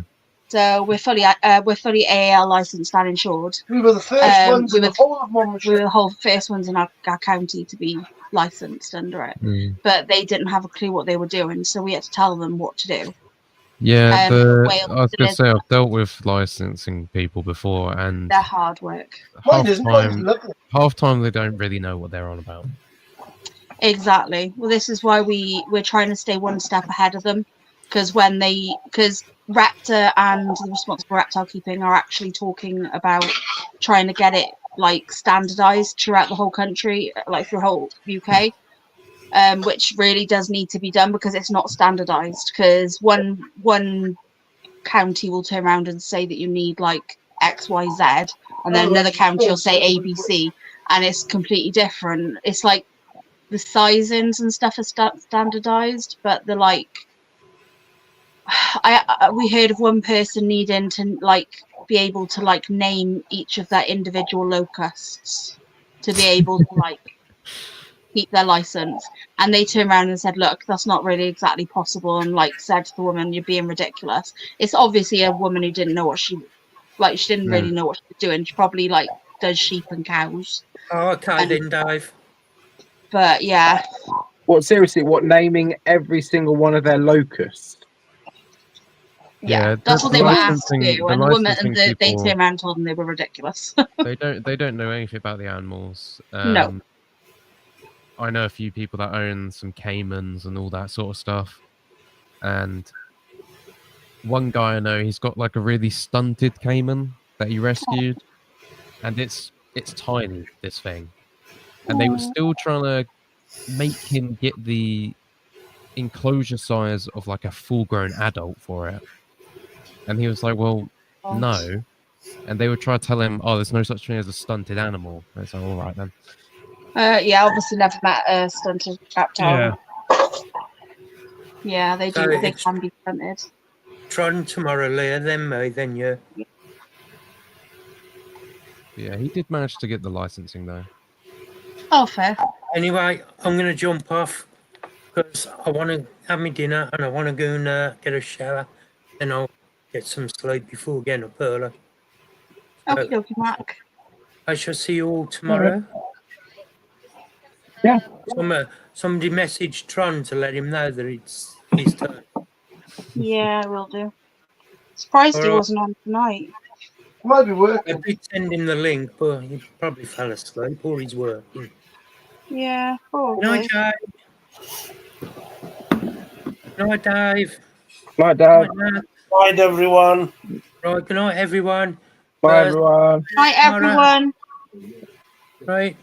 [SPEAKER 5] So we're fully AAL licensed and insured.
[SPEAKER 9] We were the first ones
[SPEAKER 5] we
[SPEAKER 9] in
[SPEAKER 5] were
[SPEAKER 9] the whole of Monmouthshire.
[SPEAKER 5] We were the whole first ones in our county to be licensed under it. But they didn't have a clue what they were doing, so we had to tell them what to do.
[SPEAKER 11] Yeah,
[SPEAKER 5] Wales
[SPEAKER 11] I was
[SPEAKER 5] did
[SPEAKER 11] going
[SPEAKER 5] it.
[SPEAKER 11] to say I've dealt with licensing people before, and
[SPEAKER 5] They're hard work.
[SPEAKER 11] half time they don't really know what they're on about.
[SPEAKER 5] Exactly. Well, this is why we're trying to stay one step ahead of them, because Raptor and the Responsible Reptile Keeping are actually talking about trying to get it like standardized throughout the whole country, like through the whole UK, which really does need to be done because it's not standardized. Because one county will turn around and say that you need like XYZ, and then another county will say ABC, and it's completely different. It's like the sizings and stuff are standardized, but the like we heard of one person needing to like be able to like name each of their individual locusts to be able to like keep their license, and they turned around and said, look, that's not really exactly possible, and like said to the woman, you're being ridiculous. It's obviously a woman who didn't know what she didn't really know what she was doing. She probably like does sheep and cows.
[SPEAKER 2] Oh, okay, then, Dave.
[SPEAKER 5] But yeah.
[SPEAKER 6] What, seriously, what, naming every single one of their locusts?
[SPEAKER 5] Yeah, that's what they were asked to do, and the woman and they turned around and told them they were ridiculous.
[SPEAKER 11] they don't know anything about the animals.
[SPEAKER 5] No.
[SPEAKER 11] I know a few people that own some caimans and all that sort of stuff, and one guy I know, he's got like a really stunted caiman that he rescued, and it's tiny, this thing, and they were still trying to make him get the enclosure size of like a full-grown adult for it, and he was like, well, no, and they would try to tell him, oh, there's no such thing as a stunted animal. And it's like, all right then.
[SPEAKER 5] Yeah, obviously never met a stunted reptile. Yeah, they do.
[SPEAKER 2] So
[SPEAKER 5] They
[SPEAKER 2] it's-
[SPEAKER 5] can be stunted.
[SPEAKER 2] Trond tomorrow, Lear, then me, then you.
[SPEAKER 11] Yeah, he did manage to get the licensing though.
[SPEAKER 5] Oh, fair.
[SPEAKER 2] Anyway, I'm going to jump off because I want to have my dinner and I want to go and get a shower, and I'll get some sleep before getting up early.
[SPEAKER 5] Okay, dokie, Mark.
[SPEAKER 2] I shall see you all tomorrow.
[SPEAKER 6] Yeah.
[SPEAKER 2] Somebody messaged Tron to let him know that it's his turn.
[SPEAKER 5] Yeah, I will do. Surprised he
[SPEAKER 2] Alright.
[SPEAKER 5] wasn't on tonight.
[SPEAKER 9] Might be working.
[SPEAKER 2] I did send him the link, but he probably fell asleep or he's working.
[SPEAKER 5] Yeah, probably.
[SPEAKER 2] Night, Dave. Night, Dave.
[SPEAKER 6] Night, Dad.
[SPEAKER 7] Night, everyone.
[SPEAKER 2] Right, good night, everyone.
[SPEAKER 6] Bye, everyone.
[SPEAKER 5] Night, everyone.
[SPEAKER 2] Right.